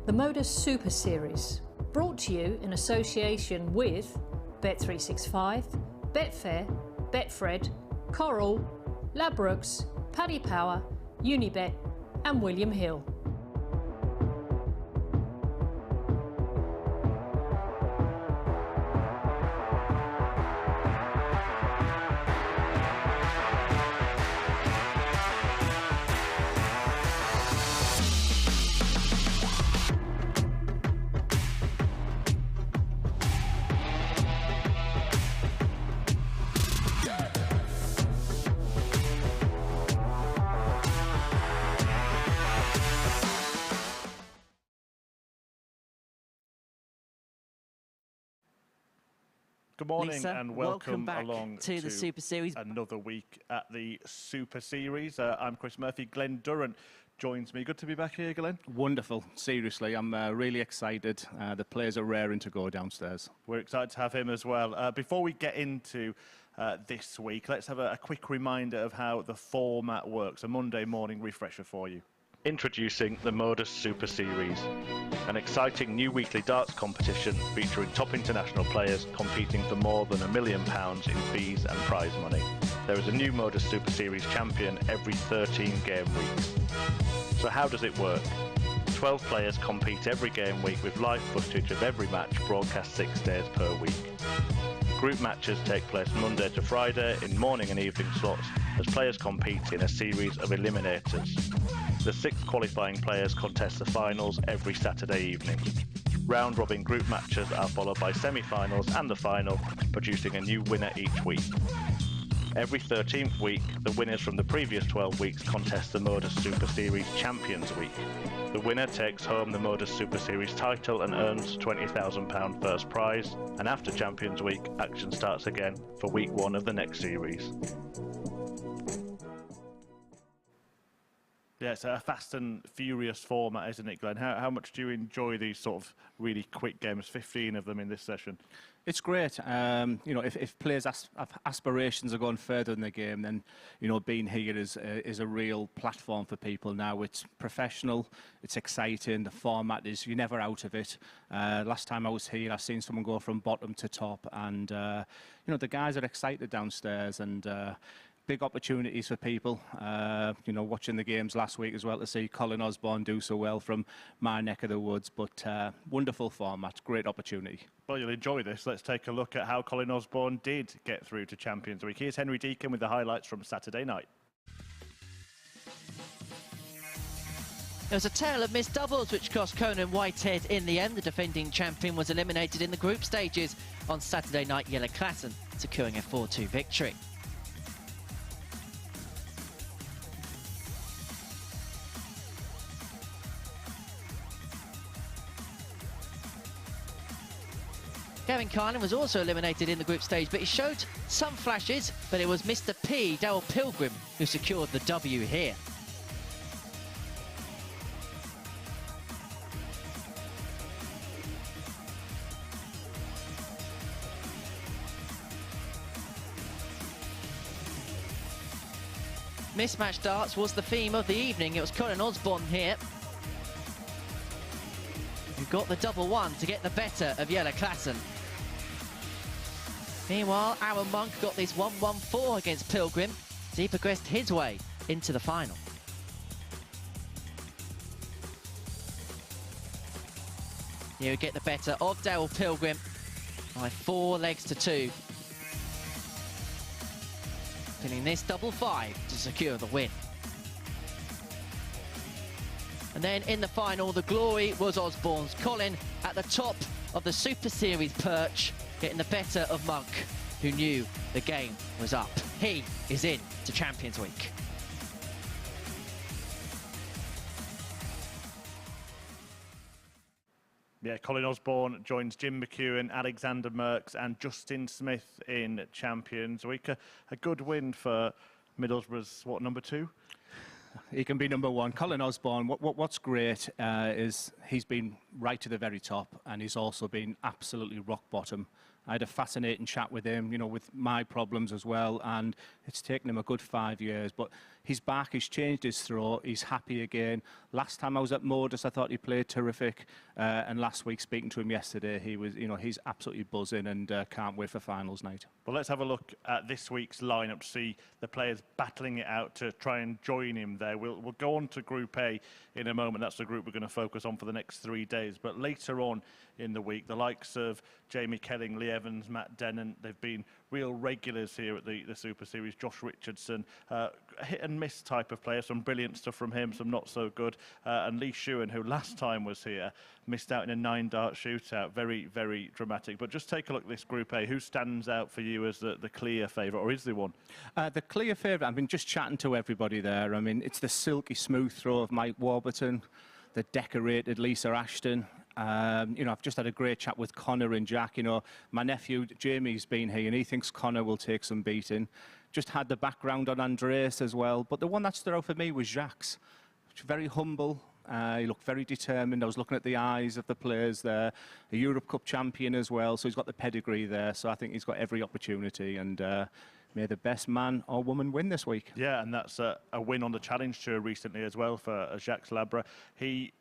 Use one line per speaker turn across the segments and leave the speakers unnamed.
the MODUS Super Series, brought to you in association with Bet365, Betfair, Betfred, Coral, Ladbrokes, Paddy Power, Unibet and William Hill.
Good morning,
Lisa,
and welcome
back
along
to the Super Series.
Another week at the Super Series. I'm Chris Murphy. Glenn Durrant joins me. Good to be back here, Glenn.
Wonderful. Seriously, I'm really excited. The players are raring to go downstairs.
We're excited to have him as well. Before we get into this week, let's have a quick reminder of how the format works. A Monday morning refresher for you. Introducing the MODUS Super Series, an exciting new weekly darts competition featuring top international players competing for more than £1 million in fees and prize money. There is a new MODUS Super Series champion every 13 game weeks. So how does it work? 12 players compete every game week with live footage of every match broadcast 6 days per week. Group matches take place Monday to Friday in morning and evening slots as players compete in a series of eliminators. The 6 qualifying players contest the finals every Saturday evening. Round-robin group matches are followed by semi-finals and the final, producing a new winner each week. Every 13th week, the winners from the previous 12 weeks contest the MODUS Super Series Champions Week. The winner takes home the MODUS Super Series title and earns £20,000 first prize, and after Champions Week, action starts again for week 1 of the next series. Yeah, it's a fast and furious format, isn't it, Glenn? How much do you enjoy these sort of really quick games, 15 of them in this session?
It's great. You know, if players have aspirations of going further in the game, then, you know, being here is a real platform for people now. It's professional, it's exciting, the format is, you're never out of it. Last time I was here, I've seen someone go from bottom to top, and, you know, the guys are excited downstairs, and big opportunities for people, you know, watching the games last week as well to see Colin Osborne do so well from my neck of the woods. But wonderful format, great opportunity.
Well, you'll enjoy this. Let's take a look at how Colin Osborne did get through to Champions Week. Here's Henry Deacon with the highlights from Saturday night.
There was a tale of missed doubles which cost Conan Whitehead in the end. The defending champion was eliminated in the group stages on Saturday night. Jelle Klaassen securing a 4-2 victory. Gavin Carlin was also eliminated in the group stage, but he showed some flashes, but it was Mr. P, Daryl Pilgrim, who secured the W here. Mismatched darts was the theme of the evening. It was Colin Osborne here who got the double one to get the better of Jelle Klaassen. Meanwhile, Aaron Monk got this 1-1-4 against Pilgrim, so he progressed his way into the final. Here we get the better of Daryl Pilgrim by 4 legs to 2. Pinning this double 5 to secure the win. And then in the final, the glory was Osborne's. Colin at the top of the Super Series perch, getting the better of Monk, who knew the game was up. He is in to Champions Week.
Yeah, Colin Osborne joins Jim McEwen, Alexander Merckx and Justin Smith in Champions Week. A good win for Middlesbrough's, what, number 2?
He can be number 1. Colin Osborne, what's great is he's been right to the very top, and he's also been absolutely rock bottom. I had a fascinating chat with him, you know, with my problems as well, and it's taken him a good 5 years. But he's back, he's changed his throw, he's happy again. Last time I was at Modus, I thought he played terrific, and last week, speaking to him yesterday, he was, you know, he's absolutely buzzing and can't wait for finals night.
Well, let's have a look at this week's lineup to see the players battling it out to try and join him there. We'll go on to Group A in a moment. That's the group we're going to focus on for the next 3 days. But later on in the week, the likes of Jamie Kelling, Lee Evans, Matt Dennant, they've been real regulars here at the Super Series. Josh Richardson, hit and miss type of player, some brilliant stuff from him, some not so good. And Lee Shewan, who last time was here, missed out in a 9-dart shootout. Very, very dramatic. But just take a look at this Group A. Who stands out for you as the clear favourite, or is there one?
The clear favourite, I've been just chatting to everybody there. I mean, it's the silky smooth throw of Mike Warburton, the decorated Lisa Ashton. You know, I've just had a great chat with Conor and Jack. You know, my nephew Jamie's been here and he thinks Conor will take some beating. Just had the background on Andreas as well. But the one that stood out for me was Jacques. Very humble. He looked very determined. I was looking at the eyes of the players there. A Europe Cup champion as well, so he's got the pedigree there. So I think he's got every opportunity, and may the best man or woman win this week.
Yeah, and that's a win on the Challenge Tour recently as well for Jacques Labre. He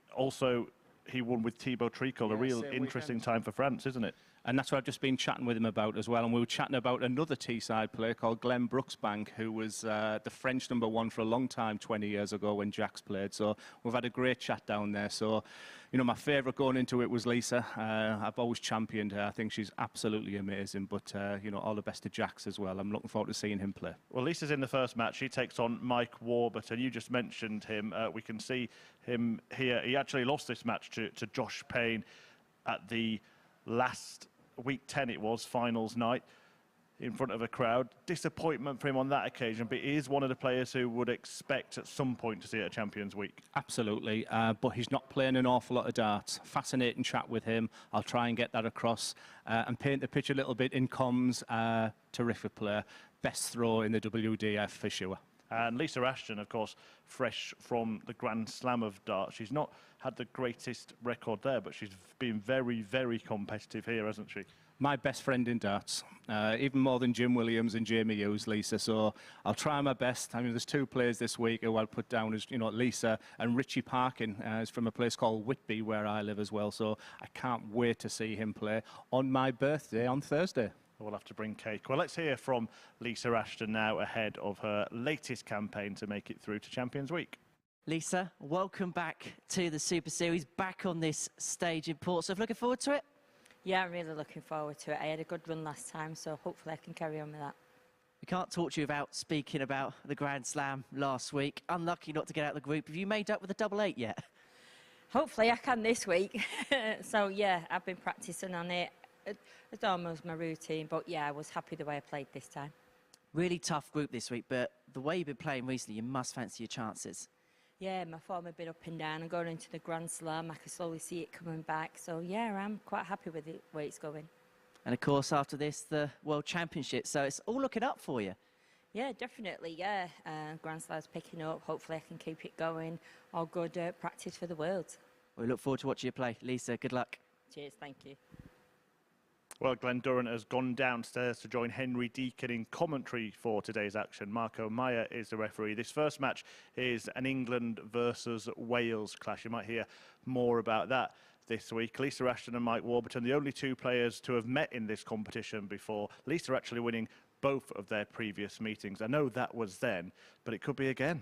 won with Thibaut Tricol, a real interesting time for France, isn't it?
And that's what I've just been chatting with him about as well. And we were chatting about another Teesside player called Glenn Brooksbank, who was the French #1 for a long time, 20 years ago when Jacques played. So we've had a great chat down there. So, you know, my favourite going into it was Lisa. I've always championed her. I think she's absolutely amazing. But, you know, all the best to Jacques as well. I'm looking forward to seeing him play.
Well, Lisa's in the first match. She takes on Mike Warburton. You just mentioned him. We can see him here. He actually lost this match to Josh Payne at the last week 10 it was, finals night, in front of a crowd. Disappointment for him on that occasion, but he is one of the players who would expect at some point to see it at Champions Week.
Absolutely, but he's not playing an awful lot of darts. Fascinating chat with him. I'll try and get that across and paint the picture a little bit in comms. Terrific player. Best throw in the WDF for sure.
And Lisa Ashton, of course, fresh from the Grand Slam of darts. She's not had the greatest record there, but she's been very, very competitive here, hasn't she?
My best friend in darts, even more than Jim Williams and Jamie Hughes, Lisa. So I'll try my best. I mean, there's 2 players this week who I'll put down as, you know, Lisa and Richie Parkin is from a place called Whitby, where I live as well. So I can't wait to see him play on my birthday on Thursday.
We'll have to bring cake. Well, let's hear from Lisa Ashton now ahead of her latest campaign to make it through to Champions Week.
Lisa, welcome back to the Super Series, back on this stage in Portsmouth. Looking forward to it?
Yeah, I'm really looking forward to it. I had a good run last time, so hopefully I can carry on with that.
We can't talk to you without speaking about the Grand Slam last week. Unlucky not to get out of the group. Have you made up with a 8-8 yet?
Hopefully I can this week. So, yeah, I've been practising on it. It's almost my routine, but yeah, I was happy the way I played this time.
Really tough group this week, but the way you've been playing recently, you must fancy your chances.
Yeah, my form has been up and down. I'm going into the Grand Slam. I can slowly see it coming back. So, yeah, I'm quite happy with the way it's going.
And, of course, after this, the World Championship. So it's all looking up for you.
Yeah, definitely, yeah. Grand Slam's picking up. Hopefully I can keep it going. All good practice for the World.
We look forward to watching you play. Lisa, good luck.
Cheers, thank you.
Well, Glenn Durrant has gone downstairs to join Henry Deacon in commentary for today's action. Marco Meyer is the referee. This first match is an England versus Wales clash. You might hear more about that this week. Lisa Ashton and Mike Warburton, the only 2 players to have met in this competition before. Lisa actually winning both of their previous meetings. I know that was then, but it could be again.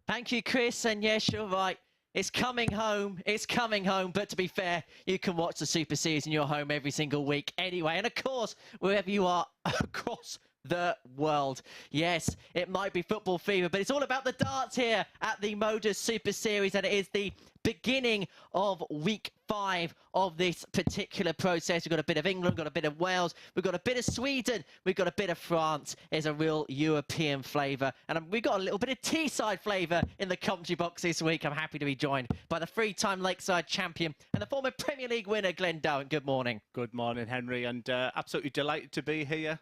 Thank you, Chris. And yes, you're right. It's coming home. It's coming home. But to be fair, you can watch the Super Series in your home every single week anyway. And of course, wherever you are across the world. Yes, it might be football fever, but it's all about the darts here at the MODUS Super Series, and it is the beginning of week 5 of this particular process. We've got a bit of England, got a bit of Wales, we've got a bit of Sweden, we've got a bit of France. It's a real European flavour, and we've got a little bit of Teesside flavour in the commentary box this week. I'm happy to be joined by the 3-time Lakeside champion and the former Premier League winner, Glenn Durrant. Good morning.
Good morning, Henry, and absolutely delighted to be here.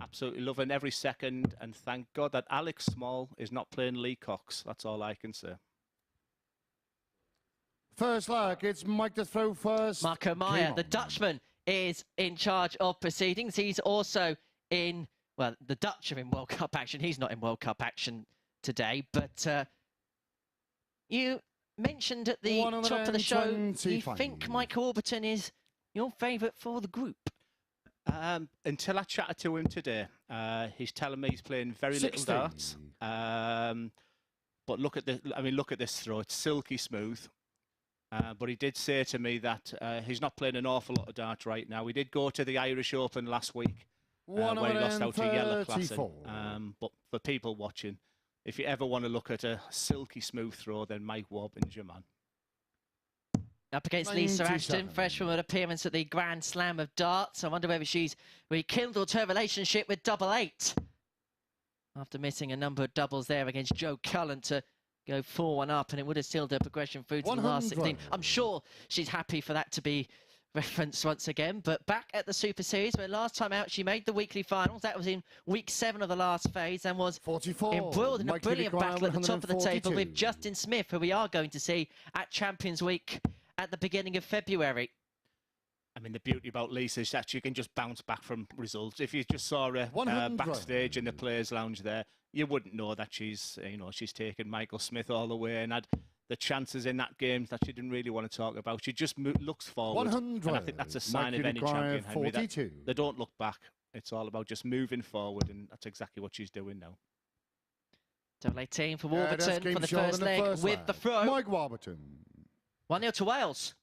Absolutely loving every second, and thank God that Alex Small is not playing Lee Cox. That's all I can say.
First leg, it's Mike to throw first.
Marco Meyer, the Dutchman, is in charge of proceedings. He's also in, well, the Dutch are in World Cup action. He's not in World Cup action today, but you mentioned at the top of the show, you think Mike Warburton is your favourite for the group.
Until I chatted to him today, he's telling me he's playing very little darts. But look at this throw; it's silky smooth. But he did say to me that he's not playing an awful lot of darts right now. He did go to the Irish Open last week, where he lost out to Jelle Klassen. But for people watching, if you ever want to look at a silky smooth throw, then Mike Warburton's your man.
Up against Lisa Ashton, fresh from an appearance at the Grand Slam of Darts. I wonder whether she's rekindled her relationship with Double 8. After missing a number of doubles there against Joe Cullen to go 4-1 up, and it would have sealed her progression through to the last 16. I'm sure she's happy for that to be referenced once again. But back at the Super Series, where last time out she made the weekly finals. That was in week 7 of the last phase, and was embroiled in a brilliant battle at the top of the table with Justin Smith, who we are going to see at Champions Week at the beginning of February.
I mean, the beauty about Lisa is that she can just bounce back from results. If you just saw her backstage in the Players' Lounge there, you wouldn't know that she's taken Michael Smith all the way and had the chances in that game that she didn't really want to talk about. She just looks forward. 100. And I think that's a sign of any champion, Henry, that they don't look back. It's all about just moving forward, and that's exactly what she's doing now.
Double 18 for Warburton for the first leg with the throw.
Mike Warburton.
1-0 to Wales.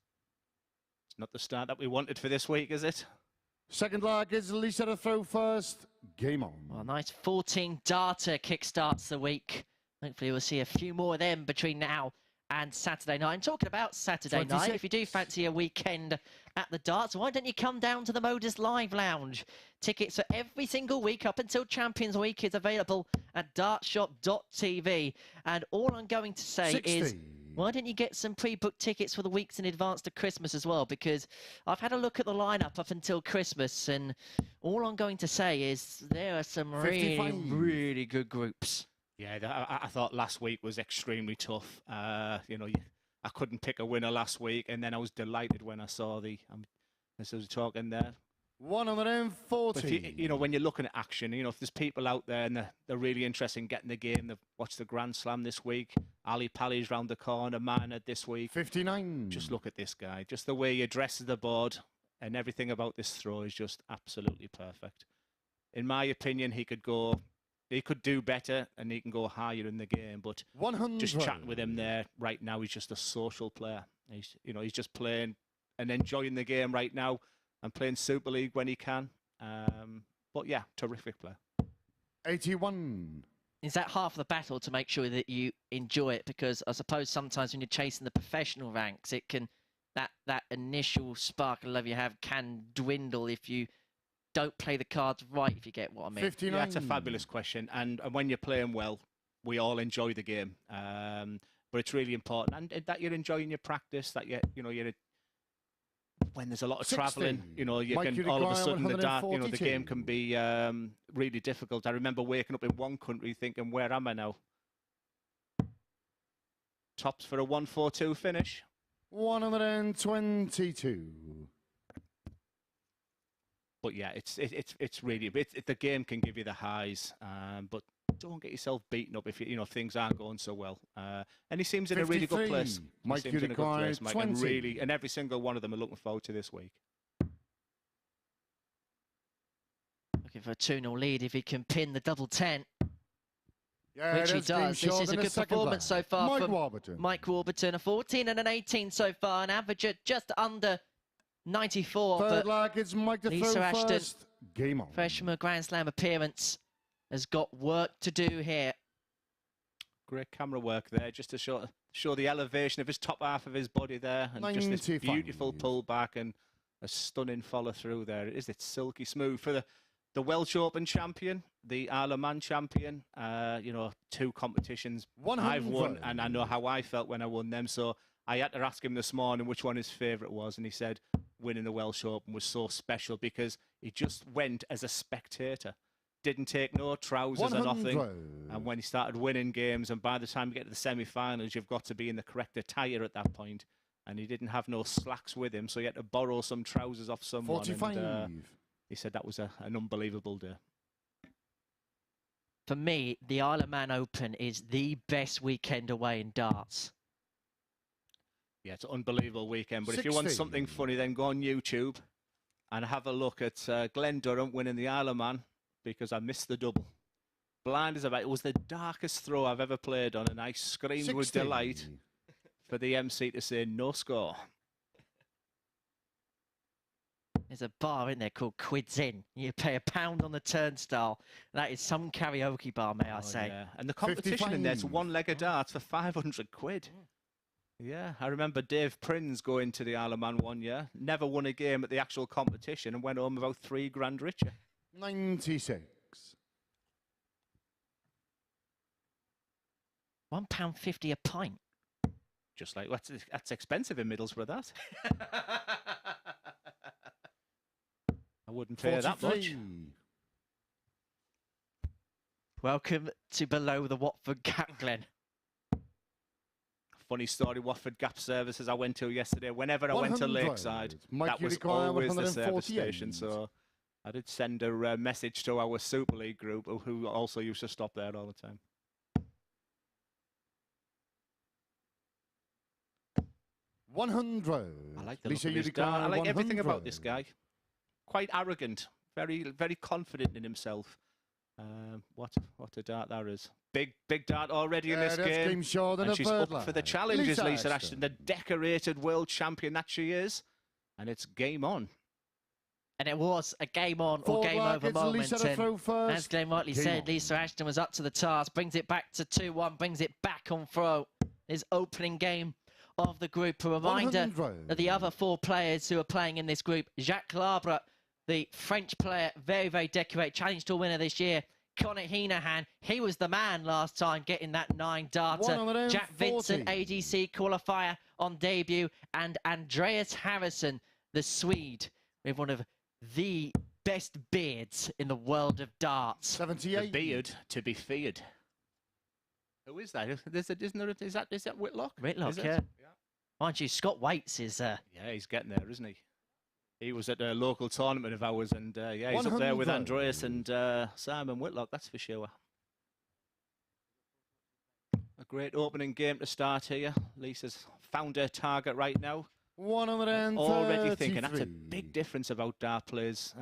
It's not the start that we wanted for this week, is it?
Second leg is Lisa to throw first. Game on.
Well, a nice 14 darter kickstarts the week. Hopefully we'll see a few more of them between now and Saturday night. And talking about Saturday night, if you do fancy a weekend at the darts, why don't you come down to the Modus Live Lounge? Tickets for every single week up until Champions Week is available at dartshop.tv. And all I'm going to say is, why don't you get some pre-booked tickets for the weeks in advance to Christmas as well? Because I've had a look at the lineup up until Christmas, and all I'm going to say is there are some really good groups.
Yeah, I thought last week was extremely tough. You know, I couldn't pick a winner last week, and then I was delighted when I saw as I was talking there.
140.
You know, when you're looking at action, you know, if there's people out there and they're really interested in getting the game, they've watched the Grand Slam this week. Ali Pali's round the corner, Minor this week.
59.
Just look at this guy. Just the way he addresses the board and everything about this throw is just absolutely perfect. In my opinion, he could do better and he can go higher in the game. But
100.
Just chatting with him there right now, he's just a social player. He's just playing and enjoying the game right now. And playing Super League when he can. But yeah, terrific player.
81.
Is that half the battle to make sure that you enjoy it? Because I suppose sometimes when you're chasing the professional ranks, it can that initial spark of love you have can dwindle if you don't play the cards right, if you get what I mean.
59.
Yeah, that's a fabulous question. And when you're playing well, we all enjoy the game. But it's really important and that you're enjoying your practice, that you're when there's a lot of travelling, you know, you can all of a sudden the game can be really difficult. I remember waking up in one country thinking, where am I now? Tops for a 1-4-2 finish.
122.
But yeah, it's really the game can give you the highs, but don't get yourself beaten up if if things aren't going so well. And he seems in a really good place.
Mike,
and every single one of them are looking forward to this week.
Looking for a 2-0 lead if he can pin the double 10.
Yeah,
which he does. This is a good performance so far from Mike Warburton. A 14 and an 18 so far, an average at just under 94.
Third leg, it's Mike to
Lisa Ashton,
first. Game on.
fresh from a Grand Slam appearance, has got work to do here.
Great camera work there, just to show the elevation of his top half of his body there, and 95. Just this beautiful pull back and a stunning follow through there. It's silky smooth for the Welsh Open champion, the Isle of Man champion. 2 competitions
100.
I've won, and I know how I felt when I won them. So I had to ask him this morning which one his favourite was, and he said winning the Welsh Open was so special because he just went as a spectator. Didn't take no trousers or nothing. And when he started winning games, and by the time you get to the semi-finals, you've got to be in the correct attire at that point. and he didn't have no slacks with him, so he had to borrow some trousers off someone.
45.
And, he said that was an unbelievable day.
For me, the Isle of Man Open is the best weekend away in darts.
Yeah, it's an unbelievable weekend. But
60.
if you want something funny, then go on YouTube and have a look at Glenn Durham winning the Isle of Man, because I missed the double. Blind as a bat. It was the darkest throw I've ever played on, and I screamed
60.
with delight for the MC to say no score.
There's a bar in there called Quids In. You pay £1 on the turnstile. That is some karaoke bar, may I say.
Yeah. And the competition in there's 1 leg of darts for 500 quid. Yeah, I remember Dave Prinz going to the Isle of Man one year, never won a game at the actual competition, and went home about £3 richer.
96.
£1.50 a pint.
Just like, that's expensive in Middlesbrough, that. I wouldn't pay that much.
Welcome to below the Watford Gap, Glenn.
Funny story, Watford Gap services I went to yesterday. Whenever I went to
100.
Lakeside,
Mike,
that
you
was
require
always the service
148.
station. So I did send a message to our Super League group, who also used to stop there all the time. I like the look of this guy. I like everything about this guy. Quite arrogant, very confident in himself. What a dart that is. Big dart already in this game. And she's up for the challenge, is Lisa Ashton, the decorated world champion that she is. And it's game on.
And it was a game on or game over moment. And as Glenn rightly said, Lisa Ashton was up to the task, brings it back to 2-1, brings it back on throw. His opening game of the group. A reminder of the other 4 players who are playing in this group. Jacques Labre, the French player, very decorated, Challenge Tour winner this year. Conor Heneghan, he was the man last time getting that 9 darter. Jack Vincent, ADC qualifier on debut. And Andreas Harrysson, the Swede, with one of the best beards in the world of darts.
78.
The beard to be feared. Who is that? Is that Whitlock?
Whitlock, yeah. Mind you, Scott Waits is...
Yeah, he's getting there, isn't he? He was at a local tournament of ours, and yeah, he's up there with Andreas and Simon Whitlock, that's for sure. A great opening game to start here. Lisa's found her target right now.
133.
Already thinking that's a big difference about dart players,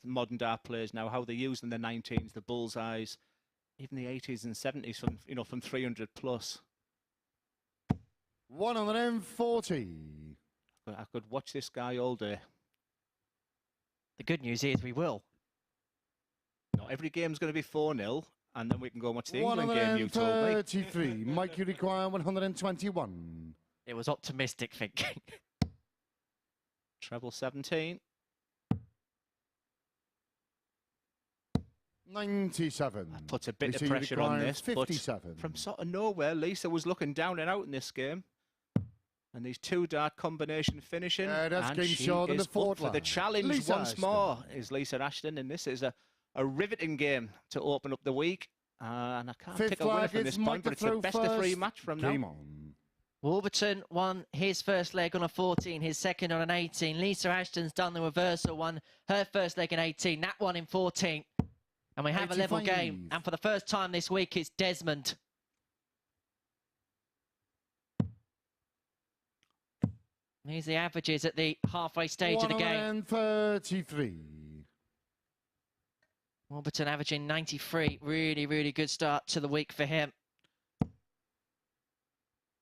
modern dart players now, how they use in the 19s, the bullseyes, even the 80s and 70s from 300 plus.
140.
I could watch this guy all day.
The good news is we will.
Not every game's going to be 4-0, and then we can go and watch the England game, you told me.
133. Mike, you require 121.
It was optimistic thinking.
Treble 17.
97.
That puts a bit
Lisa,
of pressure on this,
57.
but from sort of nowhere, Lisa was looking down and out in this game. And these 2 dart combination finishing,
that's
and
game
she
short
is
in the 4th
up for the challenge
Lisa
once
Ashton.
more, is Lisa Ashton, and this is a riveting game to open up the week. And I can't pick a winner from this point, but it's a best-of-3 match from now.
Game on.
Warburton won his first leg on a 14, his second on an 18. Lisa Ashton's done the reversal, won her first leg in 18, that one in 14. And we have 85. A level game. And for the first time this week, it's Desmond. Here's the averages at the halfway stage of the game.
133.
Warburton averaging 93. Really good start to the week for him.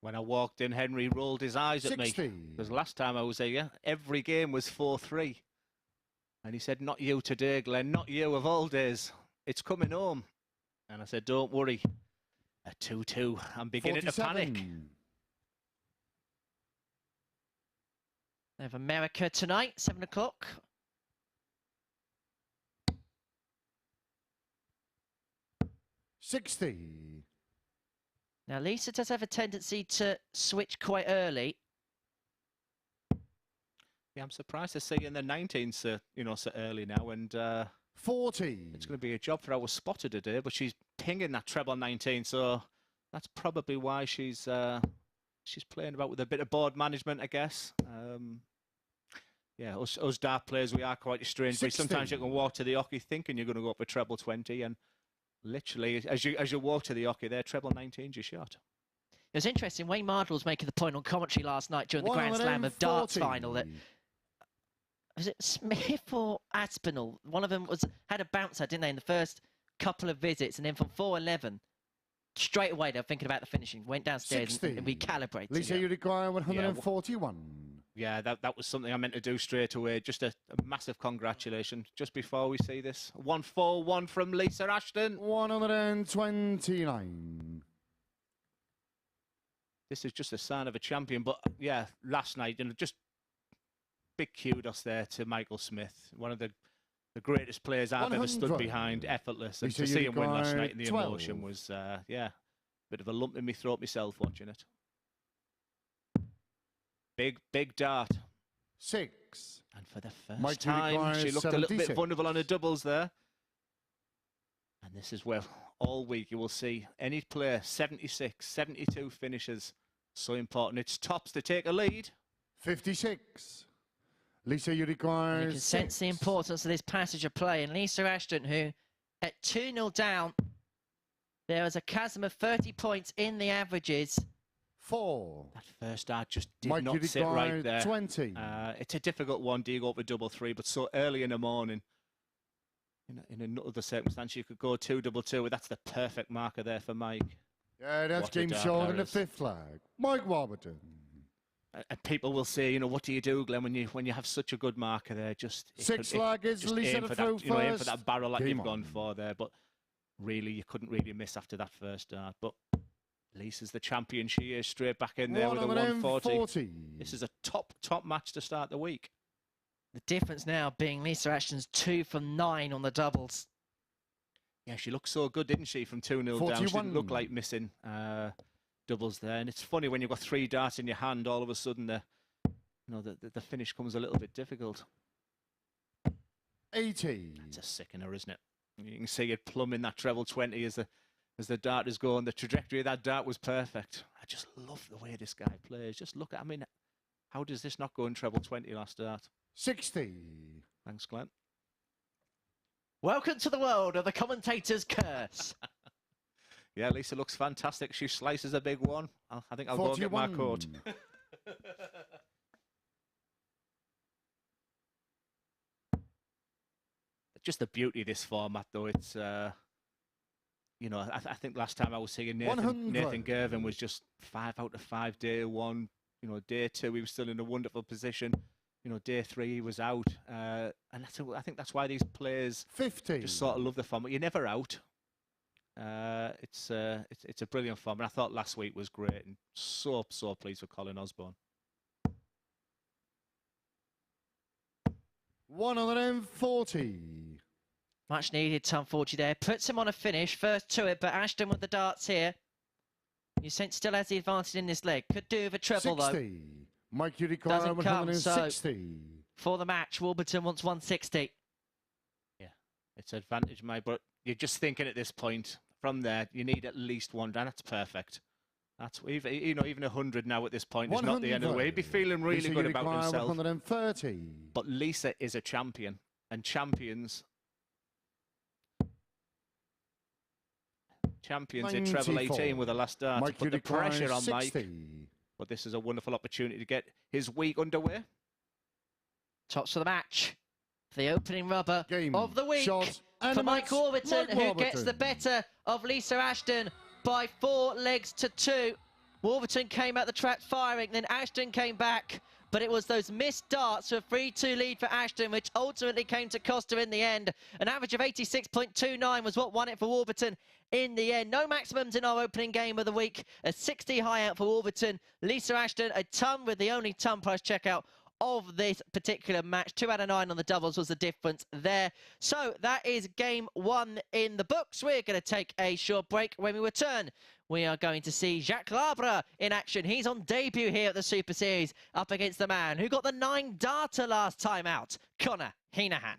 When I walked in, Henry rolled his eyes at
60.
me. Because last time I was here, every game was 4-3. And he said, not you today, Glenn, not you of all days. It's coming home. And I said, don't worry. A 2-2. I'm beginning
47.
to panic. They have America tonight, 7 o'clock.
$60.
Now, Lisa does have a tendency to switch quite early.
Yeah, I'm surprised to see in the 19s, so early now. And
40.
It's going to be a job for our spotter today, but she's pinging that treble 19, so that's probably why she's she's playing about with a bit of board management, I guess. Yeah, us dart players, we are quite a strange breed. Sometimes you can walk to the hockey thinking you're going to go up for treble 20, and literally, as you walk to the hockey, there, treble 19's your shot.
It was interesting. Wayne Mardle was making the point on commentary last night during the Grand Slam of Darts final that was it Smith or Aspinall? One of them had a bouncer, didn't they, in the first couple of visits, and then from 4-11, straight away they were thinking about the finishing. Went downstairs and recalibrated.
Lisa, you require 141.
Yeah, that was something I meant to do straight away. Just a massive congratulations just before we see this. 141 from Lisa Ashton.
129.
This is just a sign of a champion. But yeah, last night, just big kudos there to Michael Smith, one of the greatest players I've ever stood behind, effortless. And to see him win last night in the emotion was, yeah, bit of a lump in my throat myself watching it. Big dart.
6.
And for the first time, she looked a little bit vulnerable on her doubles there. And this is where all week you will see any player, 76, 72 finishes. So important. It's tops to take a lead.
56. Lisa, you require
You can sense the importance of this passage of play. And Lisa Ashton, who at 2-0 down, there was a chasm of 30 points in the averages.
4.
That first dart just did not sit right there.
20.
It's a difficult one, do you go up with double 3, but so early in the morning, in another circumstance, you could go 2-2-2. That's the perfect marker there for Mike.
Yeah, that's game short in the 5th flag. Mike Warburton.
And people will say, what do you do, Glenn, when you have such a good marker there? Just
6 flag is Lisa to throw first.
Aim for that barrel that you've gone for there. But really, you couldn't really miss after that first dart. But Lisa's the champion. She is straight back in there with a 140. This is a top match to start the week.
The difference now being Lisa Ashton's 2 from 9 on the doubles.
Yeah, she looked so good, didn't she, from 2-0 down? She didn't look like missing doubles there. And it's funny when you've got 3 darts in your hand, all of a sudden the finish comes a little bit difficult.
80.
That's a sickener, isn't it? You can see it plumbing that treble 20 as the dart is going. The trajectory of that dart was perfect. I just love the way this guy plays. Just look at, how does this not go in treble 20 last dart?
60.
Thanks, Glenn.
Welcome to the world of the commentator's curse.
Yeah, Lisa looks fantastic. She slices a big one. I think I'll 41. Go and get my coat. Just the beauty of this format, though. It's, I think last time I was seeing Nathan Gervin was just 5 out of 5 day 1. Day 2 he was still in a wonderful position. Day 3 he was out, and I think that's why these players
50
just sort of love the format. You're never out. It's a brilliant format. I thought last week was great, and so pleased with Colin Osborne.
140.
Much needed Tom Forgy there. Puts him on a finish. First to it, but Ashton with the darts here. You sense still has the advantage in this leg. Could do with a treble
60.
though.
Mike, you require 160.
So for the match, Warburton wants 160.
Yeah, it's advantage, Mike, but you're just thinking at this point, from there, you need at least 1, and that's perfect. That's even 100 now at this point is not the end of the way. He'd be feeling really good about himself.
130.
But Lisa is a champion, and champions in treble 18 with the last dart to put the pressure on 60. Mike. But this is a wonderful opportunity to get his week underway.
Tops of the match. The opening rubber
Game,
of the week for Mike Warburton, who gets the better of Lisa Ashton by 4 legs to 2. Warburton came out the track firing, then Ashton came back. But it was those missed darts for a 3-2 lead for Ashton, which ultimately came to cost her in the end. An average of 86.29 was what won it for Warburton in the end. No maximums in our opening game of the week. A 60 high out for Warburton. Lisa Ashton, a ton with the only ton price checkout of this particular match. 2 out of 9 on the doubles was the difference there. So that is game 1 in the books. We're going to take a short break. When we return, we are going to see Jacques Labre in action. He's on debut here at the Super Series up against the man who got the 9-darter last time out, Conor Heneghan.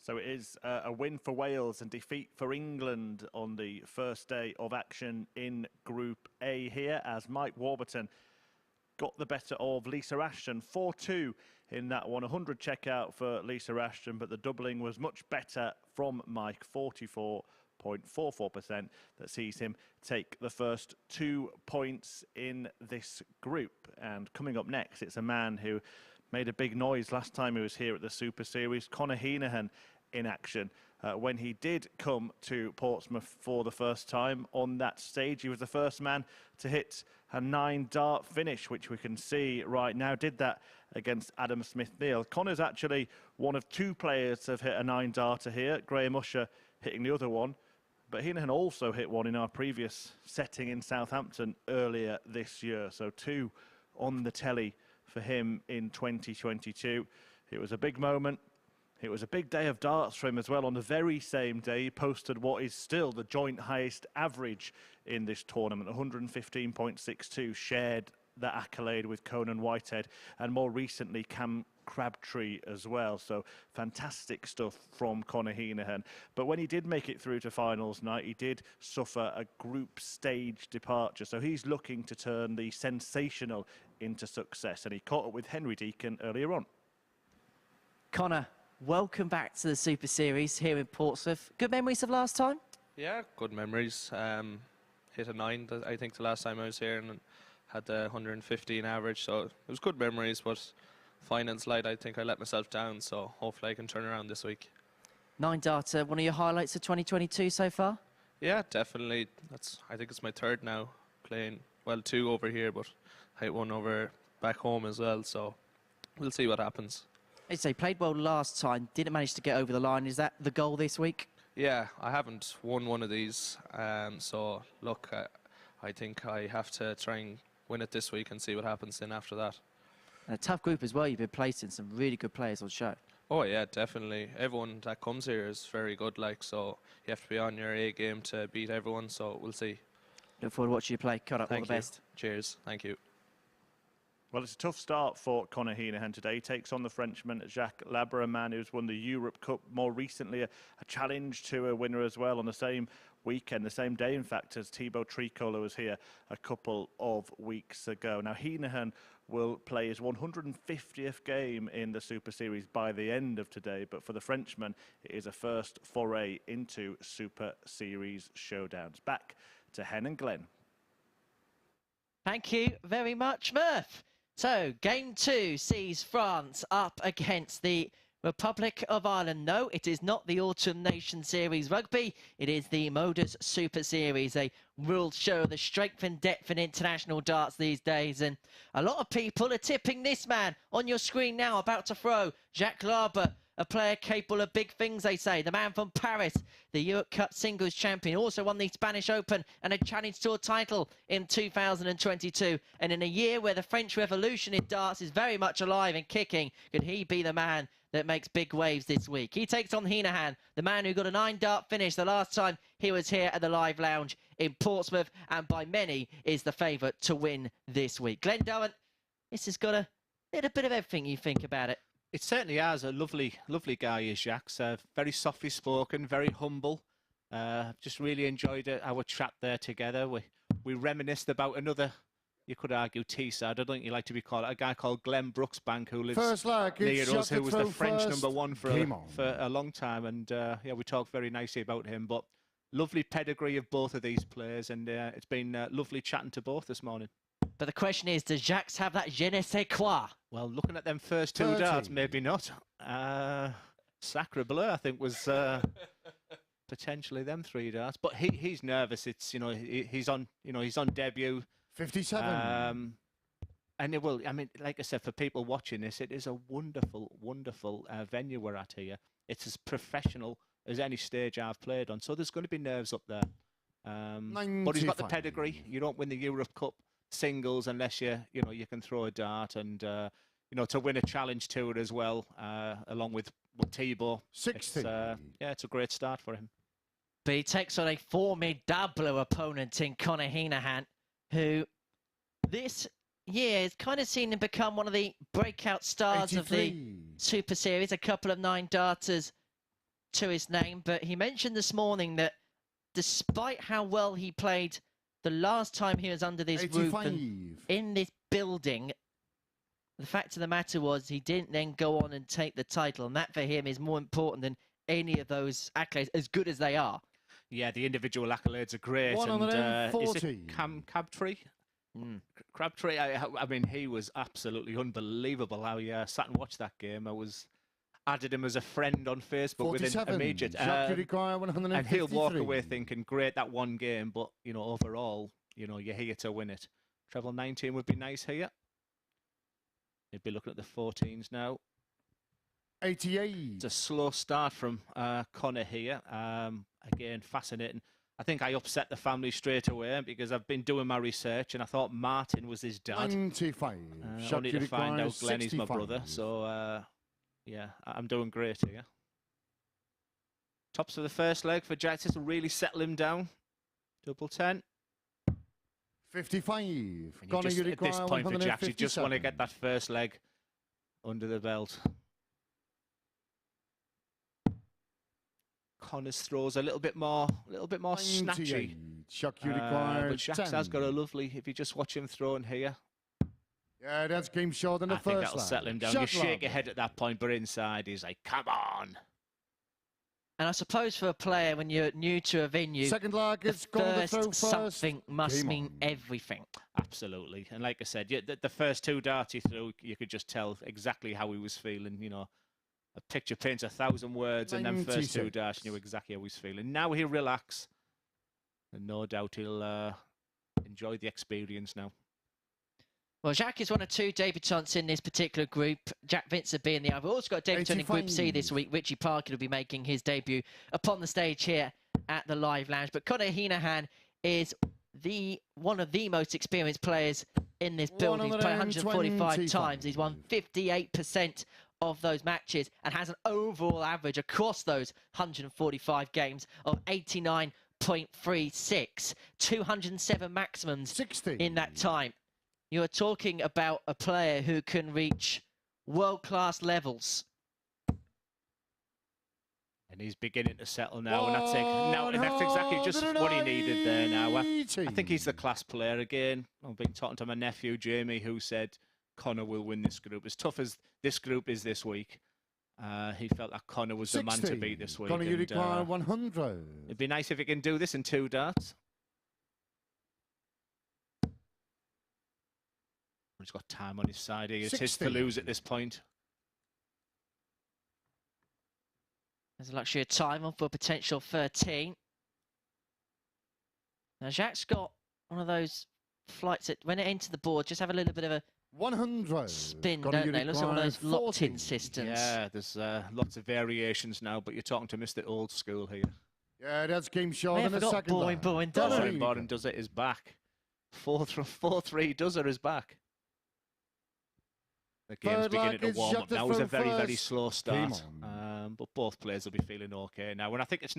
So it is a win for Wales and defeat for England on the first day of action in Group A here, as Mike Warburton got the better of Lisa Ashton. 4-2 in that one. 100 checkout for Lisa Ashton, but the doubling was much better from Mike, 44.44%, that sees him take the first 2 points in this group. And coming up next, it's a man who made a big noise last time he was here at the Super Series, Conor Heneghan, in action. When he did come to Portsmouth for the first time on that stage, he was the first man to hit a 9-dart finish, which we can see right now. Did that against Adam Smith-Neale. Conor's actually one of 2 players to have hit a 9-darter here. Graham Usher hitting the other one. But Heneghan also hit one in our previous setting in Southampton earlier this year. So 2 on the telly for him in 2022. It was a big moment. It was a big day of darts for him as well. On the very same day, he posted what is still the joint highest average in this tournament, 115.62, shared that accolade with Conan Whitehead and more recently Cam Crabtree as well. So fantastic stuff from Conor Heneghan. But when he did make it through to finals night, he did suffer a group stage departure. So he's looking to turn the sensational into success. And he caught up with Henry Deacon earlier on.
Conor, welcome back to the Super Series here in Portsmouth. Good memories of last time?
Yeah, good memories. Hit a 9, I think, the last time I was here, and had the 115 average, so it was good memories, but finals light, I think I let myself down, so hopefully I can turn around this week.
9-darter, one of your highlights of 2022 so far?
Yeah, definitely. I think it's my 3rd now, playing, well, 2 over here, but I hit 1 over back home as well, so we'll see what happens.
As you say, played well last time, didn't manage to get over the line. Is that the goal this week?
Yeah, I haven't won one of these, so look, I think I have to try and win it this week and see what happens then after that.
And a tough group as well. You've been placing some really good players on show.
Oh yeah, definitely. Everyone that comes here is very good, like, so you have to be on your A game to beat everyone, so we'll see.
Look forward to watching you play. Conor, all the best.
Cheers. Thank you.
Well, it's a tough start for Conor Heneghan today. He takes on the Frenchman Jacques Labre, a man who's won the Europe Cup more recently, a challenge to a winner as well on the same weekend, the same day, in fact, as Thibaut Tricolo was here a couple of weeks ago. Now, Heneghan will play his 150th game in the Super Series by the end of today, but for the Frenchman, it is a first foray into Super Series showdowns. Back to Hen and Glenn.
Thank you very much, Murph. So, game 2 sees France up against the Republic of Ireland. No, it is not the Autumn Nation Series Rugby. It is the MODUS Super Series, a real show of the strength and depth in international darts these days. And a lot of people are tipping this man on your screen now, about to throw. Jacques Labre, a player capable of big things, they say. The man from Paris, the Europe Cup singles champion, also won the Spanish Open and a Challenge Tour title in 2022. And in a year where the French Revolution in darts is very much alive and kicking, could he be the man that makes big waves this week? He takes on Heneghan, the man who got a 9-dart finish the last time he was here at the Live Lounge in Portsmouth, and by many is the favourite to win this week. Glenn Durrant, this has got a little bit of everything you think about it.
It certainly has. A lovely, lovely guy is Jacques. Very softly spoken, very humble. Just really enjoyed our chat there together. We reminisced about another, you could argue, Teesside. I don't think you like to be called, a guy called Glenn Brooksbank, who lives near us, who was the French #1 for a long time. And yeah, we talked very nicely about him. But lovely pedigree of both of these players, and it's been lovely chatting to both this morning.
But the question is, does Jacques have that je ne sais quoi?
Well, looking at them first 2 darts, maybe not. Sacre bleu, I think, was potentially them 3 darts. But he's nervous. It's, you know, he's on debut.
57.
And it will. I mean, like I said, for people watching this, it is a wonderful, wonderful venue we're at here. It's as professional as any stage I've played on. So there's going to be nerves up there. But he's got the pedigree. You don't win the Europe Cup singles unless you can throw a dart, and to win a challenge tour as well, along with Thibaut.
60.
Yeah, it's a great start for him.
But he takes on a formidable opponent in Conor Heneghan, who this year has kind of seen him become one of the breakout stars
83.
of the Super Series. A couple of 9-darters to his name, but he mentioned this morning that despite how well he played the last time he was under this roof and in this building, the fact of the matter was he didn't then go on and take the title, and that for him is more important than any of those accolades, as good as they are.
Yeah, the individual accolades are great. And is it Crabtree? Crabtree, I mean, he was absolutely unbelievable how he sat and watched that game. Added him as a friend on Facebook within immediate. And he'll walk away thinking, great, that one game, but, you know, overall, you know, you're here to win it. Treble 19 would be nice here. He'd be looking at the 14s now.
88.
It's a slow start from Conor here. Again, fascinating. I think I upset the family straight away because I've been doing my research and I thought Martin was his dad.
95.
Only to find out Glennie's my brother. So, yeah, I'm doing great here. Tops of the first leg for Jack to really settle him down. Double 10.
55.
At this point for Jack, you just want to get that first leg under the belt. Connor's throws a little bit more snatchy. But Jack's has got a lovely, if you just watch him throwing here.
Yeah, that's game short in the first.
I think that'll settle him down. You shake your head at that point, but inside he's like, come on.
And I suppose for a player, when you're new to a venue,
second leg, it's going to throw first.
Something must mean everything.
Absolutely. And like I said, the first two darts he threw, you could just tell exactly how he was feeling. You know, a picture paints 1,000 words, and then first two darts, you knew exactly how he's feeling. Now he'll relax, and no doubt he'll enjoy the experience now.
Well, Jacques is one of two debutants in this particular group, Jack Vincent being the other. We've also got a debutant in Group C this week. Richie Parker will be making his debut upon the stage here at the Live Lounge. But Conor Heneghan is one of the most experienced players in this building. He's played 145 times. He's won 58% of those matches and has an overall average across those 145 games of 89.36. 207 maximums
60
in that time. You're talking about a player who can reach world-class levels.
And he's beginning to settle now, and that's exactly just what he needed there now. I think he's the class player again. I've been talking to my nephew, Jamie, who said Conor will win this group. As tough as this group is this week, he felt that Conor was the man to beat this week.
Conor, you require 100.
It'd be nice if he can do this in 2 darts. He's got time on his side here. It's his to lose at this point.
There's a luxury of time on for a potential 13. Now, Jacques got one of those flights that, when it enters the board, just have a little bit of a
100
spin, don't they? Looks like one of those locked-in systems.
Yeah, there's lots of variations now, but you're talking to Mr. Old School here.
Yeah, that's game short in the second.
Boring
does it is back. 4-3 does it is back. The game's beginning to warm up now. It was a very, very slow start. But both players will be feeling okay now. And I think this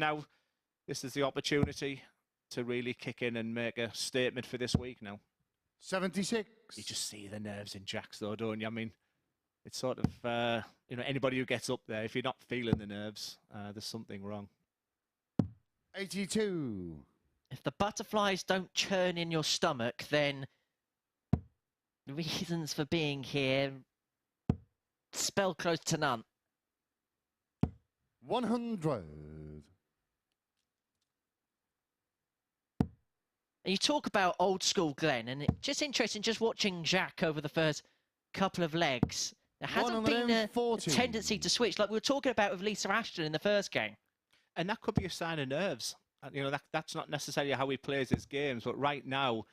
is the opportunity to really kick in and make a statement for this week now.
76.
You just see the nerves in Jacques, though, don't you? I mean, it's sort of, anybody who gets up there, if you're not feeling the nerves, there's something wrong.
82.
If the butterflies don't churn in your stomach, then the reasons for being here spell close to none.
100.
And you talk about old school Glenn, and it's just interesting just watching Jacques over the first couple of legs. There hasn't been a tendency to switch like we were talking about with Lisa Ashton in the first game.
And that could be a sign of nerves. You know, that's not necessarily how he plays his games, but right now,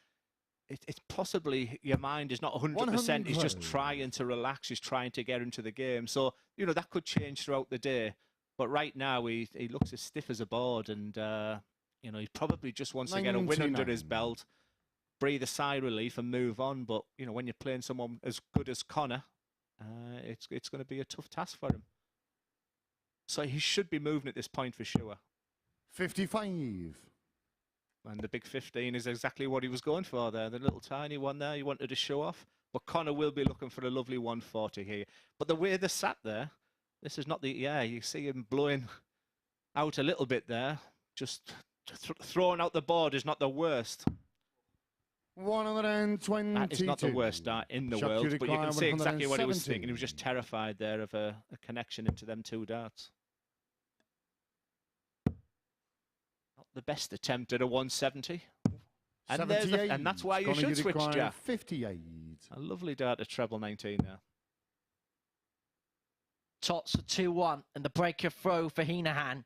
it's possibly your mind is not 100%. He's just trying to relax. He's trying to get into the game. So, you know, that could change throughout the day. But right now, he looks as stiff as a board. And, you know, he probably just wants to get a win under his belt, breathe a sigh of relief and move on. But, you know, when you're playing someone as good as Conor, it's going to be a tough task for him. So he should be moving at this point for sure.
55.
And the big 15 is exactly what he was going for there. The little tiny one there he wanted to show off. But Conor will be looking for a lovely 140 here. But the way they're sat there, this is not the... Yeah, you see him blowing out a little bit there. Just throwing out the board is not the worst.
122.
That is not the worst dart in the world, but you can see exactly what he was thinking. He was just terrified there of a connection into them 2 darts. Not the best attempt at a 170. And that's why you should switch, Jack.
58.
A lovely dart at treble 19 there.
Tots for 2-1, and the breaker throw for Heneghan.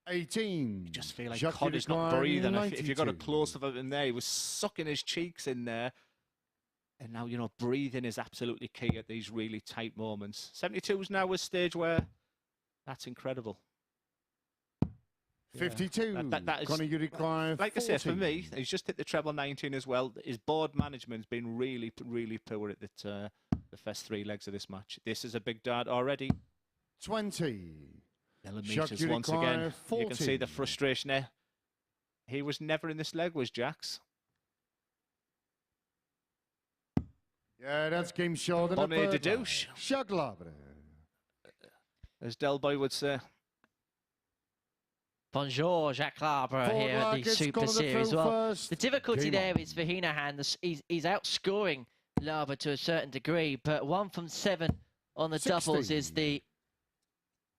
18.
You just feel like Conor's not breathing. If you got a close-up of him there, he was sucking his cheeks in there. And now, you know, breathing is absolutely key at these really tight moments. 72 is now a stage where that's incredible.
52.
Yeah. That is,
Conor, you require
like
40.
I say, for me, he's just hit the treble 19 as well. His board management's been really, really poor at the first 3 legs of this match. This is a big dart already.
20.
Millimeters once again. 40. You can see the frustration there. He was never in this leg, was Jacques.
Yeah, that's game short.
Bonnet de douche.
Jacques Labre.
As Delboy would say.
Bonjour, Jacques Labre here at the Super Series. Well, the difficulty there is for Heneghan. He's outscoring Labre to a certain degree, but 1 from 7 on the
60.
doubles is the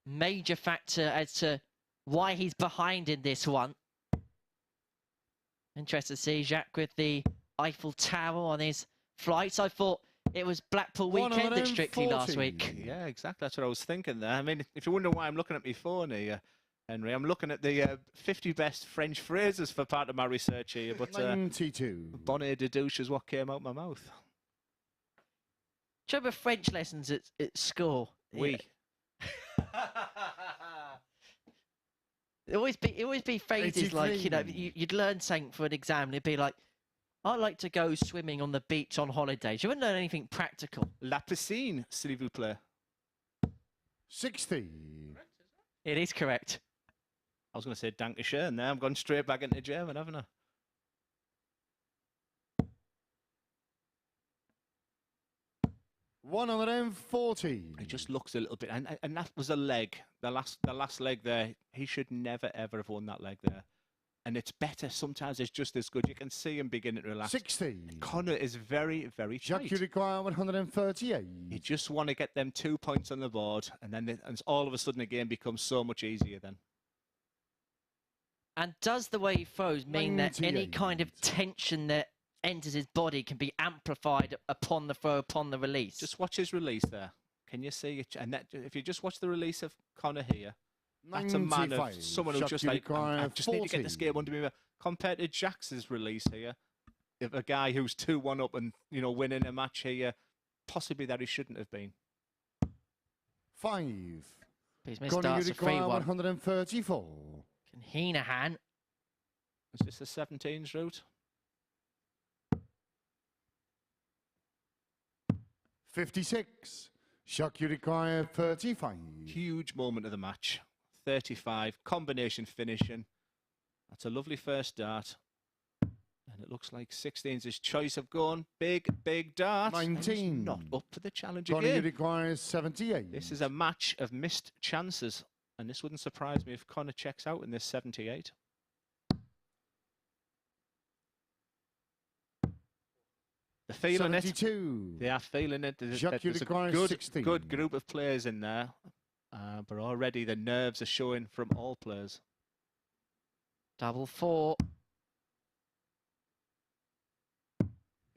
major factor as to why he's behind in this one. Interesting to see Jacques with the Eiffel Tower on his flights. I thought it was Blackpool weekend at Strictly last week.
Yeah, exactly. That's what I was thinking there. I mean, if you wonder why I'm looking at my phone here, Henry, I'm looking at the 50 best French phrases for part of my research here, but
92.
Bonnet de douche is what came out my mouth.
Do you remember French lessons at school?
Oui.
It always be phrases
83.
like, you know, you'd learn something for an exam and it'd be like, I like to go swimming on the beach on holidays. You wouldn't learn anything practical.
La piscine, s'il vous plaît.
60.
It is correct.
I was going to say Dankeschön there. I'm going straight back into German, haven't I?
$140.
He just looks a little bit, and that was a leg. The last leg there. He should never ever have won that leg there. And it's better. Sometimes it's just as good. You can see him beginning to relax.
60.
Conor is very, very tight.
Jacques, you require 138.
You just want to get them 2 points on the board, and then all of a sudden the game becomes so much easier then.
And does the way he throws mean that any
98.
kind of tension that enters his body can be amplified upon the throw, upon the release?
Just watch his release there. Can you see it? And that, if you just watch the release of Conor here, that's a man of someone who just like, I just need to get this game under me. Compared to Jax's release here, of a guy who's 2-1 up and, you know, winning a match here, possibly that he shouldn't have been.
5.
He's missed
Conor, you
starts a
require
3-1.
134.
Can Heneghan?
Is this the 17s route?
56. Jacques, you require 35.
Huge moment of the match. 35, combination finishing. That's a lovely first dart. And it looks like 16's his choice of going. Big, big dart.
19.
Not up for the challenge
Conor, you
again.
require 78.
This is a match of missed chances. And this wouldn't surprise me if Conor checks out in this 78. They're feeling
72.
it. They are feeling it. There's
Jacques, you
a
require 16.
good group of players in there. But already the nerves are showing from all players.
Double 4.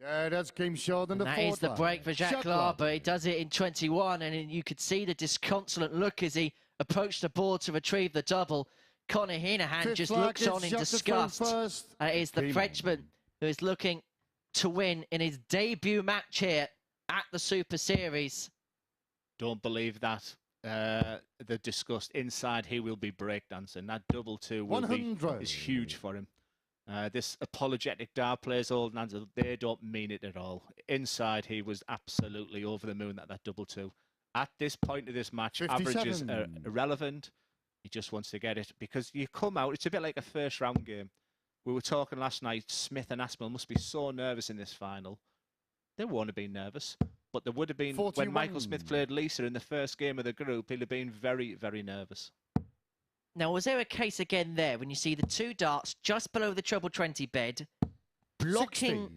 Yeah, that's game short in the
That
fourth
is the
line.
break for Jacques Labre. He does it in 21, and you could see the disconsolate look as he approached the board to retrieve the double. Conor Heneghan
Fifth
just
flag,
looks on
it's
in
Jacques the throw
disgust.
first.
And it is the
Game on.
Frenchman who is looking to win in his debut match here at the Super Series.
Don't believe that. The disgust inside, he will be breakdancing. That double 2 will be,
100.
is huge for him. This apologetic dart players holding hands, they don't mean it at all. Inside, he was absolutely over the moon at that double 2. At this point of this match,
57.
averages are irrelevant. He just wants to get it because you come out, it's a bit like a first round game. We were talking last night, Smith and Aspinall must be so nervous in this final. They won't have been nervous, but there would have been
41.
when Michael Smith played Lisa in the first game of the group, he'd have been very, very nervous.
Now, was there a case again there when you see the 2 darts just below the treble 20 bed, blocking
60.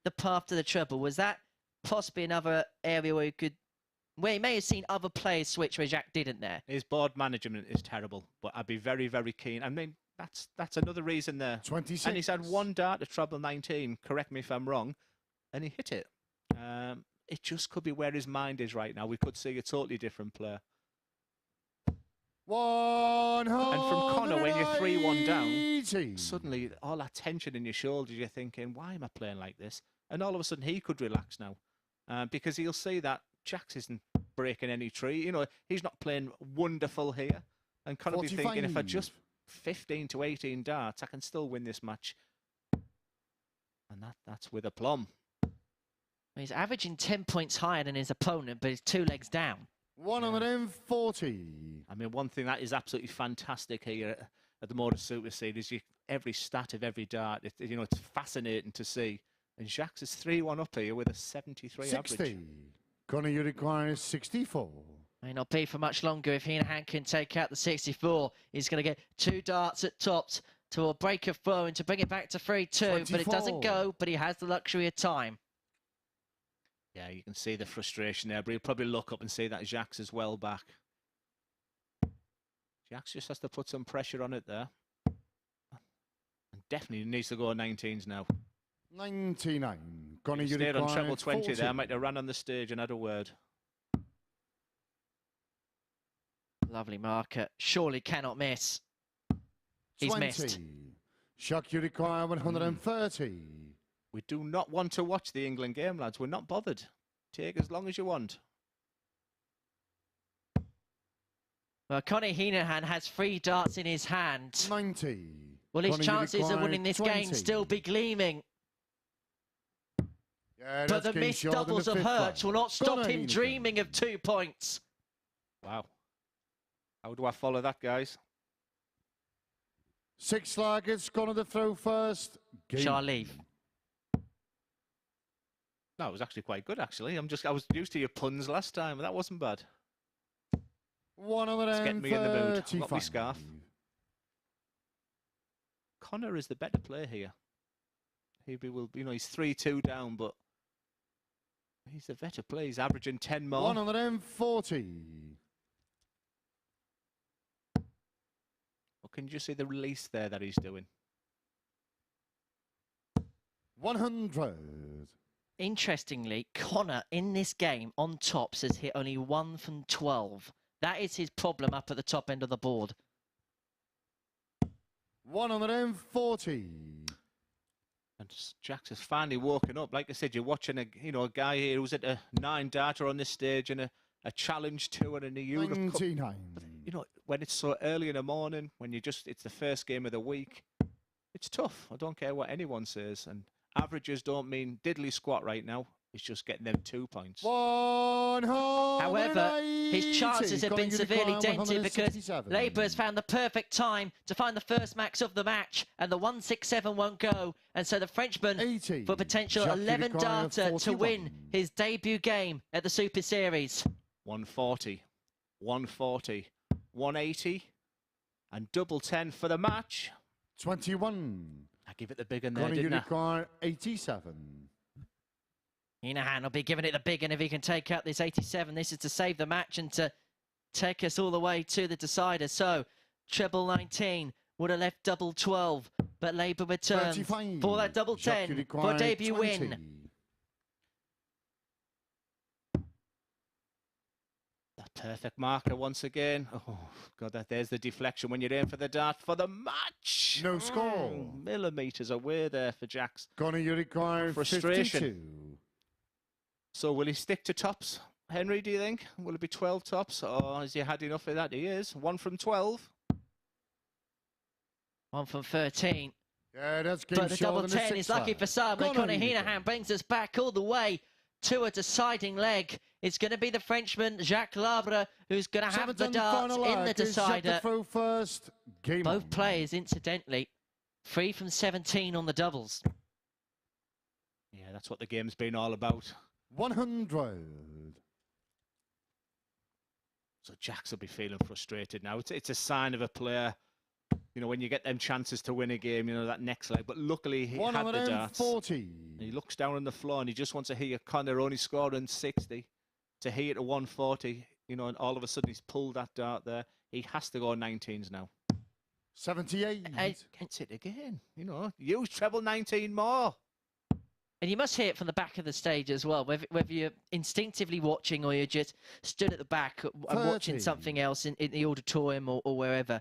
the path to the treble? Was that possibly another area where you may have seen other players switch where Jacques didn't there?
His board management is terrible, but I'd be very, very keen. I mean, that's another reason there.
26.
And he's had 1 dart at treble 19, correct me if I'm wrong, and he hit it. It just could be where his mind is right now. We could see a totally different player.
180.
And from Conor, when you're 3-1 down, suddenly all that tension in your shoulders, you're thinking, why am I playing like this? And all of a sudden he could relax now, because he'll see that Jacques isn't breaking any tree. You know, he's not playing wonderful here. And Conor will be thinking, if I just 15 to 18 darts, I can still win this match. And that's with aplomb.
He's averaging 10 points higher than his opponent, but he's 2 legs down.
140.
I mean, one thing that is absolutely fantastic here at the MODUS Super Series is every stat of every dart. It's fascinating to see. And Jacques is 3-1 up here with a 73
60.
average.
Conor, you require 64.
May not be for much longer if Heneghan can take out the 64. He's going to get 2 darts at tops to a break of throw and to bring it back to 3-2. But it doesn't go, but he has the luxury of time.
Yeah, you can see the frustration there, but he'll probably look up and see that Jacques is well back. Jacques just has to put some pressure on it there. And definitely needs to go 19s now.
99. Conor, you
stayed on
require
treble 20
40.
there. Might have run on the stage and had a word.
Lovely marker. Surely cannot miss. He's
20.
missed.
Jacques, you require 130.
We do not want to watch the England game, lads. We're not bothered. Take as long as you want.
Well, Conor Heneghan has 3 darts in his hand.
90.
Will his
Conor, you
chances of
require
winning this
20.
game still be gleaming?
Yeah,
But
that's
the
getting
missed
short in
doubles
the
of
fifth
Hertz
round.
will not stop
Conor
him
Heneghan.
dreaming of 2 points.
Wow. How do I follow that, guys?
6 slaggers, Conor to throw first. Game.
Shall I leave?
No, it was actually quite good, actually. I was used to your puns last time, but that wasn't bad.
135.
It's getting me in the mood. I've got my scarf. Conor is the better player here. He's 3-2 down, but he's the better player. He's averaging 10 more.
140.
Well, can you just see the release there that he's doing?
100.
Interestingly, Conor in this game on tops has hit only 1 from 12. That is his problem up at the top end of the board.
140.
And Jacques has finally woken up. Like I said, you're watching a guy here who's at a 9 darter on this stage and a challenge tour and a Europe Cup.
99.
But, when it's so early in the morning, when it's the first game of the week, it's tough. I don't care what anyone says. And averages don't mean diddly squat right now. It's just getting them 2 points.
180.
However, his chances have been severely dented because Labre has found the perfect time to find the first max of the match, and the 167 won't go. And so the Frenchman,
80.
for potential
Jacques
11
Labre,
darter to
41.
win his debut game at the Super Series.
140, 140, 180, and double 10 for the match.
21.
I give it the big one there,
Conor, you
didn't I?
require 87.
Heneghan will be giving it the big one if he can take out this 87. This is to save the match and to take us all the way to the decider. So, treble 19 would have left double 12, but Labre returns
35.
for that double
Jacques,
10
you
for
require
a debut
20.
win.
The perfect marker once again. Oh, God, there's the deflection when you're in for the dart for the match.
No score.
Millimetres away there for Jacques.
Conor, you require
Frustration.
52.
So will he stick to tops, Henry, do you think? Will it be 12 tops, or has he had enough of that? He is. 1 from 12.
1 from 13.
Yeah, that's game
But the
short
double
in the
10
sixth
is lucky
round.
for some. And Conor
Heneghan.
Heneghan brings us back all the way to a deciding leg. It's going to be the Frenchman, Jacques Labre, who's going to have the darts in the decider.
Throw first. Game
Both
on.
players, incidentally, 3 from 17 on the doubles.
Yeah, that's what the game's been all about.
100.
So Jacques will be feeling frustrated now. It's a sign of a player, you know, when you get them chances to win a game, you know, that next leg. But luckily he had the darts.
140.
He looks down on the floor and he just wants to hear Conor only scoring 60 to hear to 140, you know, and all of a sudden he's pulled that dart there. He has to go 19s now.
78.
And gets it again, you know. Use treble 19 more.
And you must hear it from the back of the stage as well, whether you're instinctively watching or you're just stood at the back and watching something else in the auditorium or wherever.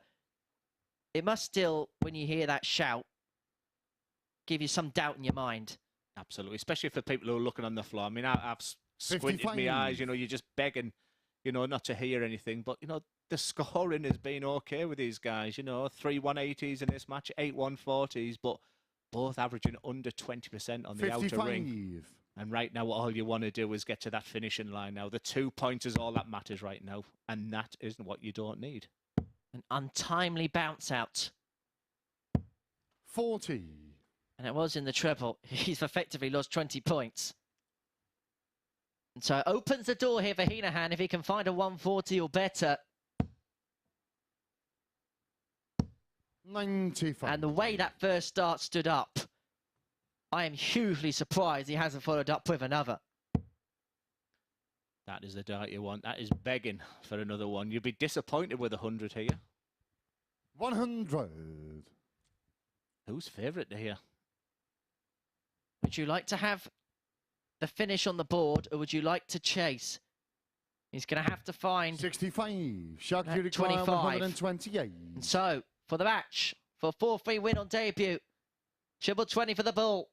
It must still, when you hear that shout, give you some doubt in your mind.
Absolutely, especially for people who are looking on the floor. I mean, I've squinted
55.
my eyes, you know, you're just begging, you know, not to hear anything. But, you know, the scoring has been okay with these guys, you know, 3 180s in this match, 8 140s, but both averaging under 20% on the
55.
outer ring. And right now, all you want to do is get to that finishing line now. The 2 points is all that matters right now. And that isn't what you don't need.
An untimely bounce out.
40.
And it was in the treble. He's effectively lost 20 points. And so it opens the door here for Heneghan if he can find a 140 or better.
95.
And the way that first start stood up, I am hugely surprised he hasn't followed up with another.
That is the dart you want. That is begging for another one. You'd be disappointed with 100 here.
100.
Who's favourite here?
Would you like to have the finish on the board, or would you like to chase? He's going to have to find
65. Jacques, you require
25.
128.
And so, for the match, for a 4-3 win on debut, triple 20 for the bull.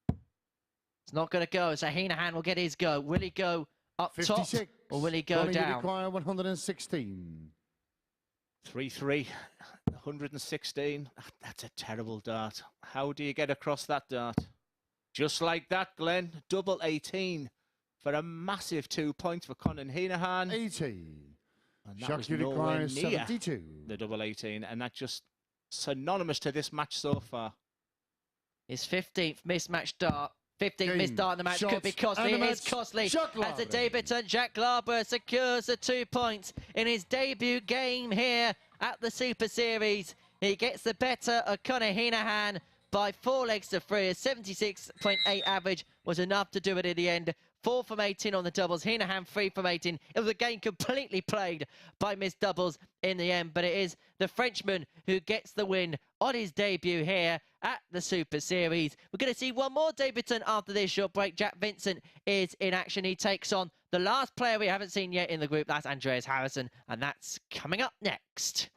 It's not going to go, so Heneghan will get his go. Will he go up
56.
top, or will he go
Conor,
down?
You require 116.
3-3, 116. That's a terrible dart. How do you get across that dart? Just like that, Glenn. Double 18 for a massive 2 points for Conor Heneghan.
80.
And that
Jacques,
was
you
nowhere
require
near
72.
the double 18, and that's just synonymous to this match so far.
His 15th mismatched dart. 15th
Game,
missed dart in the match could be costly. It is costly.
Jacques
As the
Labre.
debutant, Jacques Labre secures the 2 points in his debut game here at the Super Series. He gets the better of Conor Heneghan by 4 legs to 3. A 76.8 average was enough to do it in the end. 4 from 18 on the doubles. Heneghan 3 from 18. It was a game completely played by missed doubles in the end, but it is the Frenchman who gets the win on his debut here at the Super Series. We're going to see one more debutant after this short break. Jack Vincent is in action. He takes on the last player we haven't seen yet in the group. That's Andreas Harrysson, and that's coming up next.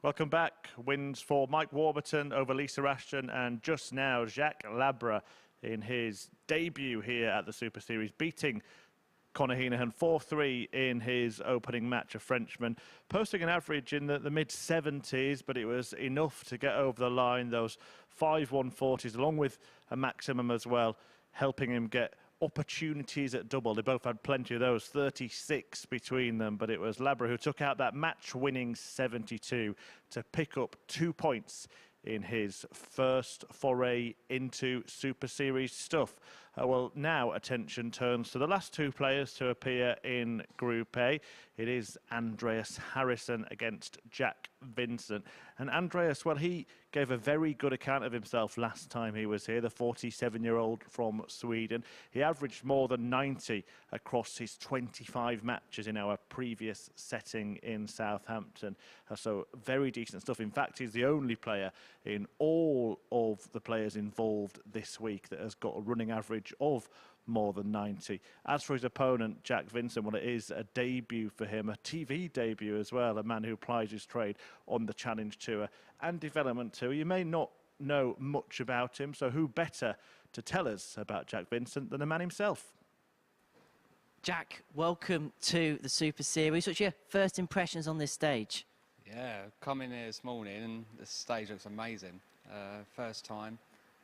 Welcome back. Wins for Mike Warburton over Lisa Ashton, and just now Jacques Labre in his debut here at the Super Series, beating Conor Heneghan 4-3 in his opening match, a Frenchman, posting an average in the mid-70s, but it was enough to get over the line, those 5 140s, along with a maximum as well, helping him get opportunities at double. They both had plenty of those, 36 between them, but it was Labre who took out that match-winning 72 to pick up 2 points in his first foray into Super Series stuff. Well, now attention turns to the last 2 players to appear in Group A. It is Andreas Harrysson against Jack Vincent. And Andreas, well, he gave a very good account of himself last time he was here, the 47-year-old from Sweden. He averaged more than 90 across his 25 matches in our previous setting in Southampton. So very decent stuff. In fact, he's the only player in all of the players involved this week that has got a running average of more than 90. As for his opponent, Jack Vincent, well, it is a debut for him, a TV debut as well, a man who plies his trade on the Challenge Tour and Development Tour. You may not know much about him, so who better to tell us about Jack Vincent than the man himself?
Jack, welcome to the Super Series. What's your first impressions on this stage?
Yeah, come in here this morning and the stage looks amazing. First time,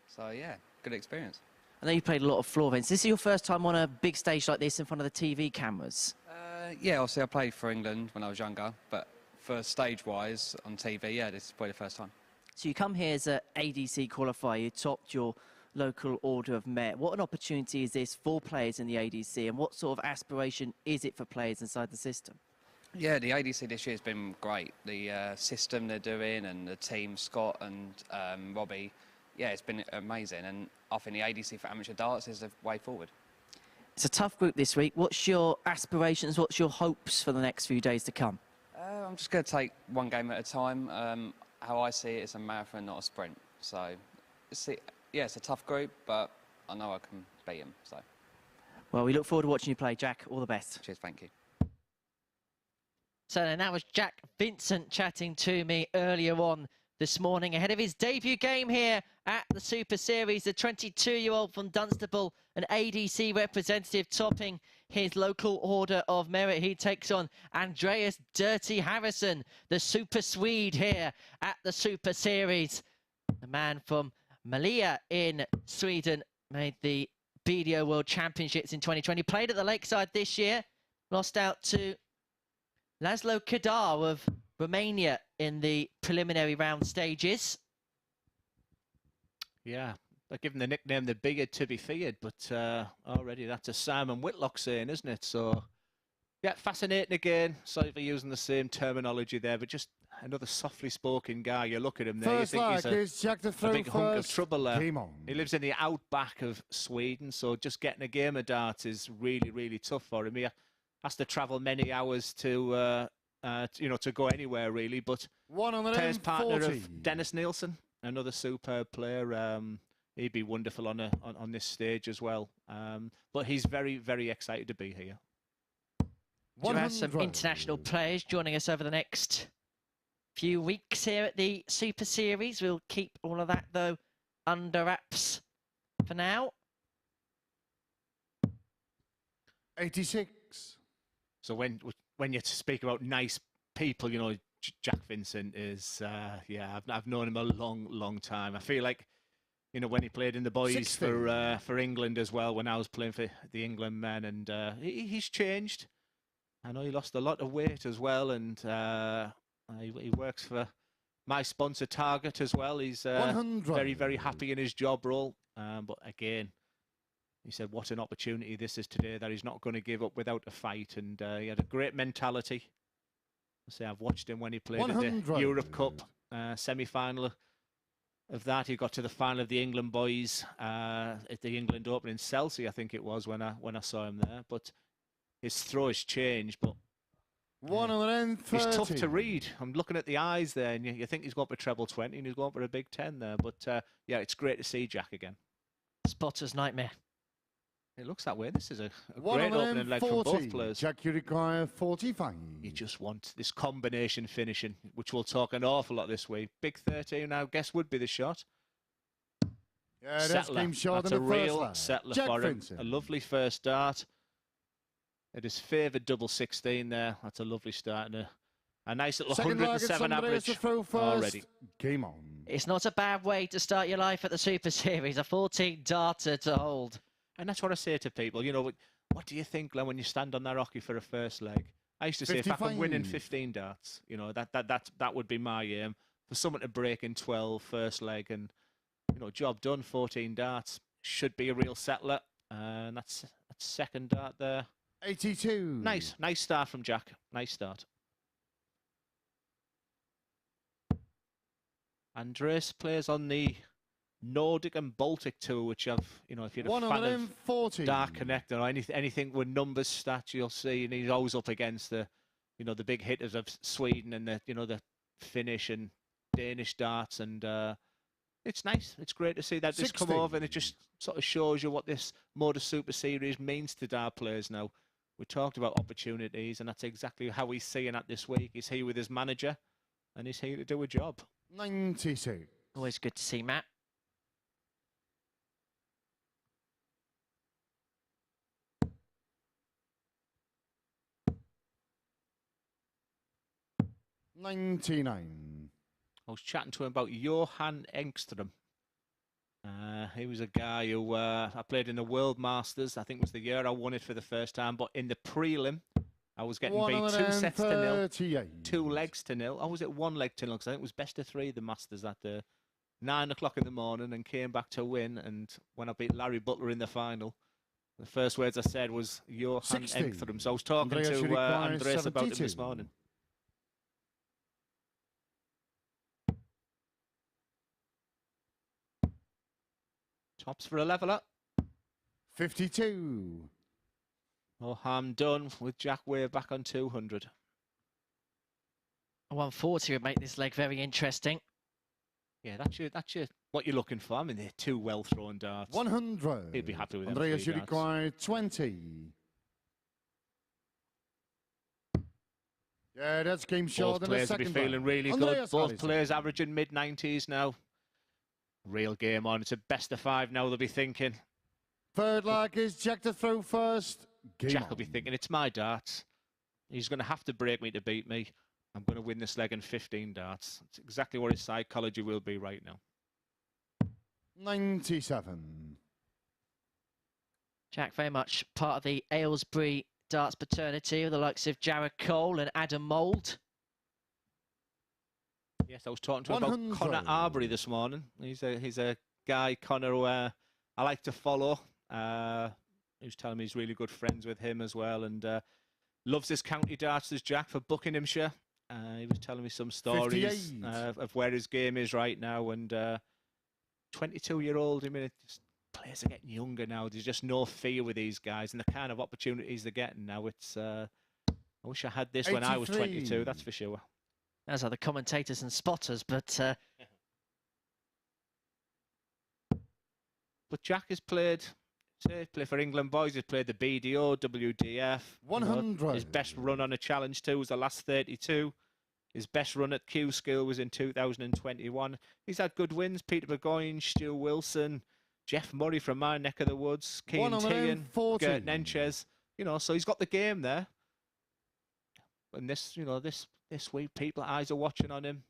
so yeah, good experience.
I know you played a lot of floor events. This is your first time on a big stage like this in front of the TV cameras?
Yeah, obviously I played for England when I was younger, but for stage-wise on TV, yeah, this is probably the first time.
So you come here as an ADC qualifier, you topped your local order of merit. What an opportunity is this for players in the ADC, and what sort of aspiration is it for players inside the system?
Yeah, the ADC this year has been great. The system they're doing and the team, Scott and Robbie, yeah, it's been amazing, and I think the ADC for amateur darts is the way forward.
It's a tough group this week. What's your aspirations, what's your hopes for the next few days to come?
I'm just going to take one game at a time. How I see it, it's a marathon, not a sprint. So, yeah, it's a tough group, but I know I can beat them. So.
Well, we look forward to watching you play, Jack. All the best.
Cheers, thank you.
So then that was Jack Vincent chatting to me earlier on this morning ahead of his debut game here at the Super Series. The 22-year-old from Dunstable, an ADC representative, topping his local order of merit. He takes on Andreas Dirty Harrysson, the Super Swede here at the Super Series. The man from Malea in Sweden made the BDO World Championships in 2020. Played at the Lakeside this year. Lost out to Laszlo Kadar of Romania in the preliminary round stages.
Yeah, they're given the nickname the bigger to be feared, but already that's a Simon Whitlock saying, isn't it? So, yeah, fascinating again. Sorry for using the same terminology there, but just another softly spoken guy. You look at him there, you think he's a big hunk of trouble there. He lives in the outback of Sweden, so just getting a game of darts is really, really tough for him. He has to travel many hours to to go anywhere really, but tennis partner of Dennis Nielsen, another superb player. He'd be wonderful on this stage as well. But he's very, very excited to be here.
Do have some international players joining us over the next few weeks here at the Super Series. We'll keep all of that though under wraps for now.
86.
So when you speak about nice people, you know, Jack Vincent is, yeah, I've known him a long, long time. I feel like, you know, when he played in the boys for England as well, when I was playing for the England men, and he's changed. I know he lost a lot of weight as well, and he works for my sponsor Target as well. He's very, very happy in his job role. But again, he said, what an opportunity this is today, that he's not going to give up without a fight. And he had a great mentality. I say I've watched him when he played at the Europe Cup semi-final of that. He got to the final of the England boys at the England Open in Chelsea, I think it was, when I saw him there. But his throw has changed, but he's tough to read. I'm looking at the eyes there, and you think he's going for treble 20, and he's going for a big 10 there. But yeah, it's great to see Jack again.
Spotter's nightmare.
It looks that way. This is a great opening leg from both players.
Jack, you require 45.
You just want this combination finishing, which we'll talk an awful lot this week. Big 13 now, guess would be the shot.
Yeah,
Settler. That's a real settler
Jack
for him.
Vincent.
A lovely first start. It is favoured double 16 there. That's a lovely start and a nice little 107 average already.
Game on.
It's not a bad way to start your life at the Super Series. A 14 darter to hold.
And that's what I say to people. You know, what do you think, Glenn, when you stand on that hockey for a first leg? I used to say, 55. If I could win in 15 darts, you know, that would be my aim. For someone to break in 12 first leg and, you know, job done, 14 darts. Should be a real settler. And that's second dart there.
82.
Nice start from Jack. Nice start. Andreas plays on the Nordic and Baltic tour, which I've, you know, if you're a fan of Dark Connector or anything with numbers, stats, you'll see, and he's always up against the, you know, the big hitters of Sweden and the, you know, the Finnish and Danish darts, and it's nice. It's great to see that this come over, and it just sort of shows you what this MODUS Super Series means to dart players now. We talked about opportunities, and that's exactly how he's seeing that this week. He's here with his manager, and he's here to do a job.
96.
Always good to see Matt.
I
was chatting to him about Johan Engström. He was a guy who I played in the World Masters. I think it was the year I won it for the first time. But in the prelim, I was getting beat 2 sets to 0, 2 legs to 0. Or was it 1 leg to 0? Because I think it was best of 3, the Masters that day. 9 o'clock in the morning, and came back to win. And when I beat Larry Butler in the final, the first words I said was Johan Engström. So I was talking to Andreas about him this morning. Tops for a leveller.
52.
No harm done with Jack Wave back on 200.
A 140 would make this leg very interesting.
Yeah, that's what you're looking for. I mean, they're 2 well-thrown darts.
100.
He'd be happy with them.
Andreas, you require 20. Yeah, that's game short.
Both players will be feeling really good. Both players averaging mid-90s now. Real game on. It's a best of 5 now, they'll be thinking.
Third leg is Jack to throw first.
Jack will be thinking, it's my darts. He's going to have to break me to beat me. I'm going to win this leg in 15 darts. It's exactly what his psychology will be right now.
97.
Jack very much part of the Aylesbury darts paternity with the likes of Jared Cole and Adam Mould.
Yes, I was talking to him about Conor Heneghan this morning. He's a guy, Conor, who I like to follow. He was telling me he's really good friends with him as well, and loves his county darts as Jack for Buckinghamshire. He was telling me some stories of where his game is right now, and 22-year-old. I mean, players are getting younger now. There's just no fear with these guys, and the kind of opportunities they're getting now. It's I wish I had this 83. When I was 22. That's for sure.
As are the commentators and spotters, but
Jack has played for England boys. He's played the BDO, WDF.
100.
You know, his best run on a challenge tour was the last 32. His best run at Q Skill was in 2021. He's had good wins. Peter Burgoyne, Stu Wilson, Jeff Murray from my neck of the woods, Keane Teagan, Gert Nenchez. You know, so he's got the game there. And this, you know, this week, people's eyes are watching on him.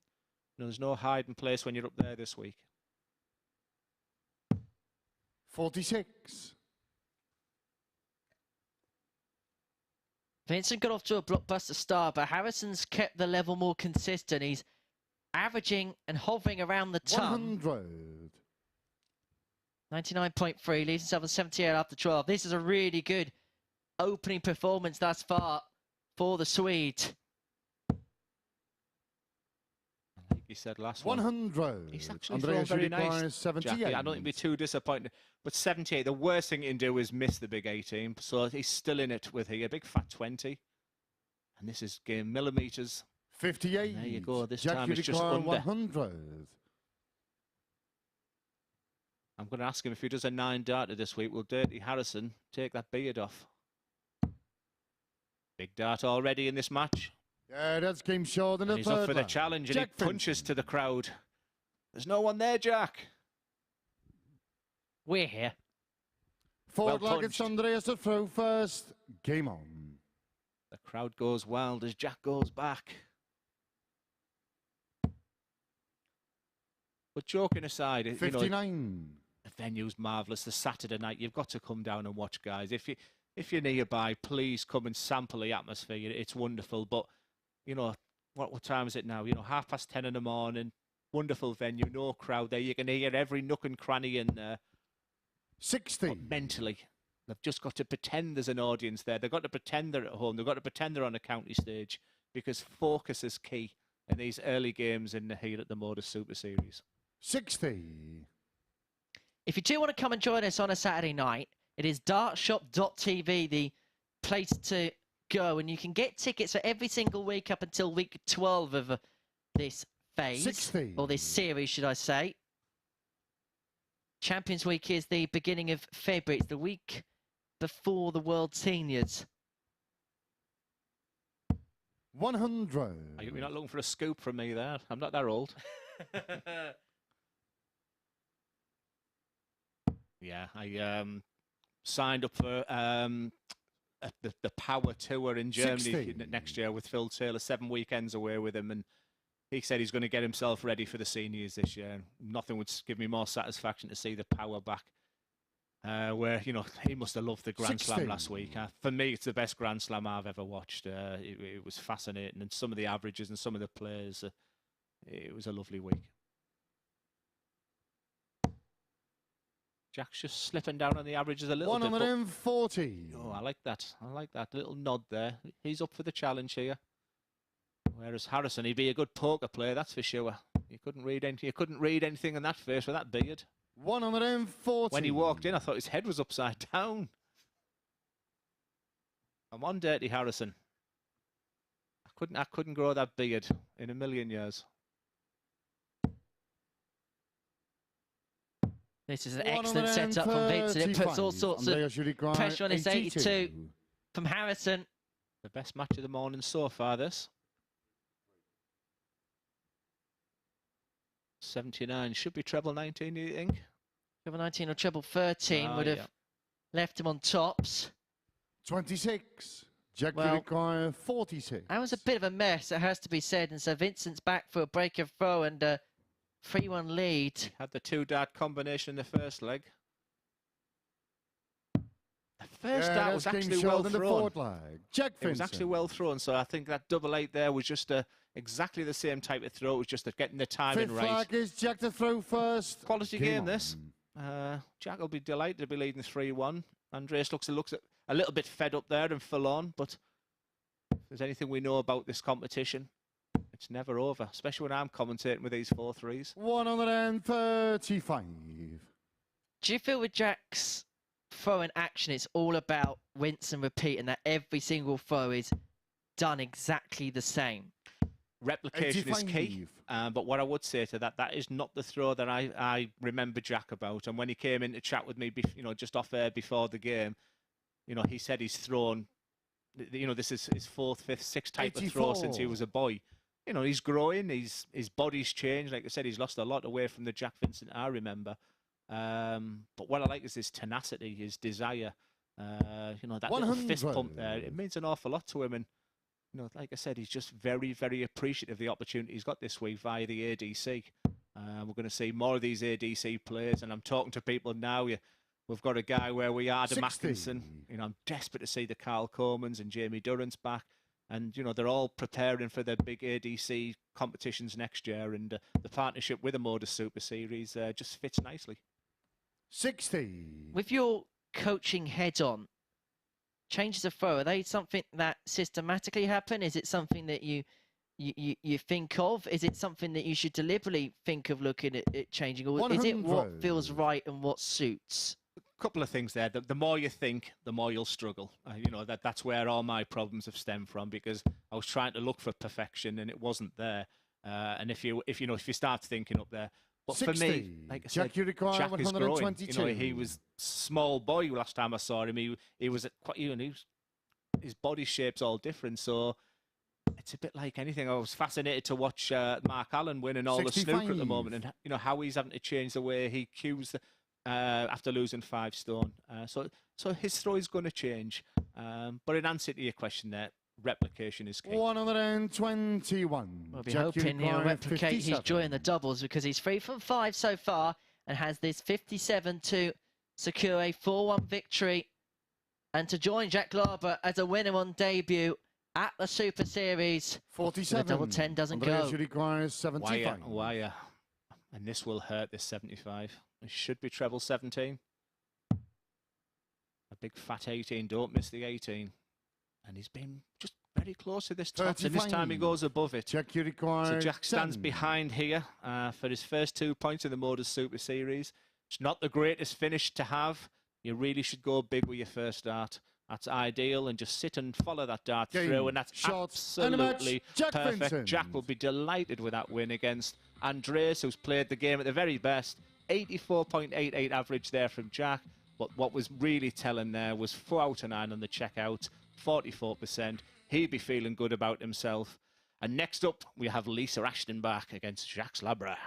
There's no hiding place when you're up there this week.
46.
Vincent got off to a blockbuster start, but Harryson's kept the level more consistent. He's averaging and hovering around the ton.
100.
99.3, leads himself on 78 after 12. This is a really good opening performance thus far for the Swede.
Like he said last
100.
One. He's actually thrown very nice.
78.
Jackie. I don't think he'd be too disappointed. But 78, the worst thing he can do is miss the big 18. So he's still in it with a big fat 20. And this is game millimetres.
58.
And there you go. This
Jack,
time it's just under.
100.
I'm going to ask him if he does a 9 darter this week. Will Dirty Harrison take that beard off? Big dart already in this match.
Yeah, that's game short in the
He's
third
up for the
leg.
challenge, and
Jack
he punches
Vincent.
to the crowd. There's no one there, Jack.
We're here.
Forward
Well
leg, it's
punched.
Andreas to throw first. Game on.
The crowd goes wild as Jack goes back. But joking aside, you know,
59.
the venue's marvellous. The Saturday night, you've got to come down and watch, guys. If you're nearby, please come and sample the atmosphere. It's wonderful. But you know, what time is it now? You know, 10:30 in the morning. Wonderful venue, no crowd there. You can hear every nook and cranny in there.
60.
But mentally, they've just got to pretend there's an audience there. They've got to pretend they're at home. They've got to pretend they're on a county stage, because focus is key in these early games in the heat at the MODUS Super Series.
60.
If you do want to come and join us on a Saturday night, it is dartshop.tv, the place to go, and you can get tickets for every single week up until week 12 of this phase,
60.
or this series, should I say. Champions Week is the beginning of February. It's the week before the World Seniors.
100.
You're not looking for a scoop from me there. I'm not that old. Yeah, I signed up for the Power Tour in Germany
60.
next year with Phil Taylor. 7 weekends away with him, and he said he's going to get himself ready for the seniors this year. Nothing would give me more satisfaction to see the Power back. Where, you know, he must have loved the Grand
60.
Slam last week. For me, it's the best Grand Slam I've ever watched. It was fascinating, and some of the averages and some of the players, it was a lovely week. Jack's just slipping down on the averages a little bit.
140.
Oh, I like that. I like that little nod there. He's up for the challenge here. Whereas Harrison, he'd be a good poker player, that's for sure. You couldn't read anything in that face with that beard.
140.
When he walked in, I thought his head was upside down. I'm on, Dirty Harrison. I couldn't grow that beard in a million years.
This is an excellent setup from Vincent. It puts all sorts of pressure on his 82 from Harrison.
The best match of the morning so far, this. 79. Should be treble 19, do you think?
Treble 19 or treble 13 would have left him on tops.
26. Jack
Well,
require 46.
That was a bit of a mess, it has to be said. And so Vincent's back for a break of throw and a 3-1 lead.
He had the 2-dart combination in the first leg. The first dart was actually well thrown.
Jack
It was actually well thrown, so I think that double 8 there was just exactly the same type of throw. It was just getting the timing
Fifth
right.
flag is Jack to throw first.
Quality game this. Jack will be delighted to be leading 3-1. Andreas looks a little bit fed up there and full on, but if there's anything we know about this competition, it's never over, especially when I'm commentating with these 4-3s.
135.
Do you feel with Jack's throw in action, it's all about rinse and repeat, and that every single throw is done exactly the same?
Replication is key, but what I would say to that is not the throw that I remember Jack about. And when he came in to chat with me, just off air before the game, he said he's thrown, this is his 4th, 5th, 6th type 84. Of throw since he was a boy. He's growing, his body's changed. Like I said, he's lost a lot away from the Jack Vincent I remember. But what I like is his tenacity, his desire. That little fist pump there, it means an awful lot to him. And like I said, he's just very, very appreciative of the opportunity he's got this week via the ADC. We're going to see more of these ADC players, and I'm talking to people now. We've got a guy where we are, Adam Atkinson. I'm desperate to see the Carl Comans and Jamie Durrant's back. And, they're all preparing for the big ADC competitions next year. And the partnership with the MODUS Super Series just fits nicely.
60.
With your coaching head on, changes of throw, are they something that systematically happen? Is it something that you think of? Is it something that you should deliberately think of looking at changing? Or is it what feels right and what suits?
A couple of things there. The more you think, the more you'll struggle. That's where all my problems have stemmed from, because I was trying to look for perfection and it wasn't there. And if you start thinking up there, But
60.
for me, like I said,
Jack, you require
Jack is growing.
122.
You know, he was small boy last time I saw him. He was quite, you know, his body shape's all different. So it's a bit like anything. I was fascinated to watch Mark Allen winning all 65. The snooker at the moment, and you know how he's having to change the way he cues after losing 5 stone. So his throw is going to change. But in answer to your question there, replication is key.
121.
We'll be hoping he'll replicate his joy in the doubles, because he's 3 from 5 so far and has this 57 to secure a 4-1 victory and to join Jacques Labre as a winner on debut at the Super Series.
47.
The double 10 doesn't go.
Requires 75.
Wire. And this will hurt, this 75. It should be treble 17. A big fat 18. Don't miss the 18. And he's been just very close to this top, and this time he goes above it.
Jack, you require
so Jack stands
10.
behind here for his first 2 points in the MODUS Super Series. It's not the greatest finish to have. You really should go big with your first dart. That's ideal, and just sit and follow that dart through, and that's absolutely perfect.
Vincent.
Jack will be delighted with that win against Andreas, who's played the game at the very best. 84.88 average there from Jack. But what was really telling there was 4 out of 9 on the checkout. 44%. He'd be feeling good about himself. And next up, we have Lisa Ashton back against Jacques Labre.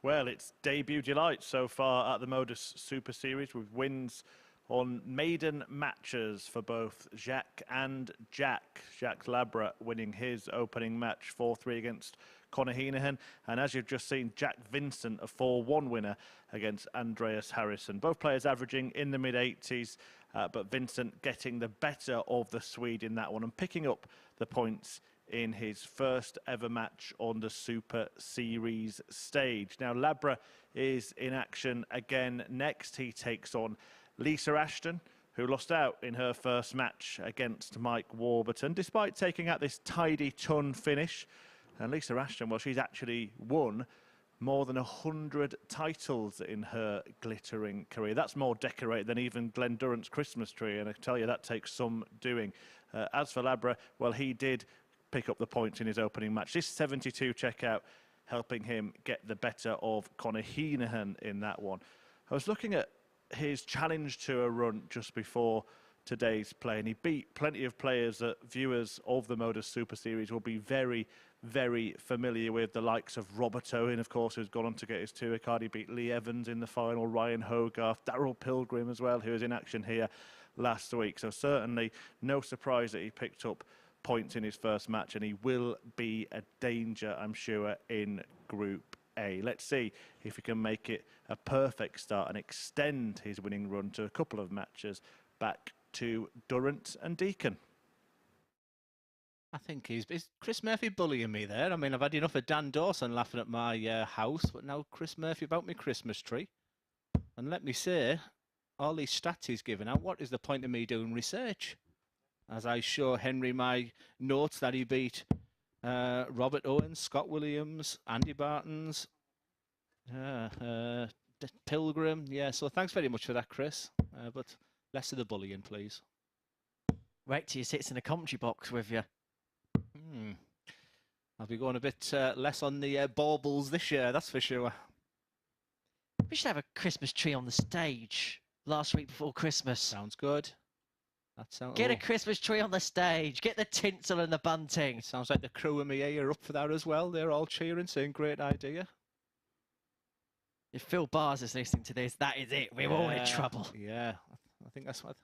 Well, it's debut delight so far at the MODUS Super Series, with wins on maiden matches for both Jacques and Jack. Jacques Labre winning his opening match 4-3 against Conor Heneghan. And as you've just seen, Jack Vincent, a 4-1 winner against Andreas Harrysson. Both players averaging in the mid-80s, but Vincent getting the better of the Swede in that one and picking up the points in his first ever match on the Super Series stage. Now, Labre is in action again next. He takes on Lisa Ashton, who lost out in her first match against Mike Warburton, despite taking out this tidy ton finish. And Lisa Ashton, well, she's actually won more than 100 titles in her glittering career. That's more decorated than even Glen Durrant's Christmas tree, and I tell you, that takes some doing. As for Labre, well, he did pick up the points in his opening match. This 72 checkout helping him get the better of Conor Heneghan in that one. I was looking at his challenge tour run just before today's play, and he beat plenty of players that viewers of the MODUS Super Series will be very, very familiar with. The likes of Warburton, of course, who's gone on to get his tour card. He beat Lee Evans in the final, Ryan Hogarth, Daryl Pilgrim as well, who was in action here last week. So certainly no surprise that he picked up points in his first match, and he will be a danger, I'm sure, in Group A. Let's see if he can make it a perfect start and extend his winning run to a couple of matches back to Durrant and Deacon.
I think is Chris Murphy bullying me there. I mean, I've had enough of Dan Dawson laughing at my house, but now Chris Murphy about my Christmas tree. And let me say, all these stats he's given out, what is the point of me doing research? As I show Henry my notes that he beat Robert Owens, Scott Williams, Andy Bartons, Pilgrim. Yeah, so thanks very much for that, Chris. But less of the bullying, please.
Recty sits in the commentary box with you.
I'll be going a bit less on the baubles this year, that's for sure.
We should have a Christmas tree on the stage last week before Christmas.
Sounds good. That sounds.
Get a Christmas tree on the stage. Get the tinsel and the bunting.
It sounds like the crew and me are up for that as well. They're all cheering, saying great idea.
If Phil Bars is listening to this, that is it. We're all in trouble.
Yeah, I think that's what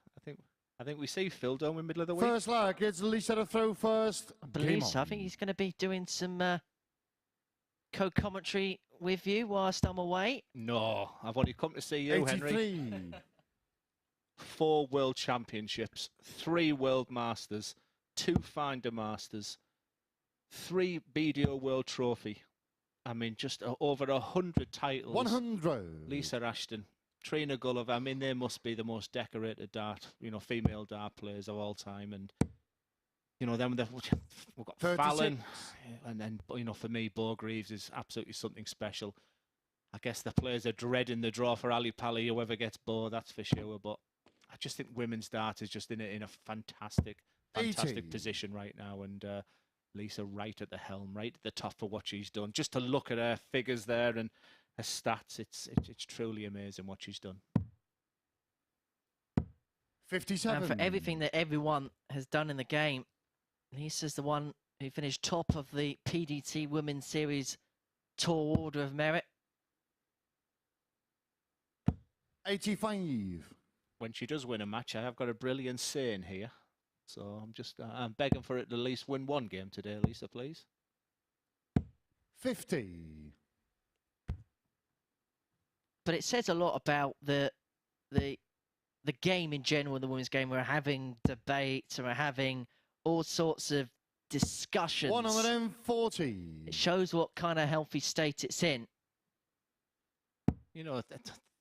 I think we see Phil down in the middle of the week.
First leg, it's Lisa to throw first.
I believe so. I think he's going to be doing some co-commentary with you whilst I'm away.
No, I've only come to see you,
83.
Henry. 4 World Championships, 3 World Masters, 2 Finder Masters, 3 BDO World Trophy. I mean, just over 100 titles.
100.
Lisa Ashton, Trina Gulliver. I mean, they must be the most decorated female dart players of all time. And then we've got
36.
Fallon, and then for me, Bo Greaves is absolutely something special. I guess the players are dreading the draw for Ali Pali, whoever gets Bo, that's for sure. But I just think women's dart is just in a fantastic
80.
position right now, and Lisa right at the helm, right at the top for what she's done. Just to look at her figures there and her stats, it's truly amazing what she's done.
57.
And for everything that everyone has done in the game, Lisa's the one who finished top of the PDT Women's Series Tour Order of Merit.
85.
When she does win a match, I have got a brilliant saying here. So I'm begging for it to at least win one game today, Lisa, please.
50.
But it says a lot about the game in general, the women's game. We're having debates and we're having all sorts of discussions.
140.
It shows what kind of healthy state it's in.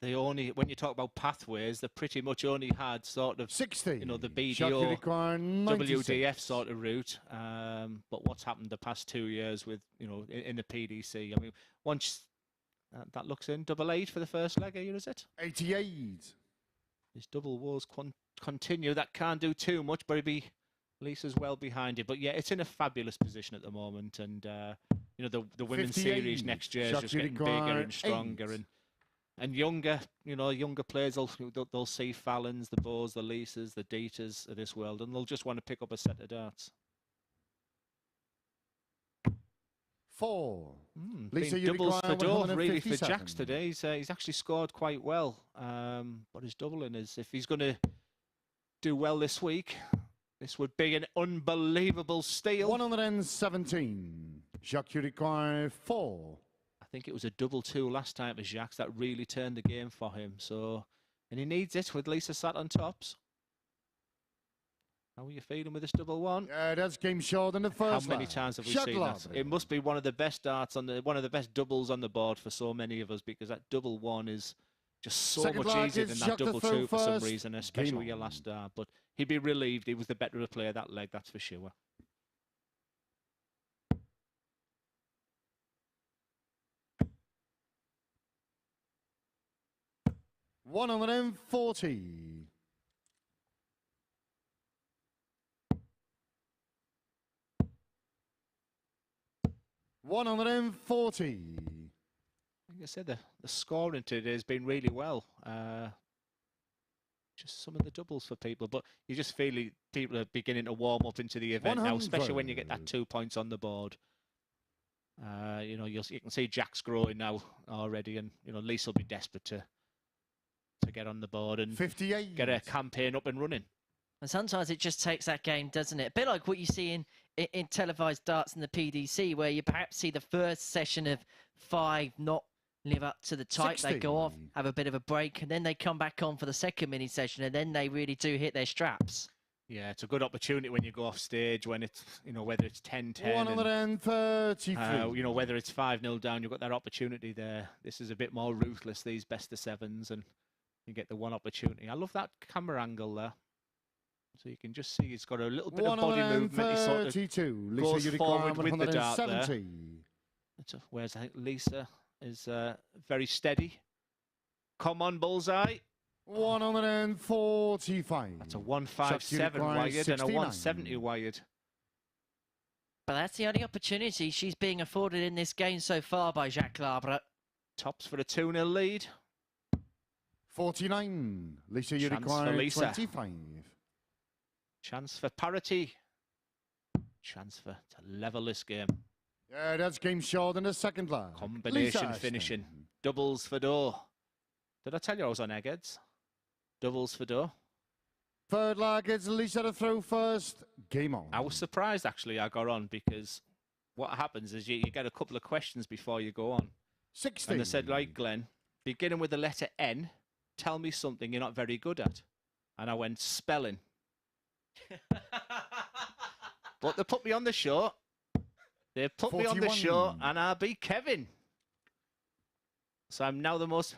When you talk about pathways, they pretty much only had sort of
60.
The BDO, WDF sort of route. But what's happened the past 2 years with in the PDC? I mean, once that looks in, 88 for the first leg here, is it?
88.
This double woes continue. That can't do too much, but Lisa's well behind it. But yeah, it's in a fabulous position at the moment, and the women's
58.
series next year is just getting bigger and stronger and younger. Younger players they'll see Fallons, the Bows, the Lisas, the Dietas of this world, and they'll just want to pick up a set of darts.
4.
Lisa, doubles for Dove really for Jacques today. He's actually scored quite well, but his doubling is, if he's going to do well this week, this would be an unbelievable steal.
117. Jacques, you require 4.
I think it was a 2-2 last time for Jacques that really turned the game for him. And he needs it with Lisa sat on tops. How are you feeling with this 1-1?
Yeah, that's game short in the first.
How many times have we seen that? It must be one of the best darts one of the best doubles on the board for so many of us, because that 1-1 is just so much easier than that 2-2 for some reason, especially with your last dart. But he'd be relieved. He was the better player that leg, that's for sure.
140. 140.
Like I said, the scoring today has been really well. Just some of the doubles for people, but you just feel people are beginning to warm up into the event now, especially when you get that 2 points on the board. You know, you can see Jack's growing now already, and you know Lisa will be desperate to get on the board and
58.
Get a campaign up and running.
And sometimes it just takes that game, doesn't it? A bit like what you see in televised darts in the PDC, where you perhaps see the first session of 5 not live up to the type.
60.
They go off, have a bit of a break, and then they come back on for the second mini session, and then they really do hit their straps.
Yeah, it's a good opportunity when you go off stage, when it's, you know, whether it's 10-10.
133.
You know, whether it's 5-0 down, you've got that opportunity there. This is a bit more ruthless, these best of sevens, and you get the one opportunity. I love that camera angle there. So you can just see he's got a little bit of body movement. He sort of goes forward with the dart there. Whereas I think Lisa is very steady. Come on, bullseye.
145.
That's a 157 wired and a 170 wired.
But that's the only opportunity she's being afforded in this game so far by Jacques Labre.
Tops for a 2-0 lead.
49. Lisa, you
Chance
require
for Lisa.
25.
Chance for parity. Chance for to level this game.
Yeah, that's game short in the second leg.
Combination finishing. Doubles for door. Did I tell you I was on eggheads? Doubles for door.
Third leg, it's Lisa to throw first. Game on.
I was surprised, actually, I got on, because what happens is you get a couple of questions before you go on.
60.
And they said, right, Glenn, beginning with the letter N, tell me something you're not very good at. And I went, spelling. But they put me on the show. They put
41.
me on the show, and I beat Kevin. So I'm now the most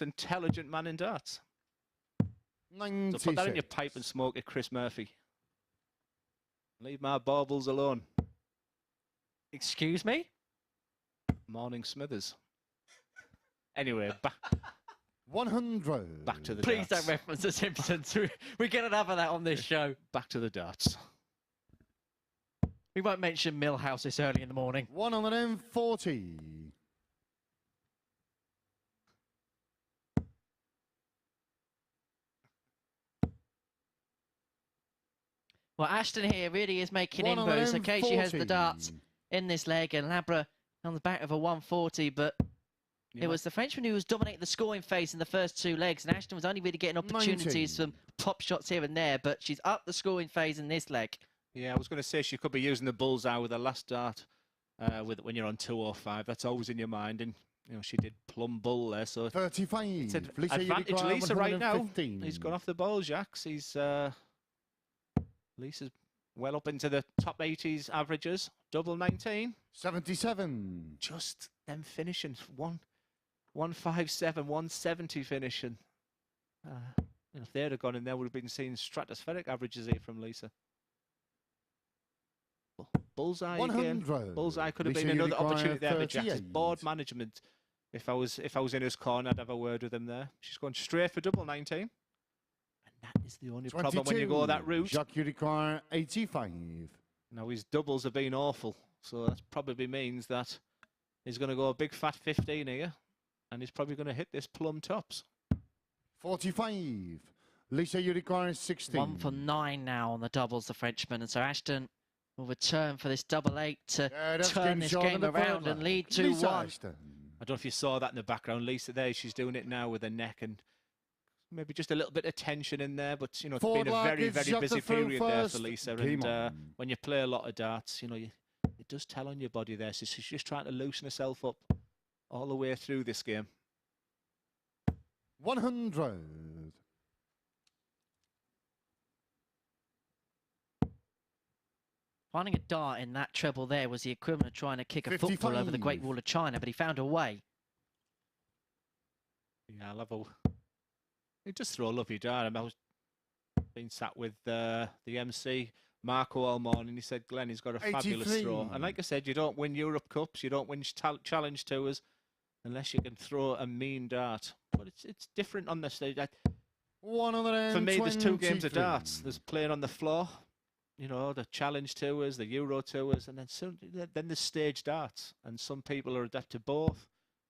intelligent man in darts.
96.
So put that in your pipe and smoke it, Chris Murphy. Leave my baubles alone.
Excuse me?
Morning Smithers. Anyway,
100.
Back to the
Please
darts.
don't reference The Simpsons. We get enough of that on this show.
Back to the darts.
We won't mention Millhouse this early in the morning.
140.
Well, Ashton here really is making inroads. Okay, she has the darts in this leg, and Labre on the back of a 140, but it was the Frenchman who was dominating the scoring phase in the first 2 legs, and Ashton was only really getting opportunities, some pop shots here and there, but she's up the scoring phase in this leg.
Yeah, I was going to say she could be using the bullseye with the last dart when you're on 205. That's always in your mind, and you know she did plumb bull there. So
35.
It's an advantage Lisa right now. He's gone off the ball, Jacques. Lisa's well up into the top 80s averages. Double 19.
77.
Just them finishing 157, 170 finishing. If they'd have gone in there, would have been seeing stratospheric averages here from Lisa. Bullseye again. Bullseye could have been another opportunity there for Jack's board management. If I was in his corner, I'd have a word with him there. She's going straight for double 19. And that is the only problem when you go that route.
Jacques, you require 85.
Now his doubles have been awful, so that probably means that he's going to go a big fat 15 here, and he's probably going to hit this plum tops.
45. Lisa, you require 16.
1 for 9 now on the doubles, the Frenchman, and so Ashton will return for this double 8 to turn this game around and lead 2-1.
I don't know if you saw that in the background. Lisa there, she's doing it now with her neck, and maybe just a little bit of tension in there, but you know, it's been a very, very busy period there for Lisa. And when you play a lot of darts, you know, it does tell on your body there. So she's just trying to loosen herself up all the way through this game.
100.
Finding a dart in that treble there was the equivalent of trying to kick a football over the Great Wall of China, but he found a way.
Yeah, I love he just throw a lovely dart. I was being sat with the MC, Marco, all morning. He said, Glenn, he's got a fabulous throw. And like I said, you don't win Europe Cups, you don't win Challenge Tours unless you can throw a mean dart. But it's different on the stage. For me, there's 2 games of darts. There's playing on the floor you know, the Challenge Tours, the Euro Tours, and then the stage darts. And some people are adept to both.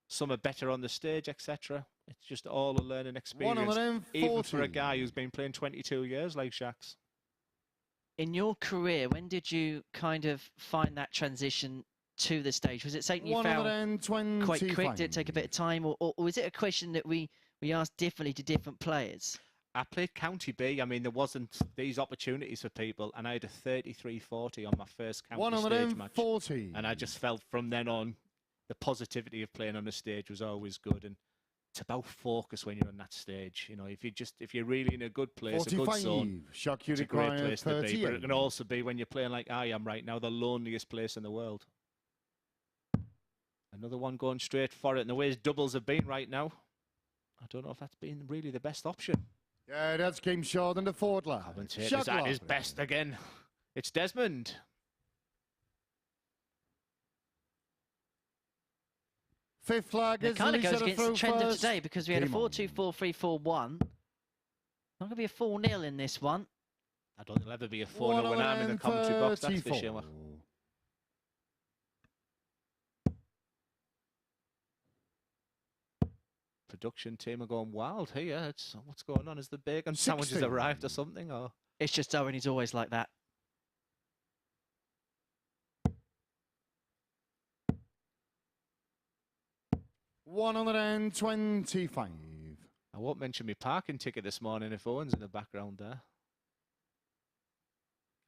Some are better on the stage, etc. It's just all a learning experience, even for a guy who's been playing 22 years like Jacques.
In your career, when did you kind of find that transition to the stage? Was it something you found quite quick? Did it take a bit of time? Or was it a question that we asked differently to different players?
I played County B. I mean, there wasn't these opportunities for people, and I had a 33-40 on my first county stage match. And I just felt from then on, the positivity of playing on the stage was always good. And it's about focus when you're on that stage. You know, if you're really in a good place, a good zone, it's a great place to be. But it can also be when you're playing like I am right now, the loneliest place in the world. Another one going straight for it, and the way his doubles have been right now, I don't know if that's been really the best option.
Yeah, that's game short in the fourth lag.
Commentator's at his best again. It's Desmond.
Fifth lag is
it kind of goes against the trend of
first.
today because we had a 4-2, 4-3, 4-1. Not going to be a 4-0 in this one.
I don't think it'll ever be a 4-0 when I'm in the commentary box, that's for sure. Production team are going wild here. It's what's going on? Is the bacon sandwiches arrived or something? Or
it's just Owen. He's always like that.
$125.
I won't mention my parking ticket this morning if Owen's in the background there.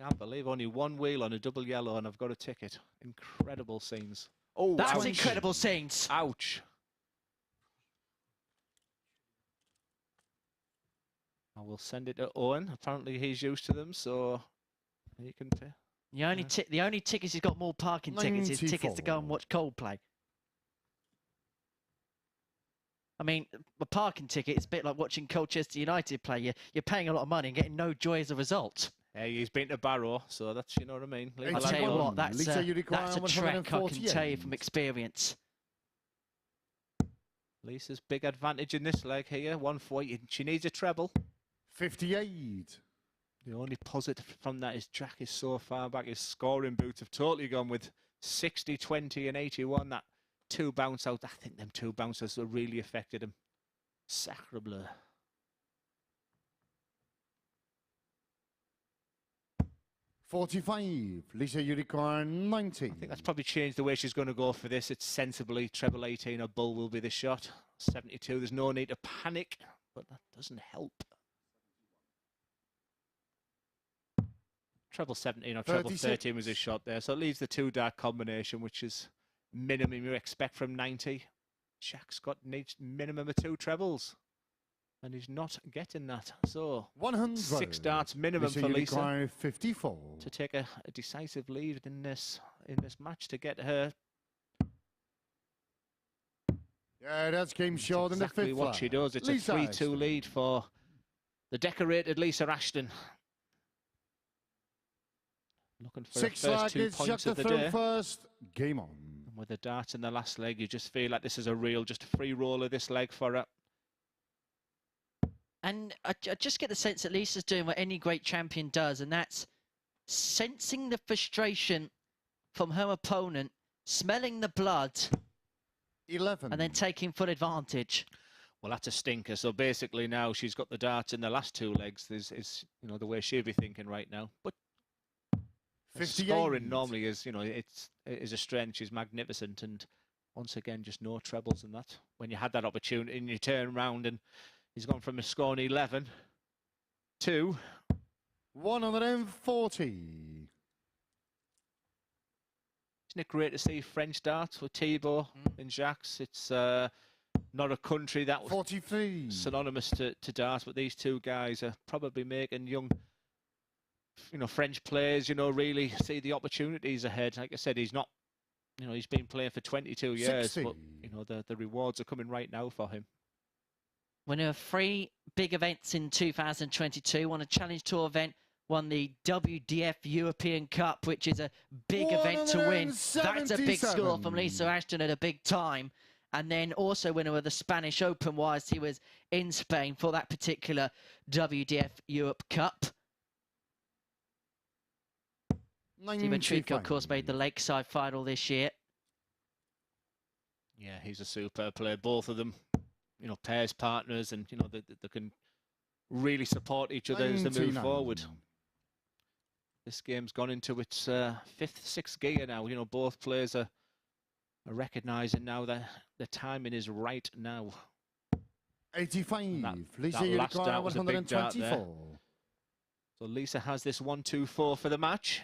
Can't believe only one wheel on a double yellow and I've got a ticket. Incredible scenes. Oh,
that's incredible scenes.
Ouch. I will send it to Owen. Apparently he's used to them, so he can pay.
The only tickets he's got more parking tickets is tickets to go and watch Coldplay. I mean, a parking ticket is a bit like watching Colchester United play. You're paying a lot of money and getting no joy as a result.
Hey, he's been to Barrow, so that's, you know what I mean.
I'll tell you what, that's a trek, I can tell you from experience.
Lisa's big advantage in this leg here, 140. She needs a treble.
58.
The only positive from that is Jack is so far back. His scoring boots have totally gone with 60, 20 and 81. That two bounce out. I think them two bounces have really affected him. Sacre bleu.
$45. Lisa Unicorn, 90.
I think that's probably changed the way she's going to go for this. It's sensibly treble 18 or bull will be the shot. 72. There's no need to panic, but that doesn't help. Treble 17 or treble 13 was his shot there. So it leaves the two dart combination, which is minimum you expect from 90. Jack's needs minimum of two trebles. And he's not getting that. So
100.
6 darts minimum for Lisa
54.
to take a decisive lead in this match to get her.
Yeah, that's game short in the fifth.
Exactly what she does. It's a 3-2 lead for the decorated Lisa Ashton. Looking for the first 2 points of the day.
First, game on.
And with the dart in the last leg, you just feel like this is a real, just a free roll of this leg for her.
And I just get the sense that Lisa's doing what any great champion does, and that's sensing the frustration from her opponent, smelling the blood,
11,
and then taking full advantage.
Well, that's a stinker. So basically now she's got the darts in the last 2 legs. Is you know, the way she'll be thinking right now. But scoring normally is, you know, it is a strength. She's magnificent, and once again, just no trebles in that. When you had that opportunity and you turn around and he's gone from a scoring 11 to
140.
Isn't it great to see French darts with Thibaut and Jacques? It's not a country that was
43
synonymous to darts, but these two guys are probably making young, you know, French players, you know, really see the opportunities ahead. Like I said, he's not, you know, he's been playing for 22 years,
60.
but, you know, the rewards are coming right now for him.
Winner of 3 big events in 2022, won a Challenge Tour event, won the WDF European Cup, which is a big event to win. That's a big score from Lisa Ashton at a big time. And then also winner of the Spanish Open whilst he was in Spain for that particular WDF Europe Cup. Steven Trico, of course, made the Lakeside final this year.
Yeah, he's a superb player. Both of them, you know, pairs, partners, and, you know, they can really support each other as they move forward. This game's gone into its fifth, sixth gear now. You know, both players are recognising now that the timing is right now.
85.
That
Lisa
last
Uruguay,
dart was a big dart there.
124.
So Lisa has this 1-2-4 for the match.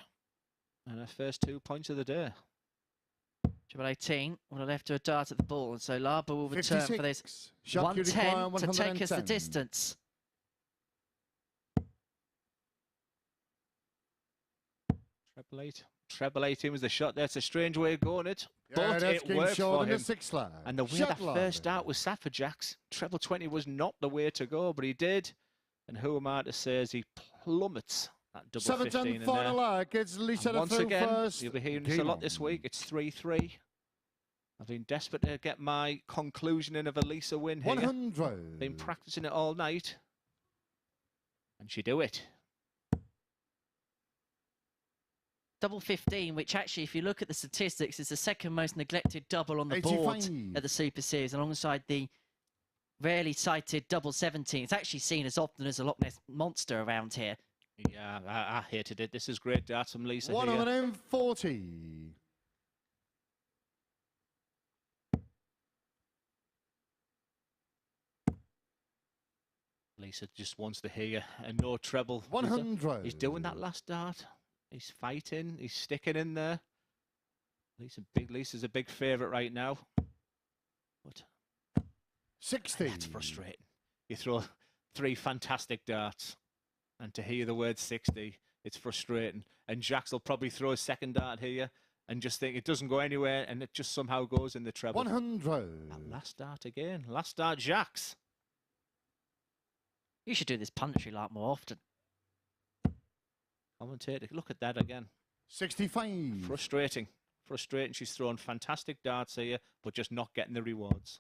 And her first 2 points of the day.
Triple 18 would have left her a dart at the ball. And so Labre will return
56.
for this
Jacques
110 to take us the
110.
distance.
Treble 18 was the shot. That's a strange way of going it.
Yeah,
But it worked for him.
The
And the way that first dart was sat for Jacques, treble 20 was not the way to go, but he did. And who am I to say as he plummets that double 15 in
final
there.
leg. It's Lisa
And once again,
first.
you'll be hearing this a lot this week. It's 3-3. I've been desperate to get my conclusion in of a Lisa win here.
100.
Been practicing it all night. And she do it.
Double 15, which actually, if you look at the statistics, is the second most neglected double on the board at the Super Series, alongside the rarely cited double 17. It's actually seen as often as a Loch Ness Monster around here.
Yeah, I hated it. This is great darts from Lisa
140.
Here. Lisa just wants to hear a no treble.
100.
He's doing that last dart. He's fighting. He's sticking in there. Lisa's a big favourite right now. But
60.
That's frustrating. You throw 3 fantastic darts, and to hear the word 60, it's frustrating. And Jacques will probably throw a second dart here and just think it doesn't go anywhere, and it just somehow goes in the treble.
100.
That last dart again. Last dart, Jacques.
You should do this punchy like more often.
Commentator, look at that again.
65.
Frustrating. Frustrating. She's thrown fantastic darts here, but just not getting the rewards.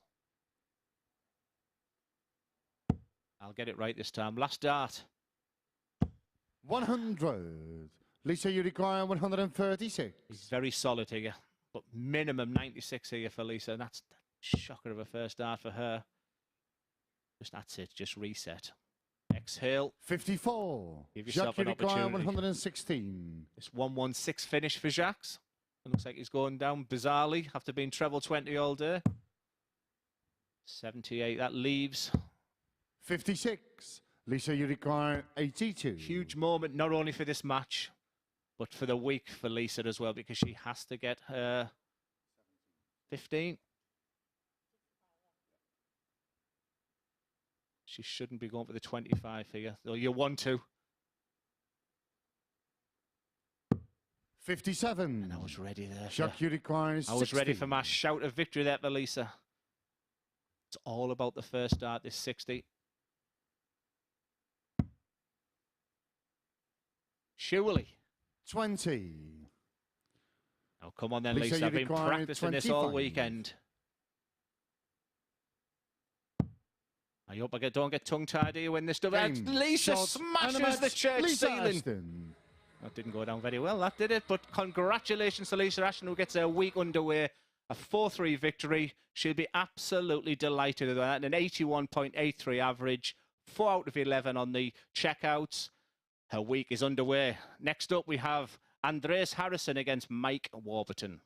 I'll get it right this time. Last dart.
100. Lisa Uruguay, 136.
He's very solid here, but minimum 96 here for Lisa. That's a shocker of a first dart for her. That's it. Just reset. Exhale.
54.
Give yourself an
Uruguay,
opportunity.
116.
It's 1-1-6 finish for Jacques. It looks like he's going down bizarrely after being treble 20 all day. 78. That leaves
56. Lisa Uruguay, 82.
huge moment, not only for this match, but for the week for Lisa as well, because she has to get her 15. She shouldn't be going for the 25 here. Though you want to.
57.
And I was ready there.
Jacques Uruguay, 60.
I was ready for my shout of victory there for Lisa. It's all about the first dart, this 60. Surely.
20.
Oh, come on then,
Lisa
Lisa. I've been
Uruguay,
practicing this all
25.
weekend. I hope I don't get tongue-tied here when this stuff.
Game,
Lisa
shot,
smashes
and a
the
match.
church
Lisa
ceiling.
Ashton.
That didn't go down very well, that did it. But congratulations to Lisa Ashton, who gets her week underway. A 4-3 victory. She'll be absolutely delighted with that. And an 81.83 average. 4 out of 11 on the checkouts. Her week is underway. Next up, we have Andreas Harrysson against Mike Warburton.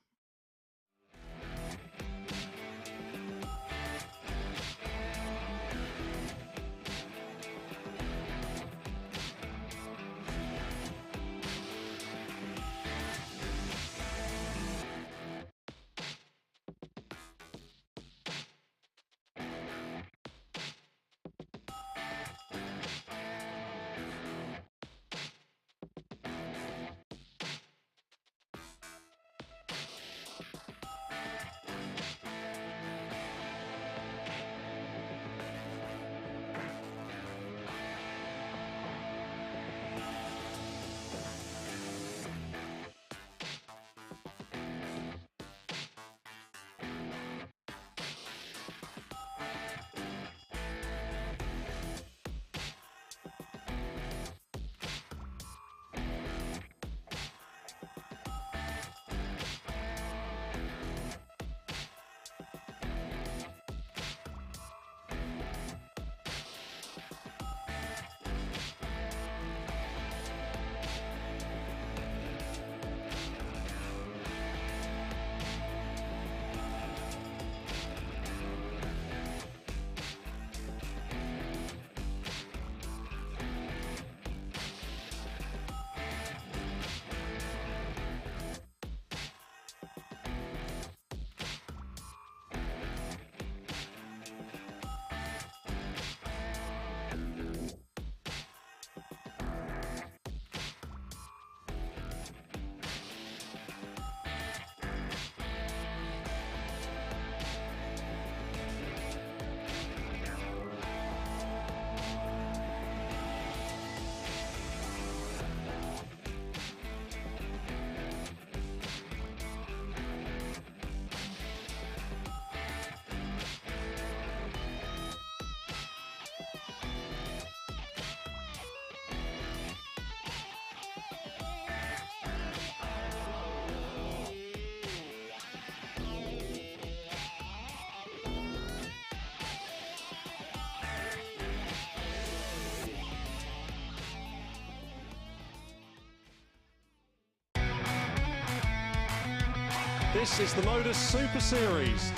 This is the MODUS Super Series.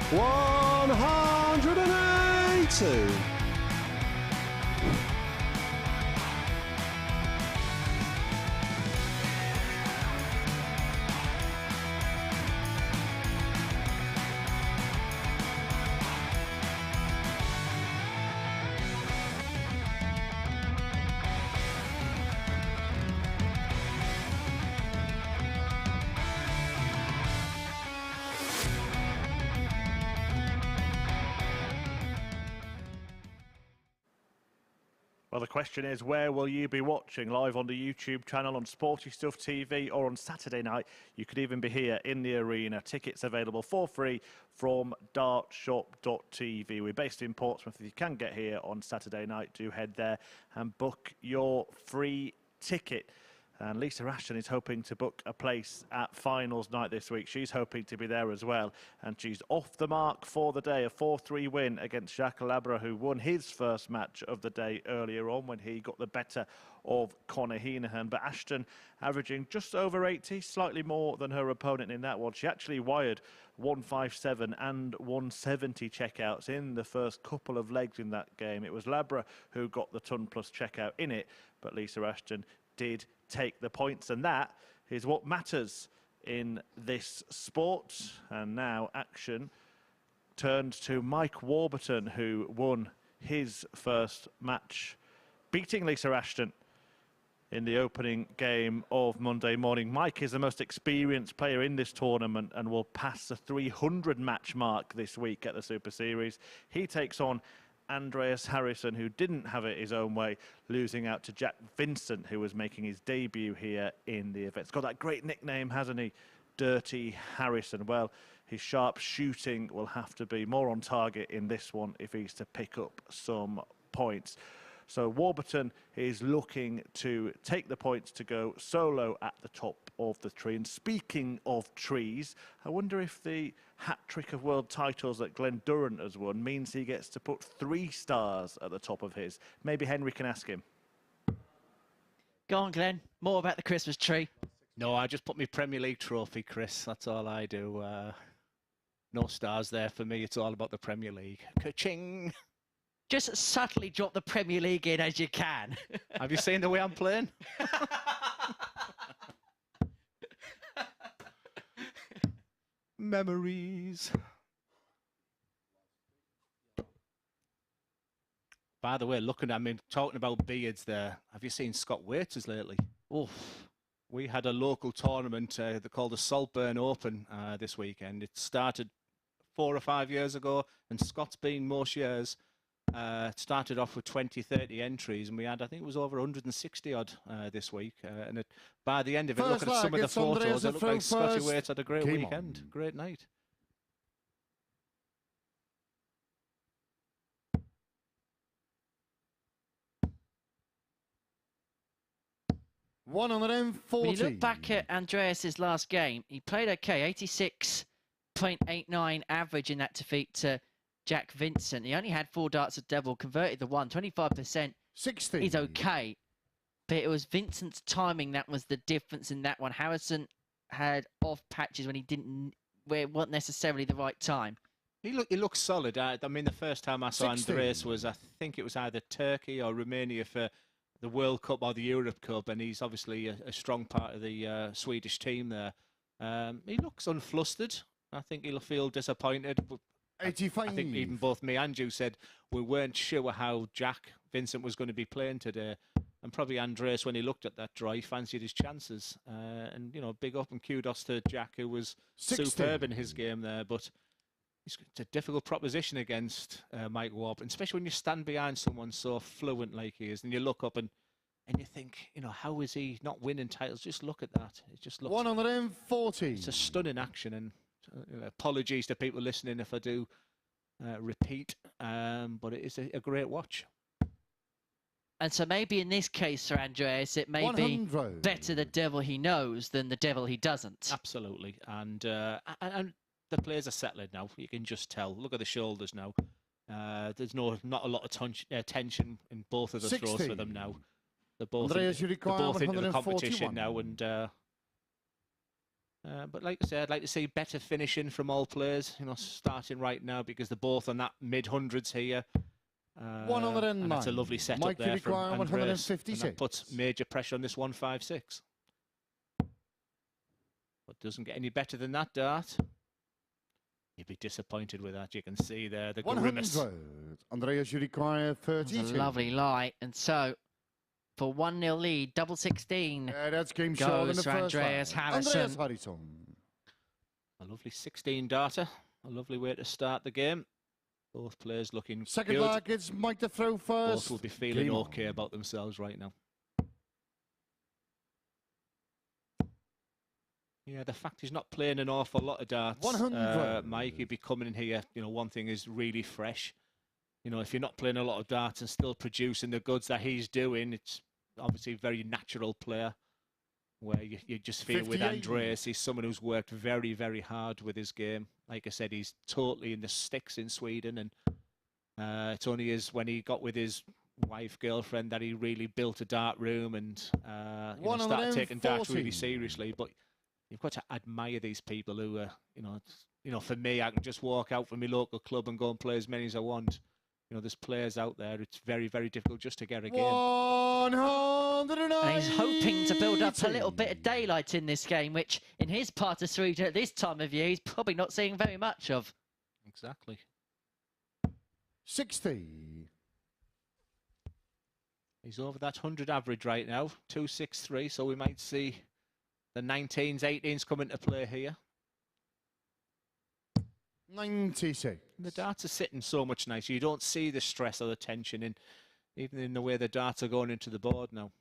$180.
Well, the question is, where will you be watching? Live on the YouTube channel, on Sporty Stuff TV, or on Saturday night? You could even be here in the arena. Tickets available for free from dartshop.tv. We're based in Portsmouth. If you can get here on Saturday night, do head there and book your free ticket. And Lisa Ashton is hoping to book a place at finals night this week. She's hoping to be there as well. And she's off the mark for the day. A 4-3 win against Jacques Labre, who won his first match of the day earlier on when he got the better of Conor Heneghan. But Ashton averaging just over 80, slightly more than her opponent in that one. She actually wired 157 and 170 checkouts in the first couple of legs in that game. It was Labre who got the ton plus checkout in it, but Lisa Ashton did take the points, and that is what matters in this sport. And now action turned to Mike Warburton, who won his first match, beating Lisa Ashton in the opening game of Monday morning. Mike is the most experienced player in this tournament and will pass the 300 match mark this week at the Super Series. He takes on Andreas Harrysson, who didn't have it his own way, losing out to Vincent, who was making his debut here in the event. He's got that great nickname, hasn't he? Dirty Harrysson. Well, his sharp shooting will have to be more on target in this one if he's to pick up some points. So Warburton is looking to take the points to go solo at the top of the tree. And speaking of trees, I wonder if the hat-trick of world titles that Glenn Durrant has won means he gets to put 3 stars at the top of his. Maybe Henry can ask him.
Go on, Glenn. More about the Christmas tree.
No, I just put my Premier League trophy, Chris. That's all I do. No stars there for me. It's all about the Premier League. Ka-ching!
Just subtly drop the Premier League in as you can.
Have you seen the way I'm playing? Memories. By the way, talking about beards there, have you seen Scott Waiters lately?
Oof.
We had a local tournament they called the Saltburn Open this weekend. It started 4 or 5 years ago, and Scott's been most years. It started off with 20, 30 entries, and we had, I think it was over 160 odd this week. And by the end of it, looking at some of the photos, it looked like Scotty Waits had a great weekend. Great night.
$140.
When you look back at Andreas's last game, he played okay, 86.89 average in that defeat to Jack Vincent. He only had 4 darts of devil, converted the 1, 25%.
60.
He's okay. But it was Vincent's timing that was the difference in that one. Harrysson had off patches when where it wasn't necessarily the right time.
He looks solid. I mean, the first time I saw Andreas was, I think it was either Turkey or Romania for the World Cup or the Europe Cup, and he's obviously a strong part of the Swedish team there. He looks unflustered. I think he'll feel disappointed.
85.
I think even both me and you said we weren't sure how Jack Vincent was going to be playing today. And probably Andreas, when he looked at that draw, fancied his chances. And, you know, big up and kudos to Jack, who was 60. Superb in his game there. But it's a difficult proposition against Mike Warburton, especially when you stand behind someone so fluent like he is. And you look up and you think, you know, how is he not winning titles? Just look at that. It just looks...
140.
It's a stunning action. And apologies to people listening if I do repeat, but it is a great watch.
And so maybe in this case for Andreas, it may
100.
be better the devil he knows than the devil he doesn't.
Absolutely. And the players are settling now. You can just tell. Look at the shoulders now. There's not a lot of tension in both of the
60.
throws for them now. They're both,
Andreas, you
they're
require
both into the
141.
competition now. And but like I said, I'd like to see better finishing from all players, you know, starting right now, because they're both on that mid-hundreds here.
109.
And that's a lovely setup
Mike, you
there from
require
Andreas.
156.
And that puts major pressure on this 156. But doesn't get any better than that dart. You'd be disappointed with that. You can see there the grimace.
100. Andreas, you require 32.
That's a lovely light. And so, for 1-0 lead, double 16
Yeah, that's game short in
goes
the
to
first
Andreas
round.
Harrysson.
Andreas Harrysson.
A lovely 16 darter. A lovely way to start the game. Both players looking
Second
good.
leg, it's Mike to throw first.
Both will be feeling
Game
okay
on.
about themselves right now. Yeah, the fact he's not playing an awful lot of darts,
100.
Mike, he'd be coming in here. You know, one thing is really fresh. You know, if you're not playing a lot of darts and still producing the goods that he's doing, it's obviously a very natural player. Where you just feel
58.
with Andreas, he's someone who's worked very, very hard with his game. Like I said, he's totally in the sticks in Sweden, and it's only when he got with his wife, girlfriend, that he really built a dart room and you know, started taking darts really seriously. But you've got to admire these people who are, you know, for me, I can just walk out from my local club and go and play as many as I want. You know, there's players out there. It's very, very difficult just to get a game.
190.
And he's hoping to build up a little bit of daylight in this game, which in his part of Sweden at this time of year, he's probably not seeing very much of.
Exactly.
60.
He's over that 100 average right now, 263. So we might see the 19s, 18s come into play here.
96.
The darts are sitting so much nicer. You don't see the stress or the tension even in the way the darts are going into the board now.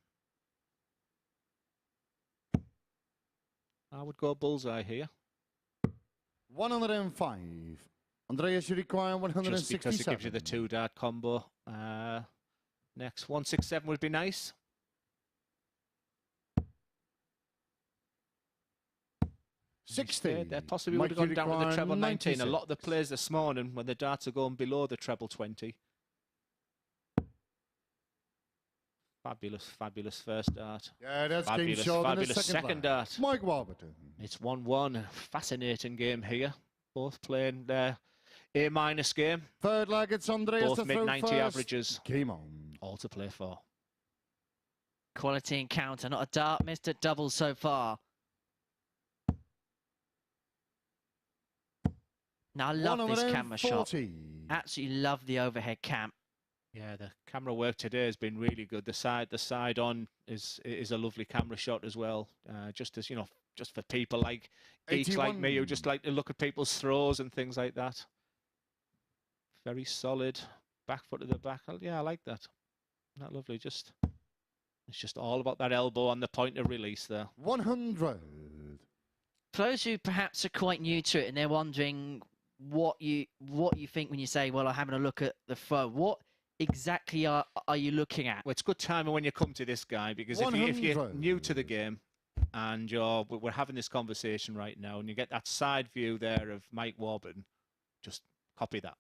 I would go bullseye here.
105. Andreas, you require 167.
Just because it gives you the 2-dart combo. Next, 167 would be nice.
60.
That possibly
Mike,
would have
you
gone down to the
require
treble 19.
96.
A lot of the players this morning, when the darts are going below the treble 20. Fabulous, fabulous first dart.
Yeah, that's game
Fabulous,
short in the
fabulous second dart.
Mike Warburton.
It's 1-1. Fascinating game here. Both playing their A- game.
Third leg, it's Andreas
Both
to throw
mid-90
first.
averages.
Game on.
All to play for.
Quality encounter, not a dart missed at double so far. Now I love this camera shot.
140.
Absolutely love the overhead cam. Yeah, the camera work today has been really good. The side on is a lovely camera shot as well. Just as, you know, just for people like geeks like me who just like to look at people's throws and things like that. Very solid. Back foot to the back. Yeah, I like that. Not lovely. It's just all about that elbow on the point of release there.
100.
For those who perhaps are quite new to it and they're wondering what you think when you say, well, I'm having a look at the throw, what exactly are you looking at?
Well, it's good timing when you come to this guy, because if you're new to the game and we're having this conversation right now and you get that side view there of Mike Warburton, just copy that.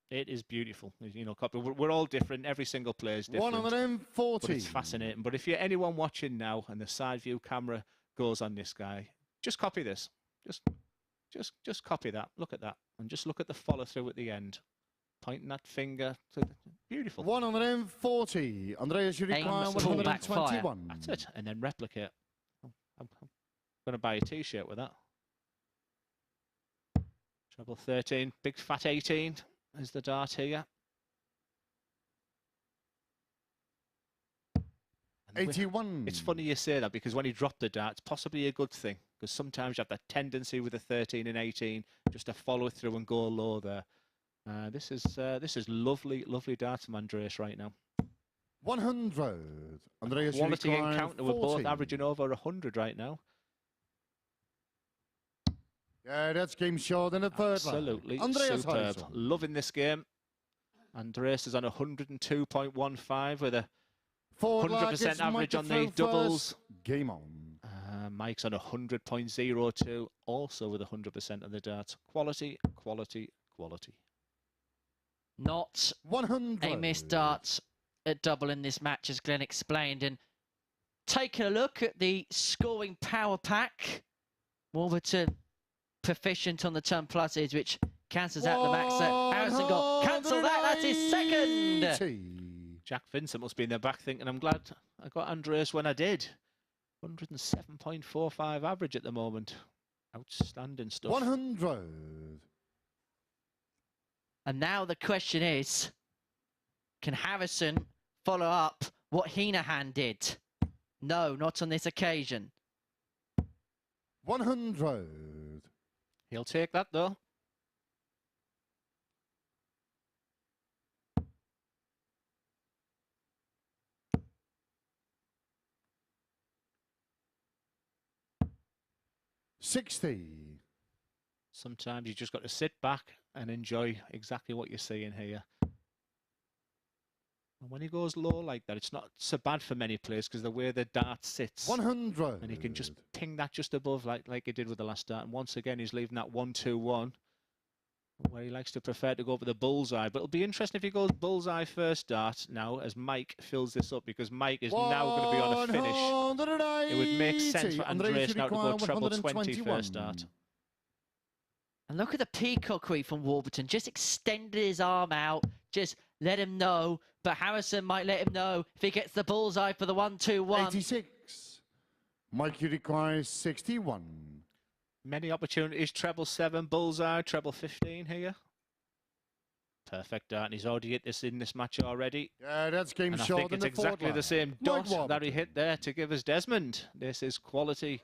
It is beautiful. You know, copy. We're all different. Every single player is different.
140.
But it's fascinating. But if you're anyone watching now and the side view camera goes on this guy, just copy this. Just copy that. Look at that. And just look at the follow through at the end. Pointing that finger to beautiful.
140. Andreas, you require 121.
That's it. And then replicate. I'm going to buy a t-shirt with that. Treble 13. Big fat 18 is the dart here.
81.
It's funny you say that, because when he dropped the dart, it's possibly a good thing, because sometimes you have that tendency with the 13 and 18 just to follow through and go low there. This is lovely, lovely dart from Andreas right now.
100. Andreas,
quality encounter. We're both
40.
averaging over 100 right now.
Yeah, that's game short in the third.
Absolutely
Andreas
superb.
Harrysson.
Loving this game. Andreas is on 102.15 with a 100% average on the doubles.
Game on.
Mike's on 100.02, also with 100% of the darts. Quality, quality, quality.
Not
100.
a missed dart at double in this match, as Glenn explained. And Taking a look at the scoring power pack. Warburton proficient on the turn pluses, which cancels out the max that Harrysson got. Cancel that, that's his second.
Jack Vincent must be in the back thinking, I'm glad I got Andreas when I did. 107.45 average at the moment. Outstanding stuff.
100.
And now the question is, can Harrysson follow up what Heneghan did? No, not on this occasion.
100.
He'll take that though.
$60.
Sometimes you just got to sit back and enjoy exactly what you're seeing here. And when he goes low like that, it's not so bad for many players because the way the dart sits.
100.
And he can just ping that just above like he did with the last dart. And once again, he's leaving that 1-2-1 where he likes to prefer to go for the bullseye. But it'll be interesting if he goes bullseye first dart now as Mike fills this up, because Mike is now going to be on a finish. It would make sense for Andreas now to go treble 20 first dart.
And look at the peacockry from Warburton. Just extended his arm out. Just let him know. But Harrysson might let him know if he gets the bullseye for the 1-2-1.
86. Mikey requires 61.
Many opportunities. Treble 7, bullseye, treble 15 here. Perfect dart. And he's already hit this in this match already.
Yeah, that's game
and
short.
I think it's exactly the same dot that he hit there to give us Desmond. This is quality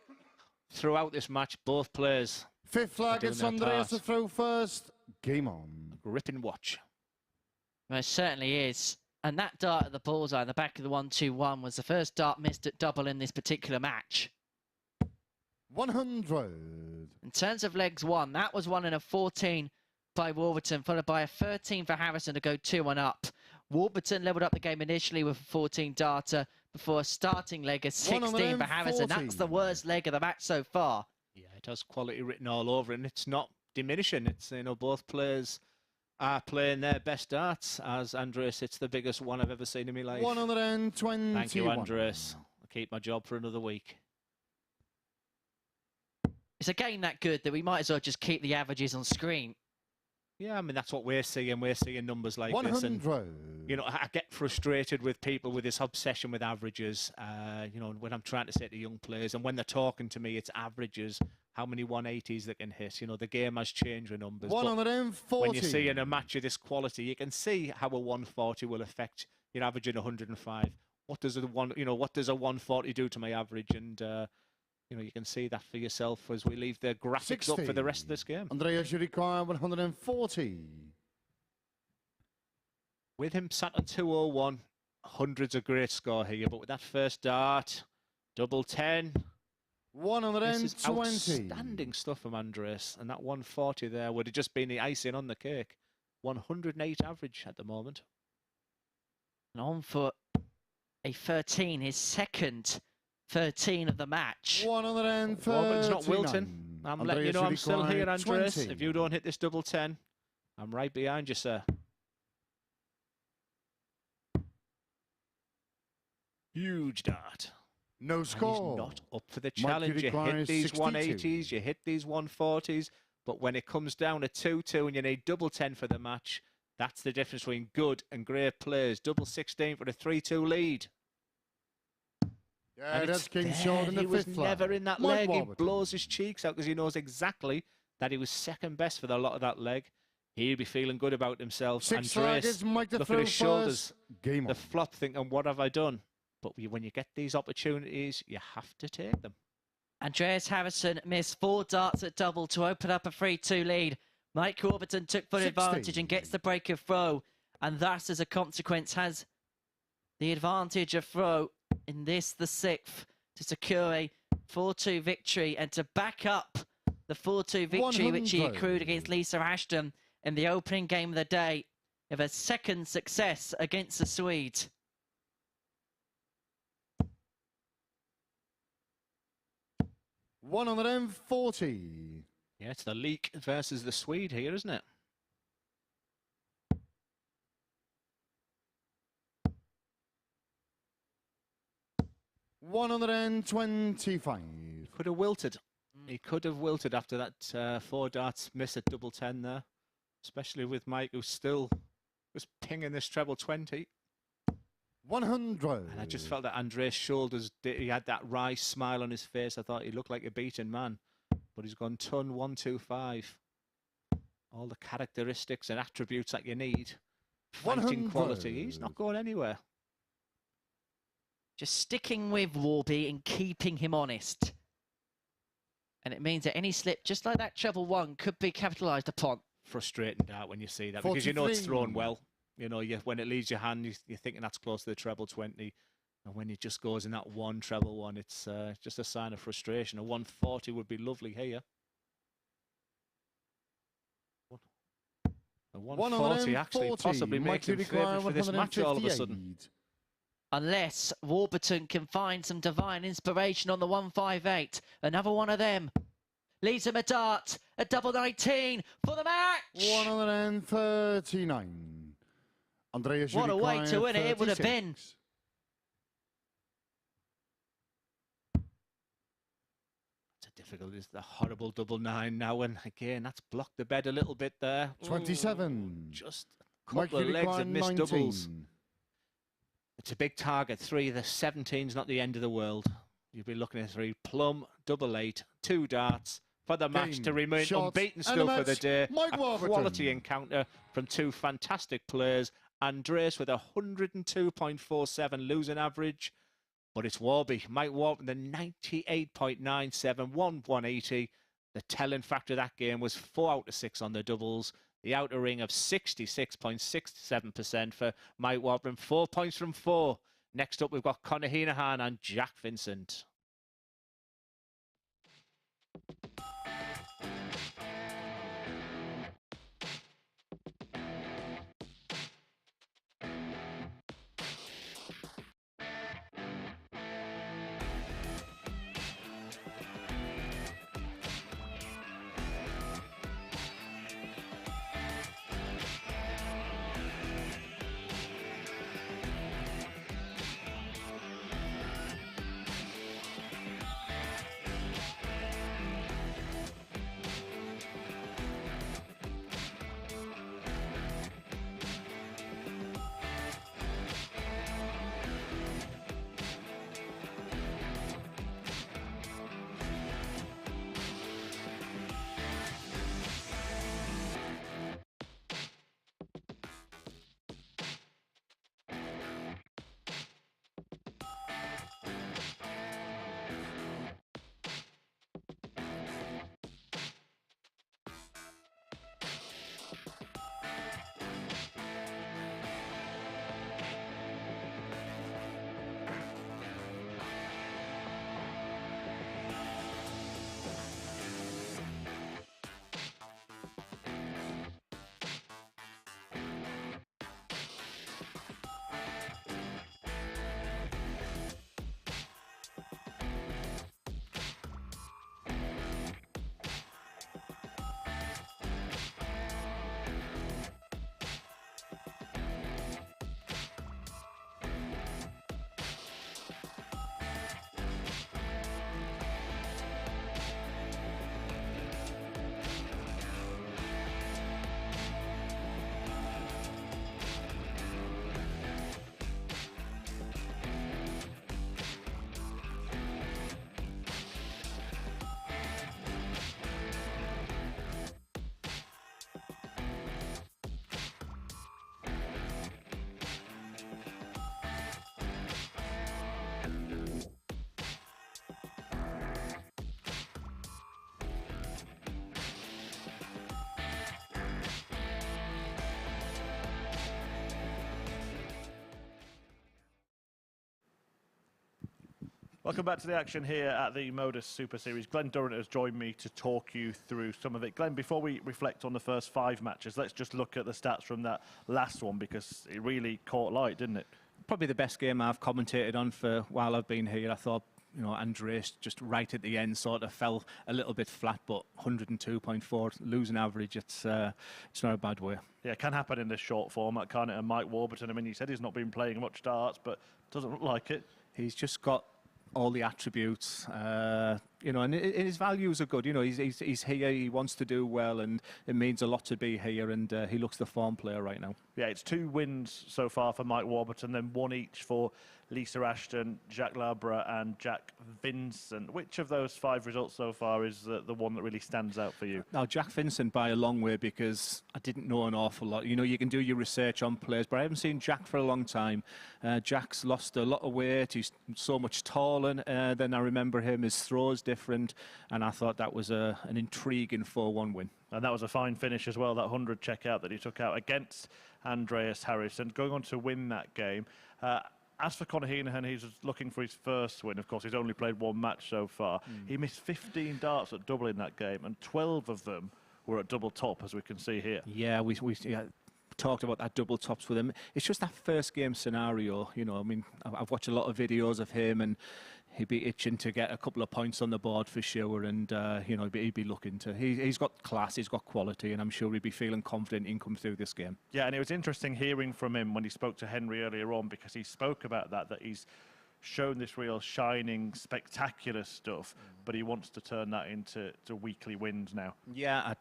throughout this match. Both players.
Fifth flag, it's Andreas to throw first. Game on.
A gripping watch.
Well, it certainly is. And that dart at the bullseye in the back of the 1-2-1 was the first dart missed at double in this particular match.
100.
In terms of legs one, that was one in a 14 by Warburton, followed by a 13 for Harrysson to go 2-1 up. Warburton levelled up the game initially with a 14 darter before a starting leg of 16 for Harrysson. That's the worst leg of the match so far.
Yeah, it has quality written all over, and it's not diminishing. It's, you know, both players are playing their best darts, as Andreas hits the biggest one I've ever seen in my life.
121.
Thank you, Andreas. I'll keep my job for another week.
It's a game that good that we might as well just keep the averages on screen.
Yeah, I mean, that's what we're seeing. We're seeing numbers like
100.
this. And, you know, I get frustrated with people with this obsession with averages. You know, when I'm trying to say to young players, and when they're talking to me, it's averages, how many 180s they can hit. You know, the game has changed with numbers.
140.
When you see in a match of this quality, you can see how a 140 will affect your averaging 105. What does a 140 do to my average? And you know, you can see that for yourself as we leave the graphics
60.
up for the rest of this game.
Andreas, you require 140.
With him sat on 201, 100's a great score here, but with that first dart, double 10.
120.
This is outstanding stuff from Andreas, and that 140 there would have just been the icing on the cake. 108 average at the moment.
And on for a 13, his second 13 of the match.
130.
Warburton's not wilting. I'm letting you know I'm still here, Andreas.
20.
If you don't hit this double 10, I'm right behind you, sir. Huge dart.
No score.
He's not up for the challenge. You hit these
62.
180s, you hit these 140s, but when it comes down to 2-2 and you need double 10 for the match, that's the difference between good and great players. Double 16 for the 3-2 lead.
Yeah, that's game short in the
he was
fifth flag.
never in that leg. He blows his cheeks out because he knows exactly that he was second best for the lot of that leg. He'll be feeling good about himself. Andreas, look at his shoulders.
Game on.
The flop thinking, what have I done? But when you get these opportunities, you have to take them.
Andreas Harrysson missed 4 darts at double to open up a 3-2 lead. Mike Warburton took full
60.
advantage and gets the break of throw. And thus, as a consequence, has the advantage of throw in this, the 6th, to secure a 4-2 victory and to back up the 4-2 victory
100.
which he accrued against Lisa Ashton in the opening game of the day of a second success against the Swede.
$140.
Yeah, it's the leak versus the Swede here, isn't it?
125.
Could have wilted. He could have wilted after that 4 darts miss at double 10 there, especially with Mike, who still was pinging this treble 20.
100.
And I just felt that Andreas' shoulders, he had that wry smile on his face. I thought he looked like a beaten man, but he's gone ton 125. All the characteristics and attributes that you need. Fighting quality. He's not going anywhere.
Just sticking with Warby and keeping him honest. And it means that any slip, just like that treble 1, could be capitalised upon.
Frustrating that when you see that, because you know it's thrown well. You know, when it leaves your hand, you're thinking that's close to the treble 20. And when it just goes in that 1 treble 1, it's just a sign of frustration. A 140 would be lovely here. A 140 actually possibly make him favourite for this match all of a sudden.
Unless Warburton can find some divine inspiration on the 158. Another one of them. Leaves him a dart, a double 19 for the match.
139. Andreas,
what a way to win it would have been.
It's a difficult, it's the horrible double 9 now, and again, that's blocked the bed a little bit there.
27.
Just a couple of legs of missed doubles. It's a big target. 3, the 17's not the end of the world. You'll be looking at 3. Plum, double 8, 2 darts for the match to remain unbeaten still for the day. A quality encounter from 2 fantastic players. Andreas with 102.47 losing average. But it's Warby. Mike Warburton, the 98.97, 180. The telling factor of that game was 4 out of 6 on the doubles. The outer ring of 66.67% for Mike Warburton. 4 points from 4. Next up, we've got Conor Heneghan and Jacques Vincent.
Welcome back to the action here at the MODUS Super Series. Glenn Durrant has joined me to talk you through some of it. Glenn, before we reflect on the first 5 matches, let's just look at the stats from that last one, because it really caught light, didn't it?
Probably the best game I've commentated on for while I've been here. I thought, you know, Andreas just right at the end sort of fell a little bit flat, but 102.4 losing average, it's not a bad way.
Yeah, it can happen in this short format, can't it? And Mike Warburton, I mean, he said he's not been playing much darts, but doesn't look like it.
He's just got all the attributes, you know, and his values are good. You know, he's here, he wants to do well, and it means a lot to be here, and he looks the form player right now.
Yeah, it's 2 wins so far for Mike Warburton, then 1 each for Lisa Ashton, Jacques Labre and Jack Vincent. Which of those 5 results so far is the one that really stands out for you?
Now, Jack Vincent by a long way, because I didn't know an awful lot. You know, you can do your research on players, but I haven't seen Jack for a long time. Jack's lost a lot of weight. He's so much taller than I remember him. His throw's different, and I thought that was an intriguing 4-1 win.
And that was a fine finish as well, that 100 checkout that he took out against Andreas Harrysson, going on to win that game. As for Conor Heneghan, he's looking for his first win. Of course, he's only played 1 match so far. He missed 15 darts at double in that game, and 12 of them were at double top, as we can see here.
Yeah, we talked about that double tops with him. It's just that first game scenario, you know. I mean, I've watched a lot of videos of him, and he'd be itching to get a couple of points on the board for sure, and you know, he'd be looking to. He's got class, he's got quality, and I'm sure he'd be feeling confident in come through this game.
Yeah, and it was interesting hearing from him when he spoke to Henry earlier on, because he spoke about that he's shown this real shining, spectacular stuff, but he wants to turn that into weekly wins now.
Yeah,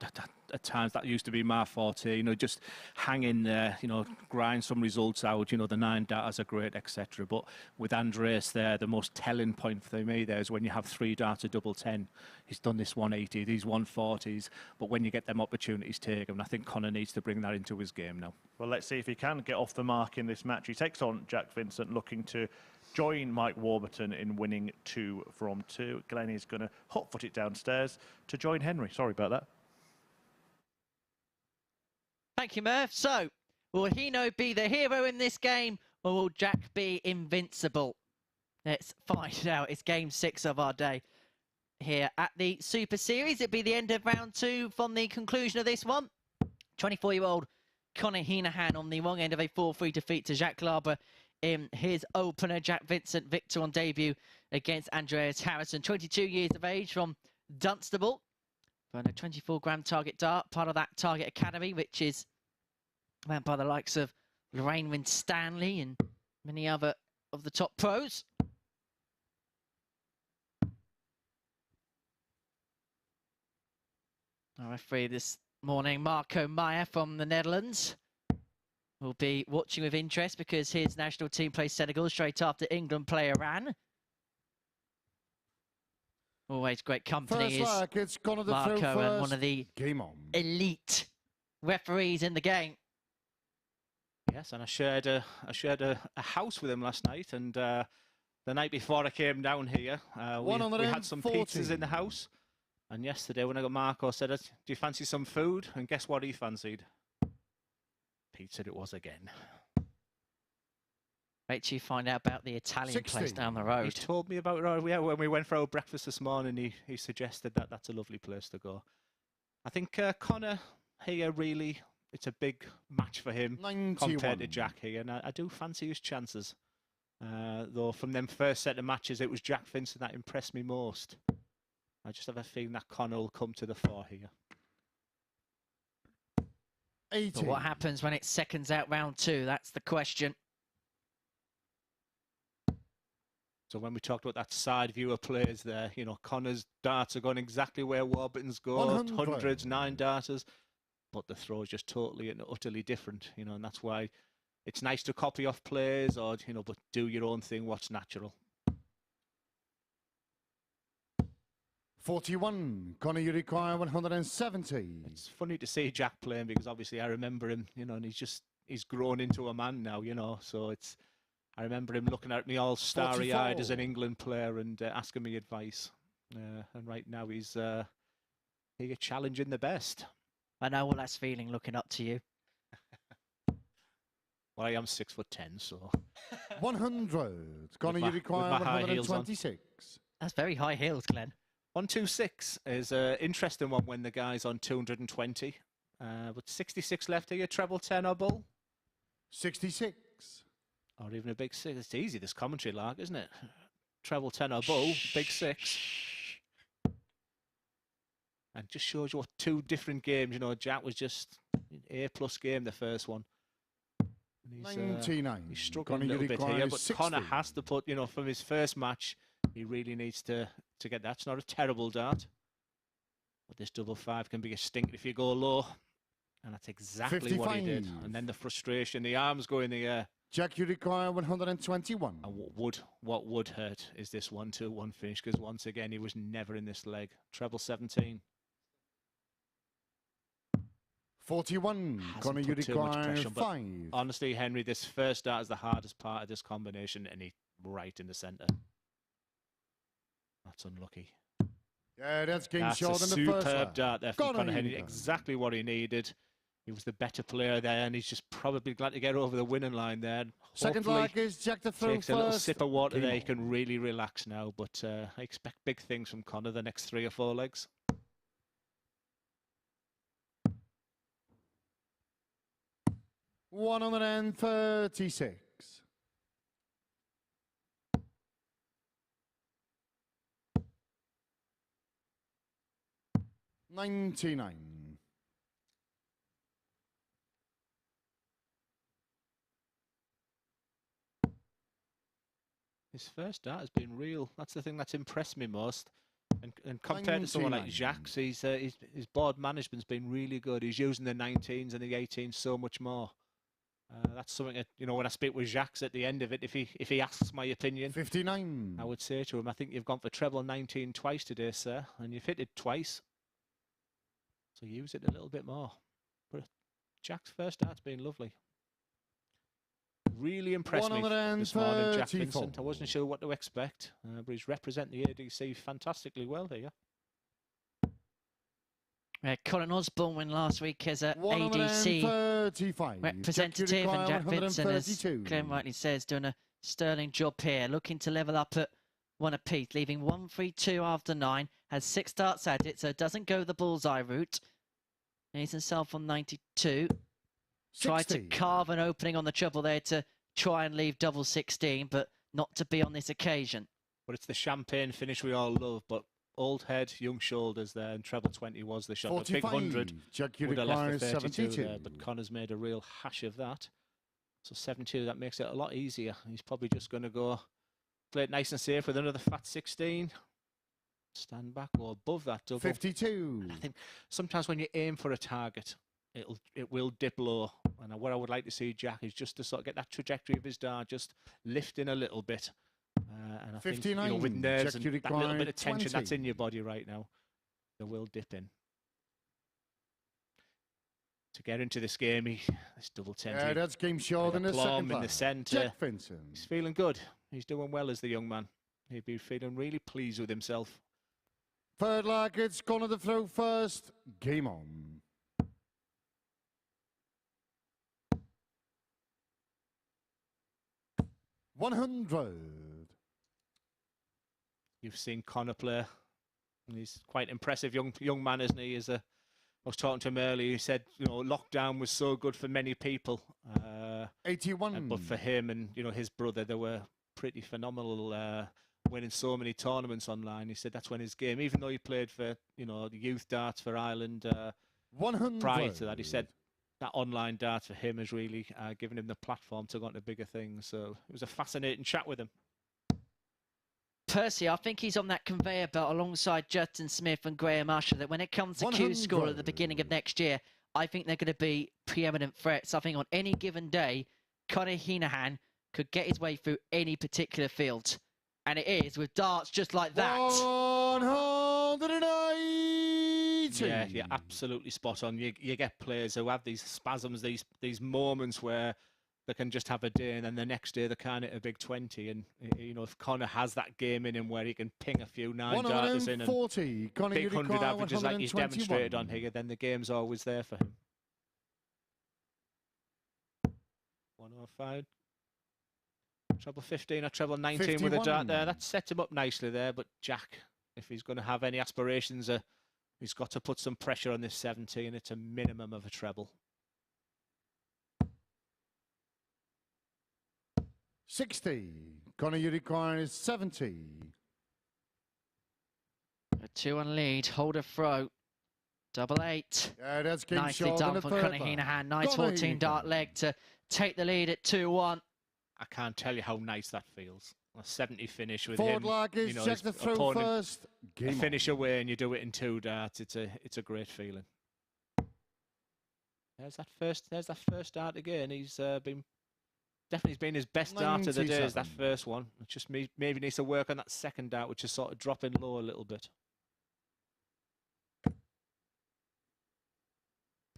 at times that used to be my forte, you know, just hang in there, you know, grind some results out, you know, the 9 darters are great, etc. But with Andreas there, the most telling point for me there is when you have 3 darts at double 10. He's done this 180, these 140s, but when you get them opportunities, take them. And I think Conor needs to bring that into his game now.
Well, let's see if he can get off the mark in this match. He takes on Jack Vincent, looking to join Mike Warburton in winning 2 from 2. Glenn is going to hot-foot it downstairs to join Henry. Sorry about that.
Thank you, Murph. So, will Hino be the hero in this game, or will Jack be invincible? Let's find out. It's game 6 of our day here at the Super Series. It'll be the end of round 2 from the conclusion of this one. 24-year-old Conor Heneghan on the wrong end of a 4-3 defeat to Jacques Labre in his opener. Jack Vincent victor on debut against Andreas Harrysson, 22 years of age, from Dunstable. Run a 24-gram target dart, part of that Target Academy, which is ran by the likes of Lorraine Winstanley and many other of the top pros. Our referee this morning, Marco Meijer from the Netherlands, will be watching with interest because his national team plays Senegal straight after England play Iran. Always great company is Marco, and one of the elite referees in the game.
Yes, and I shared a house with him last night, and the night before I came down here, we had some pizzas in the house. And yesterday when I got Marco, I said, do you fancy some food? And guess what he fancied? Pizza it was again.
Wait till you find out about the Italian place down the road.
He told me about it. Yeah, when we went for our breakfast this morning, he suggested that that's a lovely place to go. I think Conor here, really, it's a big match for him
91.
Compared to Jack here. And I do fancy his chances. Though from them first set of matches, it was Jack Vincent that impressed me most. I just have a feeling that Conor will come to the fore here.
80.
But what happens when it's seconds out round 2? That's the question.
So when we talked about that side view of players there, you know, Conor's darts are going exactly where Warburton's go, 100s, 9 darters, but the throw is just totally and utterly different, you know, and that's why it's nice to copy off players, or, you know, but do your own thing, what's natural.
41. Conor, you require 170.
It's funny to see Jack playing, because obviously I remember him, you know, and he's grown into a man now, you know, so I remember him looking at me all starry-eyed as an England player and asking me advice. And right now he's here challenging the best.
I know what that's feeling, looking up to you.
Well, I am 6'10", so.
100. Conor, you require 126.
That's very high heels, Glenn.
126 is an interesting one when the guy's on 220. But 66 left here, treble 10 or bull?
66.
Or even a big 6. It's easy, this commentary lark, isn't it? Treble 10 or bull, big 6. And just shows you what 2 different games, you know, Jack was just A+ game, the first one. And
99.
He's struggling a little bit here, but
60.
Conor has to put, you know, from his first match, He really needs to get that. It's not a terrible dart. But this double 5 can be a stinker if you go low. And that's exactly
55.
what he did. And then the frustration, the arms go in the air.
Jack, you require 121.
And what would hurt is this 1-2-1 finish, because once again, he was never in this leg. Treble 17.
41. Conor, you require 5.
Honestly, Henry, this first dart is the hardest part of this combination, and he's right in the centre. That's unlucky.
Yeah, that's game
That's
short
a
in the first
superb
lap.
dart there from Conor Heneghan. Exactly what he needed. He was the better player there, and he's just probably glad to get over the winning line there.
Second leg is Jack to throw
takes
first.
a little sip of water there. He can really relax now, but I expect big things from Conor the next 3 or 4 legs.
$136. 99.
His first dart has been real. That's the thing that's impressed me most. And compared to someone like Jacques, his board management's been really good. He's using the 19s and the 18s so much more. That's something that, you know, when I speak with Jacques at the end of it, if he asks my opinion,
59,
I would say to him, I think you've gone for treble 19 twice today, sir, and you've hit it twice. So use it a little bit more. But Jacques' first dart's been lovely. Really impressed me this morning, Jack Vincent. I wasn't sure what to expect, but he's representing the ADC fantastically well here.
Colin Osborne won last week as a ADC representative, and Jack Vincent, as Glenn rightly says, doing a sterling job here, looking to level up at 1 apiece, leaving 1-3-2 after 9, has 6 darts at it, so doesn't go the bullseye route. He's himself on 92.
60.
Tried to carve an opening on the treble there to try and leave double 16, but not to be on this occasion.
But it's the champagne finish we all love, but old head, young shoulders there, and treble 20 was the shot.
45.
The big 100 would have left the 32
72.
there, but Conor's made a real hash of that. So 72, that makes it a lot easier. He's probably just going to go play it nice and safe with another fat 16. Stand back or above that double.
52.
And I think sometimes when you aim for a target, it will dip low. And what I would like to see, Jack, is just to sort of get that trajectory of his dart just lifting a little bit. And I
59.
think, you know, with nerves and that little bit of tension
20.
that's in your body right now, they will dip in. To get into this game, this double 10.
Yeah, that's game short in the second
in the centre.
Jack Vincent.
He's feeling good. He's doing well as the young man. He'd be feeling really pleased with himself.
Third leg, it's Conor to throw first. Game on. $100.
You've seen Conor play. He's quite impressive young man, isn't he? I was talking to him earlier. He said, you know, lockdown was so good for many people.
81.
But for him and, you know, his brother, they were pretty phenomenal, winning so many tournaments online. He said that's when his game, even though he played for, you know, the youth darts for Ireland
100.
prior to that, he said that online dart for him has really given him the platform to go on to bigger things. So it was a fascinating chat with him.
Percy, I think he's on that conveyor belt alongside Justin Smith and Graham Usher, that when it comes to Q score at the beginning of next year, I think they're going to be preeminent threats. I think on any given day, Conor Heneghan could get his way through any particular field. And it is with darts just like that.
180.
Yeah, you're absolutely spot on. You get players who have these spasms, these moments where they can just have a day, and then the next day they can't hit a big 20. And, you know, if Conor has that game in him where he can ping a few 9-darters in and
40.
big 100 averages like he's demonstrated on here, then the game's always there for him. 105. Treble 15 or treble 19 51. With a dart there. That set him up nicely there, but Jack, if he's going to have any aspirations, he's got to put some pressure on this 17. It's a minimum of a treble.
60. Conor, you require 70.
A 2-1 lead. Hold a throw. Double 8.
Yeah, that's game
nicely
short
done for Conor Heneghan. Nice 14 dart leg to take the lead at 2-1.
I can't tell you how nice that feels. a 70 finish with
Forward
him.
luggage,
You know,
check
his
the throw
opponent
first.
a
Game
finish
on.
away and you do it in 2 darts. It's a great feeling. There's that first dart again. He's been his best dart of the day. Is that first one? It just maybe needs to work on that second dart, which is sort of dropping low a little bit.
I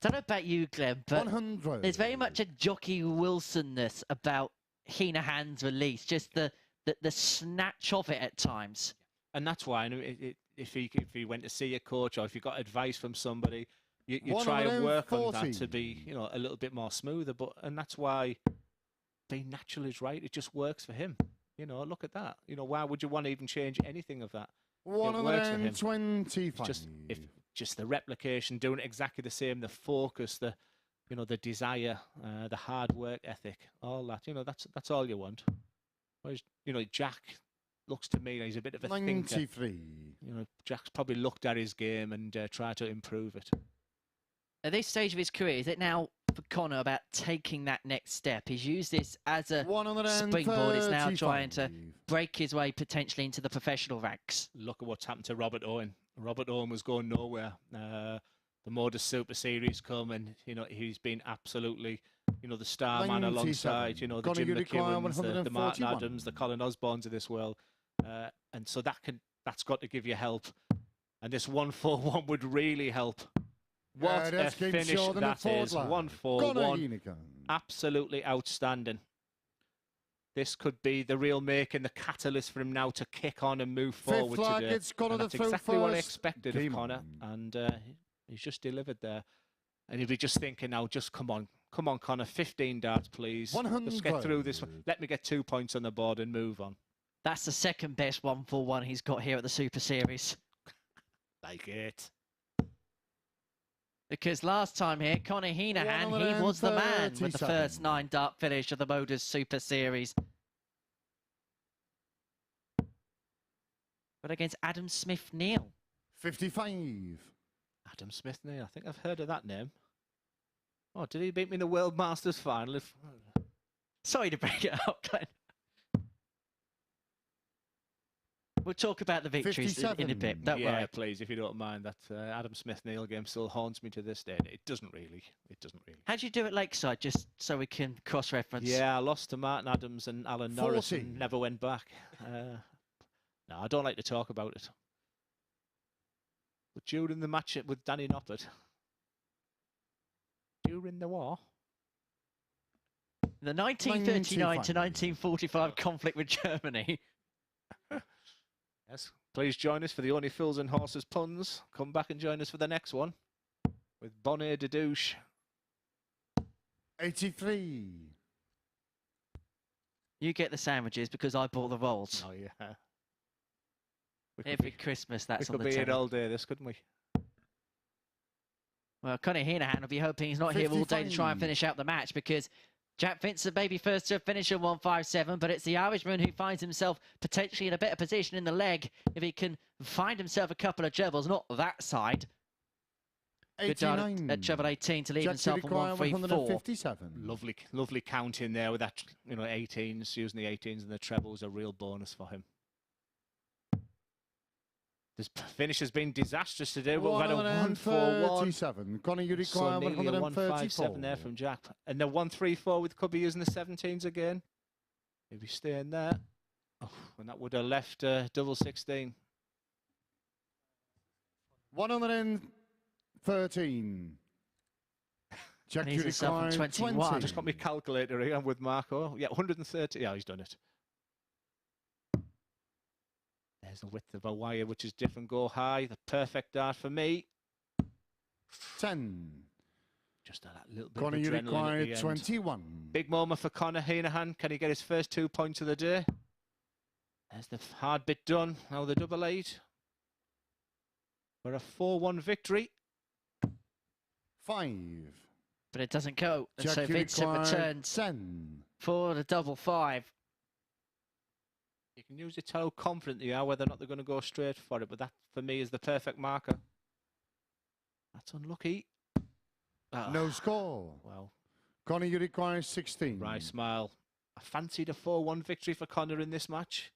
don't know about you, Glenn, but
100.
there's very much a Jockey Wilson-ness about Heneghan's release, just the snatch of it at times.
And that's why, if he went to see a coach or if you got advice from somebody, you try and work on that to be, you know, a little bit more smoother. And that's why being natural is right. It just works for him. You know, look at that. You know, why would you want to even change anything of that?
125.
Just the replication, doing it exactly the same, the focus, the desire, the hard work ethic, all that. You know, that's all you want. Whereas, you know, Jack looks to me like he's a bit of a
93.
thinker. You know, Jack's probably looked at his game and tried to improve it.
At this stage of his career, is it now for Conor about taking that next step? He's used this as a springboard. It's now trying to break his way potentially into the professional ranks.
Look at what's happened to Robert Owen. Robert Owen was going nowhere. The MODUS Super Series come and, you know, he's been absolutely, you know, the star man alongside, you know, the Jim McEwans, the Martin Adams, the Colin Osborns of this world. And so that's got to give you help. And this 1-4-1 would really help. What a finish that is. 1-4-1. Absolutely outstanding. This could be the real making, the catalyst for him now to kick on and move forward today. And that's exactly what I expected of Conor. And he's just delivered there. And he'll be just thinking now, just come on, Conor, 15 darts, please. Let's get through this one. Let me get 2 points on the board and move on.
That's the second best 1-4-1 he's got here at the Super Series.
Like it.
Because last time here, Conor Heneghan, he was the man with the first 9-dart finish of the MODUS Super Series. But against Adam Smith-Neale.
55.
Adam Smith-Neale, I think I've heard of that name. Oh, did he beat me in the World Masters final?
Sorry to bring it up, Glenn. We'll talk about the victories in a bit. Don't worry.
Please, if you don't mind. That Adam Smith-Neale game still haunts me to this day. It doesn't really.
How'd you do at Lakeside, just so we can cross-reference?
Yeah, I lost to Martin Adams and Alan Norris and never went back. No, I don't like to talk about it. But during the match with Danny Noppert, during the war,
the 1939 to 1945 conflict with Germany.
Yes, please join us for the Only Fools and Horses puns. Come back and join us for the next one with Bonnet de Douche.
83.
You get the sandwiches because I bought the rolls.
Oh, yeah.
Every Christmas, that's on the
We could be
telly.
here all day, this, couldn't we?
Well, Conor Heneghan will be hoping he's not here all day to try and finish out the match because Jack Vincent may be first to finish at 157, but it's the Irishman who finds himself potentially in a better position in the leg if he can find himself a couple of trebles, not that side.
89.
Good at treble 18 to leave himself on 134.
Lovely counting there with that, you know, 18s, using the 18s and the trebles, a real bonus for him. This finish has been disastrous today. We've had a 1-4-1.
Conor, you require
157 there from Jack. And the 1-3-4 with Cubby using the 17s again. He'll be staying there. Oh, and that would have left double 16.
113. Jack,
and he's himself on 21.
I just got my calculator here with Marco. Yeah, 130. Yeah, he's done it. There's the width of a wire, which is different. Go high. The perfect dart for me.
10.
Just that little bit
Conor,
of
you
adrenaline
require
at the end.
21.
Big moment for Conor Heneghan. Can he get his first 2 points of the day? There's the hard bit done. Now the double 8. For a 4-1 victory.
5.
But it doesn't go. And
Jack,
so Vincent returns
10.
for the double 5.
You can usually tell how confident they are whether or not they're going to go straight for it, but that, for me, is the perfect marker. That's unlucky.
No score.
Well,
Conor, you require 16.
Right, smile. I fancied a 4-1 victory for Conor in this match.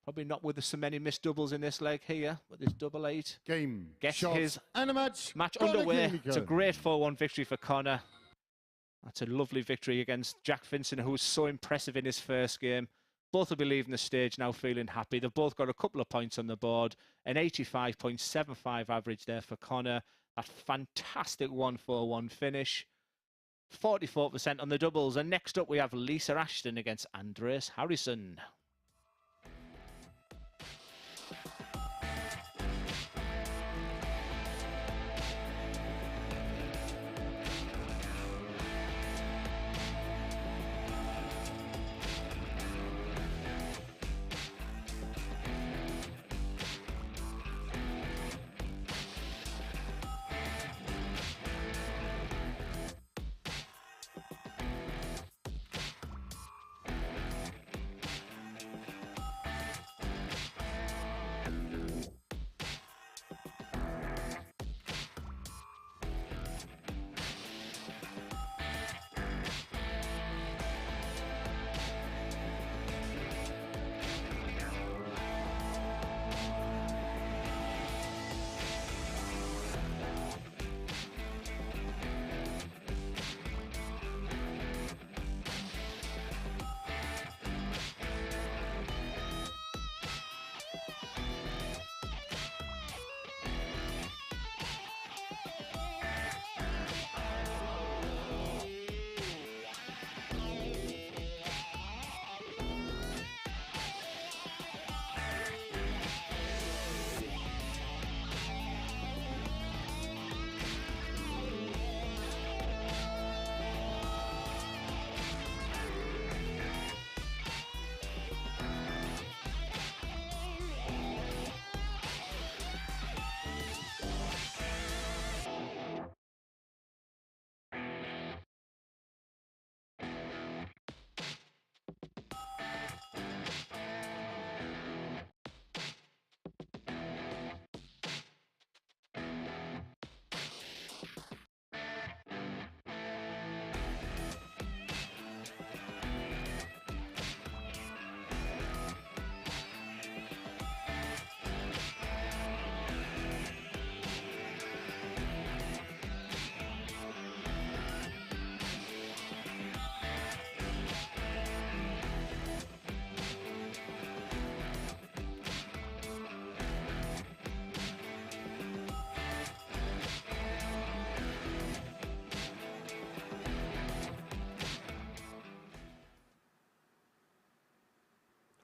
Probably not with so many missed doubles in this leg here, but this double 8
game
gets
shots
his
and a match
underway.
Heneghan.
It's a great 4-1 victory for Conor. That's a lovely victory against Jack Vincent, who was so impressive in his first game. Both will be leaving the stage now feeling happy. They've both got a couple of points on the board. An 85.75 average there for Conor. That fantastic 1-4-1 finish. 44% on the doubles. And next up we have Lisa Ashton against Andreas Harrysson.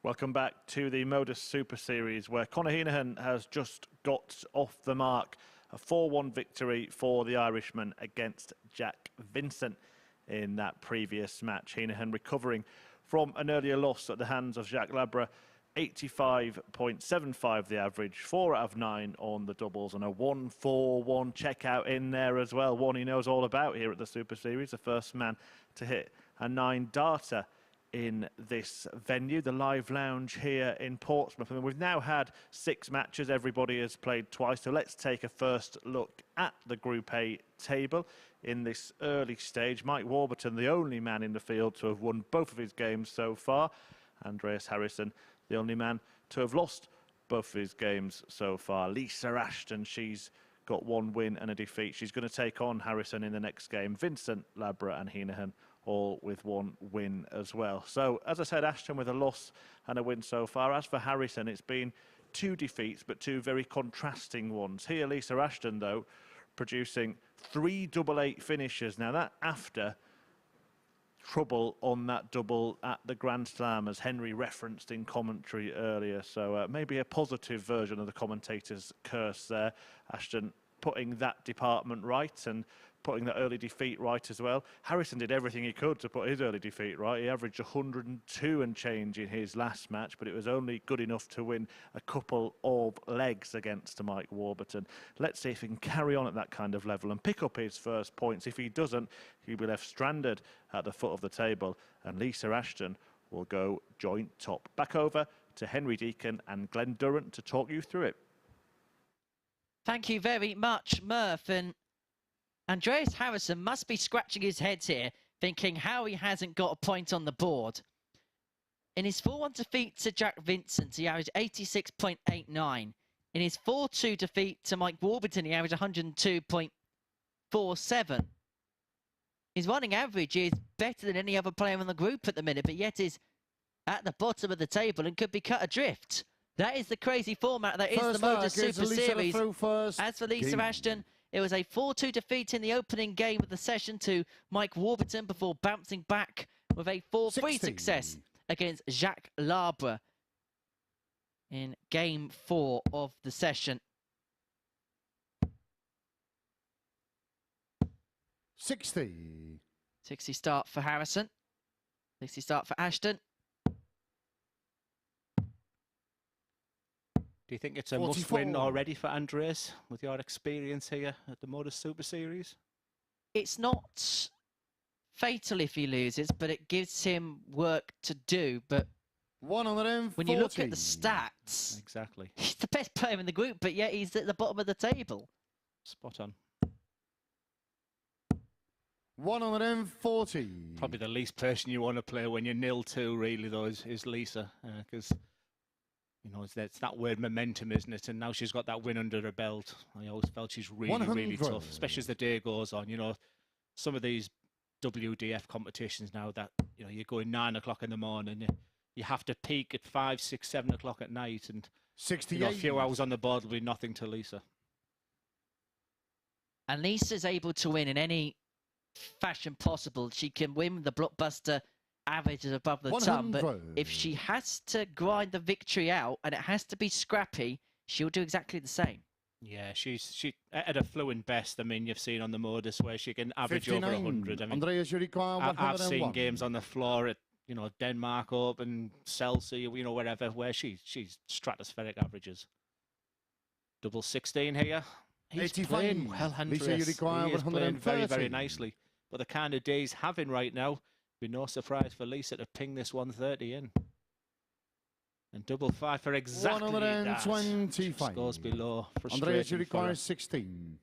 Welcome back to the MODUS Super Series, where Conor Heneghan has just got off the mark. A 4-1 victory for the Irishman against Jack Vincent in that previous match. Heneghan recovering from an earlier loss at the hands of Jacques Labre. 85.75 the average, 4 out of 9 on the doubles, and a 1-4-1 checkout in there as well. One he knows all about here at the Super Series, the first man to hit a 9-darter in this venue, the Live Lounge here in Portsmouth. And we've now had 6 matches. Everybody has played twice. So let's take a first look at the Group A table in this early stage. Mike Warburton, the only man in the field to have won both of his games so far. Andreas Harrysson, the only man to have lost both of his games so far. Lisa Ashton, she's got 1 win and a defeat. She's going to take on Harrysson in the next game. Vincent, Labre and Heneghan all with 1 win as well. So, as I said, Ashton with a loss and a win so far. As for Harrysson, it's been 2 defeats, but 2 very contrasting ones. Here, Lisa Ashton, though, producing 3 double-8 finishes. Now, that after trouble on that double at the Grand Slam, as Henry referenced in commentary earlier. So, maybe a positive version of the commentator's curse there. Ashton putting that department right and putting that early defeat right as well. Harrysson did everything he could to put his early defeat right. He averaged 102 and change in his last match, but it was only good enough to win a couple of legs against Mike Warburton. Let's see if he can carry on at that kind of level and pick up his first points. If he doesn't, he'll be left stranded at the foot of the table, and Lisa Ashton will go joint top. Back over to Henry Deacon and Glenn Durrant to talk you through it.
Thank you very much, Murph. And Andreas Harrysson must be scratching his head here, thinking how he hasn't got a point on the board. In his 4-1 defeat to Jack Vincent, he averaged 86.89. In his 4-2 defeat to Mike Warburton, he averaged 102.47. His running average is better than any other player in the group at the minute, but yet is at the bottom of the table and could be cut adrift. That is the crazy format that is the MODUS Super Series. As for Lisa Ashton, it was a 4-2 defeat in the opening game of the session to Mike Warburton before bouncing back with a 4-3 success against Jacques Labre in game 4 of the session.
60
start for Harrysson. 60 start for Ashton.
Do you think it's a must-win already for Andreas with your experience here at the MODUS Super Series?
It's not fatal if he loses, but it gives him work to do. But
140.
when you look at the stats,
exactly,
he's the best player in the group, but yet he's at the bottom of the table.
Spot on.
140.
Probably the least person you want to play when you're 0-2, really, though, is Lisa, because you know it's that weird momentum, isn't it? And now she's got that win under her belt. I always felt she's really tough, especially as the day goes on. You know, some of these WDF competitions now that you're going 9 o'clock in the morning, you have to peak at 5, 6, 7 o'clock at night, and
68.
A few hours on the board will be nothing to Lisa.
And Lisa's able to win in any fashion possible. She can win the blockbuster averages above the ton, but if she has to grind the victory out and it has to be scrappy, she'll do exactly the same.
Yeah, she at a fluent best. I mean, you've seen on the MODUS where she can average 59. Over 100. I mean,
Andreas Harrysson,
I've seen games on the floor at Denmark Open, Chelsea, wherever, where she's stratospheric averages. Double 16 here. He's playing well, Andreas. He is playing very, very nicely. But the kind of day he's having right now, be no surprise for Lisa to ping this 130 in. And double 5 for exactly
125.
That. Scores below.
Andreas requires 16.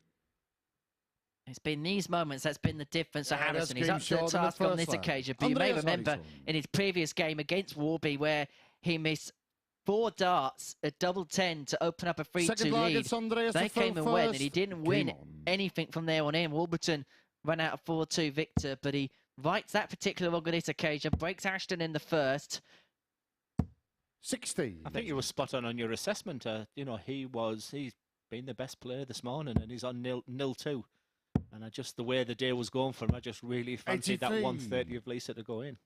It's been these moments that's been the difference for Harrysson. He's up to the task on this occasion. But you may remember in his previous game against Warby where he missed 4 darts at double 10 to open up a 3-2 lead. They came and went, and he didn't win anything from there on in. Warburton ran out a 4-2 victor, but he writes that particular log on this occasion, breaks Ashton in the first.
60.
I think you were spot on your assessment. He's been the best player this morning, and he's on 0-2. And the way the day was going for him, I just really fancied that 130 of Lisa to go in.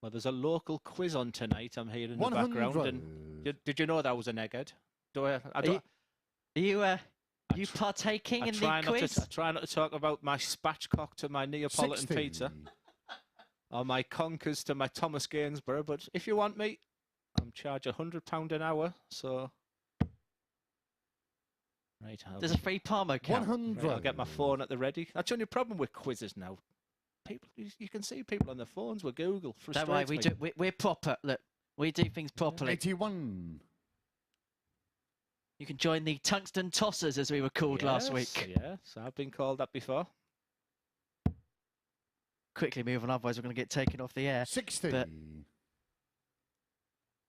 Well, there's a local quiz on tonight. I'm hearing in the background. And did you know that was an egghead? Are you partaking in the quiz? I try not to talk about my spatchcock to my Neapolitan pizza, or my conkers to my Thomas Gainsborough. But if you want me, I'm charged £100 an hour. So, right,
there's a free Palmer account.
100.
Right, I'll get my phone at the ready. That's the only problem with quizzes now. People, you can see people on their phones with Google.
Don't worry, we're proper. Look, we do things properly.
81.
You can join the Tungsten Tossers, as we were called last week.
Yes, I've been called that before.
Quickly move on, otherwise we're going to get taken off the air.
60.
But,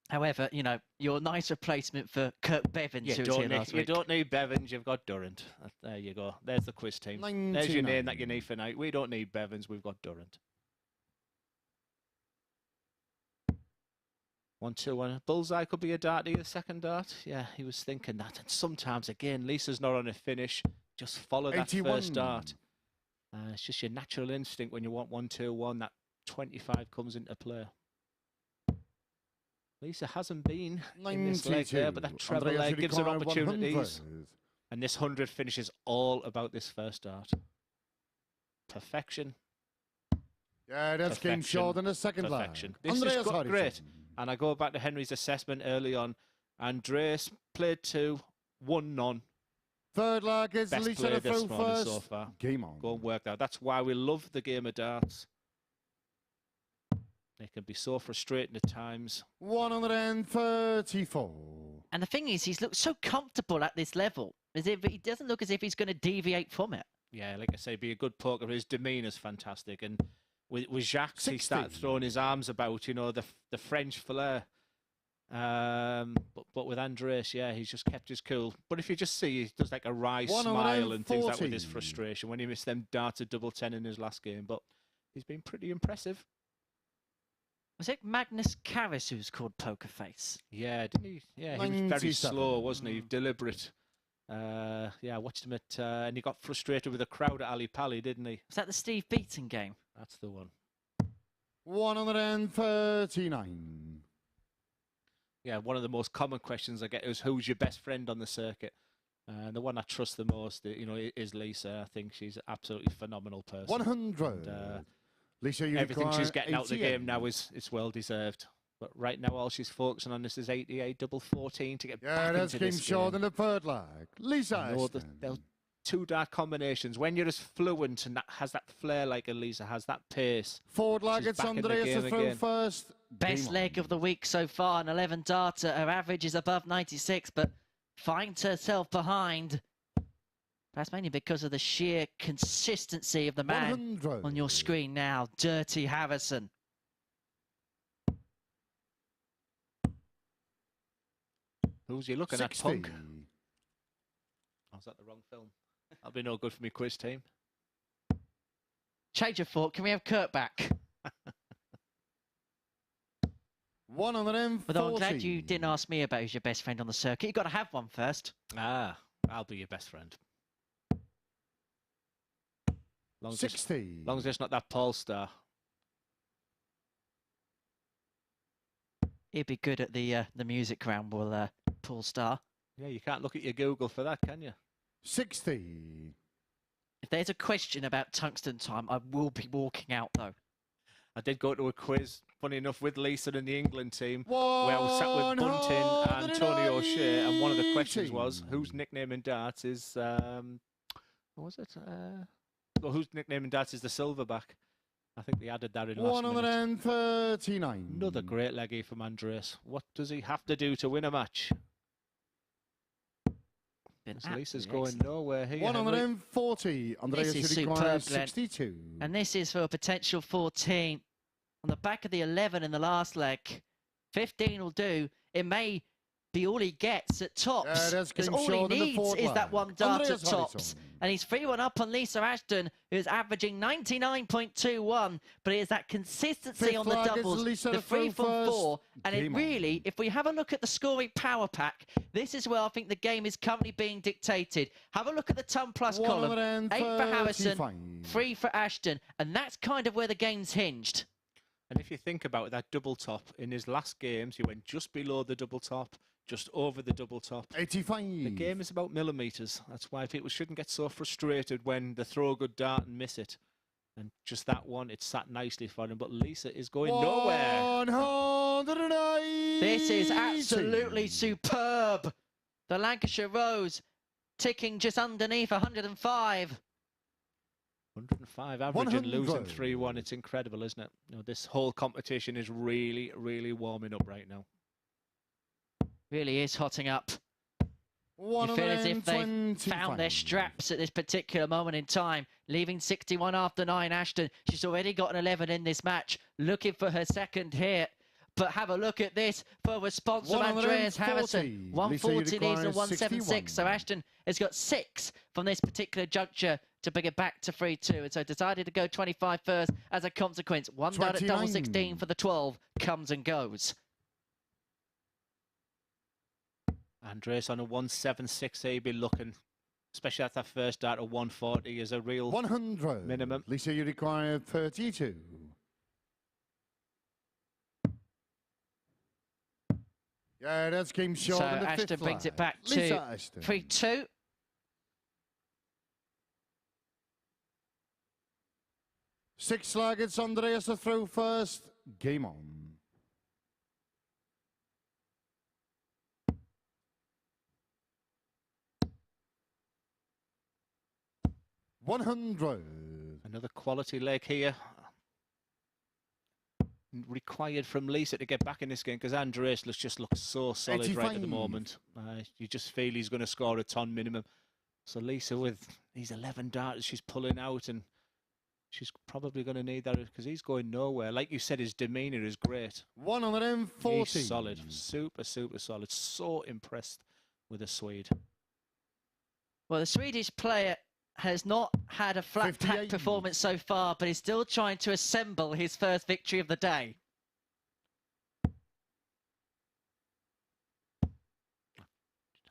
however, you're a nice replacement for Kirk Bevins, who was here last week.
You don't need Bevins, you've got Durant. There you go. There's the quiz team. 99. There's your name that you need for night. We don't need Bevins, we've got Durant. 1-2-1. Bullseye could be a dart to the second dart. Yeah, he was thinking that. And sometimes, again, Lisa's not on a finish. Just follow that 81. First dart. It's just your natural instinct when you want 1-2-1. That 25 comes into play. Lisa hasn't been in this leg there, but that treble leg gives her opportunities. 100. And this 100 finishes all about this first dart. Perfection.
Yeah, that's game short in the second leg.
This is great. And I go back to Henry's assessment early on. Andreas played 2, won none.
Third leg is
best
Lisa
this
first.
So far.
Game on.
Go and work that. That's why we love the game of darts. They can be so frustrating at times.
134.
And the thing is, he's looked so comfortable at this level, as if he doesn't look as if he's going to deviate from it.
yeah, like I say, be a good poker. His demeanour's fantastic. And with Jacques,
60.
he started throwing his arms about, you know, the French flair. But with Andreas, yeah, he's just kept his cool. But if you just see, he does like a wry smile and things like with his frustration when he missed them darts at double 10 in his last game. But he's been pretty impressive.
Was it Magnus Carris who's called Poker Face?
Yeah, didn't he? Yeah, he was very slow, wasn't he? Deliberate. Yeah, I watched him at, and he got frustrated with the crowd at Ali Pali, didn't he?
Was that the Steve Beaton game?
That's the one.
139.
Yeah, one of the most common questions I get is, who's your best friend on the circuit? The one I trust the most, you know, is Lisa. I think she's an absolutely phenomenal person.
100.
And,
Lisa, you
everything she's getting out of the
88.
game now is well deserved. But right now, all she's focusing on this is 88 double 14 to get back into this
short in
game.
the third leg. Lisa Ashton.
They're two dark combinations. When you're as fluent and that has that flair like Elisa has, that pace.
Forward leg,
she's
it's
back in the
Andreas to
game
throw
again.
first.
Best leg of the week so far, an 11 darter. Her average is above 96, but finds herself behind. That's mainly because of the sheer consistency of the man
100.
on your screen now, Dirty Harrison.
Who's you looking
60.
at, Punk? Oh, was that the wrong film? That'll be no good for me quiz team.
Change of thought. Can we have Kurt back?
140.
Although I'm glad you didn't ask me about who's your best friend on the circuit. You've got to have one first.
Ah, I'll be your best friend. Long as
60.
long as it's not that Paul star.
He'd be good at the music round, will Paul Star.
Yeah, you can't look at your Google for that, can you?
60.
If there's a question about tungsten time, I will be walking out, though.
I did go to a quiz, funny enough, with Lisa and the England team, where I was sat with Bunting and Tony O'Shea, and one of the questions was, whose nickname in darts is, what was it? Well, whose nickname in darts is the Silverback? I think they added that in last minute.
139.
Another great leggy from Andreas. What does he have to do to win a match? Lisa's going nowhere here.
140. Andreas
This is
requires
superb, Glenn.
62.
And this is for a potential 14. On the back of the 11 in the last leg. 15 will do. It may be all he gets at tops. Because all he needs is that one dart
Andreas
at tops.
Harrysson.
And he's 3-1 up on Lisa Ashton, who's averaging 99.21. But it is that consistency
Fifth
on the
flag is
doubles,
Lisa
the
to throw
3 from 4.
first.
And it
Game
really,
on.
if we have a look at the scoring power pack, this is where I think the game is currently being dictated. Have a look at the ton plus column. 8 for Harrison, 3 for Ashton. And that's kind of where the game's hinged.
And if you think about it, that double top, in his last games, he went just below the double top, just over the double top.
85.
The game is about millimetres. That's why people shouldn't get so frustrated when they throw a good dart and miss it. And just that one, it sat nicely for him. But Lisa is going nowhere.
180.
This is absolutely superb. The Lancashire Rose ticking just underneath 105.
105 average and losing 3-1. It's incredible, isn't it? You know, this whole competition is really, really warming up right now.
Really is hotting up. You feel as if they've found their straps at this particular moment in time. Leaving 61 after 9, Ashton. She's already got an 11 in this match. Looking for her second hit. But have a look at this for a response from Andreas Harrysson. 140 leaves a 176. So Ashton has got 6 from this particular juncture to bring it back to 3-2. And so decided to go 25 first as a consequence. One dart at double 16 for the 12 comes and goes.
Andreas on a 176, he'd be looking, especially at that first dart at 140, is a real
100
minimum.
Lisa, you require 32. Yeah, that's game short.
So
in the
Ashton
fifth
brings it
flag.
back to
Lisa Ashton.
3-2.
Six flag, it's Andreas to throw first. Game on. 100.
Another quality leg here. Required from Lisa to get back in this game because Andreas just looks so solid right at the moment. You just feel he's going to score a ton minimum. So Lisa with these 11 darters she's pulling out, and she's probably going to need that because he's going nowhere. Like you said, his demeanour is great.
140.
He's solid. Super, super solid. So impressed with the Swede.
Well, the Swedish player has not had a flat pack performance so far, but he's still trying to assemble his first victory of the day.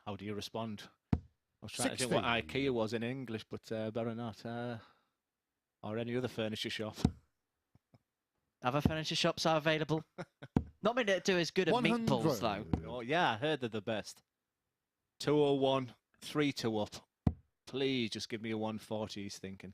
How do you respond? I was trying to think what IKEA was in English, but better not. Or any other furniture shop.
Other furniture shops are available. Not many that do as good at meatballs, though.
Oh, yeah, I heard they're the best. 201, 3-2 up. Please just give me a 140, he's thinking.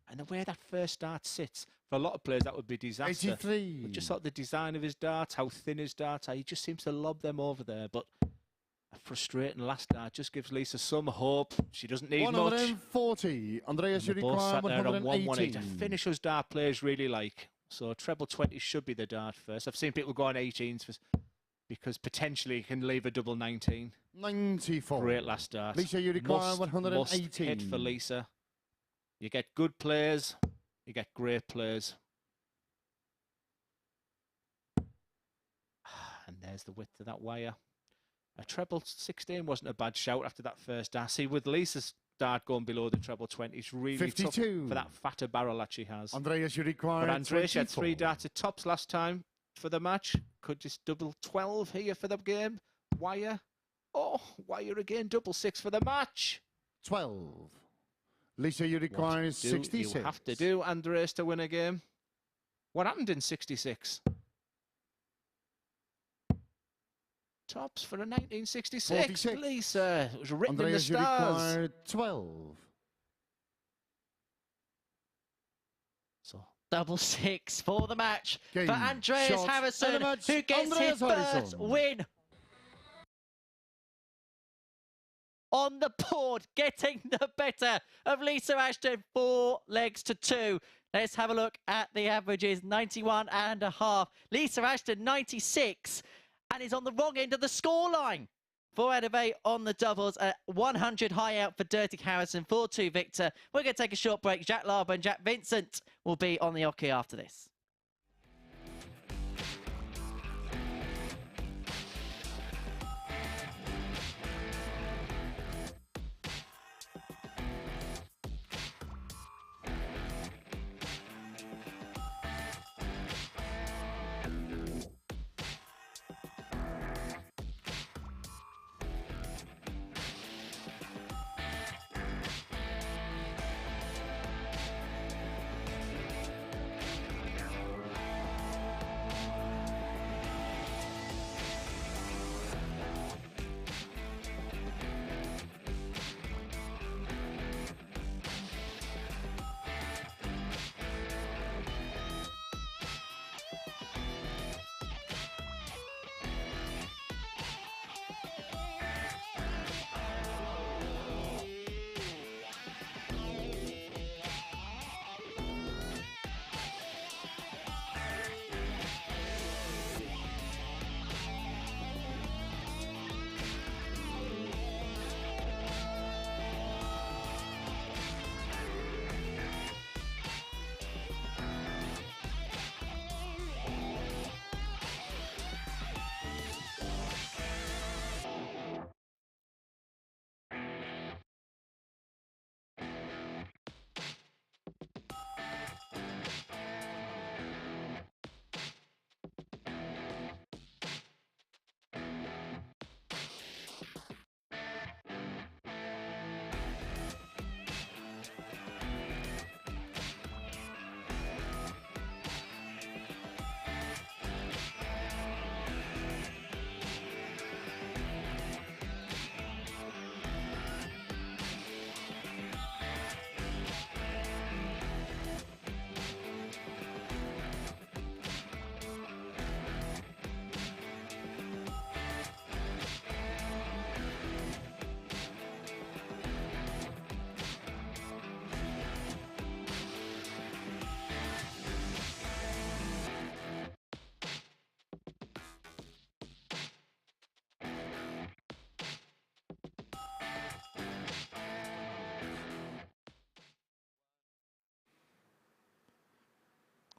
And the way that first dart sits, for a lot of players, that would be disaster.
83.
But just sort of the design of his darts, how thin his darts are, he just seems to lob them over there. But a frustrating last dart just gives Lisa some hope. She doesn't need
140.
much.
Andreas, you
both
require
sat there on
118.
A finish us dart players really like. So treble 20 should be the dart first. I've seen people go on 18s because potentially you can leave a double 19.
94.
Great last dart.
Lisa, you require 118.
Must hit for Lisa. You get good players, you get great players. And there's the width of that wire. A treble 16 wasn't a bad shout after that first dart. See, with Lisa's dart going below the treble 20, it's really
52.
tough for that fatter barrel that she has.
Andreas, you require
But Andreas had
24.
3 darted tops last time for the match. Could just double 12 here for the game. Wire. Oh, wire again. Double 6 for the match.
12. Lisa, you require 66.
You have to do, Andreas, to win a game. What happened in 66? Tops for a 1966.
46.
Lisa, it was written
Andreas,
in the
you
stars.
require 12.
So
Double 6 for the match
Game,
for Andreas
shot, and a
Harrysson,
match,
who gets
Andreas
his first
Harrysson.
win. On the board, getting the better of Lisa Ashton, 4 legs to 2. Let's have a look at the averages, 91.5. Lisa Ashton, 96, and is on the wrong end of the scoreline. 4 out of 8 on the doubles, 100 high out for Dirty Harrysson, 4-2 Victor. We're going to take a short break. Jacques Labre and Jack Vincent will be on the hockey after this.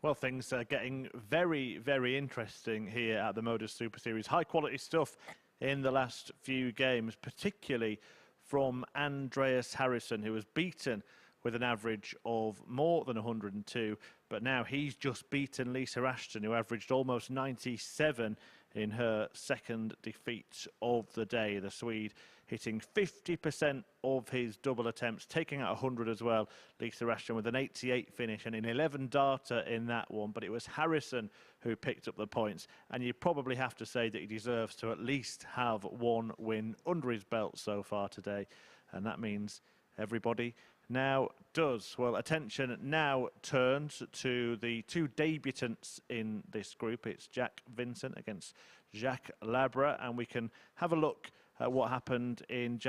Well, things are getting very, very interesting here at the MODUS Super Series. High-quality stuff in the last few games, particularly from Andreas Harrysson, who was beaten with an average of more than 102, but now he's just beaten Lisa Ashton, who averaged almost 97 in her second defeat of the day. The Swede hitting 50% of his double attempts, taking out 100 as well. Lisa Ashton with an 88 finish and an 11 darter in that one, but it was Harrysson who picked up the points, and you probably have to say that he deserves to at least have one win under his belt so far today, and that means everybody now does. Well, attention now turns to the two debutants in this group. It's Vincent against Jacques Labre, and we can have a look at what happened in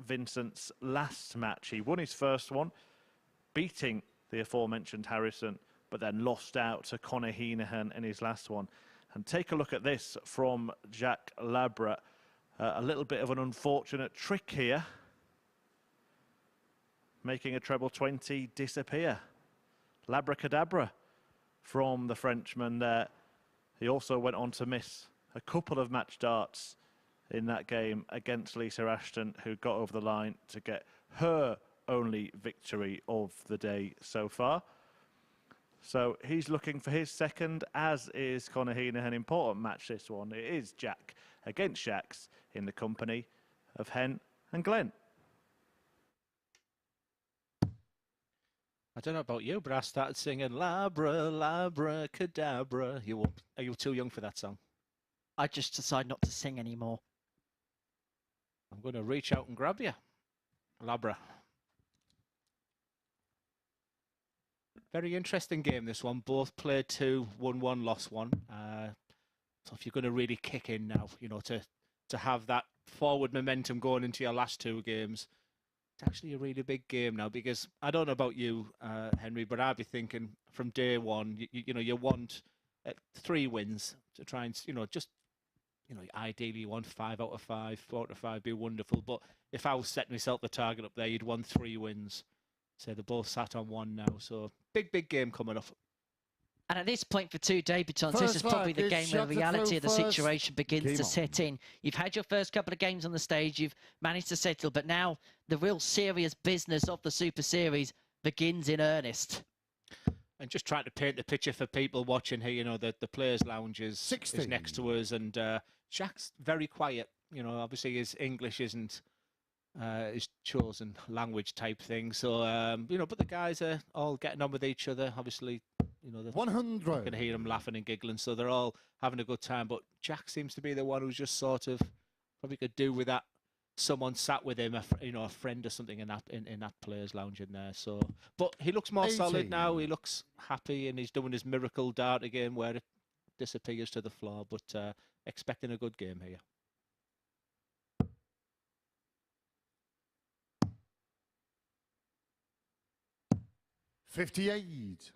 Vincent's last match. He won his first one, beating the aforementioned Harrysson, but then lost out to Conor Heneghan in his last one. And take a look at this from Jacques Labre. A little bit of an unfortunate trick here, making a treble 20 disappear. Labracadabra from the Frenchman there. He also went on to miss a couple of match darts in that game against Lisa Ashton, who got over the line to get her only victory of the day so far. So he's looking for his second, as is Conor Heneghan. An important match, this one. It is Jack against Jacques in the company of Hen and Glenn.
I don't know about you, but I started singing Labra, Labra, Cadabra. Are you too young for that song?
I just decided not to sing anymore.
I'm going to reach out and grab you. Labra. Very interesting game, this one. Both played two, won one, lost one. So if you're going to really kick in now, you know, to have that forward momentum going into your last two games, it's actually a really big game now, because I don't know about you, Henry, but I'd be thinking from day one, you know, you want 3 wins to try and, you know, just, you know, ideally you want 5 out of 5, 4 out of 5, be wonderful. But if I was setting myself the target up there, you'd want 3 wins. So they're both sat on 1 now. So big game coming up.
And at this point for two debutants, this is probably the game where the reality of the situation begins to set in. You've had your first couple of games on the stage, you've managed to settle, but now the real serious business of the Super Series begins in earnest.
And just trying to paint the picture for people watching here, you know, the Players' Lounge is next to us, and Jack's very quiet. You know, obviously his English isn't his chosen language type thing. So, you know, but the guys are all getting on with each other. Obviously, you know,
100.
You can hear them laughing and giggling, so they're all having a good time. But Jack seems to be the one who's just sort of probably could do with that. Someone sat with him, you know, a friend or something in that Players' Lounge in there. So, but he looks more solid now. He looks happy, and he's doing his miracle dart again, where it disappears to the floor. But expecting a good game here.
$58.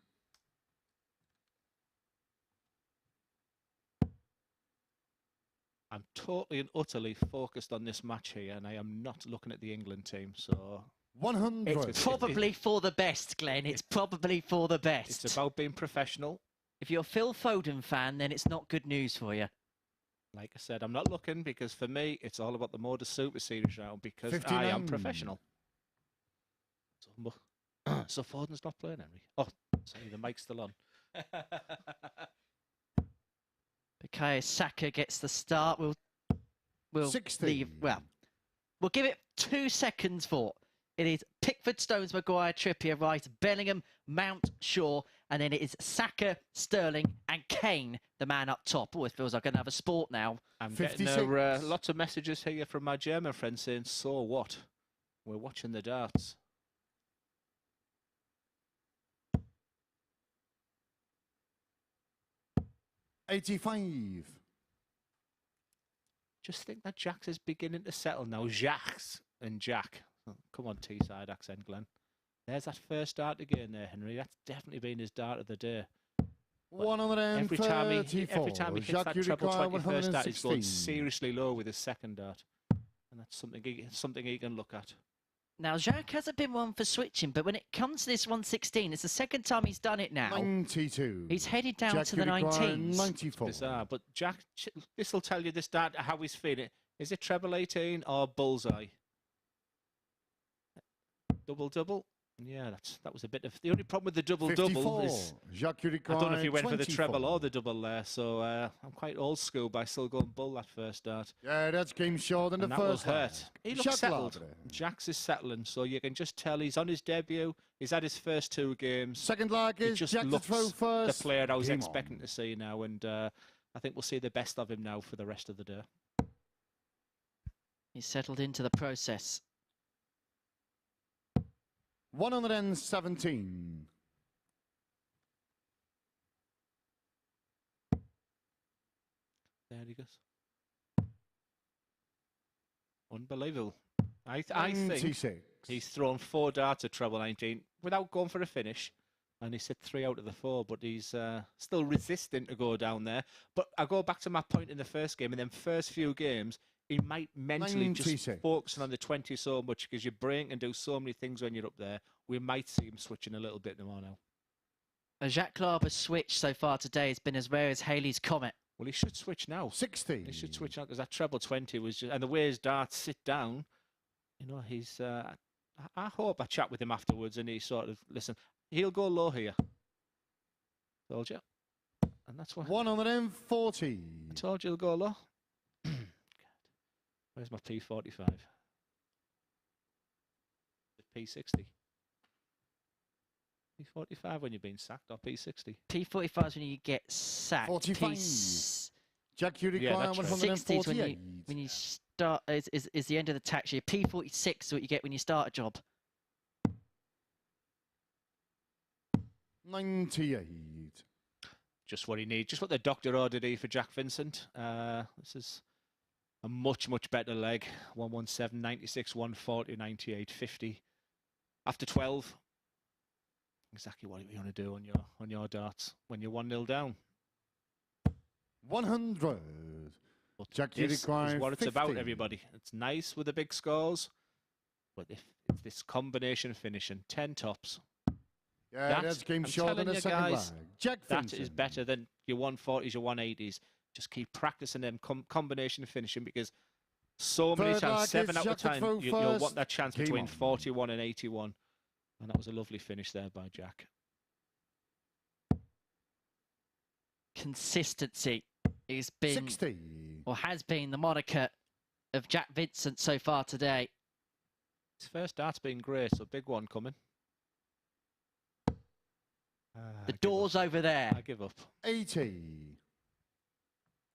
I'm totally and utterly focused on this match here, and I am not looking at the England team. So
100.
It's probably for the best, Glenn. It's probably for the best.
It's about being professional.
If you're a Phil Foden fan, then it's not good news for you.
Like I said, I'm not looking, because for me, it's all about the MODUS Super Series now, because
59.
I am professional. So Foden's not playing, Henry. Oh, sorry, the mic's still on.
Okay, Saka gets the start. We'll
60.
leave. Well, we'll give it 2 seconds for. It is Pickford, Stones, Maguire, Trippier, Rice, Bellingham, Mount, Shaw, and then it is Saka, Sterling, and Kane, the man up top. Oh, it feels like another sport now.
I'm getting lots of messages here from my German friends saying, "So what? We're watching the darts."
$85.
Just think that Jack's is beginning to settle now. Jacques and Jack. Oh, come on, Teesside accent, Glenn. There's that first dart again there, Henry. That's definitely been his dart of the day.
134.
Every time he hits that treble 20 first dart, he's going seriously low with his second dart. And that's something he can look at.
Now, Jacques hasn't been one for switching, but when it comes to this 116, it's the second time he's done it now.
92.
He's headed down
Jack,
to the
you require
19s.
94.
Bizarre, but Jack, this will tell you this data how he's feeling. Is it treble 18 or bullseye? Double. Yeah, that was a bit of the only problem with the double
54.
is
Jacques, you
I
require
don't know if he went
24.
for the treble or the double there. So I'm quite old school, but I still going bull that first start.
Yeah, that's game short in the
And that will
first leg.
hurt. He looks
Jacques
settled.
Labre.
Jax is settling, so you can just tell he's on his debut. He's had his first 2 games.
Second leg
He
is
just
Jack to
looks
throw first.
the player I was
Game
expecting
on.
to see now, and I think we'll see the best of him now for the rest of the day.
He's settled into the process.
117.
There he goes. Unbelievable. I think
96.
he's thrown 4 darts at treble 19 without going for a finish. And he said 3 out of the 4, but he's still resisting to go down there. But I go back to my point in the first game, and then first few games, he might mentally
96.
just focus on the 20 so much because your brain can do so many things when you're up there. We might see him switching a little bit more now.
Jacques Labre's switch so far today has been as rare as Haley's Comet.
Well, he should switch now.
60.
He should switch out because that treble 20 was just, and the way his darts sit down, you know, he's. I hope I chat with him afterwards and he sort of listen. He'll go low here. Told you, and that's why.
140.
I told you he'll go low. Where's my P45? P60. P45 when you've been sacked, or P60?
P45 is when you get sacked.
45. Jack, you require
that's right.
60 is
148.
when you start, is the end of the tax year. P46 is what you get when you start a job.
98.
Just what he needs. Just what the doctor ordered here for Jack Vincent. This is a much better leg. 117, 96, 140, 98, 50. After 12, exactly what you want to do on your darts when you're 1-0 down.
100.
But
Jack, you
this
require
is what it's about,
50.
everybody. It's nice with the big scores, but if it's this combination finishing, 10 tops.
Yeah, that's game
I'm
short in
telling
the
you
second
guys,
leg. Jack
that
Vincent.
is better than your 140s, your 180s. Just keep practicing them combination finishing because so many
Third
times,
leg
7
is
out of
Jack to
time,
throw
you'll
first.
want that chance
Game
between
on.
41 and 81. And that was a lovely finish there by Jack.
Consistency has been
60.
or has been the moniker of Jack Vincent so far today.
His first dart's been great, so big one coming.
The door's over there.
I give up.
80.
I'm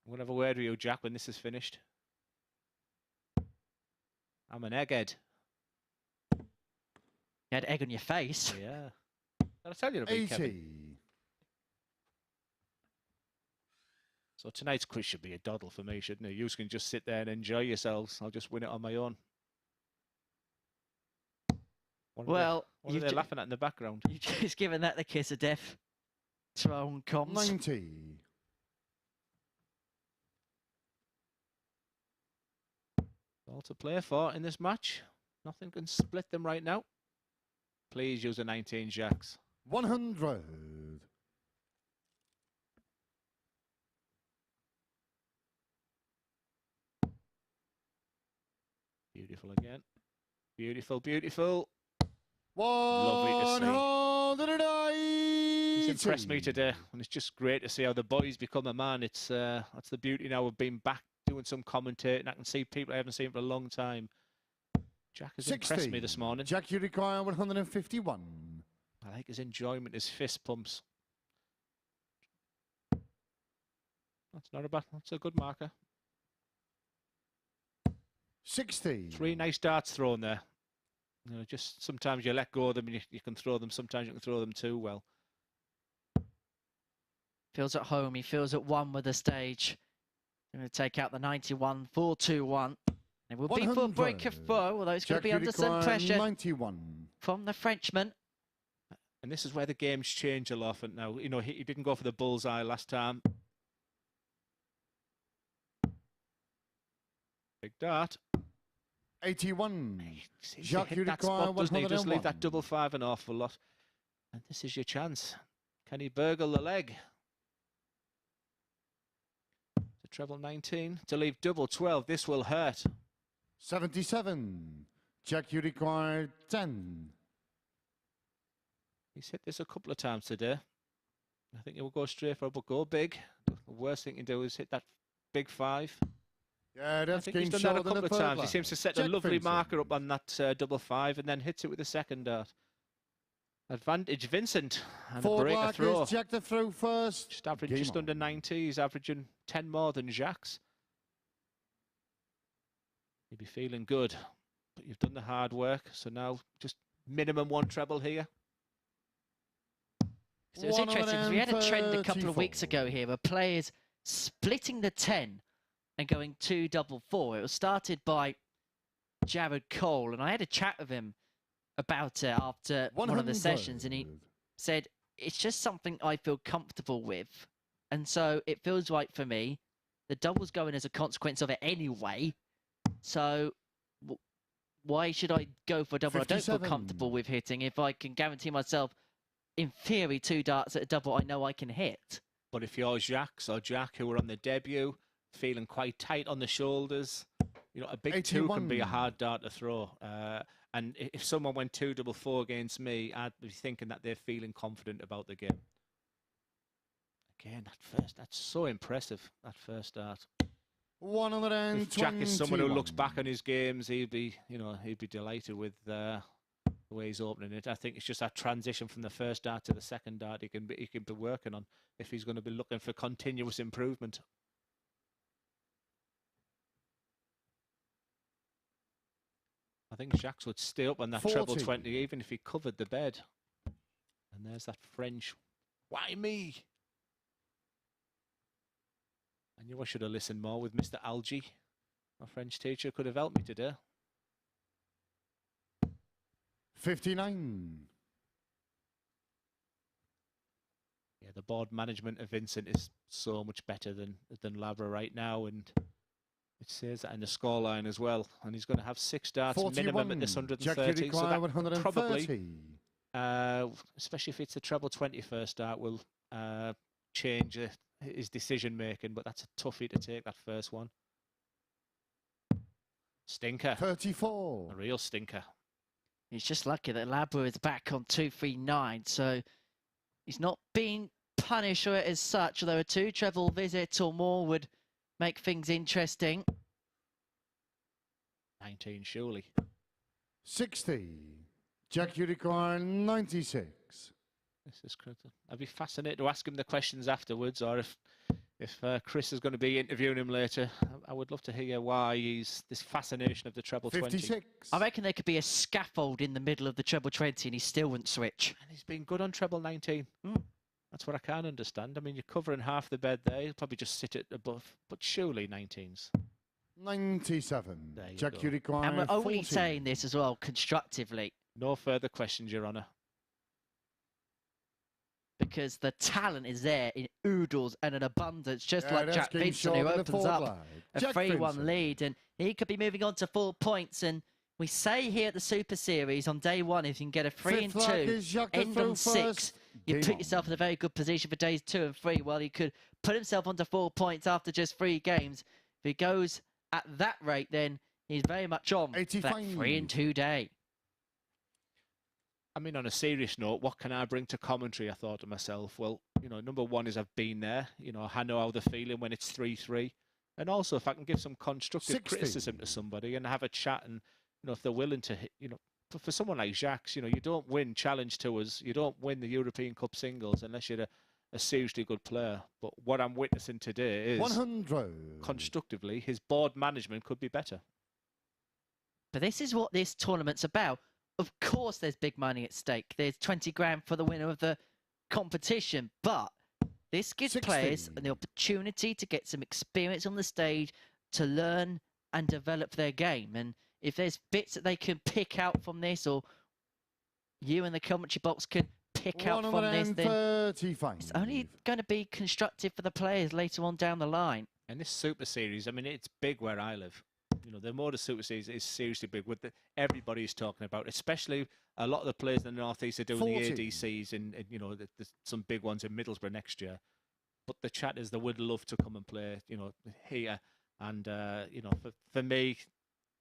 going to have a word with you, Jack, when this is finished. I'm an egghead.
You had egg on your face.
Yeah. Did I tell you to be Kevin?
80.
So tonight's quiz should be a doddle for me, shouldn't it? You can just sit there and enjoy yourselves. I'll just win it on my own. What are they laughing at in the background?
You've just given that the kiss of death to our own comms.
90.
All to play for in this match. Nothing can split them right now. Please use a 19 Jacks.
100.
Beautiful again. Beautiful. Lovely to see.
180.
He's impressed me today, and it's just great to see how the boys become a man. It's that's the beauty now of being back doing some commentating. I can see people I haven't seen for a long time. Jack has
60.
impressed me this morning.
Jack, you require 151.
I like his enjoyment, his fist pumps. That's not a bad. That's a good marker.
60.
3 nice darts thrown there. You know, just sometimes you let go of them and you can throw them. Sometimes you can throw them too well.
Feels at home. He feels at one with the stage. Going to take out the 91, 4-2-1. It will be for break of 4, although it's going to be under some pressure
91.
from the Frenchman.
And this is where the games change a lot now. You know, he didn't go for the bullseye last time. Big dart.
81.
Seems to
Jacques,
hit
you
that
require
spot, doesn't he? Just leave
101.
that double five an awful lot. And this is your chance. Can he burgle the leg? To treble 19. To leave double 12. This will hurt.
77. Jack, you require 10.
He's hit this a couple of times today. I think he will go straight for it, but go big. The worst thing he can do is hit that big five.
Yeah,
I
that's
think he's
game
done that a
short in
couple
the
of
third
times. He
line.
seems to set a
Jack
lovely
Vincent.
marker up on that double five and then hits it with the second dart. Advantage Vincent. And a
Forward
breaker
mark
throw.
is Jack to throw first.
Just average
Game
just
on.
under 90. He's averaging 10 more than Jacques. He'd be feeling good. But you've done the hard work. So now just minimum one treble here.
So it was interesting because we had a trend a couple of weeks ago here of players splitting the 10 and going 2 double 4. It was started by Jared Cole, and I had a chat with him about it after one of the sessions, and he said, it's just something I feel comfortable with. And so it feels right for me. The double's going as a consequence of it anyway. So why should I go for a double
57.
I don't feel comfortable with hitting if I can guarantee myself, in theory, 2 darts at a double I know I can hit?
But if you're Jacques or Jack, who were on the debut, feeling quite tight on the shoulders, you know, a big 2 can be a
81.
hard dart to throw. And if someone went 2 double 4 against me, I'd be thinking that they're feeling confident about the game. Again, that's so impressive, that first dart.
121.
If Jack is someone who looks back on his games, he'd be delighted with the way he's opening it. I think it's just that transition from the first dart to the second dart he can be working on if he's going to be looking for continuous improvement. I think Jacques would stay up on that
40.
treble 20 even if he covered the bed. And there's that French, why me? I knew I should have listened more with Mr. Algie. My French teacher could have helped me today.
59.
Yeah, the board management of Vincent is so much better than Labre right now, and it says that in the scoreline as well. And he's going to have 6 darts
41.
minimum at this 130.
Jack, you
So
require
that
130.
probably, especially if it's a treble 20 first dart, will change his decision making. But that's a toughie to take, that first one. Stinker.
34.
A real stinker.
He's just lucky that Labre is back on 239, so he's not being punished for it as such, although a 2 treble visit or more would make things interesting.
19, surely.
60. Jack, you require 96.
This is critical. I'd be fascinated to ask him the questions afterwards, or if Chris is going to be interviewing him later, I would love to hear why he's this fascination of the treble 20.
56.
I reckon there could be a scaffold in the middle of the treble 20 and he still wouldn't switch.
And he's been good on treble 19. That's what I can't understand. I mean, you're covering half the bed there. You'll probably just sit it above, but surely 19s.
97.
There you
Jack,
go.
you require
And we're only
40.
saying this as well constructively,
No further questions, Your Honour.
because the talent is there in oodles and an abundance, just like
that's
Jack
game
Vincent, who
short in the
opens
forward
up
line.
a
Jack
3-1
Vincent.
lead, and he could be moving on to 4 points. And we say here at the Super Series on day 1, if you can get a 3 and
Fifth flag
2,
is Jacques to
end
throw
on 6,
first.
you
Game
put
on.
yourself in a very good position for days 2 and 3. Well, he could put himself onto 4 points after just 3 games. If he goes at that rate, then he's very much on for that
85.
3 and 2 day.
I mean, on a serious note, what can I bring to commentary? I thought to myself, well, you know, number one is I've been there. You know, I know how they're feeling when it's 3-3. And also, if I can give some constructive
60.
criticism to somebody and have a chat, and, you know, if they're willing to, you know, for someone like Jacques, you know, you don't win Challenge Tours, you don't win the European Cup singles unless you're a seriously good player. But what I'm witnessing today is
100.
constructively, his board management could be better.
But this is what this tournament's about. Of course, there's big money at stake. There's 20 grand for the winner of the competition. But this gives
60.
players the opportunity to get some experience on the stage, to learn and develop their game. And if there's bits that they can pick out from this, or you in the commentary box can pick out from this, then
135.
it's only going to be constructive for the players later on down the line.
And this Super Series, I mean, it's big where I live. You know, the MODUS Super Series is seriously big. With everybody's talking about, especially a lot of the players in the Northeast are doing
40.
the ADCs, and you know, there's some big ones in Middlesbrough next year. But the chatters, they would love to come and play, you know, here. And you know, for me,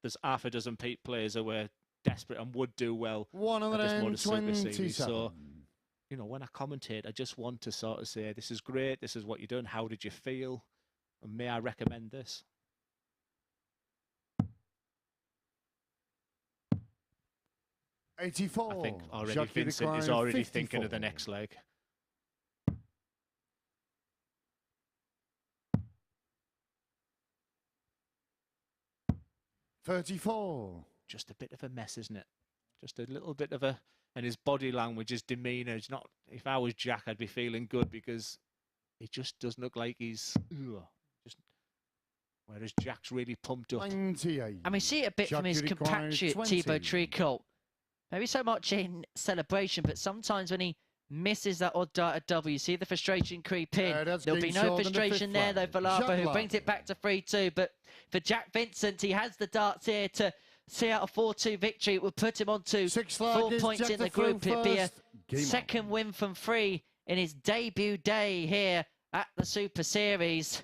there's half a dozen players who were desperate and would do well at this MODUS Super Series. So, you know, when I commentate, I just want to sort of say, this is great, this is what you're doing, how did you feel? And may I recommend this? I think already Vincent is already 54. Thinking of the next leg.
$34.
Just a bit of a mess, isn't it? Just a little bit of a... And his body language, his demeanour, it's not... If I was Jack, I'd be feeling good because it just doesn't look like he's... Just, whereas Jack's really pumped up.
98.
And we see it a bit from his compatriot, Thibaut Tricot. Maybe so much in celebration, but sometimes when he misses that odd dart at W, you see the frustration creep in. There'll be no frustration there, though, for Labre, who brings it back to 3-2. But for Jack Vincent, he has the darts here to see out a 4-2 victory. It will put him on to 4 points in the group. It'd be a second win from 3 in his debut day here at the Super Series.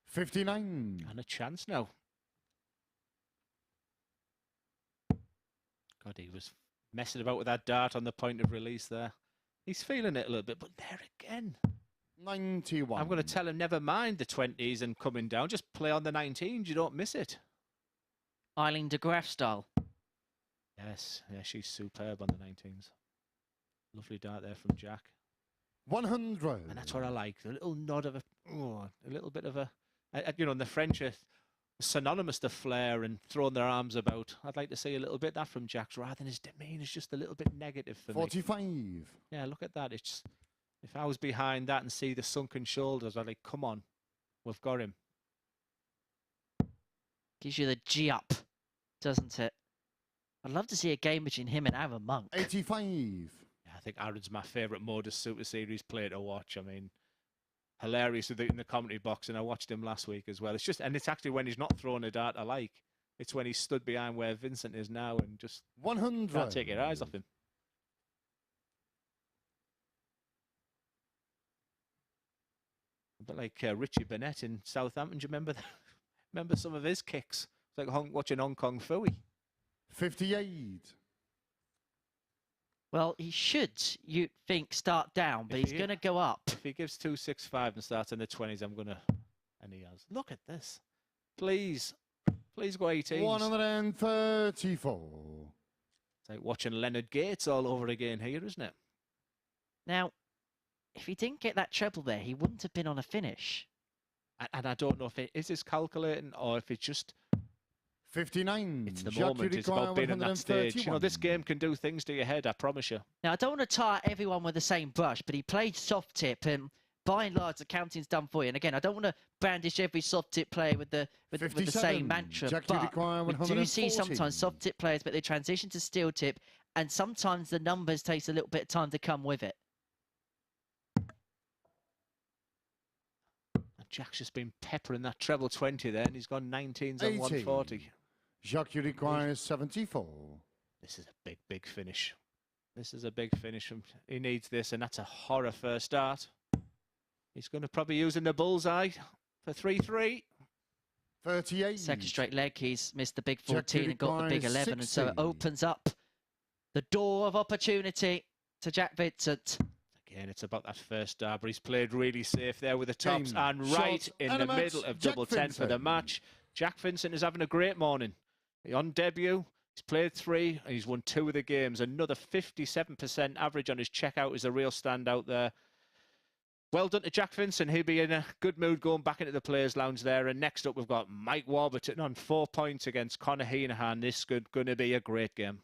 59.
And a chance now. God, he was messing about with that dart on the point of release there. He's feeling it a little bit, but there again.
91.
I'm going to tell him, never mind the 20s and coming down. Just play on the 19s. You don't miss it.
Eileen de Graaf style.
Yes, yeah, she's superb on the 19s. Lovely dart there from Jack.
100.
And that's what I like. A little nod of a little bit of a... you know, in the French are synonymous to flair and throwing their arms about. I'd like to see a little bit of that from Jack's, rather than his demeanour is just a little bit negative for
45.
me. Yeah, look at that. It's... If I was behind that and see the sunken shoulders, I'd like, come on, we've got him.
Gives you the G up, doesn't it? I'd love to see a game between him and Aaron Monk.
85.
Yeah, I think Aaron's my favourite MODUS Super Series player to watch. I mean, hilarious in the commentary box, and I watched him last week as well. It's just, and it's actually when he's not throwing a dart I like. It's when he's stood behind where Vincent is now and just
100.
Can't take your eyes off him. A bit like Richie Burnett in Southampton. Do you remember that? Remember some of his kicks? It's like watching Hong Kong Phooey.
58.
Well, he should, you think, start down, but he's going to go up.
If he gives 265 and starts in the 20s, I'm going to... And he has. Look at this. Please. Please go 18s.
134.
It's like watching Leonard Gates all over again here, isn't it?
Now, if he didn't get that treble there, he wouldn't have been on a finish.
And I don't know if it is his calculating or if it's just...
59.
It's the moment. It's about being on that stage. You know, this game can do things to your head, I promise you.
Now, I don't want to tar everyone with the same brush, but he played soft tip, and by and large, the counting's done for you. And again, I don't want to brandish every soft tip player with the same mantra, but we do see sometimes soft tip players, but they transition to steel tip, and sometimes the numbers takes a little bit of time to come with it.
Jack's just been peppering that treble 20 there, and he's gone 19s on 140.
Jacques requires 74.
This is a big, big finish. This is a big finish. He needs this, and that's a horror first start. He's going to probably use in the bullseye for 3-3.
38.
Second straight leg, he's missed the big 14 and got the big 11, 60. And so it opens up the door of opportunity to Jack Vincent.
Again, it's about that first start, but he's played really safe there with the tops and right in the middle of double 10 for the match. Jack Vincent is having a great morning. On debut, he's played 3 and he's won 2 of the games. Another 57% average on his checkout is a real standout there. Well done to Jack Vincent. He'll be in a good mood going back into the Players' Lounge there. And next up, we've got Mike Warburton on 4 points against Conor Heneghan. This is going to be a great game.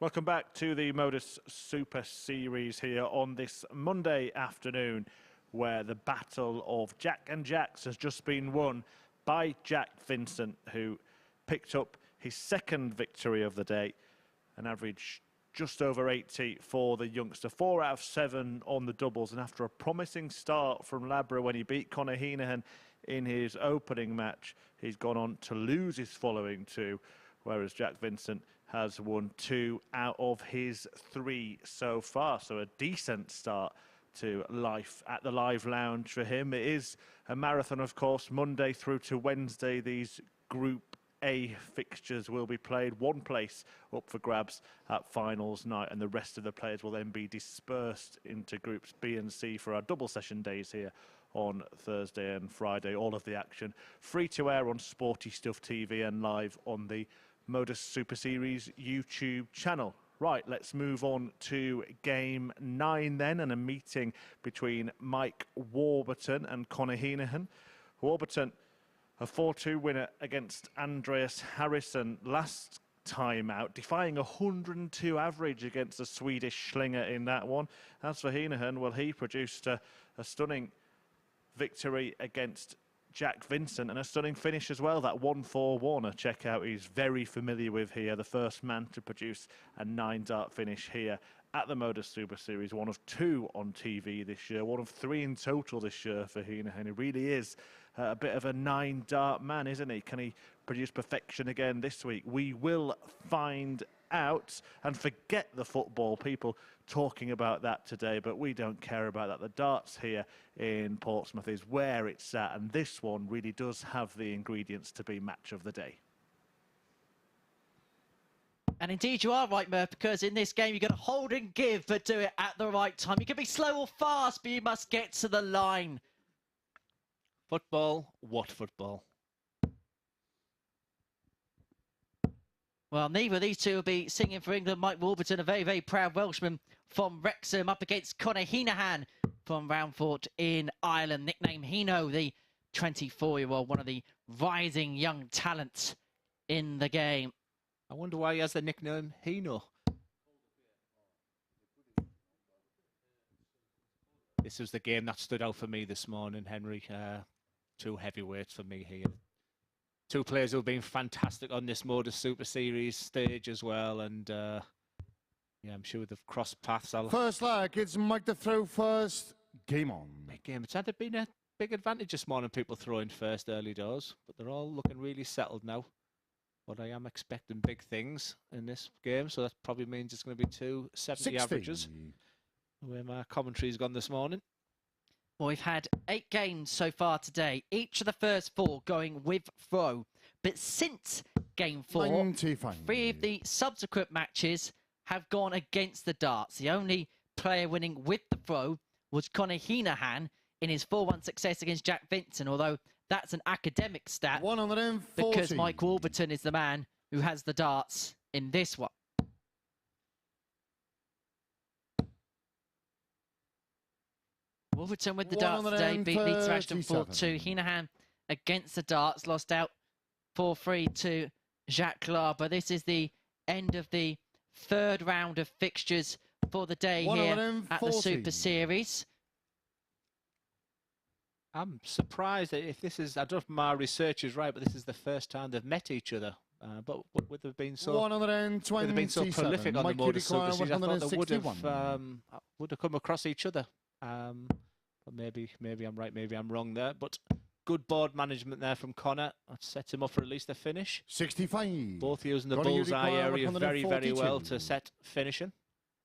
Welcome back to the MODUS Super Series here on this Monday afternoon, where the battle of Jack and Jacks has just been won by Jacques Vincent, who picked up his second victory of the day, an average just over 80 for the youngster. 4 out of 7 on the doubles, and after a promising start from Labre when he beat Conor Heneghan in his opening match, he's gone on to lose his following 2, whereas Jacques Vincent has won 2 out of his 3 so far. So a decent start to life at the Live Lounge for him. It is a marathon, of course, Monday through to Wednesday. These Group A fixtures will be played. One place up for grabs at finals night, and the rest of the players will then be dispersed into Groups B and C for our double session days here on Thursday and Friday. All of the action free to air on Sporty Stuff TV and live on the MODUS Super Series YouTube channel. Right, let's move on to game 9 then, and a meeting between Mike Warburton and Conor Heneghan. Warburton, a 4-2 winner against Andreas Harrysson last time out, defying 102 average against a Swedish slinger in that one. As for Heneghan, well, he produced a stunning victory against Jacques Vincent and a stunning finish as well, that 1-4-1, a checkout he's very familiar with here, the first man to produce a 9-dart finish here at the MODUS Super Series, one of 2 on TV this year, one of 3 in total this year for Heneghan. He really is a bit of a 9-dart man, isn't he? Can he produce perfection again this week? We will find out, and forget the football, people talking about that today, but we don't care about that. The darts here in Portsmouth is where it's at, and this one really does have the ingredients to be match of the day.
And indeed you are right, Murph, because in this game you've got to hold and give, but do it at the right time. You can be slow or fast, but you must get to the line.
Football, what football?
Well, neither of these two will be singing for England. Mike Warburton, a very, very proud Welshman from Wrexham, up against Conor Heneghan from Roundfort in Ireland. Nicknamed Heno, the 24-year-old, one of the rising young talents in the game.
I wonder why he has the nickname Heno. This was the game that stood out for me this morning, Henry. 2 heavyweights for me here. 2 players who have been fantastic on this MODUS Super Series stage as well, and yeah, I'm sure they've crossed paths.
First leg, it's Mike to throw first. Game on.
Big game. It's had been a big advantage this morning, people throwing first early doors, but they're all looking really settled now. But I am expecting big things in this game, so that probably means it's going to be 2 70 averages. Where my commentary's gone this morning.
Well, we've had 8 games so far today, each of the first 4 going with throw. But since game 4, 3 of the subsequent matches have gone against the darts. The only player winning with the throw was Conor Heneghan in his 4-1 success against Jacques Vincent, although that's an academic stat because Mike Warburton is the man who has the darts in this one. Warburton with the darts today, beats Ashton 4-2. Heneghan against the darts, lost out 4-3 to Jacques Labre. This is the end of the 3rd round of fixtures for the day here at the Super Series.
I'm surprised that if this is, I don't know if my research is right, but this is the first time they've met each other. But would have been so prolific on the MODUS Super Series, I thought they would have come across each other. But maybe I'm right, maybe I'm wrong there. But good board management there from Conor. That sets him up for at least a finish.
65.
Both using the bullseye area very, very well to set finishing.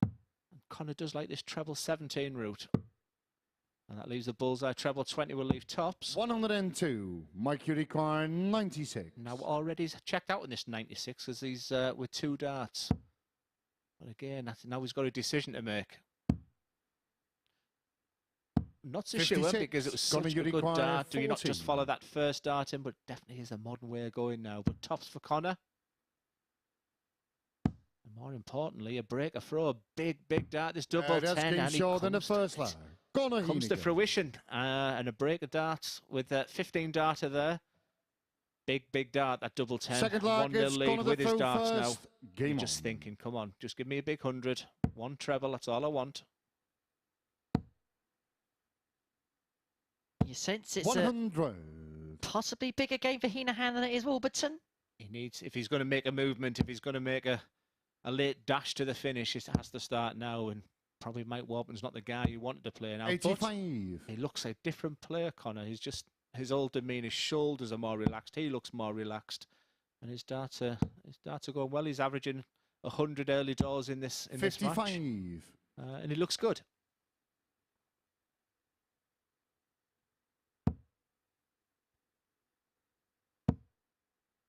And Conor does like this treble 17 route. And that leaves the bullseye. Treble 20 will leave tops.
102. Mike, you require 96.
Now already he's checked out in this 96 because he's with 2 darts. But again, now he's got a decision to make. Not so sure because it was such a good dart. Do you not just follow that first dart in? But definitely is a modern way of going now. But tops for Conor. And more importantly, a break, a throw, a big, big dart. This double 10. And he
than the first leg.
Comes to fruition. And a break of darts with 15 darter there. Big dart, that double 10.
Second lag,
1-0
it's
lead
Conor
with his
through
darts now.
first. Game
You're
on.
just thinking, come on, just give me a big 100. One treble, that's all I want.
You sense it's
100.
a possibly bigger game for Heneghan than it is Warburton.
He needs, if he's going to make a movement, if he's going to make a late dash to the finish, it has to start now. And probably Mike Warburton's not the guy you wanted to play now.
85.
But he looks like a different player, Conor. He's just, his whole demeanour, his shoulders are more relaxed. He looks more relaxed. And his darts are going well. He's averaging 100 early doors in this
55.
match. And he looks good.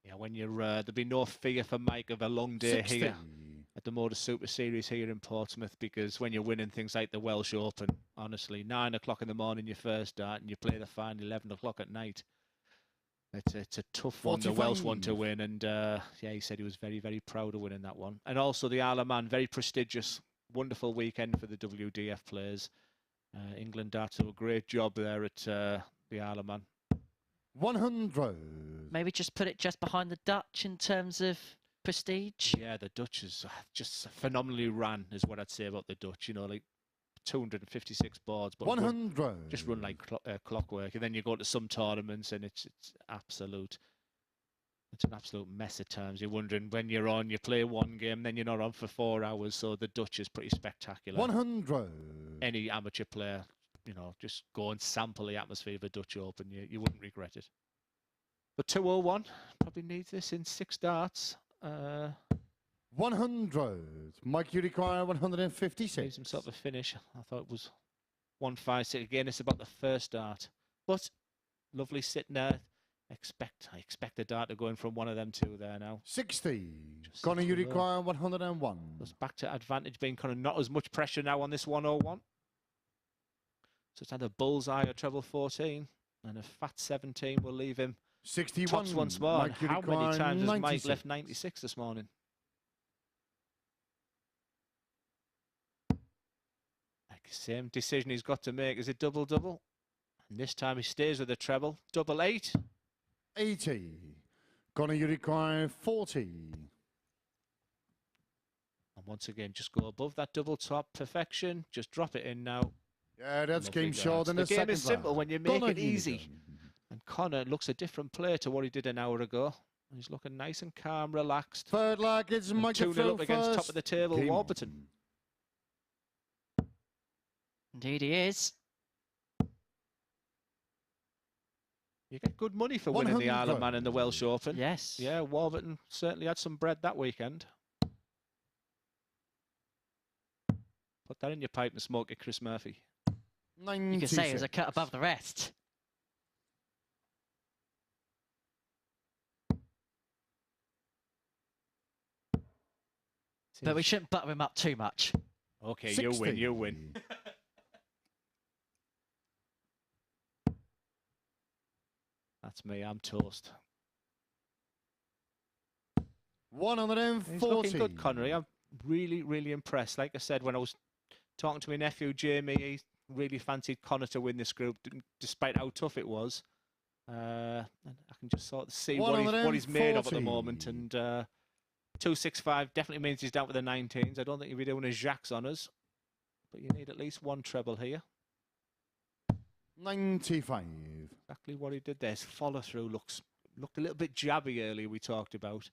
Yeah, when you're there'll be no fear for Mike of a long day
60.
here at the MODUS Super Series here in Portsmouth, because when you're winning things like the Welsh Open, honestly, 9 o'clock in the morning your first dart and you play the final 11 o'clock at night. It's a tough one, the Welsh one to win, and yeah, he said he was very, very proud of winning that one. And also the Isle of Man, very prestigious, wonderful weekend for the WDF players. England darts do a great job there at the Isle of Man.
100.
Maybe just put it just behind the Dutch in terms of prestige.
Yeah, the Dutch is just phenomenally ran, is what I'd say about the Dutch. You know, like 256 boards, but
100.
just run like clockwork. And then you go to some tournaments and it's an absolute mess at times. You're wondering when you're on, you play one game, then you're not on for 4 hours. So the Dutch is pretty spectacular.
100.
Any amateur player, you know, just go and sample the atmosphere of a Dutch Open. You wouldn't regret it. But 201 probably needs this in 6 darts.
100. Mike, you require 156.
Needs himself a finish. I thought it was 156. Again, it's about the first dart. But lovely sitting there. I expect the dart to go in from one of them two there now.
60. Conor, you require 101.
Goes back to advantage being kind of not as much pressure now on this 101. So it's either a bullseye or treble 14. And a fat 17 will leave him
61.
tops once more.
Mike,
How many times has Mike
96.
left 96 this morning? Like same decision he's got to make. Is it double-double? And this time he stays with the treble. Double 8.
80. Conor, you require 40.
And once again, just go above that double top. Perfection. Just drop it in now.
Yeah, that's
Lovely
game
darts.
short in
the
the
game
second
is simple
round.
when you make
Conor
it easy.
Heneghan.
And Conor looks a different player to what he did an hour ago. He's looking nice and calm, relaxed.
Third leg, it's Mike
2-0 up against
first.
top of the table,
Game
Warburton.
on.
Indeed he is.
You get good money for winning the Isle of Man and the Welsh Open.
Yes.
Yeah, Warburton certainly had some bread that weekend. Put that in your pipe and smoke it, Chris Murphy.
96.
You could say it was a cut above the rest. But we shouldn't butter him up too much.
Okay,
60.
you win. That's me, I'm toast.
140.
He's looking good, Connery. I'm really, really impressed. Like I said, when I was talking to my nephew, Jamie, he really fancied Conor to win this group, despite how tough it was. And I can just sort of see what he's made of at the moment. And 265 definitely means he's down with the 19s. I don't think he'll be doing his Jacques honours. But you need at least one treble here.
95.
Exactly what he did there. His follow-through looked a little bit jabby earlier, we talked about.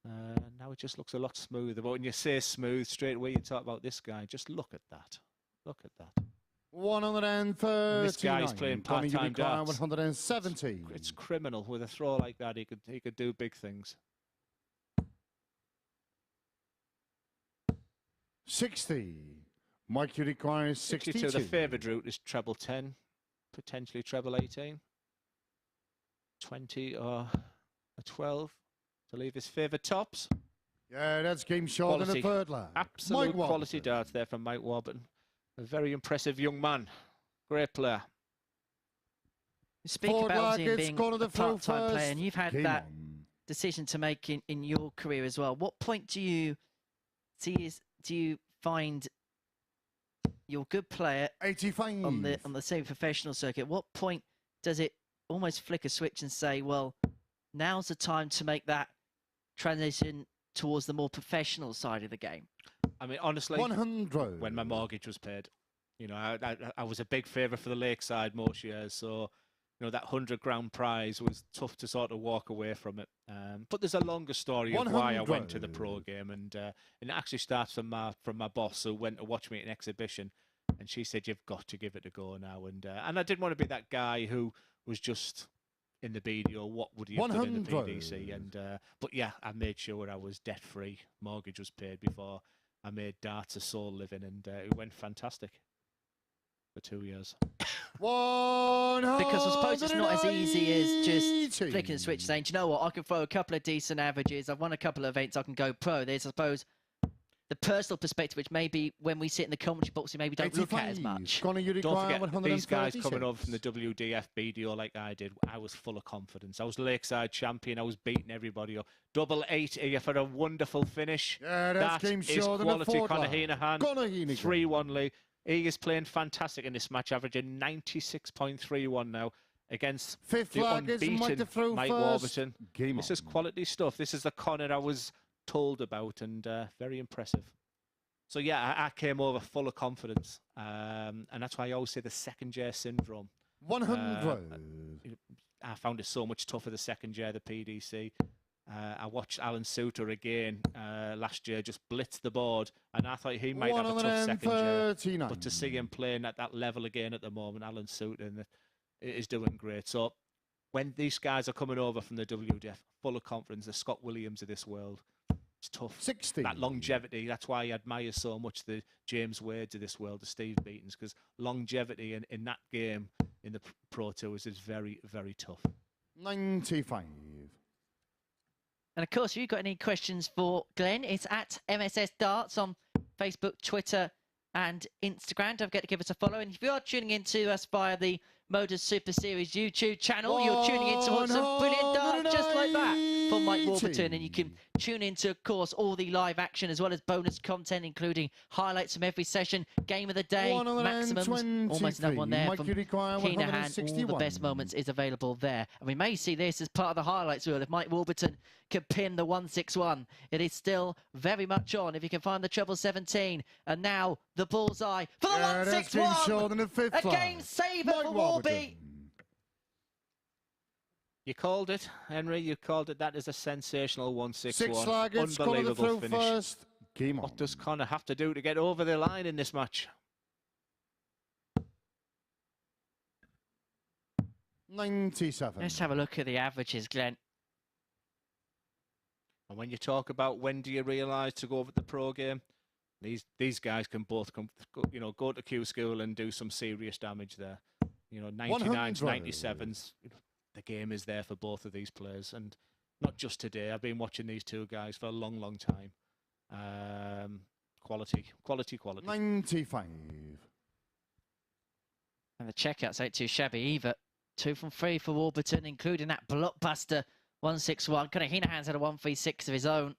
Now it just looks a lot smoother. But when you say smooth, straight away you talk about this guy. Just look at that. Look at that.
130.
And this guy's playing
Conor, you
part-time
require
darts.
170.
It's criminal. With a throw like that, he could do big things.
60. Mike, you require 62.
The favoured route is treble 10, potentially treble 18. 20 or a 12 to leave his favoured tops.
Yeah, that's game short in the third leg.
Absolute quality darts there from Mike Warburton. A very impressive young man. Great player.
You speak about him being a part-time player, and you've had that decision to make in your career as well. What point do you find you're a good player
85
on the semi-professional circuit? What point does it almost flick a switch and say, well, now's the time to make that transition towards the more professional side of the game?
I mean, honestly,
100.
when my mortgage was paid, you know, I was a big favourite for the Lakeside most years, so you know that £100 prize was tough to sort of walk away from it. But there's a longer story of why I went to the pro game, and it actually starts from my boss who went to watch me at an exhibition, and she said, "You've got to give it a go now." And I didn't want to be that guy who was just in the BDO. What would you have done in the PDC? And but yeah, I made sure I was debt free. Mortgage was paid before I made darts a sole living, and it went fantastic for 2 years.
Because I suppose it's not as easy as just flicking the switch saying, do you know what, I can throw a couple of decent averages, I've won a couple of events, I can go pro. There's, I suppose, the personal perspective, which maybe when we sit in the commentary box, we maybe don't look at as much.
Don't forget, these guys coming over from the WDF BDO like I did, I was full of confidence. I was Lakeside champion, I was beating everybody up. Double 8 here for a wonderful finish.
Yeah,
that is quality. Conor Heneghan, 3-1 lead. He is playing fantastic in this match, averaging 96.31 now against the unbeaten Mike Warburton. This is quality stuff. This is the Conor I was told about, and very impressive. So yeah, I came over full of confidence, and that's why I always say the second year syndrome.
100.
I found it so much tougher the second year, the PDC. I watched Alan Souter again last year, just blitz the board, and I thought he might have a tough second year. But to see him playing at that level again at the moment, Alan Souter is doing great. So when these guys are coming over from the WDF, full of confidence, the Scott Williams of this world, it's tough.
60.
That longevity, that's why I admire so much the James Wades of this world, the Steve Beatons, because longevity in that game in the Pro Tours is very, very tough.
95.
And of course, if you've got any questions for Glenn, it's at MSS Darts on Facebook, Twitter, and Instagram. Don't forget to give us a follow. And if you are tuning in to us via the MODUS Super Series YouTube channel, you're tuning in to watch some brilliant darts just like that from Mike Warburton. And you can tune into, of course, all the live action as well as bonus content, including highlights from every session, game of the day, maximums, almost another one there from Heneghan. All the best moments is available there. And we may see this as part of the highlights reel. If Mike Warburton can pin the 161, it is still very much on. If you can find the treble 17, and now the bullseye for the 161. A game saver for Warby.
You called it, Henry. You called it. That is a sensational 161.
6 slaggards,
Unbelievable finish.
First. Game on.
What does Conor have to do to get over the line in this match?
97.
Let's have a look at the averages, Glenn.
And when you talk about when do you realise to go over the pro game, these guys can both go to Q school and do some serious damage there. You know, 99s, 97s. The game is there for both of these players, and not just today. I've been watching these two guys for a long, long time. Quality.
95.
And the checkouts ain't too shabby either. 2 from 3 for Warburton, including that blockbuster 161. Conor Heneghan's had a 136 of his own.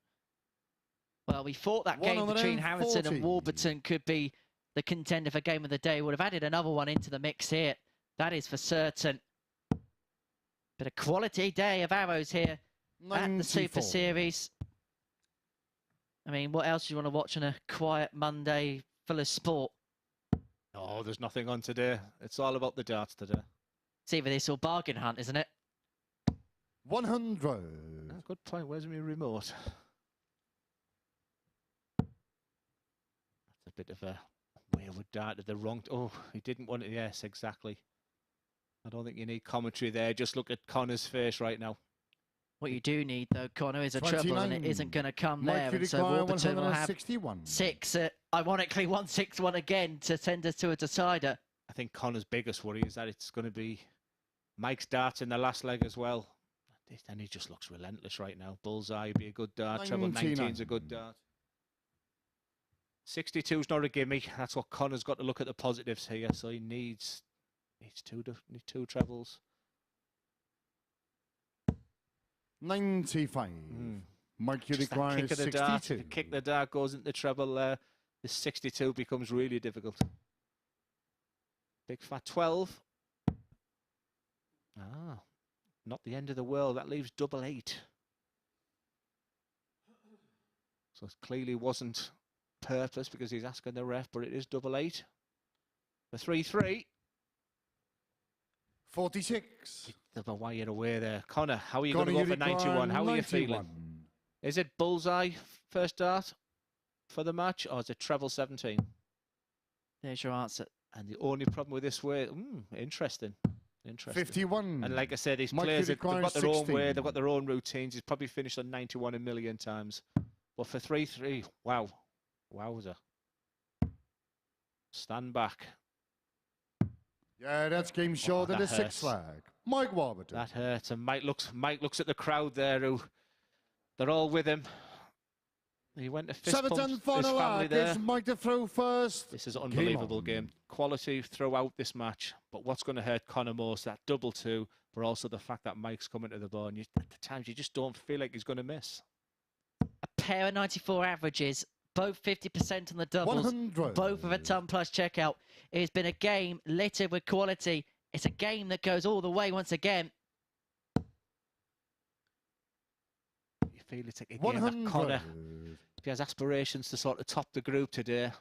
Well, we thought that game between Harrysson and Warburton could be the contender for game of the day. Would have added another one into the mix here. That is for certain. But a quality day of arrows here 94. At the Super Series. I mean, what else do you want to watch on a quiet Monday full of sport?
Oh, there's nothing on today. It's all about the darts today.
It's either this or bargain hunt, isn't it?
100.
Oh, good point. Where's my remote? That's a bit of a wayward dart to the wrong... Oh, he didn't want it. Yes, exactly. I don't think you need commentary there. Just look at Conor's face right now.
What you do need, though, Conor, is a treble, and it isn't going to come there. And so Warburton will have 6. Ironically, 161 again to send us to a decider.
I think Conor's biggest worry is that it's going to be Mike's darts in the last leg as well. And he just looks relentless right now. Bullseye would be a good dart. Treble 19's a good dart. 62's not a gimme. That's what Conor's got to look at the positives here. So he needs two trebles.
95. Mike, you require 62.
The kick the dart goes into the treble there. The 62 becomes really difficult. Big fat 12. Not the end of the world. That leaves double 8. So it clearly wasn't purpose because he's asking the ref, but it is double 8. The 3-3.
46.
They're a wire away there. Connor, how are you going to go for 91? How are you feeling? Is it bullseye first dart for the match, or is it treble 17?
There's your answer.
And the only problem with this way, interesting.
51.
And like I said, these players, they've got their own way, they've got their own routines. He's probably finished on 91 a million times. But for 3-3, wow. Wowza. Stand back.
Yeah, that's game short in the 6th flag. Mike Warburton.
That hurts. And Mike looks at the crowd there, who they're all with him. He went to fist pump his family there.
Mike to throw first.
This is an unbelievable game. Quality throughout this match. But what's going to hurt Connor most, that double 2, but also the fact that Mike's coming to the ball. And at the times, you just don't feel like he's going to miss.
A pair of 94 averages, both 50% on the doubles,
100.
both with a ton plus checkout. It has been a game littered with quality. It's a game that goes all the way once again.
You feel it's like a game that Connor, if he has aspirations to sort of top the group today,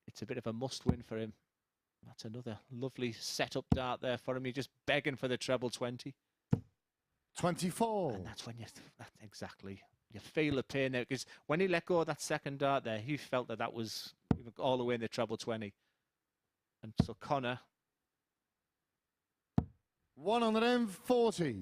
it's a bit of a must-win for him. That's another lovely setup dart there for him. You're just begging for the treble 20.
24.
And that's when exactly. You feel the pain there, because when he let go of that second dart there, he felt that was all the way in the treble 20. And so Connor.
140.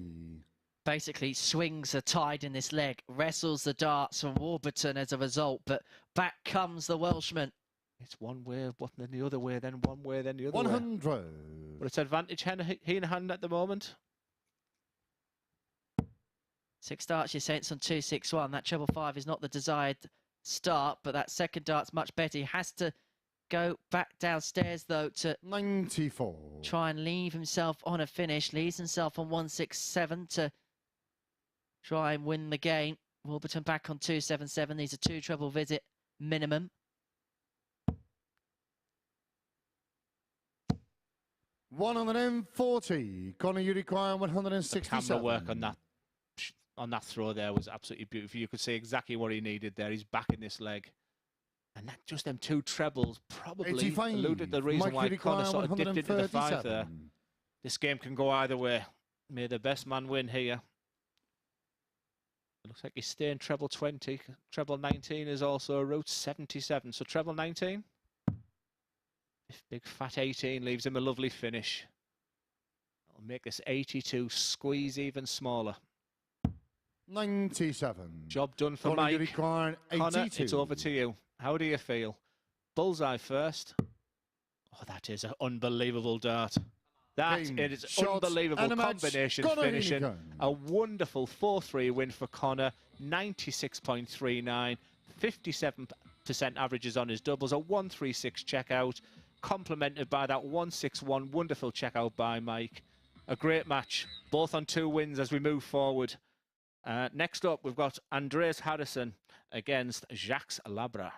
Basically swings are tied in this leg, wrestles the darts from Warburton as a result, but back comes the Welshman.
It's one way, but then the other way, then one way, then the other
100.
way. But it's advantage Heneghan at the moment.
6 darts, you say it's on 2-6-1. That treble 5 is not the desired start, but that second dart's much better. He has to go back downstairs, though, to
94.
Try and leave himself on a finish. Leaves himself on 167 to try and win the game. Warburton back on 277. These are 2 treble visit minimum.
$140. Connor, you require 167.
The camera work on that throw there was absolutely beautiful. You could see exactly what he needed there. He's back in this leg. And that just them 2 trebles probably
85.
alluded the reason why Connor sort of dipped into the 5 there. This game can go either way. May the best man win here. It looks like he's staying treble 20. Treble 19 is also a route 77. So treble 19. If big fat 18 leaves him a lovely finish. That'll make this 82 squeeze even smaller.
97.
Job done for
Connor,
Mike.
Connor,
it's over to you. How do you feel? Bullseye first. Oh, that is an unbelievable dart. That is unbelievable combination finishing. A wonderful 4-3 win for Connor. 96.39. 57% averages on his doubles. A 136 checkout. Complemented by that 161 wonderful checkout by Mike. A great match. Both on 2 wins as we move forward. Next up, we've got Andreas Harrysson against Jacques Labre.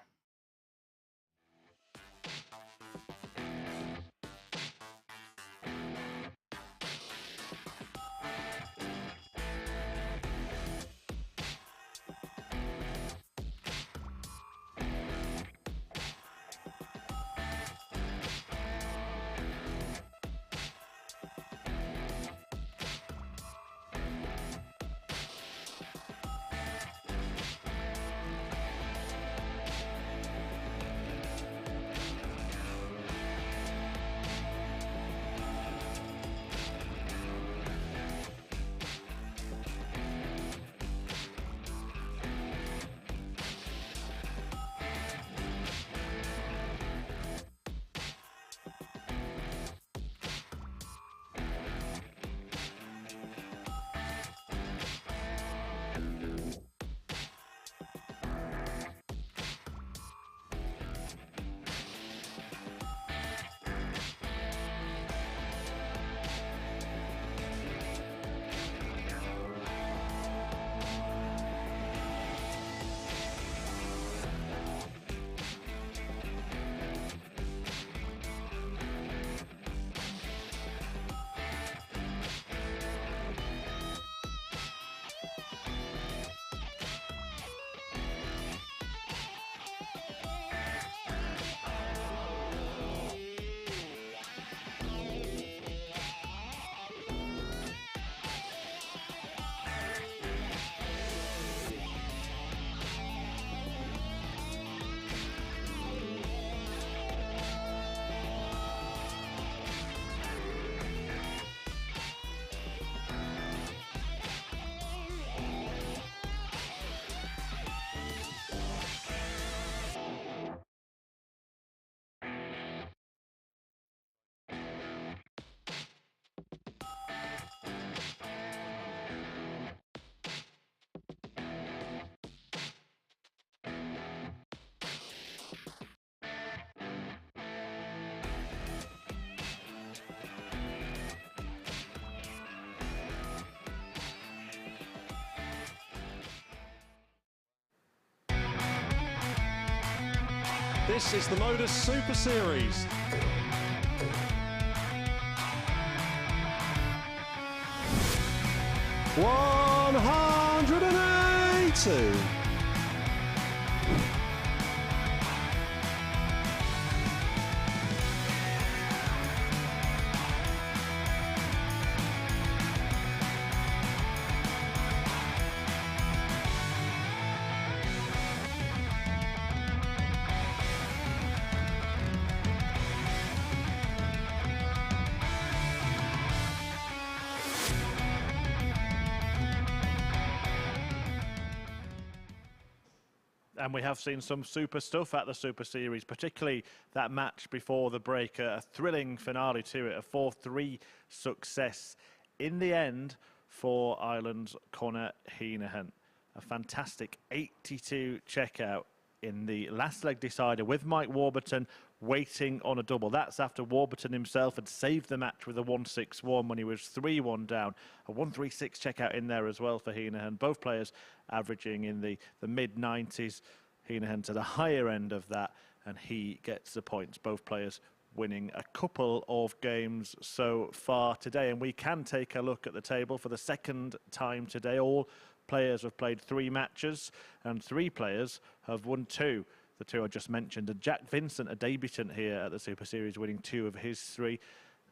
This is the MODUS Super Series. $180.
And we have seen some super stuff at the Super Series, particularly that match before the break, a thrilling finale to it, a 4-3 success in the end for Ireland's Conor Heneghan. A fantastic 82 checkout in the last leg decider with Mike Warburton waiting on a double. That's after Warburton himself had saved the match with a 1-6-1 when he was 3-1 down. A 1-3-6 checkout in there as well for Heneghan. Both players averaging in the mid-90s. Heneghan to the higher end of that, and he gets the points. Both players winning a couple of games so far today. And we can take a look at the table for the second time today. All players have played 3 matches, and 3 players have won 2. The 2 I just mentioned. And Jack Vincent, a debutant here at the Super Series, winning 2 of his 3.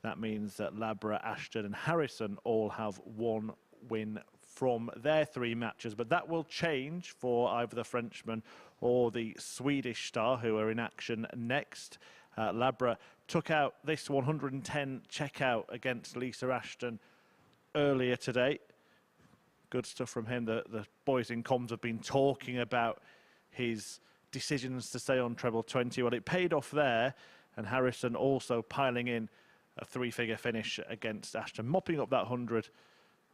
That means that Labre, Ashton and Harrysson all have 1 win from their 3 matches. But that will change for either the Frenchman or the Swedish star, who are in action next. Labre took out this 110 checkout against Lisa Ashton earlier today. Good stuff from him. The boys in comms have been talking about his decisions to stay on treble 20. Well, it paid off there, and Harrysson also piling in a 3-figure finish against Ashton, mopping up that 100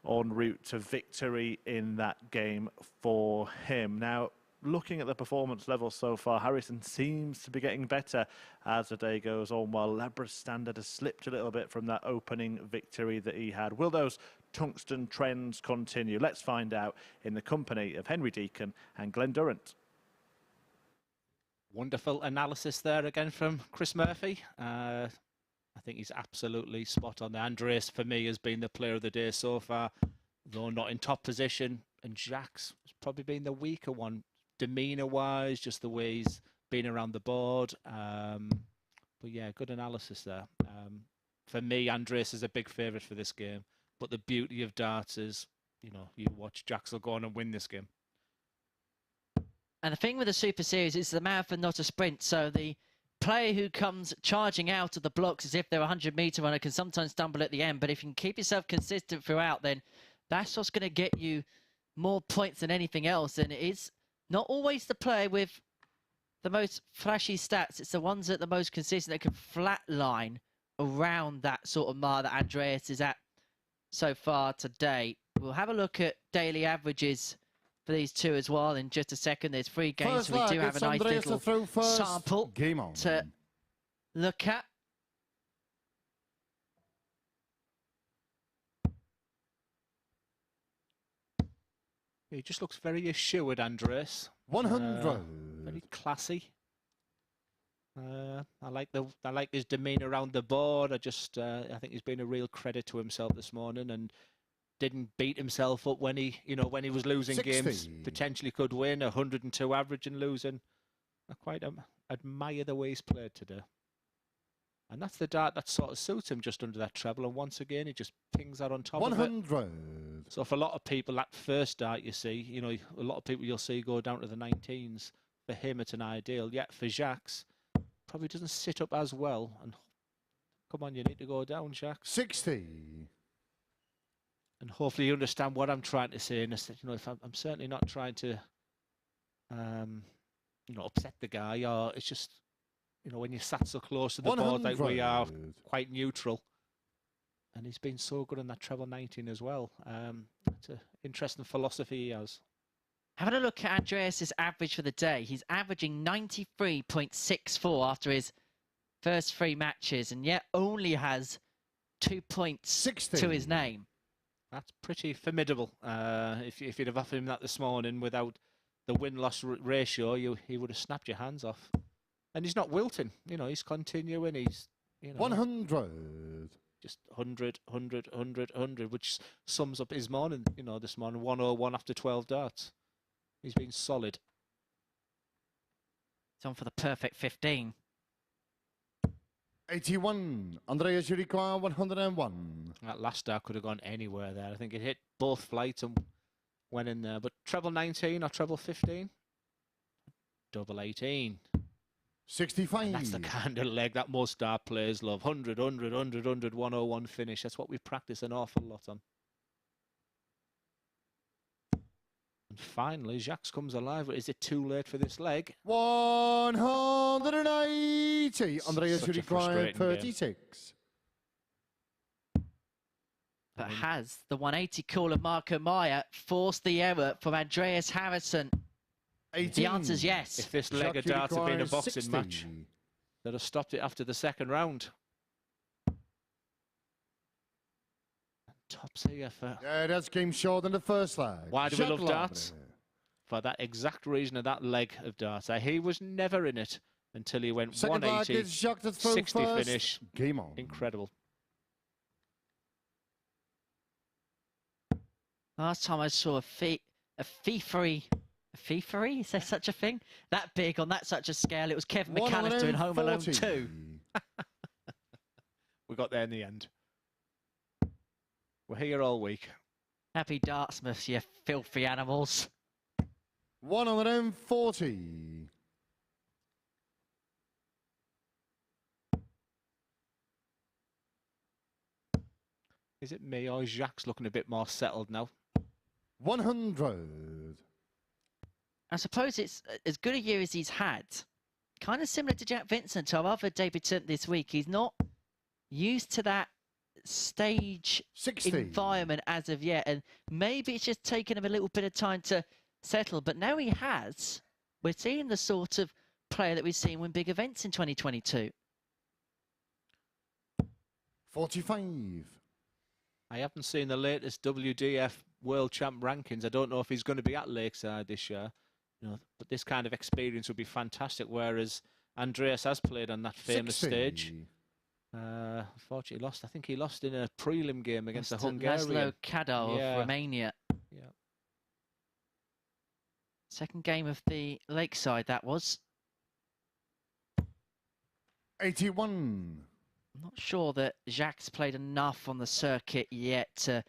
en route to victory in that game for him. Now, looking at the performance level so far, Harrysson seems to be getting better as the day goes on, while Labre's standard has slipped a little bit from that opening victory that he had. Will those tungsten trends continue? Let's find out in the company of Henry Deacon and Glenn Durrant.
Wonderful analysis there again from Chris Murphy. I think he's absolutely spot on. Andreas, for me, has been the player of the day so far, though not in top position. And Jacques has probably been the weaker one, demeanour-wise, just the way he's been around the board. But yeah, good analysis there. For me, Andreas is a big favourite for this game. But the beauty of darts is, you know, you watch Jacques will go on and win this game.
And the thing with the Super Series is the marathon, not a sprint. So the player who comes charging out of the blocks as if they're a 100-metre runner can sometimes stumble at the end. But if you can keep yourself consistent throughout, then that's what's going to get you more points than anything else. And it's not always the player with the most flashy stats. It's the ones that are the most consistent that can flatline around that sort of mark that Andreas is at so far today. We'll have a look at daily averages for these 2 as well in just a second. There's 3 games, so we do have a nice little sample to look at.
He just looks very assured, Andreas.
100.
Very classy. I like his demeanour around the board. I think he's been a real credit to himself this morning and didn't beat himself up when he was losing
60.
games. Potentially could win 102 average and losing. I quite admire the way he's played today. And that's the dart that sort of suits him, just under that treble. And once again, he just pings that on top
100.
of it. So for a lot of people, that first dart you see, you know, a lot of people you'll see go down to the 19s. For him, it's an ideal. Yet for Jacques, probably doesn't sit up as well. And come on, you need to go down, Jacques.
60.
And hopefully you understand what I'm trying to say. And you know, if I'm certainly not trying to, you know, upset the guy, or it's just, you know, when you're sat so close to the board like we are, quite neutral. And he's been so good on that treble 19 as well. It's an interesting philosophy he has.
Having a look at Andreas's average for the day, he's averaging 93.64 after his first 3 matches, and yet only has 2 points
60.
to his name.
That's pretty formidable. If you'd have offered him that this morning without the win-loss ratio, he would have snapped your hands off. And he's not wilting. You know, he's continuing. He's, you know,
100.
just 100, 100, 100, 100, which sums up his morning, you know, this morning. 101 after 12 darts. He's been solid.
It's on for the perfect 15.
81. Andreas, you require 101.
That last dart could have gone anywhere there. I think it hit both flights and went in there. But treble 19 or treble 15? Double 18.
65.
And that's the kind of leg that most dart players love. 100, 100, 100, 100, 101 finish. That's what we practice an awful lot on. And finally, Jacques comes alive. But is it too late for this leg?
180. Andreas, you require 36.
But has the 180 caller Marco Meyer forced the error from Andreas Harrysson?
18.
The answer is yes.
If this leg of darts had been a boxing
60.
match, they'd have stopped it after the second round. Tops here for...
Yeah, that's game short in the first leg.
Why do
Jacques
we love
Labre.
darts? For that exact reason of that leg of darts. He was never in it until he went
Second
180,
leg is Jacques to throw
60
first.
finish.
Game on.
Incredible.
Last time I saw a fieffery, is there such a thing? That big on that such a scale, it was Kevin McAllister in Home Alone 2.
We got there in the end. We're here all week.
Happy dartsmiths, you filthy animals.
140.
Is it me or is Jacques looking a bit more settled now?
100.
I suppose it's as good a year as he's had. Kind of similar to Jack Vincent, our other debutant this week. He's not used to that stage
60.
environment as of yet, and maybe it's just taken him a little bit of time to settle, but now he has. We're seeing the sort of player that we've seen win big events in 2022.
45.
I haven't seen the latest WDF World Champ rankings. I don't know if he's going to be at Lakeside this year. You know, but this kind of experience would be fantastic, whereas Andreas has played on that famous
60.
stage. Unfortunately lost. I think he lost in a prelim game against a Hungarian.
Laszlo Kadar of Romania.
Yeah.
Second game of the Lakeside, that was.
81.
I'm not sure that Jacques played enough on the circuit yet to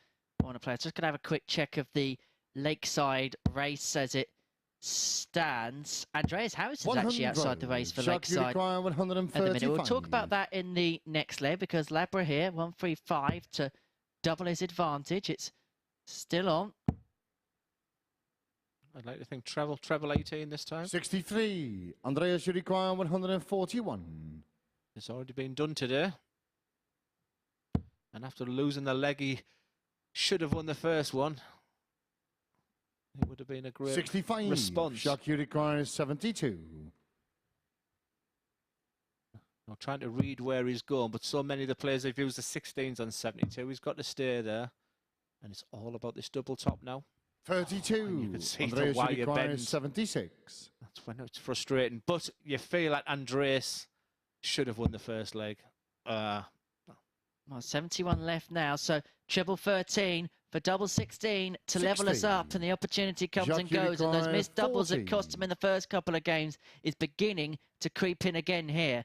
want to play. Just going to have a quick check of the Lakeside race as it stands. Andreas Harryson's actually outside the race for
Jacques
Lakeside at the minute. We'll talk about that in the next leg because Labre here, 135 to double his advantage. It's still on.
I'd like to think treble 18 this time.
63. Andreas, you require 141.
It's already been done today. And after losing the leg, he should have won the first one. It would have been a great
65.
response.
Jacques, you require 72.
I'm trying to read where he's going, but so many of the players have used the 16s on 72. He's got to stay there. And it's all about this double top now.
32.
And you can see
Andreas,
why
you
you
require
bend.
76.
That's when it's frustrating. But you feel like Andreas should have won the first leg.
Well, 71 left now, so treble 13 for double 16 to level us up, and the opportunity comes
Jacques,
and goes, and those missed doubles
40.
that cost him in the first couple of games is beginning to creep in again here.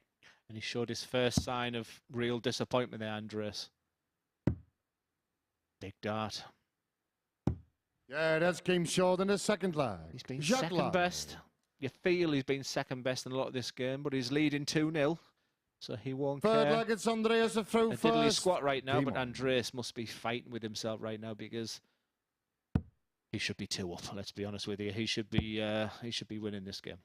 And he showed his first sign of real disappointment there, Andreas. Big dart.
Yeah, that's game short in the second leg.
He's been
Jacques
second
Labre.
best. You feel he's been second best in a lot of this game, but he's leading 2-0. So he won't
Third
care.
leg, it's Andreas to throw
A diddly
first.
squat right now,
Game
but
on.
Andreas must be fighting with himself right now because he should be 2 up. Let's be honest with you. He should be winning this game.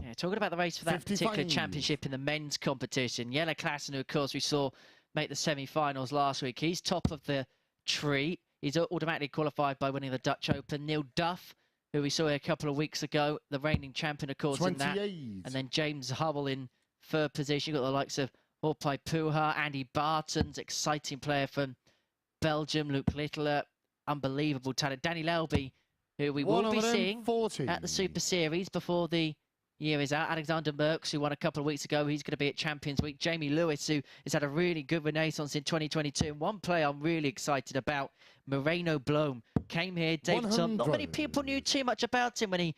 Yeah, talking about the race for that
55.
particular championship in the men's competition, Jelle Klassen, who of course we saw make the semi-finals last week, he's top of the tree. He's automatically qualified by winning the Dutch Open. Neil Duff, who we saw a couple of weeks ago, the reigning champion, of course, in that.
28.
And then James Hubble in third position. You've got the likes of Orpai Puha, Andy Barton's exciting player from Belgium, Luke Littler, unbelievable talent. Danny Lelby, who we will be seeing
140.
at the Super Series before the year is out. Alexander Merckx, who won a couple of weeks ago, he's going to be at Champions Week. Jamie Lewis, who has had a really good renaissance in 2022. And one player I'm really excited about, Moreno Blom, came here, debuted. Not many people knew too much about him when he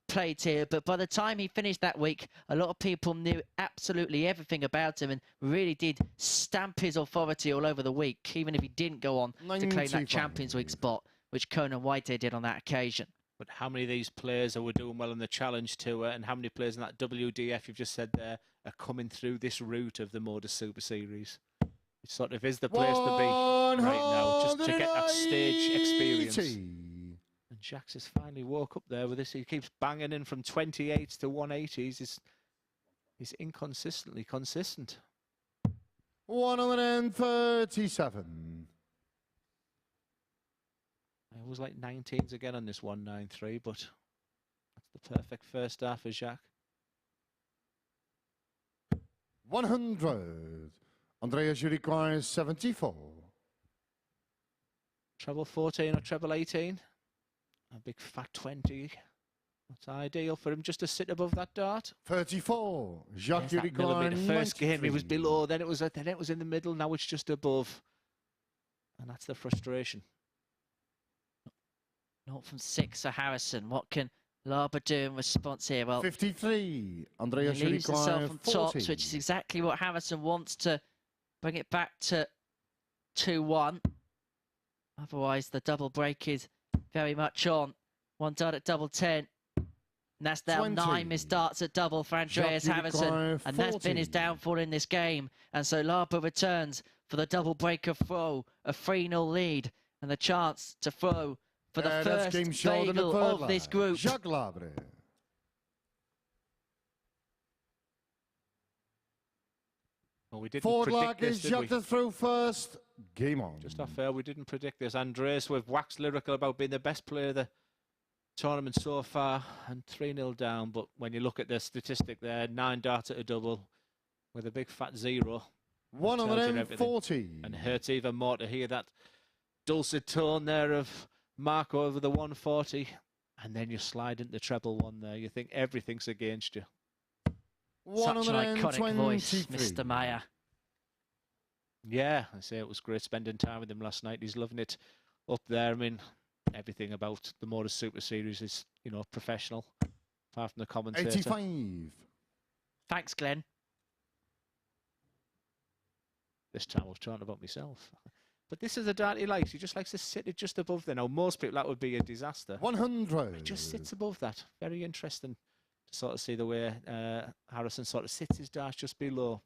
played here, but by the time he finished that week, a lot of people knew absolutely everything about him and really did stamp his authority all over the week, even if he didn't go on to claim that Champions Week spot, which Conor Whitehead did on that occasion.
But how many of these players were doing well in the Challenge Tour, and how many players in that WDF you've just said there are coming through this route of the MODUS Super Series? It sort of is the place to be right now, just to get that stage experience. And Jacques has finally woke up there with this. He keeps banging in from 28s to 180s. He's inconsistently consistent.
137.
It was like 19s again on this 193, but that's the perfect first half for Jacques.
100. Andreas, you require 74.
Treble 14 or treble 18? A big fat 20. That's ideal for him just to sit above that dart.
34. Jacques, you
The
require
first
93.
game he was below, then it was in the middle, now it's just above. And that's the frustration.
Not from 6 for Harrysson. What can Labre do in response here? Well,
53. Andreas,
he
you
leaves
require
himself on
40.
tops, which is exactly what Harrysson wants, to bring it back to 2-1. Otherwise, the double break is very much on. One dart at double 10. And that's now
20.
9 missed darts at double for Andreas Harrysson. And that's been his downfall in this game. And so Labre returns for the double breaker throw, a 3-0 lead, and the chance to throw for the first bagel of this group.
Jacques Labre.
Well, we didn't
Forward
predict
lag
this,
is
did
Jacques
we?
to throw first. Game on.
Just off air, we didn't predict this. Andreas, we've waxed lyrical about being the best player of the tournament so far, and 3-0 down. But when you look at the statistic there, 9 darts at a double with a big fat 0.
140.
And it hurts even more to hear that dulcet tone there of Marco over the 140. And then you slide into treble 1 there. You think everything's against you.
Such an iconic voice, Mr. Meyer.
Yeah, I say it was great spending time with him last night. He's loving it up there. I mean, everything about the MODUS Super Series is, you know, professional, apart from the commentator.
85.
Thanks, Glenn.
This time I was talking about myself. But this is a dart he likes. He just likes to sit it just above there. Now, most people, that would be a disaster.
100.
It just sits above that. Very interesting to sort of see the way Harrysson sort of sits his dart just below.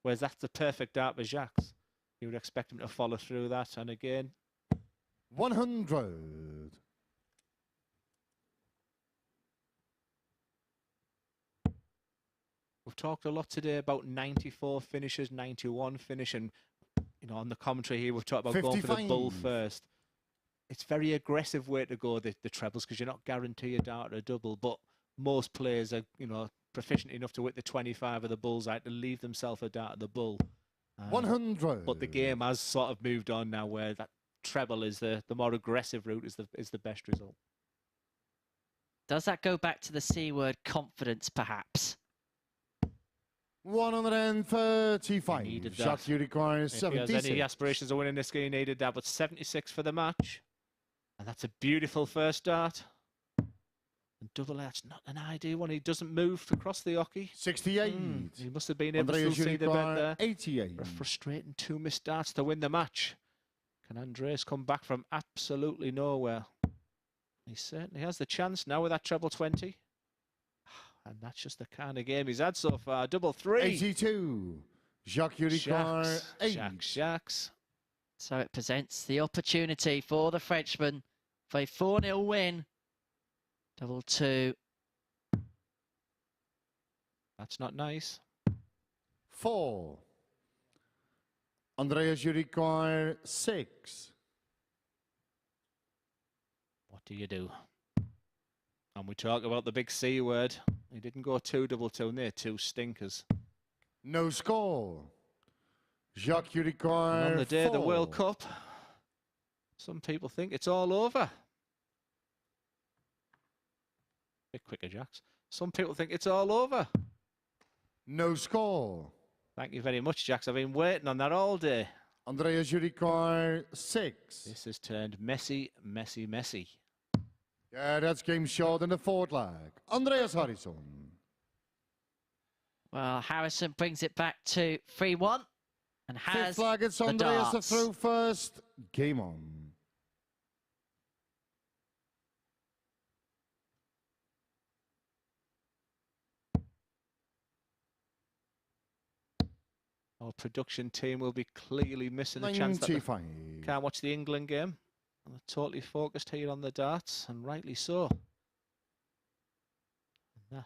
Whereas that's the perfect dart for Jacques. You would expect him to follow through that. And again,
100.
We've talked a lot today about 94 finishes, 91 finish, and you know, on the commentary here we've talked about
55.
going for the bull first. It's a very aggressive way to go, the trebles, because you're not guaranteed a dart or a double, but most players are, you know, proficient enough to hit the 25 of the bullseye to leave themselves a dart at the bull.
100.
But the game has sort of moved on now, where that treble is the more aggressive route is the best result.
Does that go back to the C word, confidence, perhaps?
135.
Needed
Jacques,
that.
you require
If he
76.
has any aspirations of winning this game, he needed that, but 76 for the match. And that's a beautiful first dart. And double that's not an ideal one. He doesn't move across the hockey.
68.
He must have been able to
Andreas, you
see the bet
require
there.
88.
A frustrating 2 missed darts to win the match. Can Andreas come back from absolutely nowhere? He certainly has the chance now with that treble 20. And that's just the kind of game he's had so far. Double 3.
82. Jacques, you require 8.
Jacques.
So it presents the opportunity for the Frenchman for a 4-0 win. Double 2.
That's not nice.
4. Andreas, you require 6.
What do you do? And we talk about the big C word. He didn't go 2 double 2, and they're 2 stinkers.
No score. Jacques, you require
And on the day of the
4.
World Cup, some people think it's all over. Bit quicker, Jacques. Some people think it's all over.
No score.
Thank you very much, Jacques. I've been waiting on that all day.
Andreas, you require 6.
This has turned messy, messy, messy.
Yeah, that's game short in the fourth leg. Andreas Harrysson.
Well, Harrysson brings it back to 3-1 and has
Fifth leg, it's
the
Andreas
darts.
through first. Game on.
Our production team will be clearly missing the chance that
95.
they can't watch the England game. They're totally focused here on the darts, and rightly so. And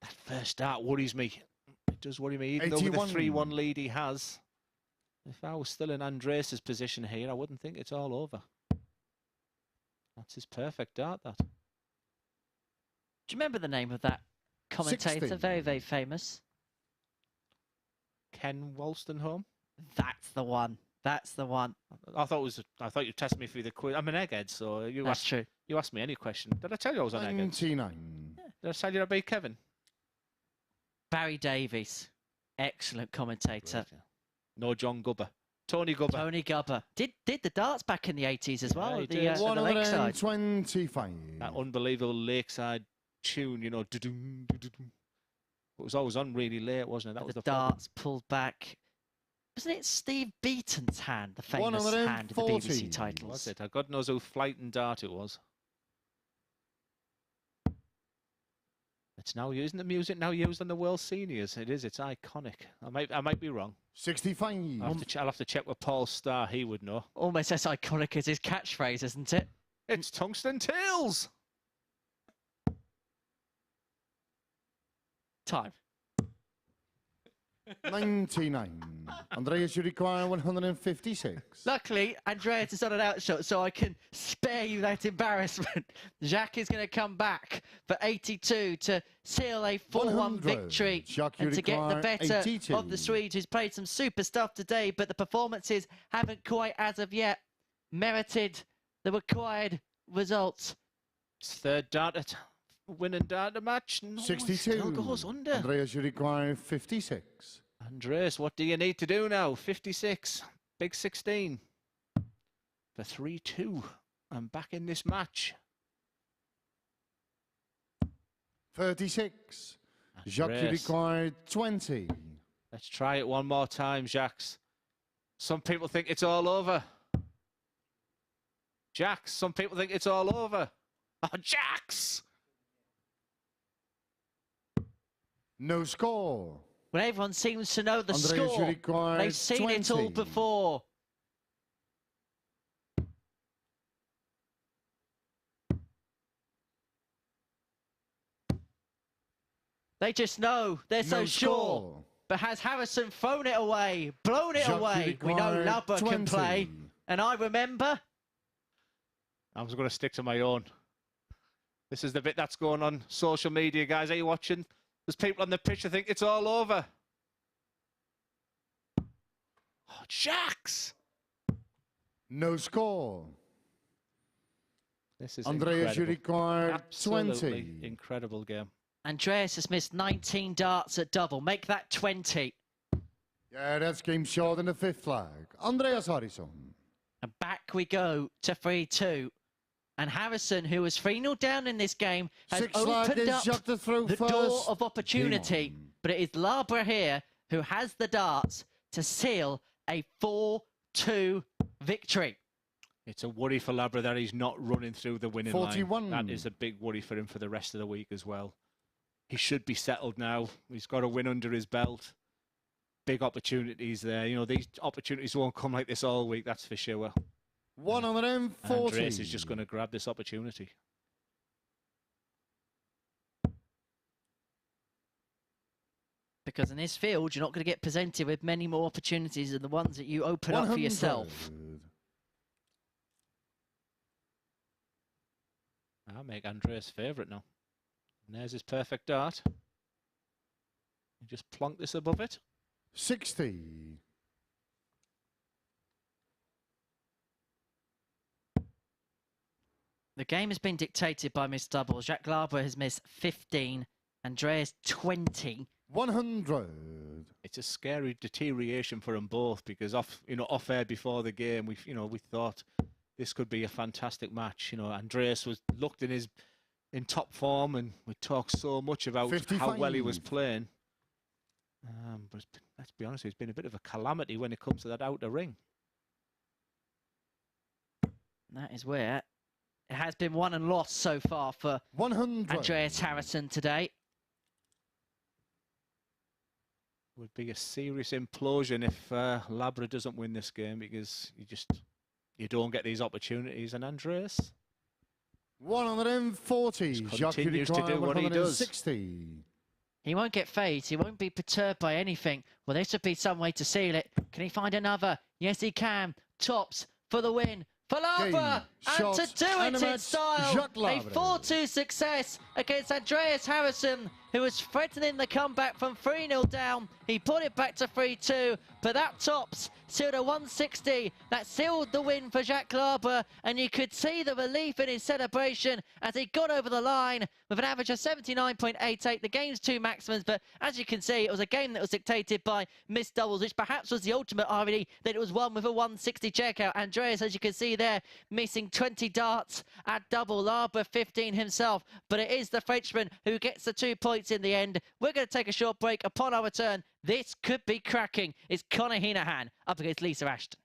that first dart worries me. It does worry me, even though with the 3-1 lead he has. If I was still in Andreas' position here, I wouldn't think it's all over. That's his perfect dart, that.
Do you remember the name of that commentator?
60.
Very, very famous.
Ken Wolstenholme?
That's the one. That's the one.
I thought you tested me through the quiz. I'm an egghead, so
That's true.
You asked me any question. Did I tell you I was an egghead?
99.
Did I tell you I beat Kevin?
Barry Davies. Excellent commentator.
No John Gubber. Tony Gubber.
Tony Gubber. Did the darts back in the 80s as well,
Yeah, he
at the,
did.
at the Lakeside.
125.
That unbelievable Lakeside tune, you know. Du-dum, du-dum. It was always on really late, wasn't it? That was
The
the problem.
darts pulled back. Wasn't it Steve Beaton's hand, the famous hand of the
140.
BBC titles?
Was it? God knows who Flight and Dart it was. It's now using the music now used on the World Seniors. It is. It's iconic. I might be wrong.
65.
I'll have to check with Paul Starr. He would know.
Almost as iconic as his catchphrase, isn't it?
It's Tungsten Tails.
Time.
99. Andreas, you require 156.
Luckily, Andreas is on an outshot, so I can spare you that embarrassment. Jacques is going to come back for 82 to seal a 4-1
100.
victory
Jacques, you
and to get the
require
better
82.
of the Swedes, who's played some super stuff today, but the performances haven't quite, as of yet, merited the required results.
It's third dart at winning dart the match. No, it
62.
still goes under.
Andreas, you require 56.
Andreas, what do you need to do now? 56. Big 16. For 3-2. I'm back in this match.
36. Jacques, you
Andreas.
require 20.
Let's try it one more time, Jacques. Some people think it's all over. Jacques, some people think it's all over. Oh, Jacques!
No score.
When everyone seems to know the
Andreas, you
score,
require
they've seen it all
20.
before. They just know. They're so
No
sure.
score.
But has Harrysson thrown it away, blown it
Jacques, you
away? We know
require
Labre can
20.
play. And I remember.
I was going to stick to my own. This is the bit that's going on social media, guys. Are you watching? There's people on the pitch who think it's all over. Oh, Jacques!
No score.
This is
Andreas, you
incredible.
require
Absolutely
20.
incredible game.
Andreas has missed 19 darts at double. Make that 20.
Yeah, that's game short in the fifth leg. Andreas Harrysson.
And back we go to 3-2. And Harrysson, who was 3-0 down in this game, has
Six leg
opened
is
up
Jacques to throw
the
first.
door of opportunity.
Game on.
But it is Labre here who has the darts to seal a 4-2 victory.
It's a worry for Labre that he's not running through the winning
41.
line. That is a big worry for him for the rest of the week as well. He should be settled now. He's got a win under his belt. Big opportunities there. You know, these opportunities won't come like this all week, that's for sure.
140.
And Andreas is just going to grab this opportunity.
Because in this field, you're not going to get presented with many more opportunities than the ones that you open up for yourself.
100.
I'll make Andreas' favourite now. And there's his perfect dart. You just plonk this above it.
60.
The game has been dictated by missed doubles. Jacques Labre has missed 15, Andreas 20.
100.
It's a scary deterioration for them both, because off air before the game, we thought this could be a fantastic match. Andreas looked in top form, and we talked so much about
55.
how well he was playing. But let's be honest, it's been a bit of a calamity when it comes to that outer ring.
That is where it has been won and lost so far for
100.
Andreas Harrysson today.
Would be a serious implosion if Labre doesn't win this game, because you don't get these opportunities. And Andreas
140. Jacques
continues to do what he does.
160.
He won't get phased. He won't be perturbed by anything. Well, this would be some way to seal it. Can he find another? Yes, he can. Tops for the win. For Labre, and to do it in style, a 4-2 success against Andreas Harrysson, who was threatening the comeback from 3-0 down. He put it back to 3-2, but that tops sealed a 160. That sealed the win for Jacques Labre, and you could see the relief in his celebration as he got over the line with an average of 79.88. The game's 2 maximums, but as you can see, it was a game that was dictated by missed doubles, which perhaps was the ultimate irony that it was won with a 160 checkout. Andreas, as you can see there, missing 20 darts at double. Labre 15 himself, but it is the Frenchman who gets the 2 points in the end. We're going to take a short break. Upon our return, this could be cracking. It's Conor Heneghan up against Lisa Ashton.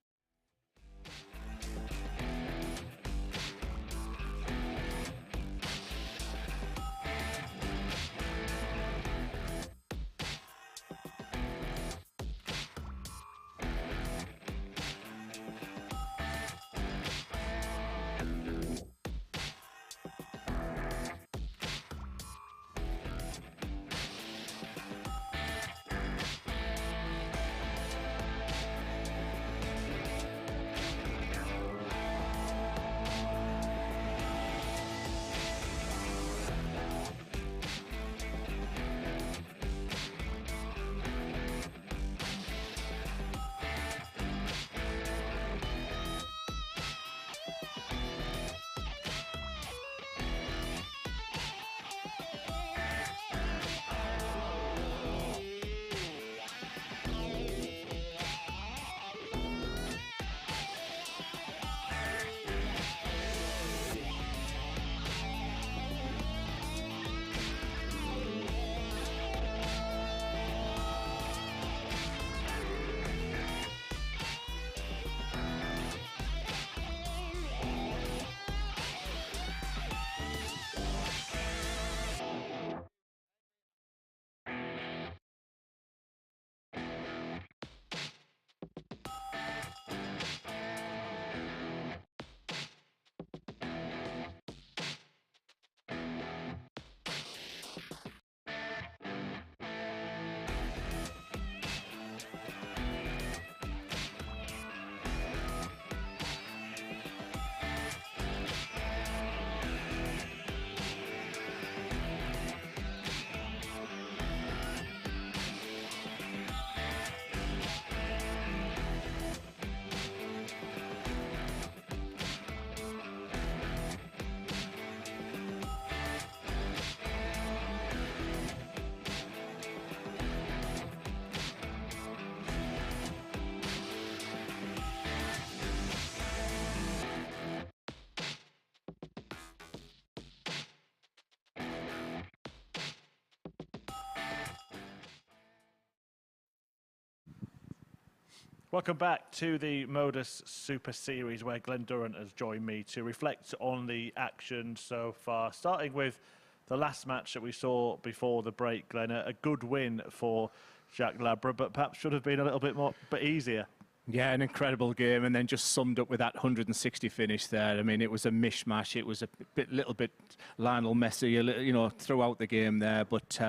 Welcome back to the Modus Super Series, where Glenn Durrant has joined me to reflect on the action so far. Starting with the last match that we saw before the break, Glenn, a good win for Jacques Labre, but perhaps should have been a little bit easier.
Yeah, an incredible game, and then just summed up with that 160 finish there. I mean, it was a mishmash. It was a little bit Lionel Messi, throughout the game there, but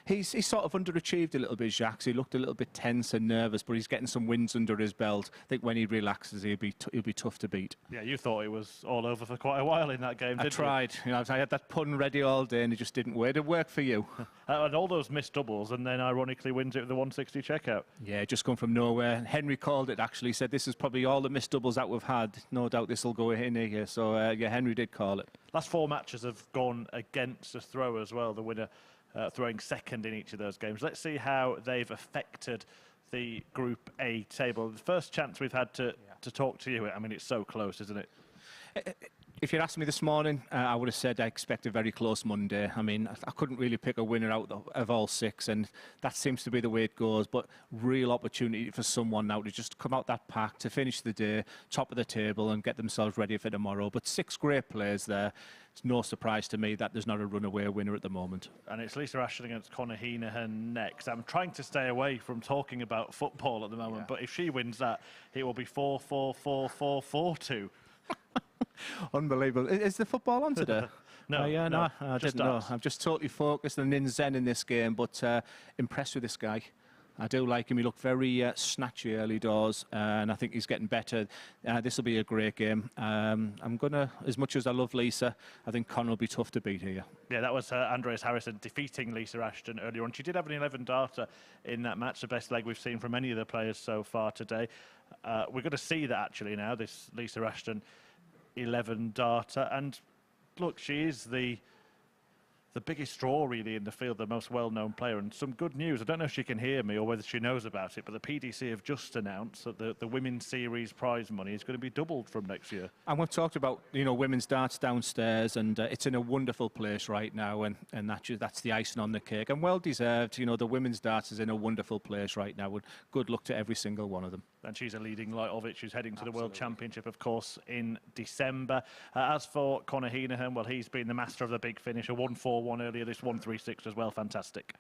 He's sort of underachieved a little bit, Jacques. He looked a little bit tense and nervous, but he's getting some wins under his belt. I think when he relaxes, he'll be tough to beat.
Yeah, you thought it was all over for quite a while in that game, didn't you?
I tried. You know, I had that pun ready all day, and it just didn't work. It worked for you.
And all those missed doubles, and then ironically wins it with the 160 checkout.
Yeah, just come from nowhere. Henry called it, actually. He said, this is probably all the missed doubles that we've had. No doubt this will go in here. So, yeah, Henry did call it.
Last 4 matches have gone against the thrower as well, the winner throwing second in each of those games. Let's see how they've affected the Group A table. The first chance we've had to talk to you. I mean, it's so close, isn't it?
If you'd asked me this morning, I would have said I expect a very close Monday. I mean, I couldn't really pick a winner out of all 6, and that seems to be the way it goes. But real opportunity for someone now to just come out that pack, to finish the day, top of the table, and get themselves ready for tomorrow. But 6 great players there. It's no surprise to me that there's not a runaway winner at the moment. And
it's Lisa Ashton against Conor Heneghan next. I'm trying to stay away from talking about football at the moment, but if she wins that, it will be 4-4-4-4-4-4-2.
Unbelievable. Is the football on today?
No,
no, I didn't know. I'm just totally focused and in zen in this game, but impressed with this guy. I do like him. He looked very snatchy early doors, and I think he's getting better. This will be a great game. I'm going to, as much as I love Lisa, I think Conor will be tough to beat here.
Yeah, that was Andreas Harrysson defeating Lisa Ashton earlier on. She did have an 11-darter in that match, the best leg we've seen from any of the players so far today. We're going to see that actually now, this Lisa Ashton 11-darter. And look, she is the biggest draw really in the field, the most well-known player. And some good news, I don't know if she can hear me or whether she knows about it, but the PDC have just announced that the Women's Series prize money is going to be doubled from next year.
And we've talked about, you know, women's darts downstairs, and it's in a wonderful place right now, and that's the icing on the cake, and well deserved. You know, the women's darts is in a wonderful place right now, and good luck to every single one of them.
And she's a leading light of it. She's heading to the World Championship, of course, in December. As for Conor Heneghan, well, he's been the master of the big finish. A 1-4-1 earlier, this 1-3-6 as well. Fantastic.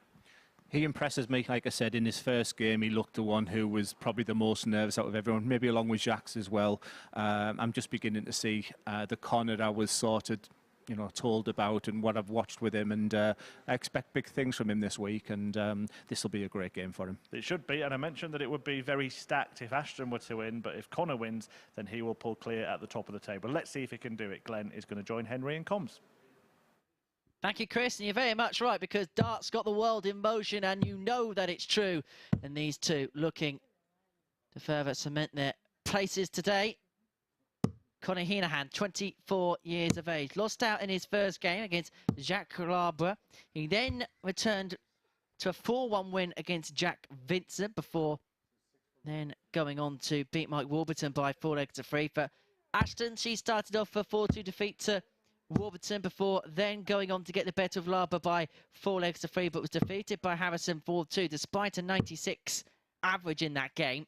He impresses me. Like I said, in his first game, he looked the one who was probably the most nervous out of everyone, maybe along with Jacques as well. I'm just beginning to see the Conor I was told about and what I've watched with him, and I expect big things from him this week, and this will be a great game for him.
It should be, and I mentioned that it would be very stacked if Ashton were to win, but if Conor wins, then he will pull clear at the top of the table. Let's see if he can do it. Glenn is going to join Henry in comms.
Thank you, Chris, and you're very much right, because darts got the world in motion, and you know that it's true. And these two looking to further cement their places today. Conor Heneghan, 24 years of age, lost out in his first game against Jacques Labre. He then returned to a 4-1 win against Jack Vincent before then going on to beat Mike Warburton by 4-3. For Ashton, she started off a 4-2 defeat to Warburton before then going on to get the better of Labre by 4-3, but was defeated by Harrysson 4-2 despite a 96 average in that game.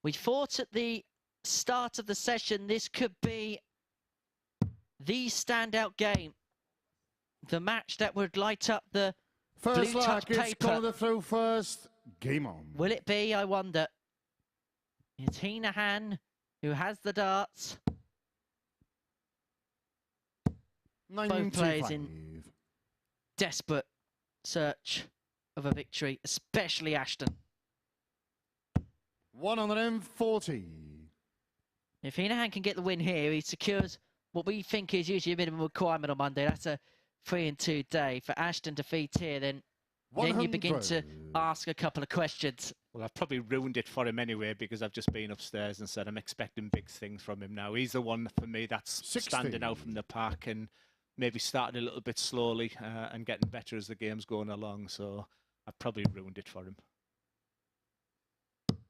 We thought at the start of the session this could be the standout game, the match that would light up the
First
blue touch
it's
paper.
Conor through first. Game on.
Will it be, I wonder? It's Heneghan who has the darts. Both players in desperate search of a victory, especially Ashton.
140.
If Heneghan can get the win here, he secures what we think is usually a minimum requirement on Monday. That's a 3-2 day. For Ashton defeat here, then you begin to ask a couple of questions.
Well, I've probably ruined it for him anyway, because I've just been upstairs and said I'm expecting big things from him now. He's the one for me that's
60.
Standing out from the pack, and maybe starting a little bit slowly and getting better as the game's going along. So I've probably ruined it for him.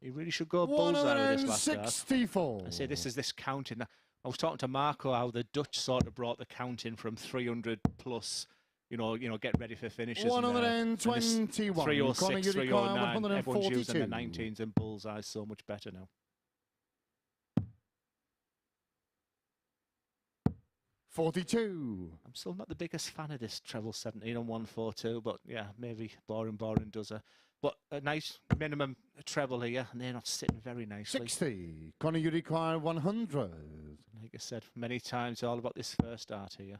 He really should go bullseye with this last start.
164.
I say this counting. I was talking to Marco how the Dutch sort of brought the counting from 300 plus. You know, get ready for finishes.
121.
306, 309.
142.
Everyone's using the 19s and bullseye so much better now.
42.
I'm still not the biggest fan of this treble 17 on 142, but yeah, maybe boring does a. But a nice minimum treble here, and they're not sitting very nicely.
60. Conor, you require 100.
Like I said many times, all about this first start here.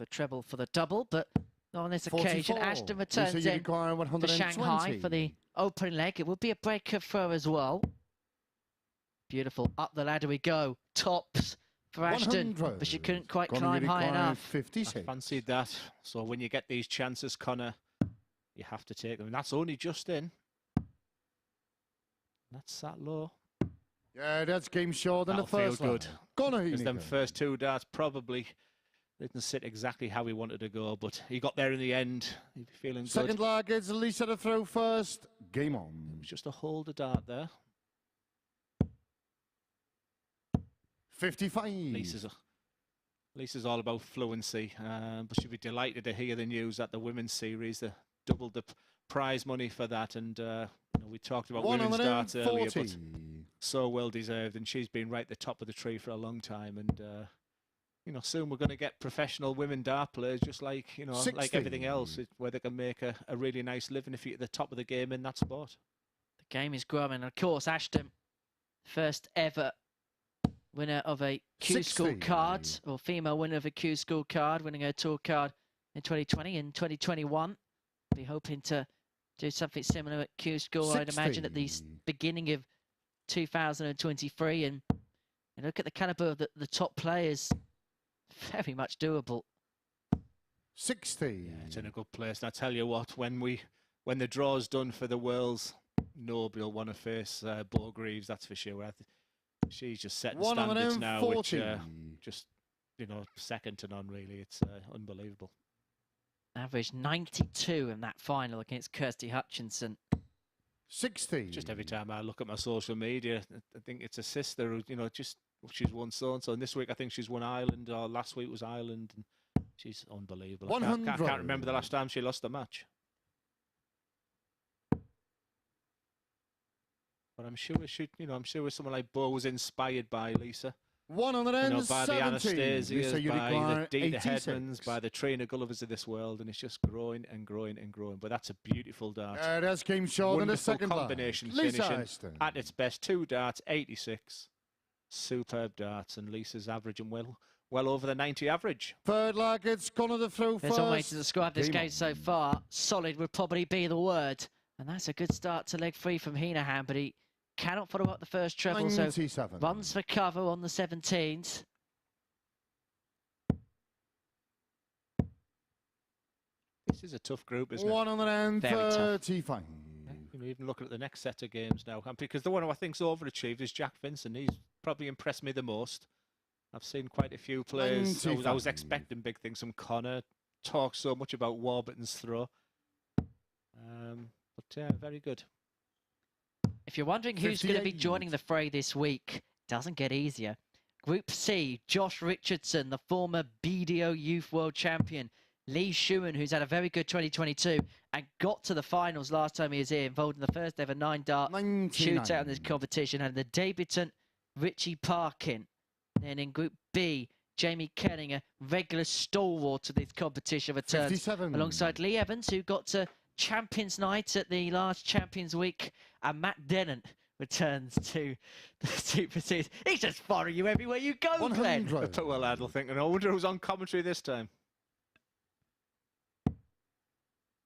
the treble for the double, but on this occasion,
44.
Ashton returns
Lisa, you
in
require
for
120.
Shanghai for the opening leg. It will be a breaker throw as well. Beautiful. Up the ladder we go. Tops for Ashton, but she couldn't quite climb high enough.
56.
I fancied that. So when you get these chances, Conor, you have to take them. And that's only just in. That's that low.
Yeah, that's game short in the
That'll
first
feel good.
Conor
Because them
Heneghan.
first 2 darts probably didn't sit exactly how he wanted to go, but he got there in the end. He'd be feeling good.
Second leg, it's Lisa to throw first. Game on.
It was just a hold a dart there.
55.
Lisa's all about fluency, but she'd be delighted to hear the news that the women's series, they doubled the prize money for that, and you know, we talked about women's darts earlier, but so well deserved, and she's been right at the top of the tree for a long time, and you know, soon we're going to get professional women dart players, just like, you know,
60.
like everything else, where they can make a really nice living if you're at the top of the game in that sport.
The game is growing, and of course, Ashton, first ever winner of a Q
60.
School card, or female winner of a Q School card, winning her tour card in 2020 and 2021. Be hoping to do something similar at Q School, I'd imagine, at the beginning of 2023. And look at the caliber of the top players. Very much doable.
60.
Yeah, it's in a good place. And I tell you what, when the draw's done for the Worlds, nobody will want to face Bo Greaves, that's for sure. She's just setting standards now, which just, you know, second to none, really. It's unbelievable.
Average 92 in that final against Kirsty Hutchinson.
60.
Just every time I look at my social media, I think it's a sister who, you know, just she's won so-and-so. And this week I think she's won Ireland, or last week was Ireland. And she's unbelievable. I can't remember the last time she lost a match. But I'm sure I'm sure someone like Bo was inspired by Lisa.
170.
You know, by the Anastasias, by the Dita
86.
Hedmans, by the Trina Gullivers of this world, and it's just growing and growing and growing. But that's a beautiful dart.
That's game short in the
Wonderful
second
combination
leg. Lisa
finishing
Ashton.
at its best. 2 darts, 86. Superb darts, and Lisa's averaging well over the 90 average.
Third leg, it's Conor to throw first.
There's one way to describe this game so far. Solid would probably be the word. And that's a good start to leg 3 from Heneghan, but he cannot follow up the first treble,
97.
so runs for cover on the 17s.
This is a tough group, isn't it?
135.
You know, even looking at the next set of games now, and because the one who I think's overachieved is Jack Vincent. He's probably impressed me the most. I've seen quite a few players. I was expecting big things from Conor. Talks so much about Warburton's throw. But yeah, very good.
If you're wondering who's going to be joining the fray this week, doesn't get easier. Group C, Josh Richardson, the former BDO Youth World Champion. Lee Schumann, who's had a very good 2022 and got to the finals last time he was here, involved in the first ever 9-dart shootout in this competition. And the debutant, Richie Parkin. Then in Group B, Jamie Kenning, a regular stalwart of this competition, returns
57.
alongside Lee Evans, who got to Champions Night at the last Champions Week, and Matt Dennant returns to the Super Series. He's just following you everywhere you go, Glenn.
Well, lad, thinking, I wonder who's on commentary this time.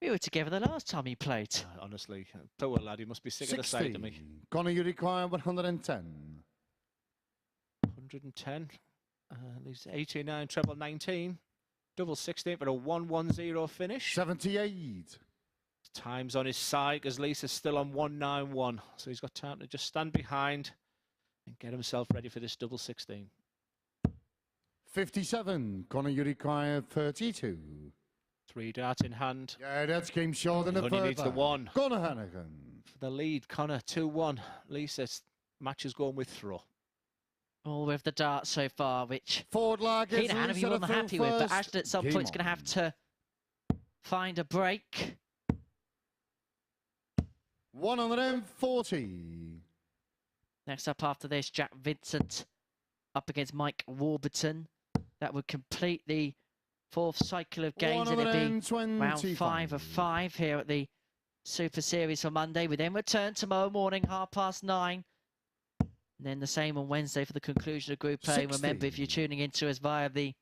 We were together the last time he played.
Honestly, poor lad, he must be sick of the sight of me.
Conor, you require 110.
110. Leaves 89, treble 19. Double 16 for a 1-1-0 finish.
78.
Time's on his side because Lisa's still on 191. So he's got time to just stand behind and get himself ready for this double 16.
57. Conor, you require 32.
3 darts in hand.
Yeah, that's game short in the
Only
third
needs the
leg.
one.
Conor Heneghan.
For the lead, Conor 2-1. Lisa's match is going with throw.
All with the darts so far, which
Forward leg, it's
Heneghan
Lisa
he wasn't
to throw
happy with, but
first.
Ashton at some
Game
point is going to have to find a break.
140.
Next up after this, Jack Vincent up against Mike Warburton. That would complete the 4th cycle of games, and it'd be round 5 of 5 here at the Super Series for Monday. We then return tomorrow morning, 9:30. And then the same on Wednesday for the conclusion of Group A.
60.
Remember, if you're tuning into us via the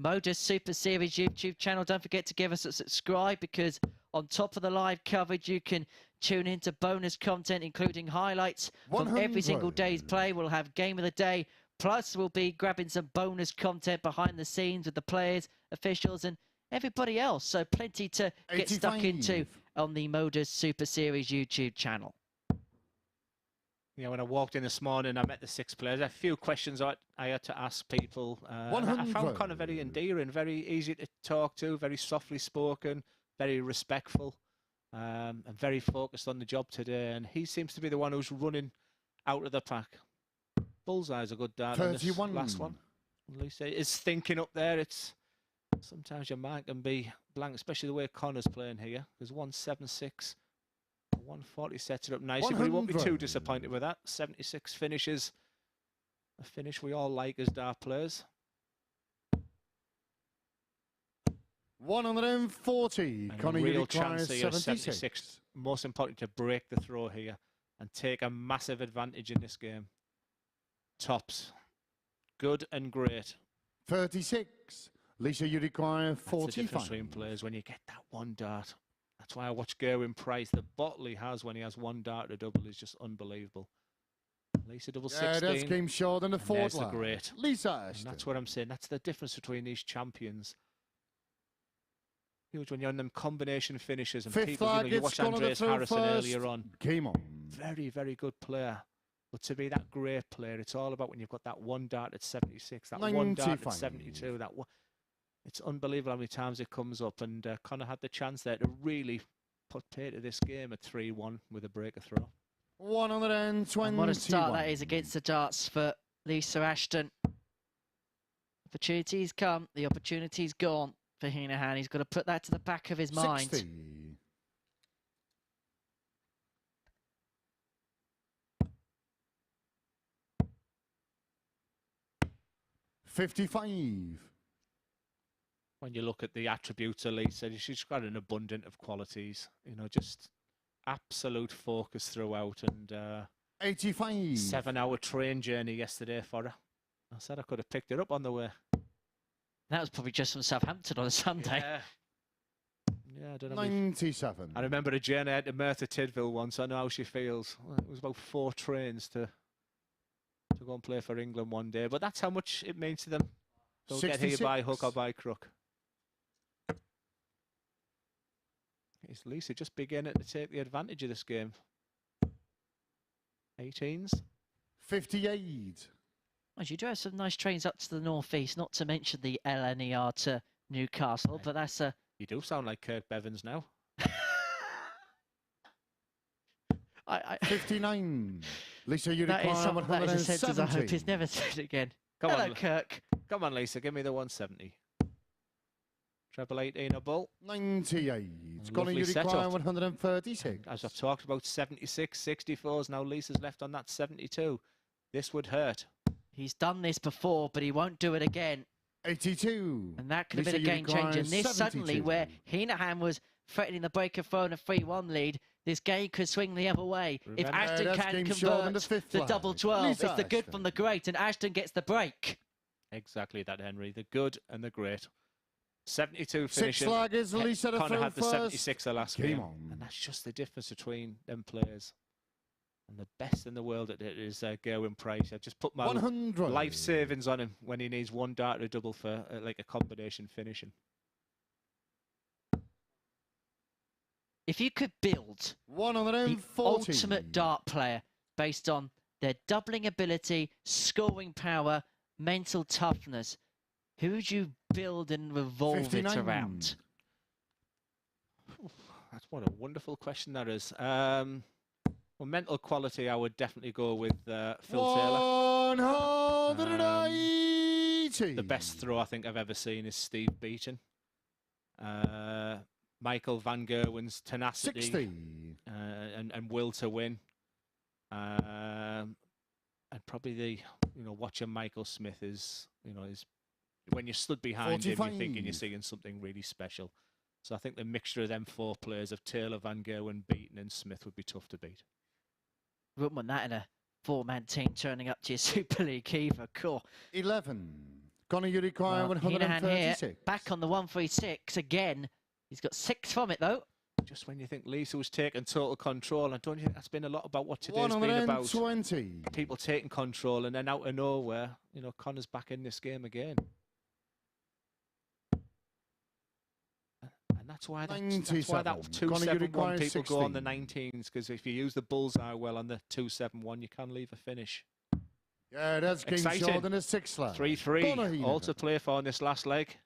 MODUS Super Series YouTube channel. Don't forget to give us a subscribe, because on top of the live coverage, you can tune into bonus content, including highlights from every single day's play. We'll have Game of the Day. Plus, we'll be grabbing some bonus content behind the scenes with the players, officials, and everybody else. So plenty to get stuck into on the MODUS Super Series YouTube channel.
Yeah, when I walked in this morning, I met the 6 players. A few questions I had to ask people. I found Conor very endearing, very easy to talk to, very softly spoken, very respectful, and very focused on the job today. And he seems to be the one who's running out of the pack. Bullseye's a good dart on this last one. At least is thinking up there. It's sometimes your mind can be blank, especially the way Conor's playing here. There's 176. 140 sets it up nicely, but he won't be too disappointed with that. 76 finishes, a finish we all like as dart players.
140.
And a real chance here, 76. Most important to break the throw here and take a massive advantage in this game. Tops. Good and great.
36. Lisa, you require 45.
That's the difference between players when you get that one dart. That's why I watch Gerwin Price. The bottle he has when he has one dart to double is just unbelievable. Lisa double 16.
That's game short than the fourth line.
Great.
Lisa Ashton.
That's what I'm saying. That's the difference between these champions. Huge when you're on them combination finishes and people, you watch Andreas Harrysson earlier on.
Game on.
Very, very good player. But to be that great player, it's all about when you've got that one dart at 76, that
95.
one dart at 72, that one. It's unbelievable how many times it comes up, and Conor had the chance there to really put pay to this game at 3-1 with a breaker throw.
121.
And what a start that is against the darts for Lisa Ashton. Opportunities come, the opportunity's gone for Heneghan. He's got to put that to the back of his mind.
60. 55.
When you look at the attributes of Lisa, she's got an abundance of qualities. You know, just absolute focus throughout. And
85.
7-hour train journey yesterday for her. I said I could have picked her up on the way.
That was probably just from Southampton on a Sunday.
Yeah, I don't know.
97.
I remember a journey out to Merthyr Tydfil once. I know how she feels. Well, it was about 4 trains to go and play for England one day. But that's how much it means to them. They'll get here by hook or by crook. It's Lisa just beginning to take the advantage of this game. 18s.
58.
Well, you do have some nice trains up to the northeast, not to mention the LNER to Newcastle, but that's a...
You do sound like Kirk Bevins now.
59. Lisa, you
that
require
is something that is a sentence I hope is never said again. Hello, Kirk.
Come on, Lisa, give me the 170. Treble 18 a ball.
98. Conor, you require 136.
As I've talked about, 76, 64s. Now Lisa's left on that 72. This would hurt.
He's done this before, but he won't do it again.
82.
And that could have been a game changer. And this 72. Suddenly, where Heneghan was threatening the breaker phone a 3-1 lead, this game could swing the other way. Remember, if Ashton can convert the double 12, it's the good from the great, and Ashton gets the break.
Exactly that, Henry. The good and the great. 72 finishing.
6 slaggers, Lisa
Conor had the
first.
76 the last game. And that's just the difference between them players. And the best in the world at it is Gerwin Price. I've just put my
100.
Life savings on him when he needs one dart to double for like a combination finishing.
If you could build
140.
the ultimate dart player based on their doubling ability, scoring power, mental toughness, who would you build and revolve 59. It around?
That's what a wonderful question that is. Well, mental quality, I would definitely go with Phil Taylor.
180.
The best throw I think I've ever seen is Steve Beaton. Michael Van Gerwen's tenacity
60.
And will to win. And probably watching Michael Smith is when you're stood behind 45. Him, you're thinking you're seeing something really special. So I think the mixture of them 4 players of Taylor, Van Gerwen, Beaton and Smith would be tough to beat.
Wouldn't want that in a 4-man team turning up to your Super League either. Cool.
11. Conor, you require
Well, Heneghan here,
136.
back on the 136 again. He's got 6 from it, though.
Just when you think Lisa was taking total control, and don't you think that's been a lot about what today's been about?
120.
People taking control, and then out of nowhere, you know, Conor's back in this game again. And that's why that 271 people go on the 19s, because if you use the bullseye well on the 271, you can leave a finish.
Yeah, that's King Jordan, a 6 slag.
3-3, all to play for in this last leg.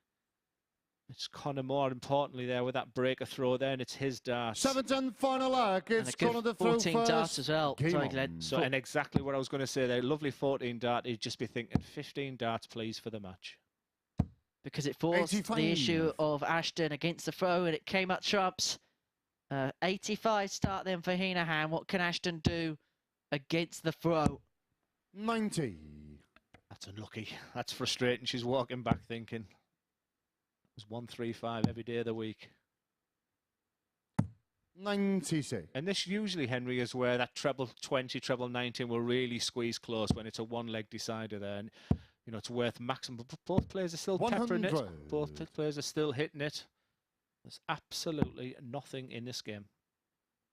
It's Conor more importantly there with that breaker throw there, and it's his dart.
7th and final arc, it's Conor the throw
14
first.
darts as well. Sorry, Glenn.
So, and exactly what I was going to say there, lovely 14 dart, you'd just be thinking 15 darts please for the match.
Because it forced
85.
the issue of Ashton against the throw, and it came up trumps. 85 start then for Heneghan. What can Ashton do against the throw?
90.
That's unlucky. That's frustrating. She's walking back thinking, it was 135 every day of the week.
96.
And this usually, Henry, is where that treble 20, treble 19 will really squeeze close when it's a one-leg decider there. And, you know, it's worth maximum. But both players are still peppering it. Both players are still hitting it. There's absolutely nothing in this game.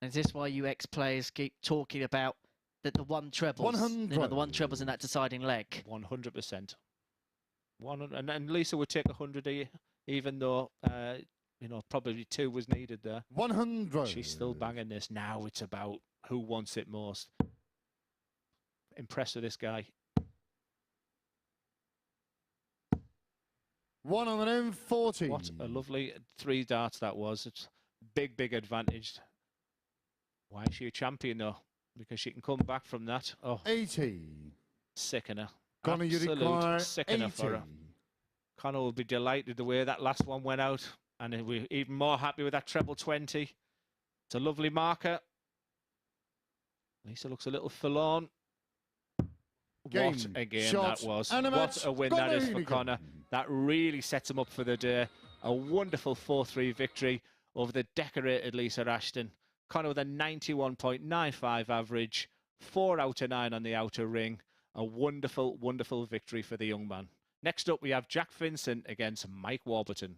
And is this why you ex-players keep talking about the one trebles?
100.
You know, the one trebles in that deciding leg.
100%. And Lisa would take 100 even though, you know, probably 2 was needed there.
100.
She's still banging this. Now it's about who wants it most. Impressed with this guy.
140.
What a lovely 3 darts that was. It's big, big advantage. Why is she a champion though? Because she can come back from that. Oh,
80.
Sickener.
Conor, you require
sickener
80.
for her. Conor will be delighted the way that last one went out, and we're even more happy with that treble 20. It's a lovely marker. Lisa looks a little forlorn.
Game,
what a game
shots,
that was.
and a
What
match.
a win that is for Conor. That really sets him up for the day. A wonderful 4-3 victory over the decorated Lisa Ashton. Conor with a 91.95 average, 4 out of 9 on the outer ring. A wonderful, wonderful victory for the young man. Next up, we have Jack Vincent against Mike Warburton.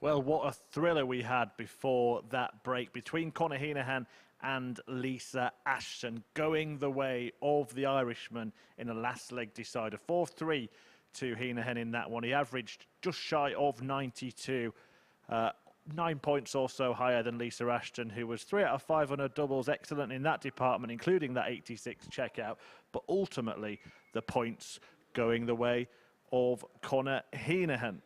Well, what a thriller we had before that break between Conor Heneghan and Lisa Ashton, going the way of the Irishman in a last leg decider. 4-3 to Heneghan in that one. He averaged just shy of 92, 9 points or so higher than Lisa Ashton, who was 3 out of 5 on her doubles, excellent in that department, including that 86 checkout. But ultimately, the points going the way of Conor Heneghan.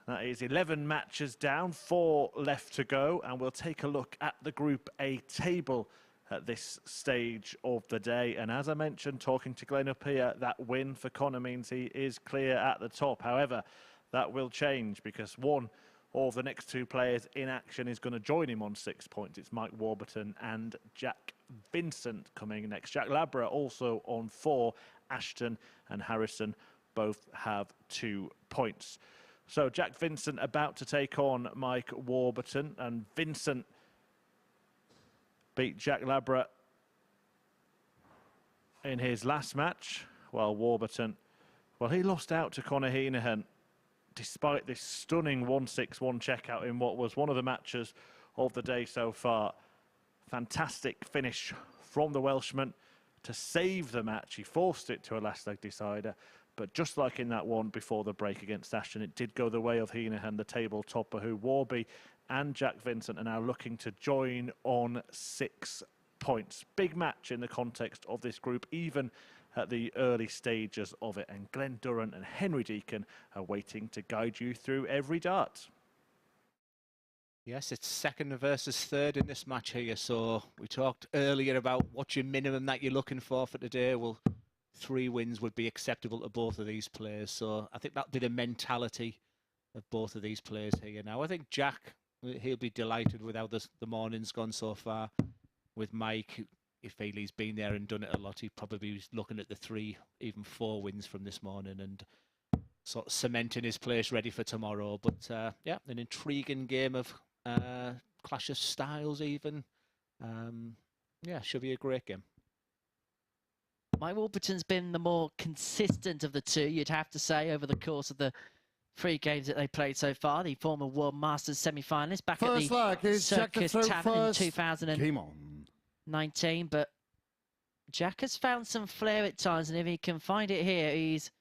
That is 11 matches down, 4 left to go, and we'll take a look at the Group A table at this stage of the day. And as I mentioned, talking to Glenn up here, that win for Conor means he is clear at the top. However, that will change because one of the next 2 players in action is going to join him on 6 points. It's Mike Warburton and Jacques Vincent coming next. Jacques Labre also on 4. Ashton and Harrysson both have 2 points. So Jacques Vincent about to take on Mike Warburton, and Vincent beat Jacques Labre in his last match, while Warburton, well, he lost out to Conor Heneghan despite this stunning 1-6-1 checkout in what was one of the matches of the day so far. Fantastic finish from the Welshman to save the match. He forced it to a last leg decider. But just like in that one before the break against Ashton, it did go the way of Heneghan, the table topper, who Warby and Jacques Vincent are now looking to join on 6 points. Big match in the context of this group, even at the early stages of it. And Glenn Durrant and Henry Deacon are waiting to guide you through every dart.
Yes, it's second versus third in this match here. So we talked earlier about what's your minimum that you're looking for today. Well, 3 wins would be acceptable to both of these players. So I think that'll be the mentality of both of these players here now. I think Jack, he'll be delighted with how the morning's gone so far. With Mike, if Healy's been there and done it a lot, he probably was looking at the 3, even 4 wins from this morning and sort of cementing his place ready for tomorrow. But yeah, an intriguing game of clash of styles even. Yeah, should be a great game.
Mike Warburton's been the more consistent of the 2, you'd have to say, over the course of the 3 games that they played so far. The former World Masters semi-finalist back
First
at the Circus Tavern in 2019. But Jack has found some flair at times, and if he can find it here, he's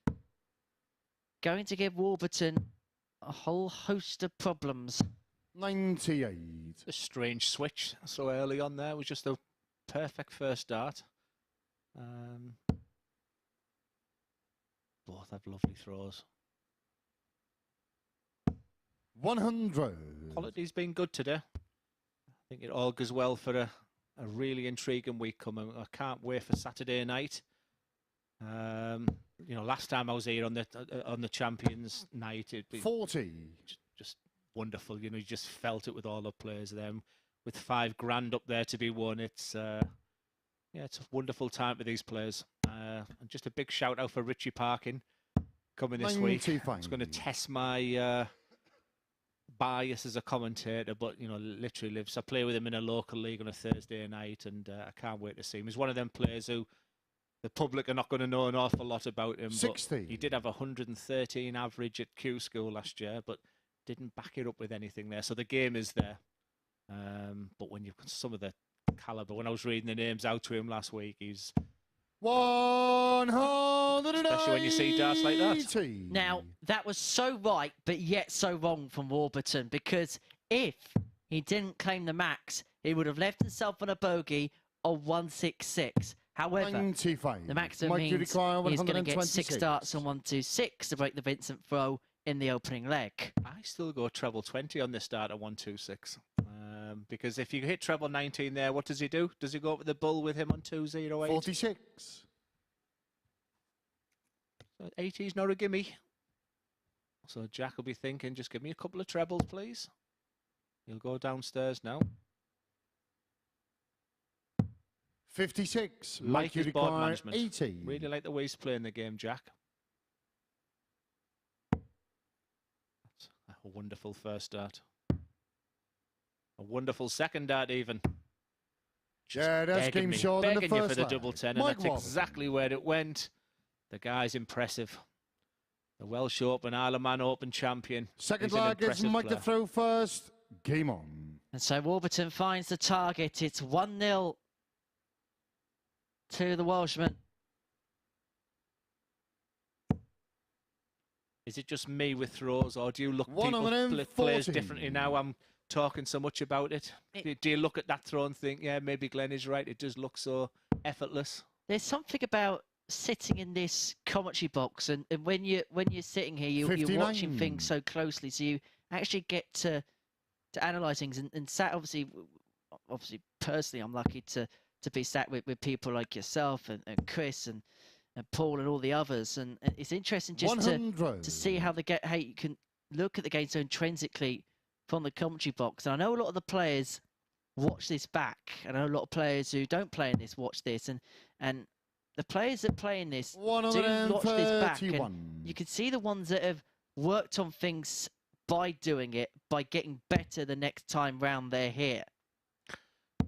going to give Warburton a whole host of problems.
98.
A strange switch so early on there. It was just a perfect first dart. Both have lovely throws.
100.
Quality's been good today. I think it all goes well for a really intriguing week coming. I can't wait for Saturday night. You know, last time I was here on the Champions night, it'd be
40.
Just wonderful. You know, you just felt it with all the players there. With $5 grand up there to be won, it's yeah, it's a wonderful time for these players. And just a big shout out for Richie Parkin coming this
95.
week. It's going to test my bias as a commentator, but you know, literally lives. I play with him in a local league on a Thursday night, and I can't wait to see him. He's one of them players who the public are not going to know an awful lot about him.
60.
But he did have 113 average at Q School last year, but didn't back it up with anything there. So the game is there. But when you've got some of the caliber, when I was reading the names out to him last week, he's
100,
especially when you see darts like that.
Now, that was so right, but yet so wrong from Warburton, because if he didn't claim the max, he would have left himself on a bogey of 166. However,
95.
the maximum means he's going to get 6 darts on 126 to break the Vincent throw in the opening leg.
I still go treble 20 on this start at 126. Because if you hit treble 19 there, what does he do? Does he go up with the bull with him on 208?
46.
So 80 is not a gimme. So Jack will be thinking, just give me a couple of trebles, please. He'll go downstairs now.
56.
Like his board management.
80.
Really like the way he's playing the game, Jack. That's a wonderful first dart. A wonderful second dart even. Just
yeah, that's game short
begging
in the
you
first
for the double 10, and
Mike
that's exactly where it went. The guy's impressive. The Welsh Open, Isle of Man Open champion.
Second
He's an
leg is
impressive
Mike to
player.
throw first. Game on.
And so Warburton finds the target. It's 1-0 to the Welshman.
Is it just me with throws, or do you look
One
people
on an
players
M40.
differently now? I'm talking so much about it. Do you look at that throw and think, yeah, maybe Glenn is right. It does look so effortless.
There's something about sitting in this commentary box, and when you're sitting here, you're watching
59.
things so closely, so you actually get to analyse things. And sat obviously personally, I'm lucky to be sat with people like yourself and Chris and Paul and all the others, and it's interesting just to see how how you can look at the game so intrinsically from the commentary box. And I know a lot of the players watch this back. I know a lot of players who don't play in this watch this, and the players that play in this do watch this back. And you can see the ones that have worked on things by doing it, by getting better the next time round they're here.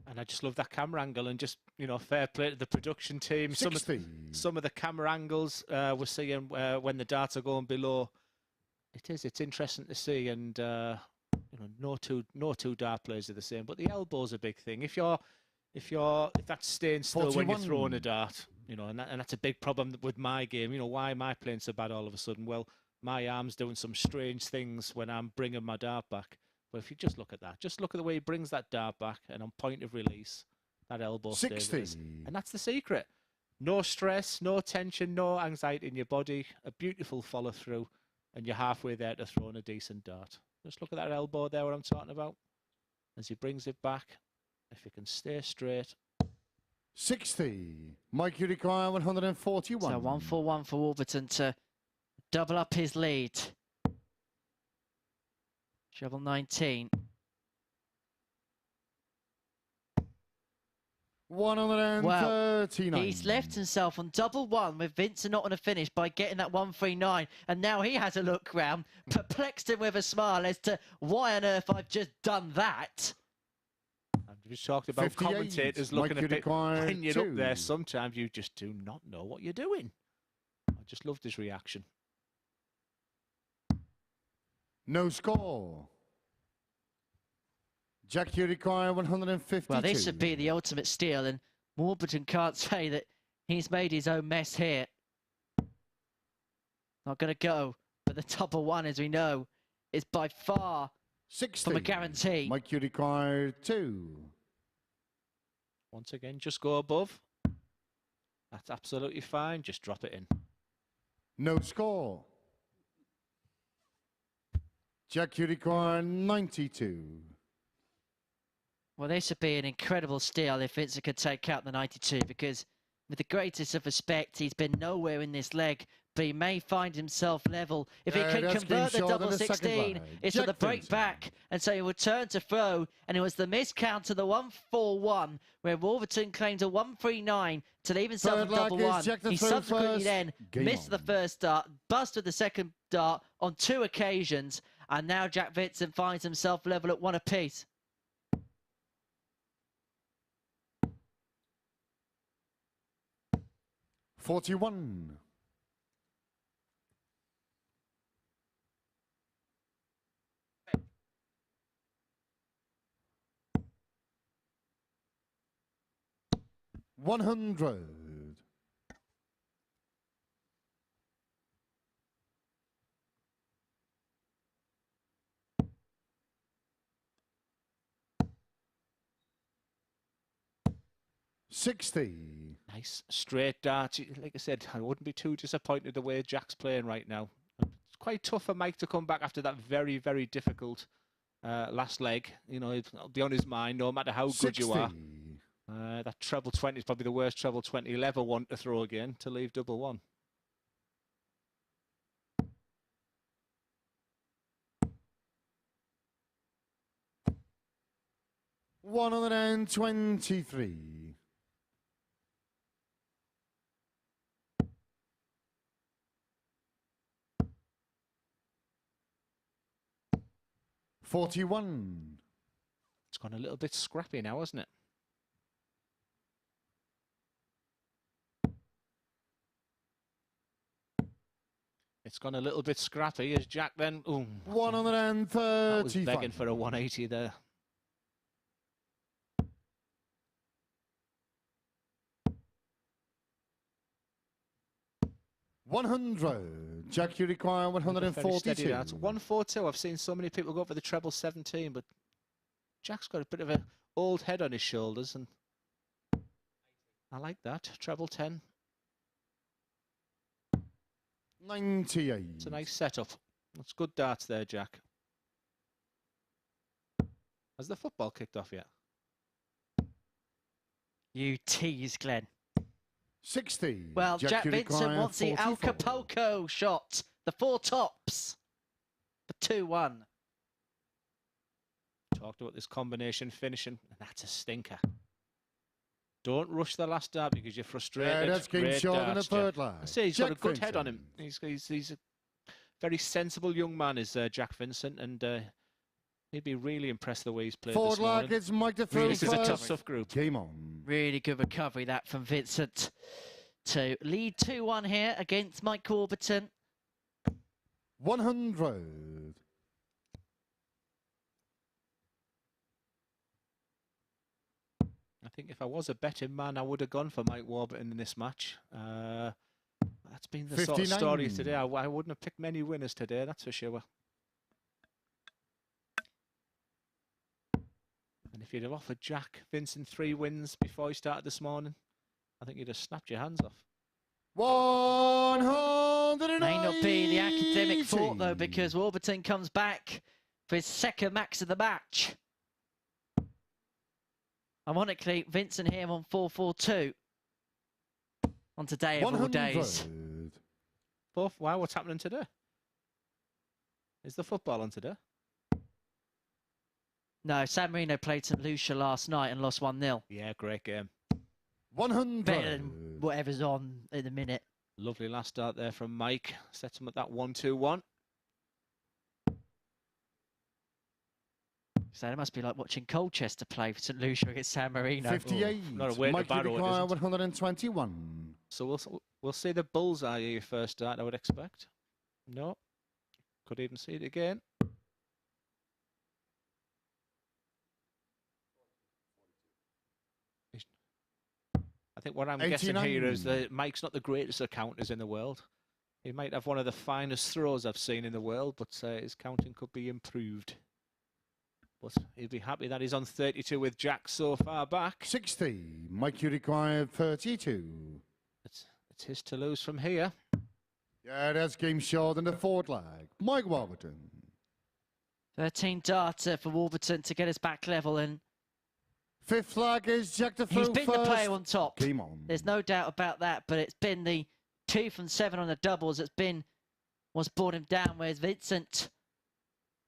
And I just love that camera angle, and just, you know, fair play to the production team. Some of the camera angles we're seeing when the darts are going below. It's interesting to see, and you know, no two dart players are the same. But the elbow's a big thing. If that's staying still
41.
when you're throwing a dart, you know, and that's a big problem with my game. You know, why am I playing so bad all of a sudden? Well, my arm's doing some strange things when I'm bringing my dart back. But if you just look at that, just look at the way he brings that dart back, and on point of release, that elbow stays with us. And that's the secret. No stress, no tension, no anxiety in your body, a beautiful follow through, and you're halfway there to throwing a decent dart. Just look at that elbow there, what I'm talking about. As he brings it back, if you can stay straight.
60. Mike, you require 141.
So 1-4-1 for Warburton to double up his lead. Treble 19.
139.
Well, he's left himself on double one with Vincent not on a finish by getting that 139, and now he has a look round, perplexed him with a smile as to why on earth I've just done that.
I've just talked about
58.
commentators looking a bit when you're
2.
up there. Sometimes you just do not know what you're doing. I just loved his reaction.
No score. Jack, you require 152.
Well, this would be the ultimate steal, and Warburton can't say that he's made his own mess here. Not going to go, but the double one, as we know, is by far
60.
from a guarantee.
Mike, you require 2.
Once again, just go above. That's absolutely fine. Just drop it in.
No score. Jack, you require 92.
Well, this would be an incredible steal if Vincent could take out the 92, because with the greatest of respect, he's been nowhere in this leg, but he may find himself level. If he can convert the double 16, it's at the break back, and so he would turn to throw, and it was the miscount to the 141, where Warburton claimed a 139 to leave himself in double one. He subsequently then missed the first dart, busted the second dart on 2 occasions, and now Jack Vincent finds himself level at 1 apiece.
$41. $100. $60.
Nice straight dart. Like I said, I wouldn't be too disappointed the way Jack's playing right now. It's quite tough for Mike to come back after that very, very difficult last leg. You know, it'll be on his mind no matter how good you are. That treble 20 is probably the worst treble 20 he'll ever want to throw again, to leave double one.
$123. $41.
It's gone a little bit scrappy now, hasn't it? It's gone a little bit scrappy as Jack then. Ooh,
135.
that was begging for a 180 there.
$100. Jack, you require 142.
142. I've seen so many people go for the treble 17, but Jack's got a bit of an old head on his shoulders, and I like that. Treble 10.
98.
It's a nice setup. That's good darts there, Jack. Has the football kicked off yet?
You tease, Glenn.
60.
Well, Jack
you
Vincent
require
wants the
44.
Acapulco shot. The 4 tops. For 2-1.
Talked about this combination finishing, and that's a stinker. Don't rush the last dart because you're frustrated.
Yeah, that's game short in the third line.
I say he's
Jack
got a good
Vincent.
head on him. He's a very sensible young man, is Jack Vincent, and he'd be really impressed the way he's played
Forward
this morning.
line gets Mike to throw
This is a
first.
tough group.
Game on.
Really good recovery that from Vincent to lead 2-1 here against Mike Warburton.
100.
I think if I was a betting man, I would have gone for Mike Warburton in this match. That's been the sort of
59.
story today. I wouldn't have picked many winners today, that's for sure. And if you'd have offered Jack Vincent 3 wins before he started this morning, I think you'd have snapped your hands off.
180.
May not be the academic fault, though, because Warburton comes back for his second max of the match. Ironically, Vincent here on 4-4-2 on today of all days.
Wow, what's happening today? Is the football on today?
No, San Marino played St Lucia last night and lost 1-0.
Yeah, great game.
100.
Better than whatever's on in the minute.
Lovely last start there from Mike. Sets him at that 1-2-1.
So it must be like watching Colchester play for St Lucia against San Marino.
58.
Oh, not a way to
Mike
borrow it,
require
isn't it?
121.
So we'll see the bullseye here first start, I would expect. No. Could even see it again. I think what I'm guessing here is that Mike's not the greatest of counters in the world. He might have one of the finest throws I've seen in the world, but his counting could be improved. But he'll be happy that he's on 32 with Jack so far back.
60. Mike, you require 32.
It's his to lose from here.
Yeah, that's game short in the forward leg. Mike Warburton.
13 data for Warburton to get us back level, and
Fifth flag is Jack to throw
he's been
first.
the player on top.
Game on.
There's no doubt about that, but it's been the 2 from 7 on the doubles that's been what's brought him down, whereas Vincent,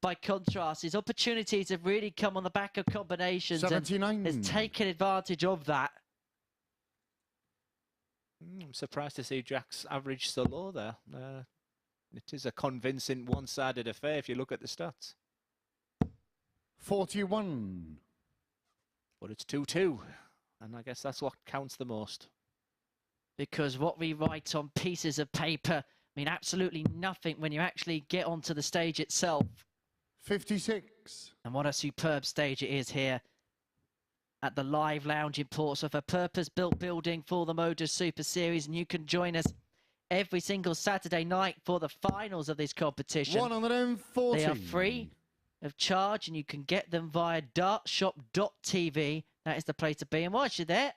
by contrast, his opportunities have really come on the back of combinations
79.
and has taken advantage of that.
I'm surprised to see Jack's average so low there. It is a convincing one-sided affair if you look at the stats.
41.
But it's 2-2, and I guess that's what counts the most.
Because what we write on pieces of paper mean absolutely nothing when you actually get onto the stage itself.
56.
And what a superb stage it is here at the Live Lounge in Portsmouth, a purpose-built building for the MODUS Super Series, and you can join us every single Saturday night for the finals of this competition.
140.
They are free of charge, and you can get them via dartshop.tv. That is the place to be. And whilst you're there,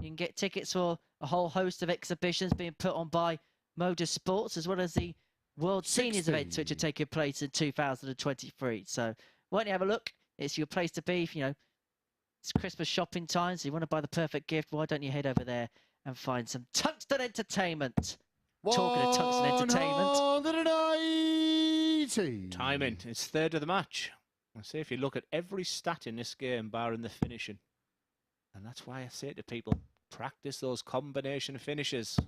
you can get tickets for a whole host of exhibitions being put on by MODUS Sports, as well as the World Seniors events, which are taking place in 2023. So why don't you have a look? It's your place to be. If, it's Christmas shopping time, so you want to buy the perfect gift, why don't you head over there and find some Tungsten Entertainment. Talking of Tungsten Entertainment.
180.
Timing, it's third of the match. I say if you look at every stat in this game, barring the finishing, and that's why I say to people, practice those combination finishes.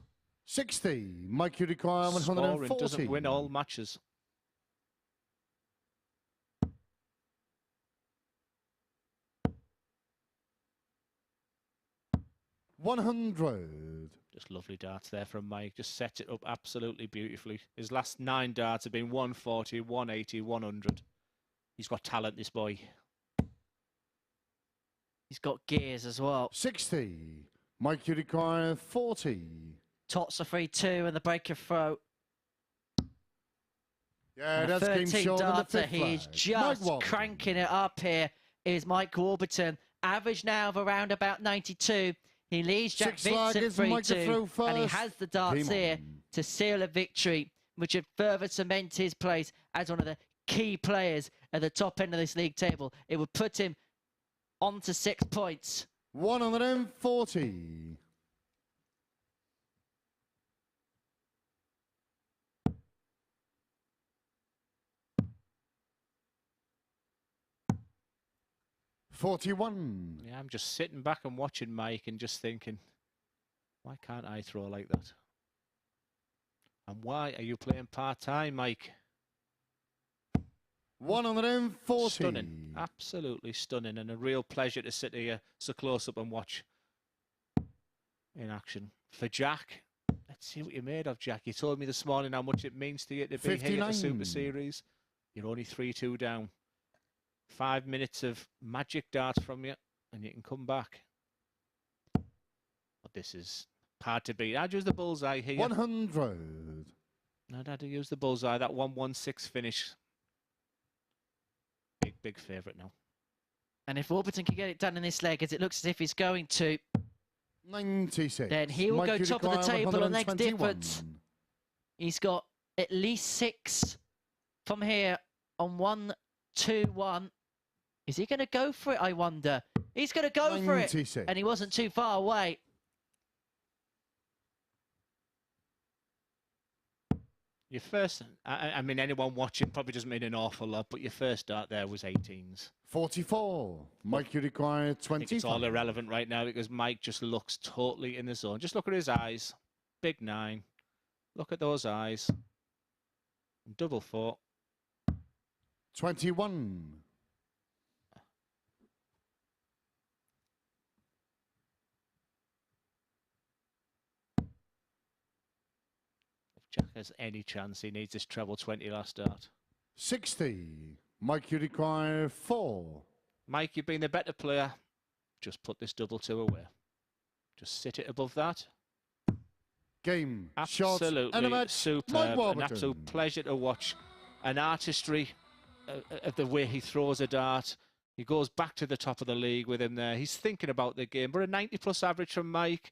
60. Mike, you require
Scoring
140.
doesn't win all matches.
$100.
Just lovely darts there from Mike. Just sets it up absolutely beautifully. His last 9 darts have been 140, 180, 100. He's got talent, this boy.
He's got gears as well.
60. Mike, you require 40.
Tots a 3-2 and the break of throw.
Yeah,
And a
that's game
13
short on the
darter.
fifth
He's
flag.
just
Mike Warburton.
cranking it up here. Is Mike Warburton. Average now of around about 92. He leads Jack
6
Vincent
flaggers, Mike to throw
3-2. And he
first.
has the darts
Game
here
on.
to seal a victory, which would further cement his place as one of the key players at the top end of this league table. It would put him on to 6 points.
140. $41.
Yeah, I'm just sitting back and watching Mike and just thinking, why can't I throw like that? And why are you playing part-time, Mike?
140.
Stunning. Absolutely stunning. And a real pleasure to sit here so close up and watch in action. For Jack, let's see what you're made of, Jack. You told me this morning how much it means to you to be here at the Super Series. You're only 3-2 down. 5 minutes of magic darts from you, and you can come back. But this is hard to beat. I'd use the bullseye here.
100.
I'd have to use the bullseye. That 116 finish. Big favourite now.
And if Warburton can get it done in this leg, as it looks as if he's going to,
96.
then he will
Mike,
go
you
top of the
require
table on next
121.
difference. He's got at least 6 from here on 1-2-1. Is he going to go for it, I wonder? He's going to go for it.
96.
And he wasn't too far away.
Your first, I mean, anyone watching probably doesn't mean an awful lot, but your first dart there was 18s.
44. Mike, you require
I
20.
think it's all irrelevant right now because Mike just looks totally in the zone. Just look at his eyes. Big 9. Look at those eyes. Double 4.
21.
Jack has any chance, he needs this treble 20 last start.
60. Mike, you require 4.
Mike, you've been the better player. Just put this double 2 away. Just sit it above that.
Game.
Absolutely
Shots. And a match.
superb.
Mike
An
Warburton.
absolute pleasure to watch. An artistry of the way he throws a dart. He goes back to the top of the league with him there. He's thinking about the game. But a 90-plus average from Mike.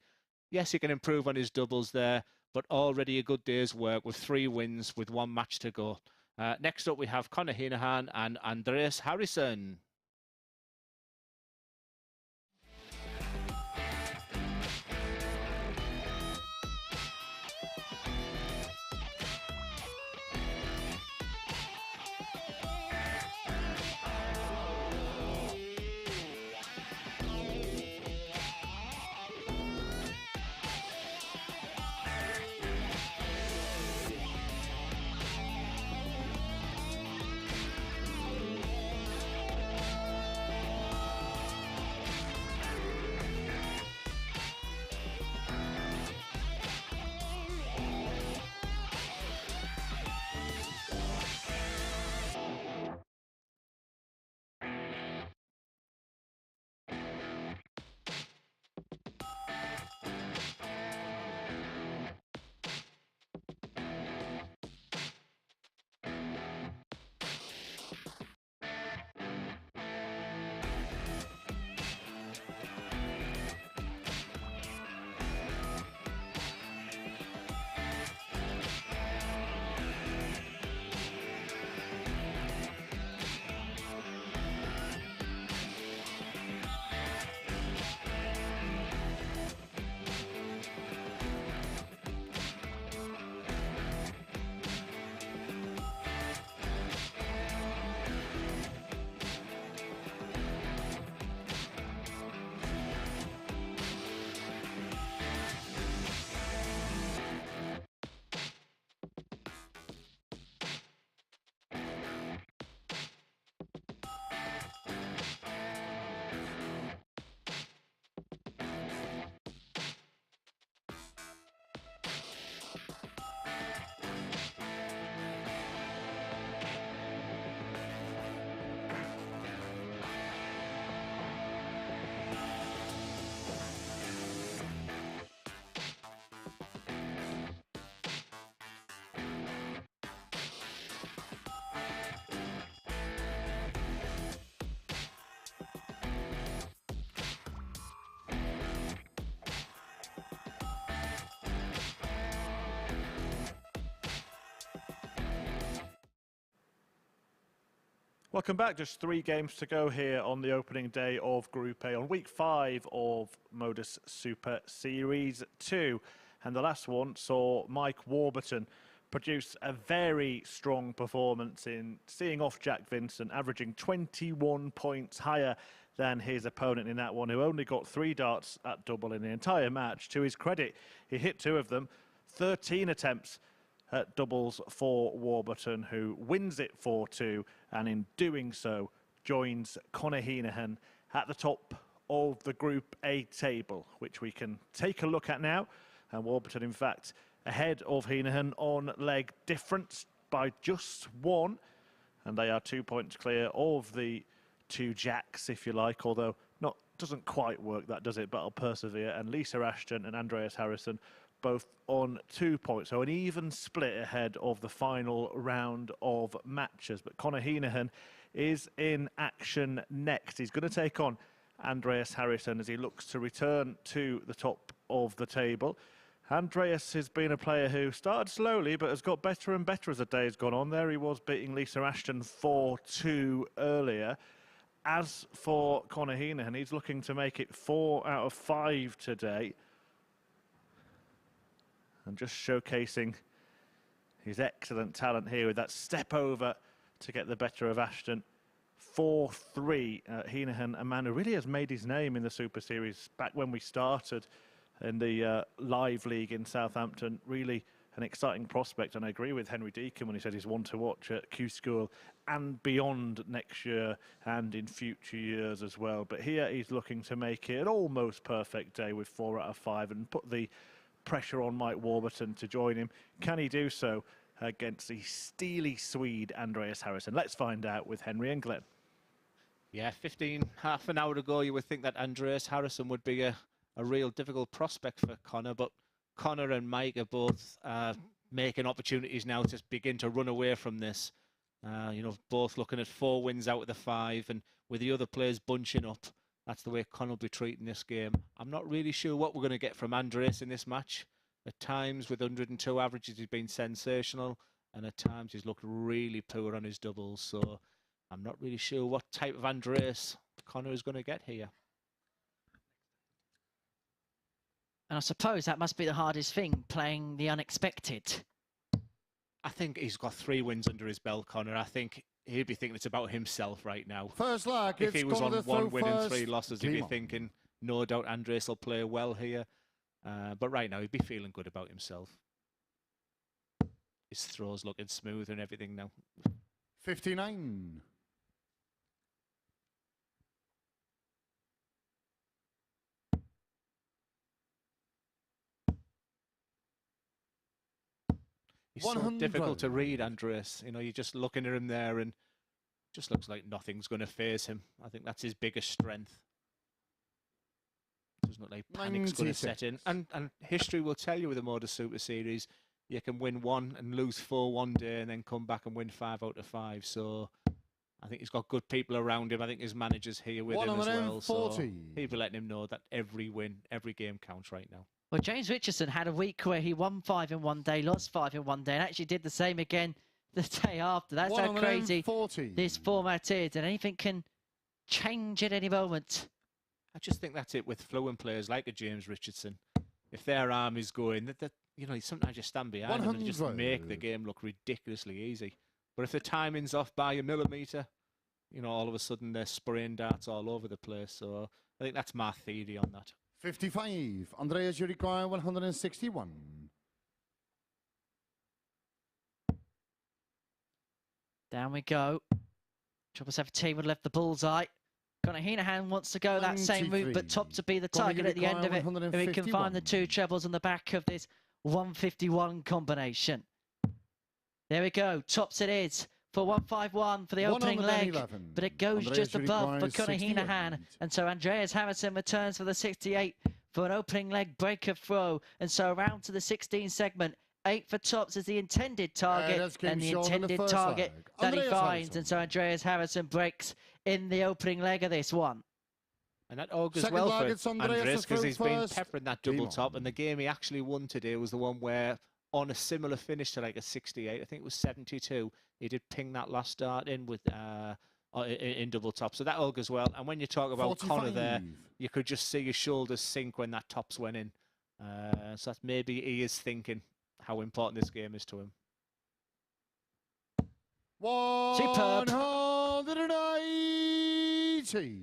Yes, he can improve on his doubles there, but already a good day's work with 3 wins with 1 match to go. Next up, we have Conor Heneghan and Andreas Harrysson.
Welcome back. Just 3 games to go here on the opening day of Group A on week 5 of MODUS Super Series 2. And the last one saw Mike Warburton produce a very strong performance in seeing off Jack Vincent, averaging 21 points higher than his opponent in that one, who only got 3 darts at double in the entire match. To his credit, he hit 2 of them, 13 attempts at doubles for Warburton, who wins it 4-2, and in doing so joins Conor Heneghan at the top of the Group A table, which we can take a look at now. And Warburton, in fact, ahead of Heneghan on leg difference by just 1, and they are 2 points clear of the 2 Jacks, if you like, although doesn't quite work that, does it? But I'll persevere. And Lisa Ashton and Andreas Harrysson both on 2 points. So an even split ahead of the final round of matches. But Conor Heneghan is in action next. He's going to take on Andreas Harrysson as he looks to return to the top of the table. Andreas has been a player who started slowly but has got better and better as the day has gone on. There he was beating Lisa Ashton 4-2 earlier. As for Conor Heneghan, he's looking to make it 4 out of 5 today. And just showcasing his excellent talent here with that step over to get the better of Ashton. 4-3. Heneghan, a man who really has made his name in the Super Series back when we started in the live league in Southampton. Really an exciting prospect, and I agree with Henry Deacon when he said he's one to watch at Q School and beyond next year and in future years as well. But here he's looking to make it an almost perfect day with 4 out of 5 and put the pressure on Mike Warburton to join him. Can he do so against the steely Swede Andreas Harrysson? Let's find out with Henry and Glenn.
Yeah, half an hour ago, you would think that Andreas Harrysson would be a real difficult prospect for Conor, but Conor and Mike are both making opportunities now to begin to run away from this. You know, both looking at 4 wins out of the 5, and with the other players bunching up, that's the way Conor will be treating this game. I'm not really sure what we're going to get from Andreas in this match. At times, with 102 averages, he's been sensational, and at times he's looked really poor on his doubles. So I'm not really sure what type of Andreas Conor is going to get here.
And I suppose that must be the hardest thing, playing the unexpected.
I think he's got 3 wins under his belt, Conor. I think he'd be thinking it's about himself right now.
First leg,
if he was on 1 win and 3
first.
losses, he'd be thinking, no doubt Andreas will play well here. But right now, he'd be feeling good about himself. His throws looking smooth and everything now.
59.
He's so difficult to read, Andreas. You know, you're just looking at him there and just looks like nothing's going to faze him. I think that's his biggest strength. Doesn't look like panic's going to set in. And history will tell you with the MODUS Super Series, you can win 1 and lose 4 one day and then come back and win 5 out of 5. So I think he's got good people around him. I think his manager's here with him as well. So he'll be letting him know that every win, every game counts right now.
Well, James Richardson had a week where he won 5 in one day, lost 5 in one day, and actually did the same again the day after. That's how crazy this format is, and anything can change at any moment.
I just think that's it with fluent players like a James Richardson. If their arm is going, you know, sometimes you stand behind them and just make the game look ridiculously easy. But if the timing's off by a millimetre, you know, all of a sudden they're spraying darts all over the place. So I think that's my theory on that.
55. Andreas, you require 161.
Down we go. 17 would left the bullseye. Conor Heneghan wants to go that same route, but top to be the target at the end of it. If he can find the 2 trebles on the back of this 151 combination. There we go. Tops it is for 151 for the opening leg, but it goes just above for Conor Heneghan. And so Andreas Harrysson returns for the 68 for an opening leg breaker throw. And so around to the 16 segment. 8 for tops is the intended target, and the intended target that he finds. And so Andreas Harrysson breaks in the opening leg of this one.
And that augurs well for Andreas, because he's been peppering that double top. And the game he actually won today was the one where, on a similar finish to like a 68, I think it was 72, he did ping that last start in with in double top. So that all goes well. And when you talk about
45.
Conor there, you could just see his shoulders sink when that tops went in. So that's maybe he is thinking how important this game is to him.
Superb.
180.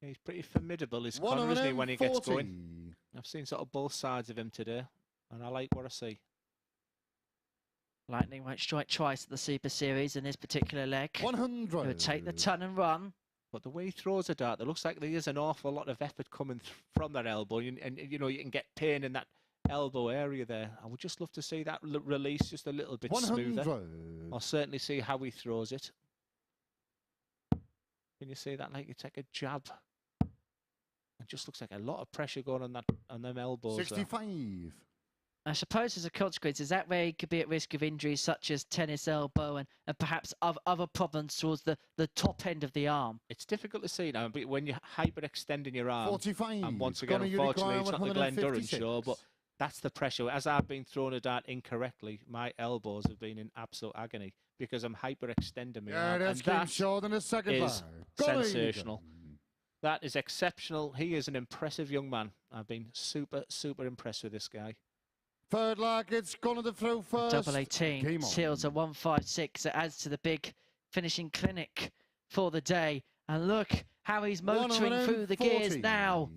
He's pretty formidable, is Conor, isn't he, when he gets going? I've seen sort of both sides of him today, and I like what I see.
Lightning won't strike twice at the Super Series in this particular leg.
100.
He'll take the ton and run.
But the way he throws a dart, it looks like there is an awful lot of effort coming from that elbow. And you know, you can get pain in that elbow area there. I would just love to see that release just a little bit
100.
smoother. I'll certainly see how he throws it. Can you see that? Like you take a jab. It just looks like a lot of pressure going on them elbows.
65.
There.
I suppose as a consequence, is that where he could be at risk of injuries such as tennis elbow and perhaps other problems towards the top end of the arm?
It's difficult to see now, but when you're hyperextending your arm,
45.
and once again, unfortunately, it's not the Glen Durran show, but that's the pressure. As I've been throwing a dart incorrectly, my elbows have been in absolute agony because I'm hyperextending my arm.
That's
and
short in the second
is sensational. That is exceptional. He is an impressive young man. I've been super, super impressed with this guy.
Third leg, it's Conor to throw first.
Double 18, seals a 156. That adds to the big finishing clinic for the day. And look how he's motoring through the gears now.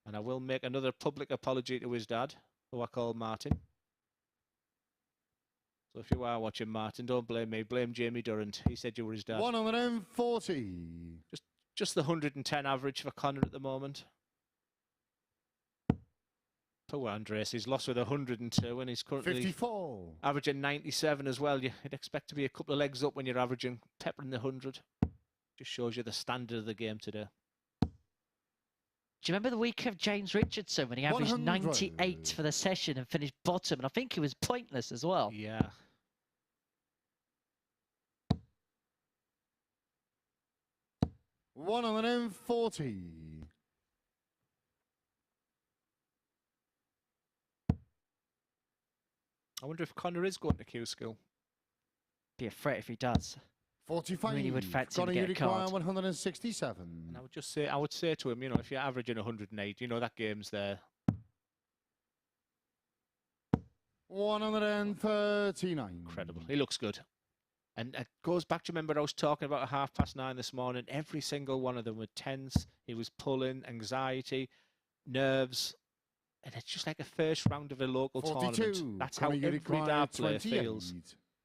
And I will make another public apology to his dad, who I call Martin. So if you are watching Martin, don't blame me. Blame Jamie Durrant. He said you were his dad.
140.
Just the 110 average for Conor at the moment. Poor Andreas, he's lost with 102 and he's currently
54.
Averaging 97 as well. You'd expect to be a couple of legs up when you're averaging peppering the 100. Just shows you the standard of the game today.
Do you remember the week of James Richardson when he averaged
100.
98 for the session and finished bottom? And I think he was pointless as well.
Yeah.
$140.
I wonder if Conor is going to Q School.
Be a threat if he does.
45.
I really would fancy him to get a
require
card.
167.
And I would say to him, you know, if you're averaging 108, you know that game's there.
139.
Incredible. He looks good. And it goes back to, remember, I was talking about at 9:30 this morning. Every single one of them were tense. He was pulling, anxiety, nerves. And it's just like a first round of a local
42.
tournament. That's how every dart player feels.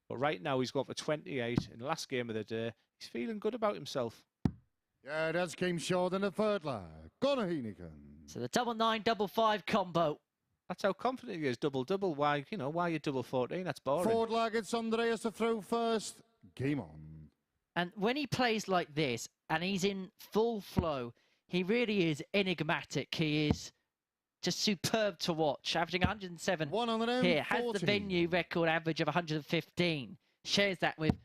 But right now he's got for 28 in the last game of the day. He's feeling good about himself.
Yeah, that's came short in the third leg. Conor Heneghan.
So the 99, 55 combo.
That's how confident he is. Double-double. Why, you know, why you double 14? That's boring.
Fourth leg, it's Andreas to throw first. Game on.
And when he plays like this and he's in full flow, he really is enigmatic. He is just superb to watch. Averaging 107 here. Has the venue record average of 115. Shares that with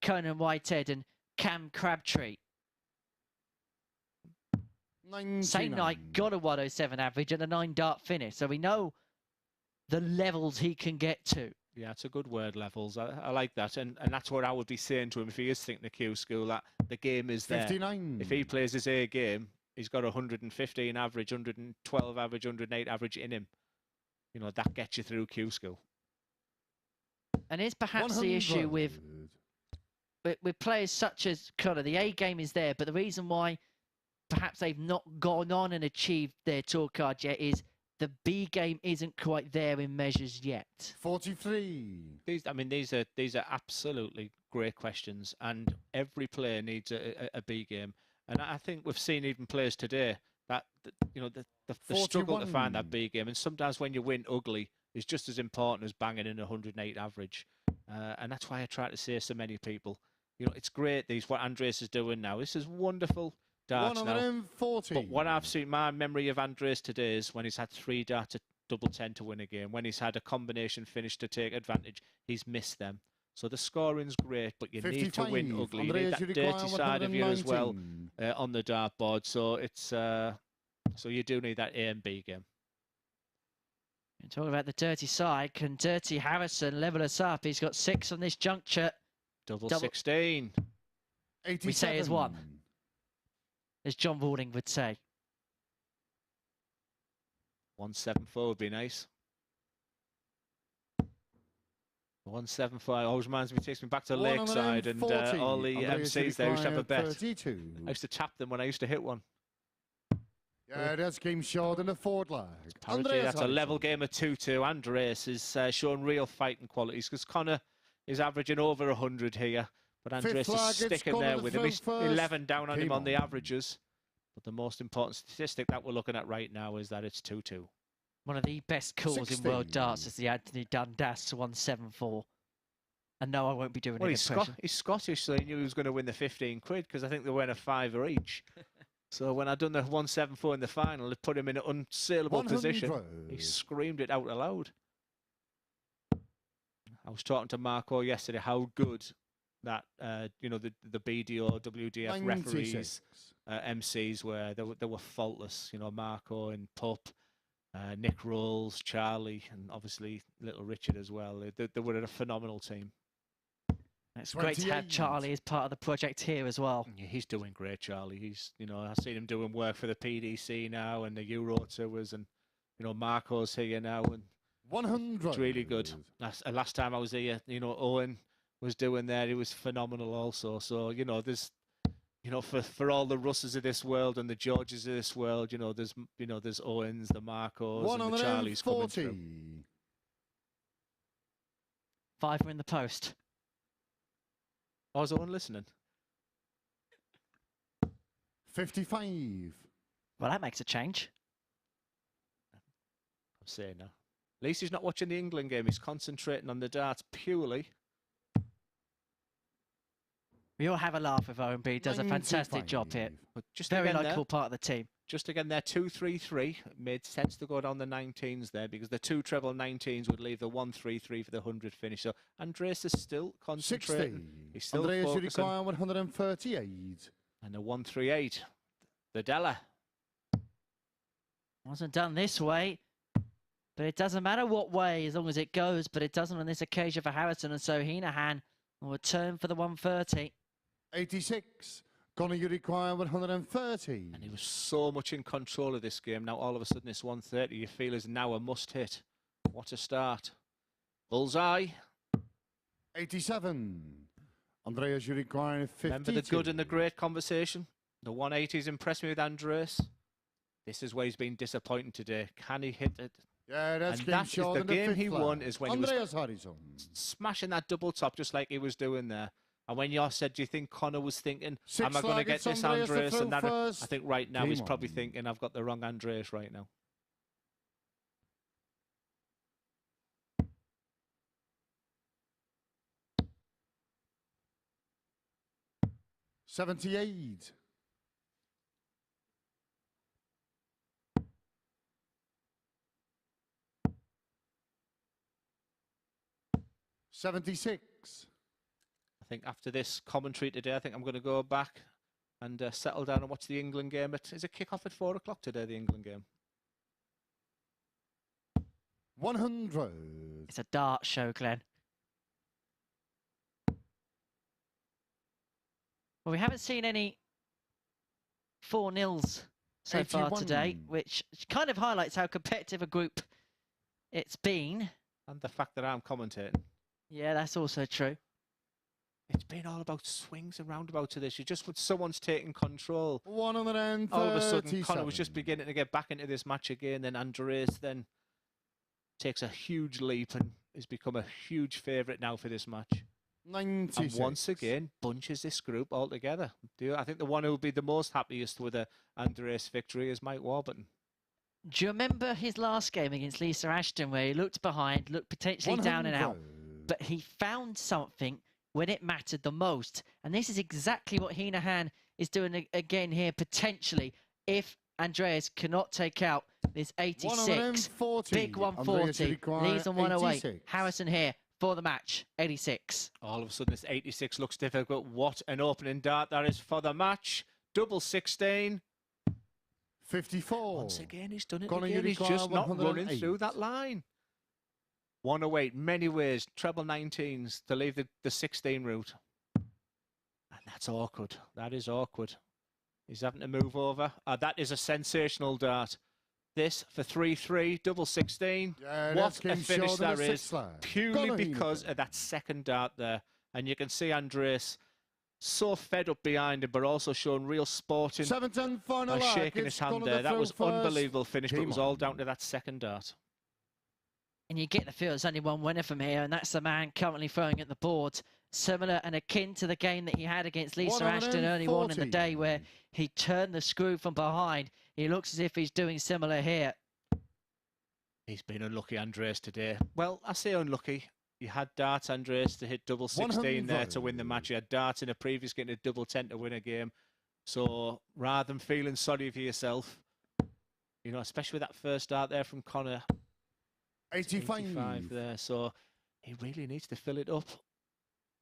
Conan Whitehead and Cam Crabtree.
99.
Same night, got a 107 average and a 9-dart finish. So we know the levels he can get to.
Yeah, it's a good word, levels. I like that. And that's what I would be saying to him if he is thinking the Q School, that the game is there.
59.
If he plays his A game, he's got 115 average, 112 average, 108 average in him. You know, that gets you through Q School.
And is perhaps
100.
the issue with players such as Conor. The A game is there, but the reason why perhaps they've not gone on and achieved their tour card yet is the B game isn't quite there in measures yet.
43.
These are absolutely great questions, and every player needs a B game. And I think we've seen even players today that you know the struggle to find that B game. And sometimes when you win ugly is just as important as banging in 108 average. And that's why I try to say so many people, you know, it's great what Andreas is doing now. This is wonderful darts now.
140.
But what I've seen, my memory of Andreas today is when he's had 3 darts at double 10 to win a game. When he's had a combination finish to take advantage, he's missed them. So the scoring's great, but you need to win ugly. You need that dirty side of you as well on the dartboard. So it's so you do need that A and B game.
And talking about the dirty side, can Dirty Harrysson level us up? He's got 6 on this juncture.
Double 16.
87.
We say as 1, as John Walding would say.
174 would be nice. 175 always reminds me, takes me back to Lakeside and all the MCs there used to have a bet. 32. I used to tap them when I used to hit one.
Yeah, that's game short in the forward leg.
That's a level game of 2-2. Andreas is showing real fighting qualities because Conor is averaging over 100 here, but Andreas is sticking there with him. He's 11 down on him on the averages. But the most important statistic that we're looking at right now is that it's 2-2.
One of the best calls in world darts is the Anthony Dundas 174. And no, I won't be doing it.
He's Scottish, so he knew he was going to win the 15 quid because I think they win a fiver each. So when I done the 174 in the final, it put him in an unsaleable position. He screamed it out aloud. I was talking to Marco yesterday how good that you know, the BDO, WDF 96. Referees, MCs were. They were faultless. You know, Marco and Pup, Nick Rolls, Charlie, and obviously Little Richard as well. They were a phenomenal team.
It's great to have Charlie as part of the project here as well.
Yeah, he's doing great, Charlie. He's, you know, I've seen him doing work for the PDC now and the Euro Tours, and you know, Marco's here now, and
100.
It's really good. Last time I was here, you know, Owen was doing there. He was phenomenal also. So you know, there's, you know, for all the Russes of this world and the Georges of this world, you know, there's Owens, the Marcos, and the Charlies coming through.
5 are in the post.
I was Owen listening.
55.
Well, that makes a change.
I'm saying now. At least he's not watching the England game. He's concentrating on the darts purely.
We all have a laugh with OMB. Does a fantastic job here. But just very likeable part of the team.
Just again there, 2-3-3. It made sense to go down the 19s there because the 2 treble 19s would leave the 1-3-3 for the 100 finish. So Andreas is still concentrating.
60.
He's still
Andreas
focusing.
should require 138.
And a 138. The Della.
Wasn't done this way, but it doesn't matter what way as long as it goes. But it doesn't on this occasion for Harrysson, and so Heneghan will return for the 130.
86. Conor, you require 130.
And he was so much in control of this game. Now all of a sudden it's 130. You feel is now a must hit. What a start. Bullseye.
87. Andreas, you require 52.
Remember the good and the great conversation? The 180s impressed me with Andreas. This is where he's been disappointing today. Can he hit it?
Yeah, that's
the game he won is when
Andreas
he was
Harrysson.
smashing that double top just like he was doing there. And when you said, do you think Conor was thinking, am I going to get this Andreas? And that, I think right now he's probably thinking, I've got the wrong Andreas right now.
$78. 76.
I think after this commentary today, I think I'm going to go back and settle down and watch the England game. Is it kick-off at 4 o'clock today, the England game?
100.
It's a dart show, Glenn. Well, we haven't seen any 4-0s so
81.
far today, which kind of highlights how competitive a group it's been.
And the fact that I'm commentating.
Yeah, that's also true.
It's been all about swings and roundabouts to this. You just, when someone's taking control.
137.
All of a sudden, Conor was just beginning to get back into this match again. Then Andreas then takes a huge leap and has become a huge favourite now for this match.
96.
And once again, bunches this group all together. I think the one who will be the most happiest with a Andreas victory is Mike Warburton.
Do you remember his last game against Lisa Ashton where he looked behind, looked potentially
100.
down and out, but he found something when it mattered the most? And this is exactly what Heneghan is doing again here, potentially, if Andreas cannot take out this 86.
140.
Big 140. Leaves on 108. Harrysson here for the match, 86.
All of a sudden, this 86 looks difficult. What an opening dart that is for the match. Double 16.
54.
Once again, he's done it
Conor
again. He's
Heneghan,
just not running
108.
through that line. 108, many ways, treble 19s to leave the 16 route. And that's awkward. That is awkward. He's having to move over. That is a sensational dart. This for 3-3, double 16.
Yeah,
what a finish that
is.
is. Purely because of that second dart there. And you can see Andreas so fed up behind him, but also showing real sporting.
7-10 final
shaking his hand there. That was unbelievable finish, but it was all down to that second dart.
And you get the feel there's only one winner from here, and that's the man currently throwing at the board. Similar and akin to the game that he had against Lisa Ashton early on in the day, where he turned the screw from behind. He looks as if he's doing similar here.
He's been unlucky, Andreas, today. Well, I say unlucky. You had darts, Andreas, to hit double 16 there to win the match. You had darts in a previous game to double 10 to win a game. So rather than feeling sorry for yourself, you know, especially with that first dart there from Conor. 85 there. So he really needs to fill it up.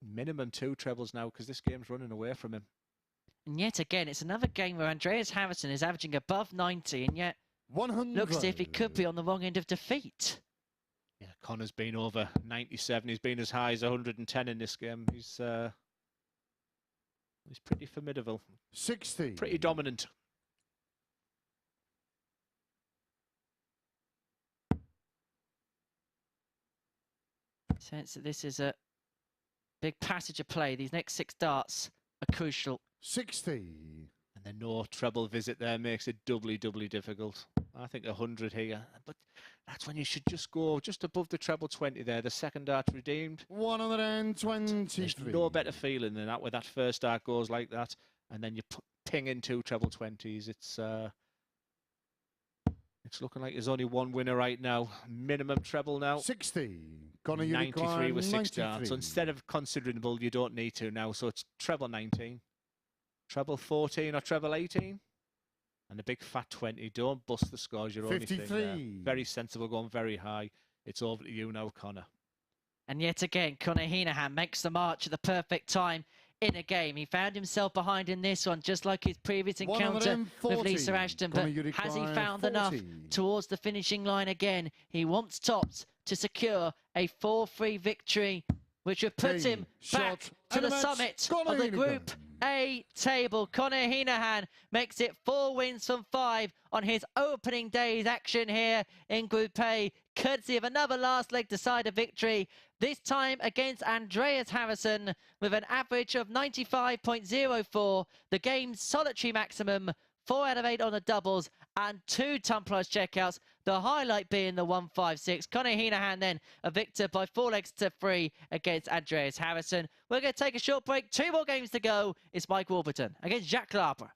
Minimum 2 trebles now, because this game's running away from him.
And yet again, it's another game where Andreas Harrysson is averaging above 90, and yet
100.
looks as if he could be on the wrong end of defeat.
Yeah, Conor's been over 97. He's been as high as 110 in this game. He's pretty formidable.
60.
Pretty dominant.
Sense that this is a big passage of play. These next 6 darts are crucial.
60.
And the no treble visit there makes it doubly difficult. I think 100 here, but that's when you should just go just above the treble 20 there. The second dart redeemed.
123.
There's no better feeling than that, where that first dart goes like that, and then you ping in 2 treble 20s. It's looking like there's only one winner right now. Minimum treble now.
60.
93 with 6 darts. So instead of considerable, you don't need to now. So it's treble 19, treble 14 or treble 18. And a big fat 20. Don't bust the scores. You're only
53.
Very sensible, going very high. It's over to you now, Conor.
And yet again, Conor Heneghan makes the march at the perfect time in a game. He found himself behind in this one, just like his previous encounter with Lisa Ashton. But has he found enough towards the finishing line again? He wants tops to secure a 4-3 victory, which would put him back to the summit of the Group A table. Conor Heneghan makes it 4 wins from 5 on his opening day's action here in Group A, courtesy of another last leg decider victory, this time against Andreas Harrysson with an average of 95.04, the game's solitary maximum, 4 out of 8 on the doubles and 2 tumplers checkouts, the highlight being the 156. Conor Heneghan then a victor by 4 legs to 3 against Andreas Harrysson. We're going to take a short break. 2 more games to go. It's Mike Warburton against Jacques Labre.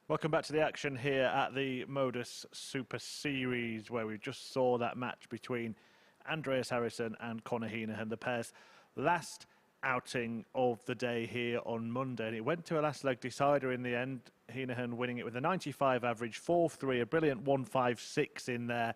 Welcome back to the action here at the MODUS Super Series, where we just saw that match between Andreas Harrysson and Conor Heneghan, the pair's last outing of the day here on Monday. And it went to a last leg decider in the end, Heneghan winning it with a 95 average, 4-3, a brilliant 1-5-6 in there.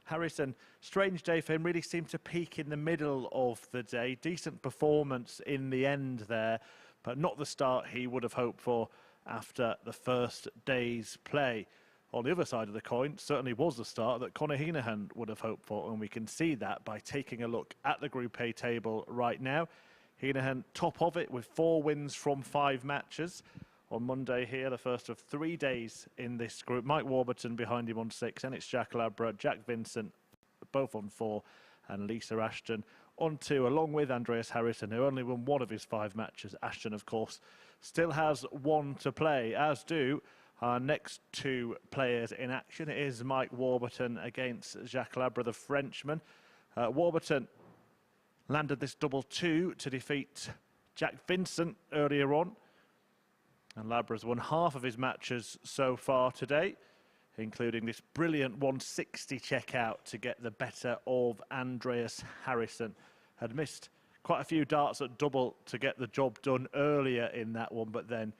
Harrysson, strange day for him, really seemed to peak in the middle of the day. Decent performance in the end there, but not the start he would have hoped for after the first day's play. On the other side of the coin, certainly was the start that Conor Heneghan would have hoped for, and we can see that by taking a look at the Group A table right now. Heneghan top of it with 4 wins from 5 matches. On Monday here, the first of 3 days in this group. Mike Warburton behind him on 6, and it's Jacques Labre, Jack Vincent, both on 4, and Lisa Ashton on 2, along with Andreas Harrysson, who only won 1 of his 5 matches. Ashton, of course, still has 1 to play, as do our next 2 players in action. It is Mike Warburton against Jacques Labre, the Frenchman. Warburton landed this double 2 to defeat Jack Vincent earlier on. And Labre has won half of his matches so far today, including this brilliant 160 checkout to get the better of Andreas Harrysson. Had missed quite a few darts at double to get the job done earlier in that one, but then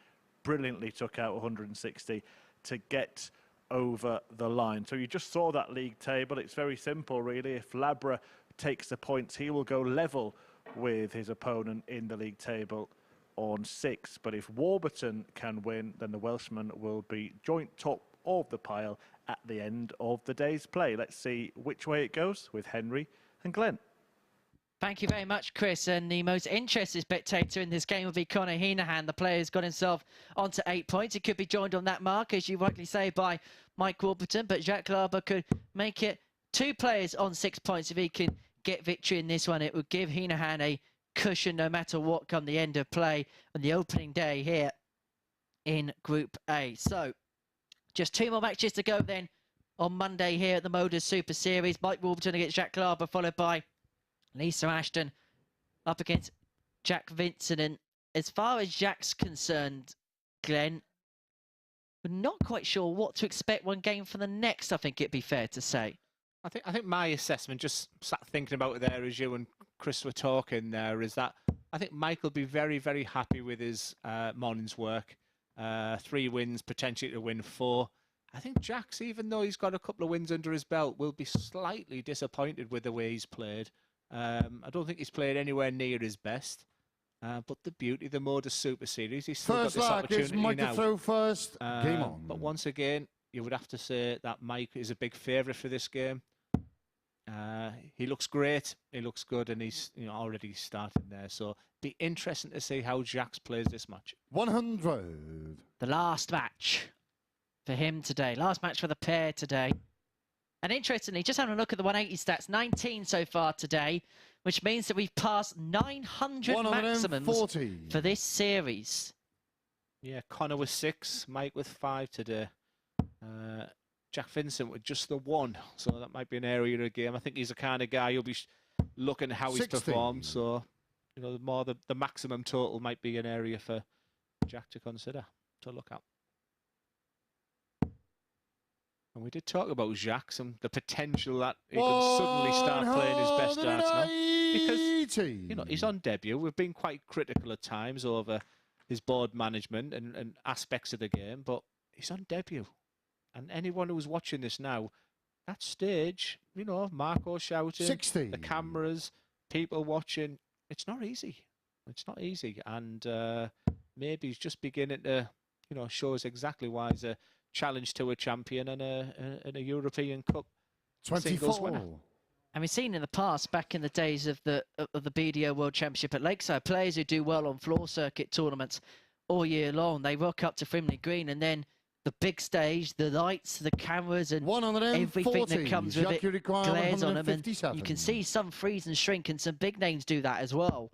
brilliantly took out 160 to get over the line. So you just saw that league table. It's very simple, really. If Labre takes the points, he will go level with his opponent in the league table on 6. But if Warburton can win, then the Welshman will be joint top of the pile at the end of the day's play. Let's see which way it goes with Henry and Glenn.
Thank you very much, Chris. And the most interested spectator in this game will be Conor Heneghan. The player's got himself onto 8 points. He could be joined on that mark, as you rightly say, by Mike Warburton. But Jacques Labre could make it 2 players on 6 points. If he can get victory in this one, it would give Heneghan a cushion no matter what come the end of play on the opening day here in Group A. So just 2 more matches to go then on Monday here at the MODUS Super Series. Mike Warburton against Jacques Labre, followed by Lisa Ashton up against Jack Vincent. And as far as Jack's concerned, Glenn, we're not quite sure what to expect one game from the next, I think it'd be fair to say.
I think my assessment, just sat thinking about it there as you and Chris were talking there, is that I think Mike will be very, very happy with his morning's work. 3 wins, potentially to win 4. I think Jack's, even though he's got a couple of wins under his belt, will be slightly disappointed with the way he's played. I don't think he's played anywhere near his best. But the beauty of the MODUS Super Series, he's still got this opportunity now.
Mike to throw first. Game on.
But once again, you would have to say that Mike is a big favourite for this game. He looks great, he looks good, and he's already started there. So be interesting to see how Jacques plays this match.
100.
The last match for him today. Last match for the pair today. And interestingly, just having a look at the 180 stats, 19 so far today, which means that we've passed 900 maximums for this series.
Yeah, Conor with 6, Mike with 5 today. Jack Vincent with just the 1, so that might be an area of the game. I think he's the kind of guy who'll be looking at how
60.
he's performed. So, the maximum total might be an area for Jack to consider, to look at. And we did talk about Jacques and the potential that he could suddenly start playing his best darts now. Because, he's on debut. We've been quite critical at times over his board management and aspects of the game, but he's on debut. And anyone who's watching this now, that stage, Marco shouting,
60.
The cameras, people watching, it's not easy. It's not easy. And maybe he's just beginning to, show us exactly why he's a challenge to a champion and a European Cup
24
winner.
And we've seen in the past, back in the days of the BDO World Championship at Lakeside, players who do well on floor circuit tournaments all year long, they rock up to Frimley Green, and then the big stage, the lights, the cameras, and everything that comes with it glares on them. And you can see some freeze and shrink, and some big names do that as well.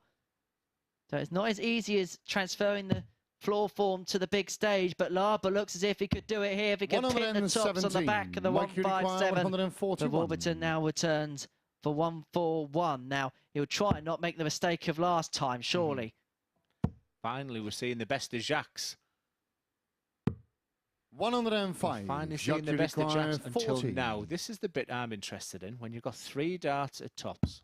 So it's not as easy as transferring the floor form to the big stage, but Labre looks as if he could do it here. If he can pin the tops on the back of the 157. The Warburton now returns for 141. Now, he'll try and not make the mistake of last time, surely.
Finally, we're seeing the best of Jacques.
105.
Finally
Jacques
seeing the best of
require
Jacques until
40.
now. This is the bit I'm interested in. When you've got 3 darts at tops.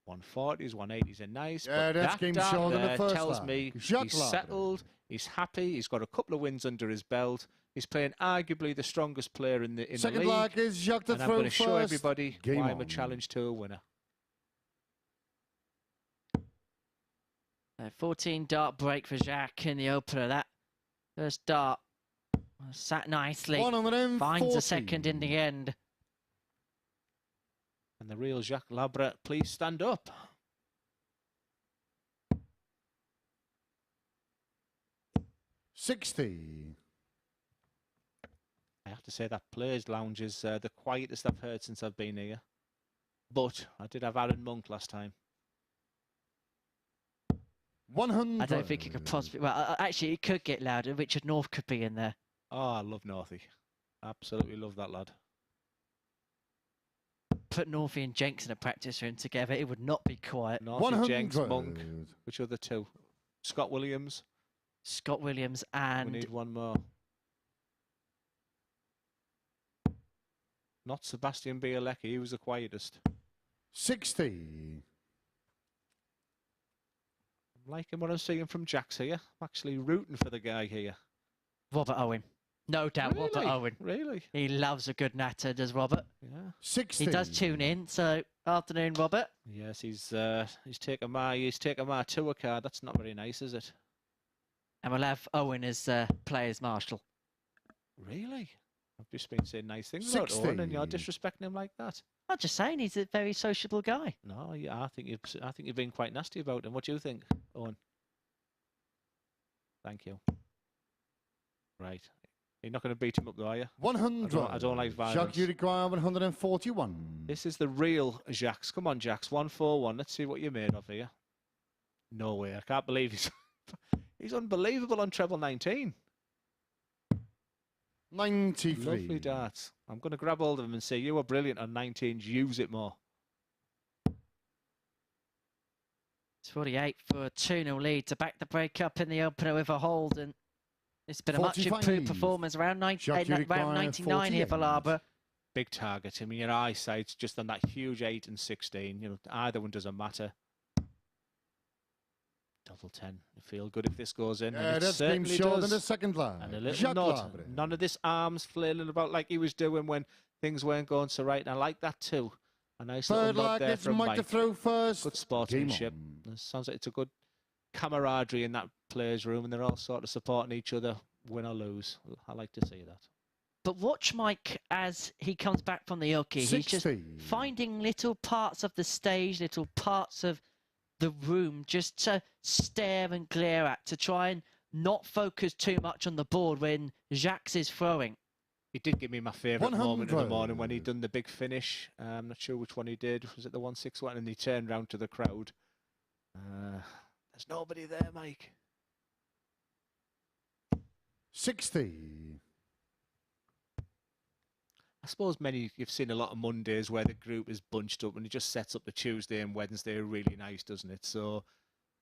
140s, 180s are nice,
Yeah,
but
that's
that
game
dart
short in the
there
first
tells
lag.
me
Jacques
he's
Labre.
settled, he's happy, he's got a couple of wins under his belt. He's playing arguably the strongest player in the
Second
league.
lag is Jacques to
And I'm
throw
going to
first.
show everybody
Game
why I'm a
on.
Challenge Tour winner.
14 dart break for Jacques in the opener. That first dart sat nicely.
140.
Finds a second in the end.
And the real Jacques Labre, please stand up.
$60.
I have to say that Players Lounge is the quietest I've heard since I've been here. But I did have Aaron Monk last time.
100.
I don't think it could possibly... Well, actually, it could get louder. Richard North could be in there.
Oh, I love Northie. Absolutely love that lad.
Put Northie and Jenks in a practice room together, it would not be quiet.
Northie, Jenks, Monk. Which other two? Scott Williams.
Scott Williams and...
We need one more. Not Sebastian Bielecki, he was the quietest.
60.
I'm liking what I'm seeing from Jacques here. I'm actually rooting for the guy here.
Robert Owen. No doubt,
Really?
Robert Owen.
Really?
He loves a good natter, does Robert?
Yeah.
60.
He does tune in, so afternoon, Robert.
Yes, he's taken my tour card. That's not very nice, is it?
And we'll have Owen as players marshal.
Really? I've just been saying nice things about
60.
Owen, and you're disrespecting him like that.
I'm just saying he's a very sociable guy.
No, I think you've been quite nasty about him. What do you think, Owen? Thank you. Right. You're not going to beat him up, though, are you?
100.
I don't like violence.
Jacques, you require 141.
This is the real Jacques. Come on, Jacques. 141. Let's see what you're made of here. No way. I can't believe he's unbelievable on treble 19.
93.
Lovely darts. I'm going to grab hold of him and say, you were brilliant on 19s. Use it more.
It's 48 for a 2-0 lead to back the break up in the opener with a hold. And it's been a much
45.
improved performance. Around 99 here for Labre.
Big target. I mean, your eyesight's just on that huge 8 and 16. You know, either one doesn't matter. Double 10. You feel good if this goes in.
Yeah,
and it
that's game
certainly
short in
does.
the second lag.
And a little
Jacques
nod.
Labre.
None of this arms flailing about like he was doing when things weren't going so right. And I like that too. A nice
Third
little nod
lag,
there
it's
from
Mike
Mike.
to throw first.
Good
Game
sportsmanship.
on.
It sounds like it's a good camaraderie in that players' room, and they're all sort of supporting each other, win or lose. I like to see that.
But watch Mike as he comes back from the hooky. He's just
60.
finding little parts of the stage, little parts of the room just to stare and glare at, to try and not focus too much on the board when Jacques is throwing.
He did give me my favourite moment in the
100.
morning when he'd done the big finish. I'm not sure which one he did. Was it the 161? And he turned round to the crowd. There's nobody there, Mike.
60.
I suppose you've seen a lot of Mondays where the group is bunched up and it just sets up the Tuesday and Wednesday really nice, doesn't it? So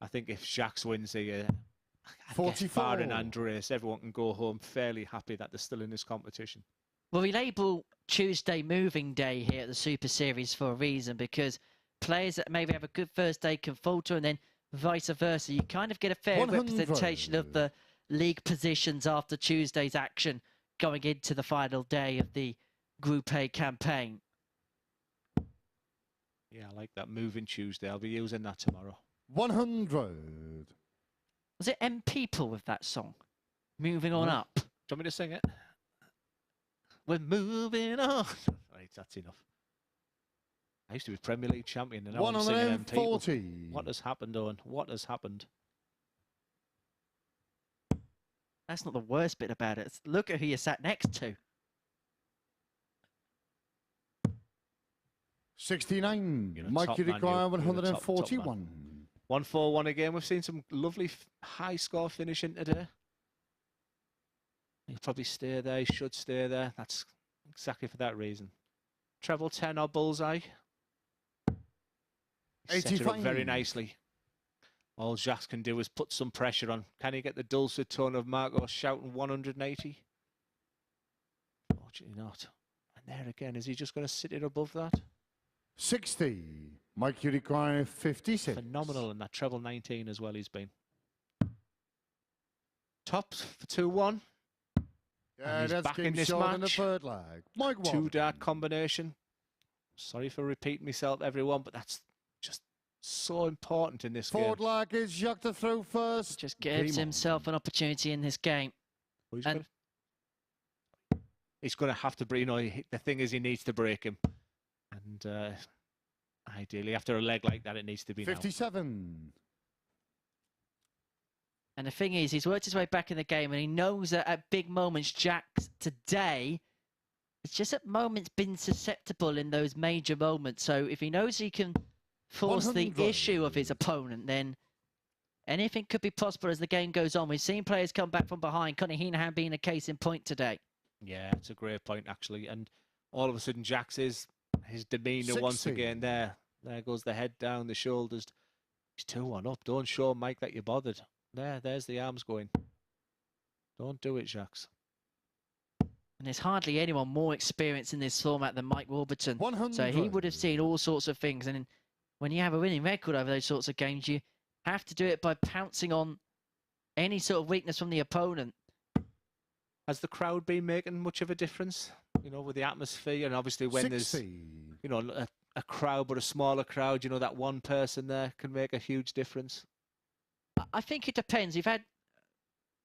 I think if Jacques wins here, I guess
44.
barring Andreas, everyone can go home fairly happy that they're still in this competition.
Well, we label Tuesday moving day here at the Super Series for a reason, because players that maybe have a good first day can falter, and then vice versa. You kind of get a fair
100.
representation of the league positions after Tuesday's action going into the final day of the Group A campaign.
Yeah, I like that moving Tuesday. I'll be using that tomorrow.
100.
Was it M People with that song? Moving on up.
Do you want me to sing it?
We're moving on.
Right, that's enough. I used to be Premier League champion and now I'm singing M People.
140.
What has happened, Owen? What has happened?
That's not the worst bit about it. Look at who you sat next to.
69.
You're a
Mike,
top
you
man,
require
you're a top
141.
man. 141 again. We've seen some lovely high score finishing today. He'll probably stay there. He should stay there. That's exactly for that reason. Treble 10 or bullseye. He set it up
85.
very nicely. All Jacques can do is put some pressure on. Can he get the dulcet tone of Marco shouting 180? Fortunately not. And there again, is he just going to sit it above that?
60. Mike, you require 56.
Phenomenal in that treble 19 as well he's been. Tops for 2-1.
Yeah,
he's
that's
back in
game
this
short in the
match.
third leg. Mike
Two
Warburton.
dart combination. Sorry for repeating myself, everyone, but that's just so important in this game.
Fourth leg is Jacques to throw first.
Just gives himself an opportunity in this game.
He's going to have to break. You know, the thing is, he needs to break him, and ideally, after a leg like that, it needs to be
57.
And the thing is, he's worked his way back in the game, and he knows that at big moments, Jacques today, it's just at moments been susceptible in those major moments. So if he knows he can force the issue of his opponent, then anything could be possible as the game goes on. We've seen players come back from behind. Conor Heneghan being a case in point today.
Yeah, it's a great point, actually. And all of a sudden, Jacques' his demeanour
60.
once again there. There goes the head down, the shoulders. He's 2-1 up. Don't show Mike that you're bothered. There's the arms going. Don't do it, Jacques.
And there's hardly anyone more experienced in this format than Mike Warburton.
100.
So he would have seen all sorts of things. And when you have a winning record over those sorts of games, you have to do it by pouncing on any sort of weakness from the opponent.
Has the crowd been making much of a difference? You know, with the atmosphere, and obviously when
60.
there's, you know, a crowd, but a smaller crowd, you know, that one person there can make a huge difference.
I think it depends.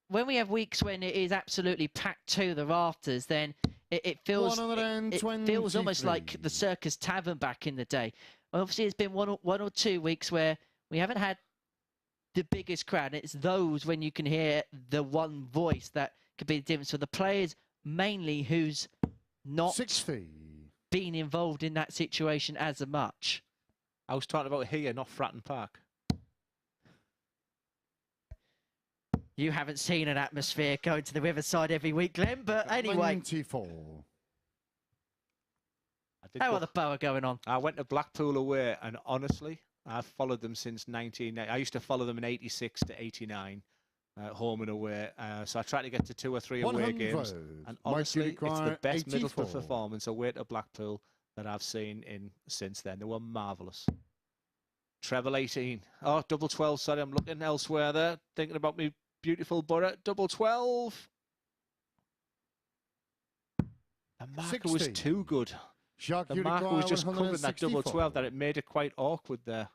When we have weeks when it is absolutely packed to the rafters, then it feels almost like the Circus Tavern back in the day. Obviously, it's been one or two weeks where we haven't had the biggest crowd. It's those when you can hear the one voice that could be the difference for the players, mainly who's not
60.
been involved in that situation as much.
I was talking about here, not Fratton Park.
You haven't seen an atmosphere going to the Riverside every week, Glenn, but anyway.
94.
How are the Boa going on?
I went to Blackpool away, and honestly, I've followed them since 1990. I used to follow them in 86 to 89, home and away. So I tried to get to 2 or 3 away games. And honestly, it's the best
84.
Middlesbrough performance away to Blackpool that I've seen in since then. They were marvellous. Treble 18. Oh, double 12. Sorry, I'm looking elsewhere there, thinking about me. Beautiful Borough, double 12. The marker
60.
was too good.
Jacques,
the marker was just covering that double 12 that it made it quite awkward there.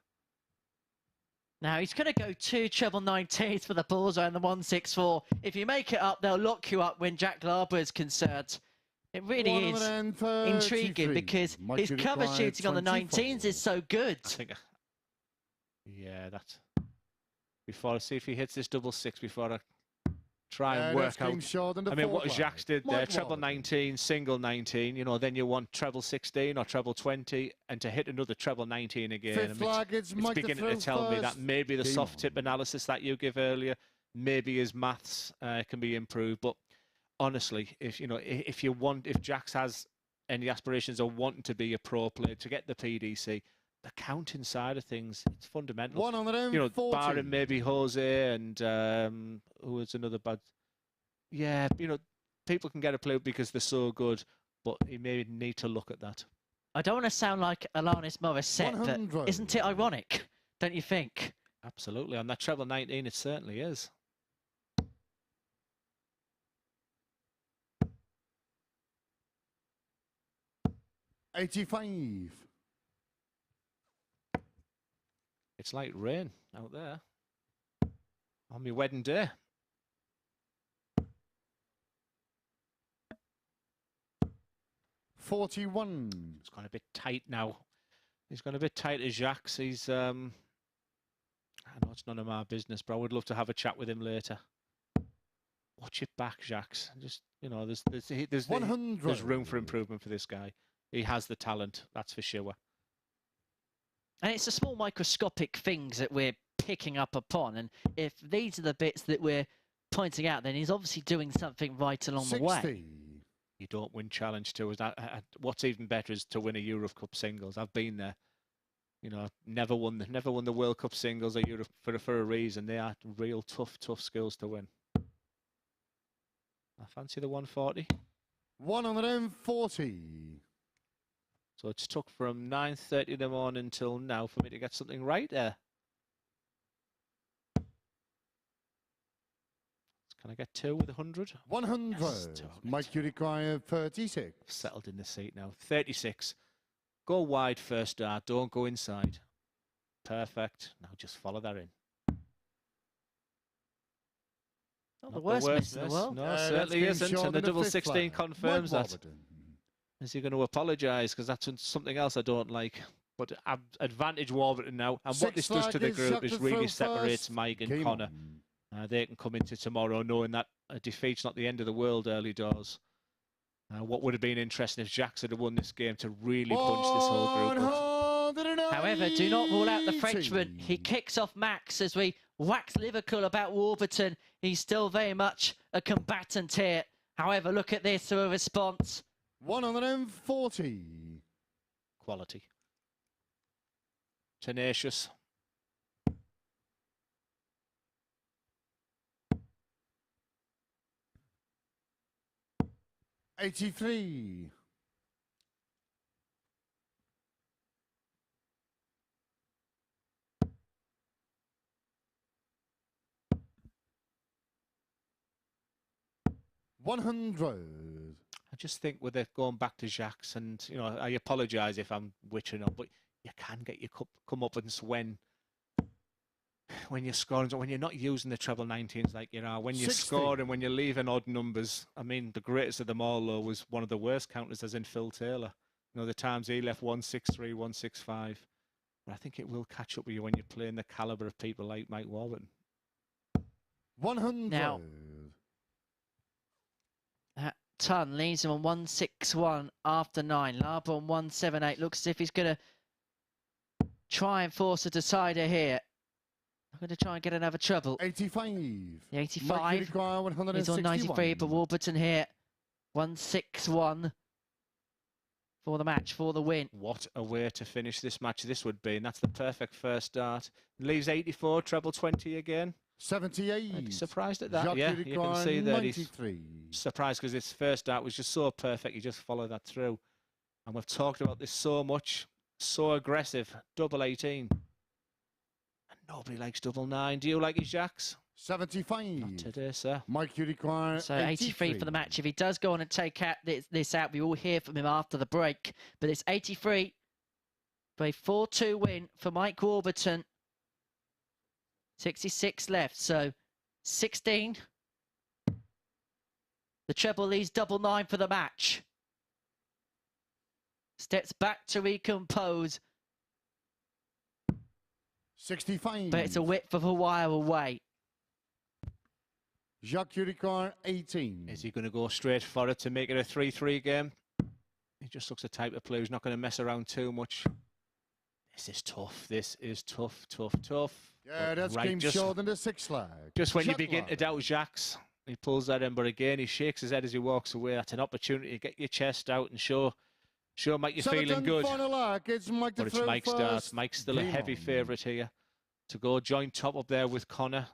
Now he's going to go 2 treble 19s for the bullseye and the 164. If you make it up, they'll lock you up when Jacques Labre is concerned. It really is intriguing because his cover shooting on the 19s is so good.
I think, yeah, that's... Before I see if he hits this double 6 before I try and work out. I mean, what Jacques did there, treble 19, single 19, you know, then you want treble 16 or treble 20, and to hit another treble 19 again. It's beginning to tell me that maybe the soft tip analysis that you give earlier, maybe his maths can be improved. But honestly, if Jacques has any aspirations of wanting to be a pro player, to get the PDC, the counting side of things, it's fundamental.
140.
You know, barring maybe Jose and who was another bad. Yeah, you know, people can get a play because they're so good, but he may need to look at that.
I don't want to sound like Alanis Morissette, but isn't it ironic? Don't you think?
Absolutely. On that treble 19, it certainly is.
$85.
It's like rain out there on my wedding day.
$41.
It's gone a bit tight now. He's gone a bit tight as Jacques. He's, I know it's none of my business, but I would love to have a chat with him later. Watch it back, Jacques. Just, you know, there's room for improvement for this guy. He has the talent, that's for sure.
And it's the small microscopic things that we're picking up upon. And if these are the bits that we're pointing out, then he's obviously doing something right along
60.
the way.
You don't win Challenge Tours. What's even better is to win a Europe Cup singles. I've been there. You know, never won the World Cup singles at Europe for a reason. They are real tough skills to win. I fancy the 140.
140.
So it's took from 9:30 in the morning until now for me to get something right there. Can I get 2 with 100?
100.
Yes,
Mike, you require 36.
Settled in the seat now. 36. Go wide first dart. Don't go inside. Perfect. Now just follow that in.
Not the worst miss in the world.
No, certainly isn't. And the double 16 confirms that. Is he going to apologise? Because that's something else I don't like. But advantage Warburton now. And what this does to the group is really separates Mike and Conor. They can come into tomorrow knowing that a defeat's not the end of the world early doors. What would have been interesting if Jacques had won this game to really punch this whole group up.
However, do not rule out the Frenchman. He kicks off Max as we wax lyrical about Warburton. He's still very much a combatant here. However, look at this for a response.
140.
Quality. Tenacious.
$83. 100.
I just think with it going back to Jacques, and you know, I apologise if I'm witching up, but you can get your comeuppance when you're scoring, when you're not using the treble 19s like you are, when you're
60.
scoring, when you're leaving odd numbers. I mean, the greatest of them all, though, was one of the worst counters, as in Phil Taylor. You know, the times he left 163, 165. But I think it will catch up with you when you're playing the calibre of people like Mike Warburton.
100.
Now, Ton leads him on 161 after 9. Labre on 178. Looks as if he's going to try and force a decider here. I'm going to try and get another treble.
85.
The 85 is on 93, but Warburton here 161 for the match, for the win.
What a way to finish this match this would be, and that's the perfect first start. Leaves 84, treble 20 again.
78.
I'd be surprised at that.
Jacques
Yeah, you can see that
93.
he's surprised because his first start was just so perfect. You just follow that through. And we've talked about this so much. So aggressive. Double 18. And nobody likes double 9. Do you like his Jacques?
75.
Not today, sir.
Mike, you require
So 83 for the match. If he does go on and take this out, we will hear from him after the break. But it's 83 for a 4-2 win for Mike Warburton. 66 left, so 16. The treble leads double 9 for the match. Steps back to recompose.
65.
But it's a width of a wire away.
Jacques, you require 18.
Is he going to go straight for it to make it a 3-3 game? He just looks the type of player who's not going to mess around too much. This is tough. This is tough.
Yeah, that's
right,
game short in the 6 flag.
Just when
Jacques
you begin to doubt Jacques, he pulls that in, but again, he shakes his head as he walks away. That's an opportunity to get your chest out and show Mike you're feeling good.
It's Mike
But it's Mike's start. Mike's still a heavy favourite here to go joint top up there with Conor.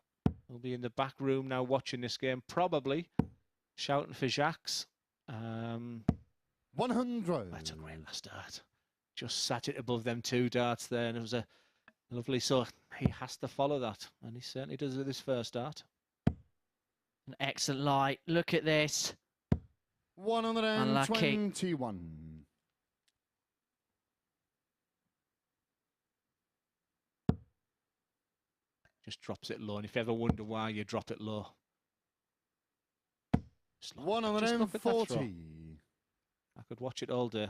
He'll be in the back room now watching this game, probably shouting for Jacques.
100.
That's a great last start. Just sat it above them 2 darts there, and it was a lovely. So he has to follow that, and he certainly does with his first start.
An excellent light. Look at this.
121.
Just drops it low, and if you ever wonder why you drop it low.
140.
I could watch it all day.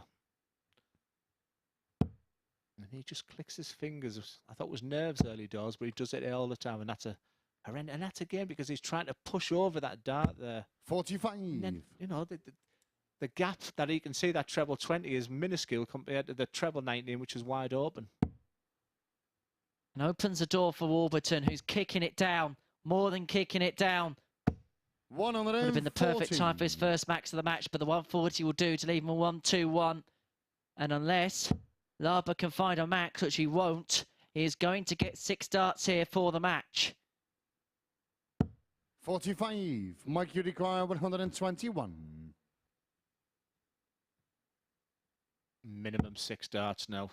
And he just clicks his fingers. I thought it was nerves early doors, but he does it all the time, and that's a horrendous. And that's again because he's trying to push over that dart there.
45.
And then, you know, the gap that he can see, that treble 20 is minuscule compared to the treble 19, which is wide open.
And opens the door for Warburton, who's kicking it down, more than kicking it down.
140.
Would have been the perfect time for his first max of the match, but the 140 will do to leave him a 1-2-1. And unless Labre can find a max, which he won't. He is going to get 6 darts here for the match.
45. Mike, you require 121.
Minimum 6 darts now.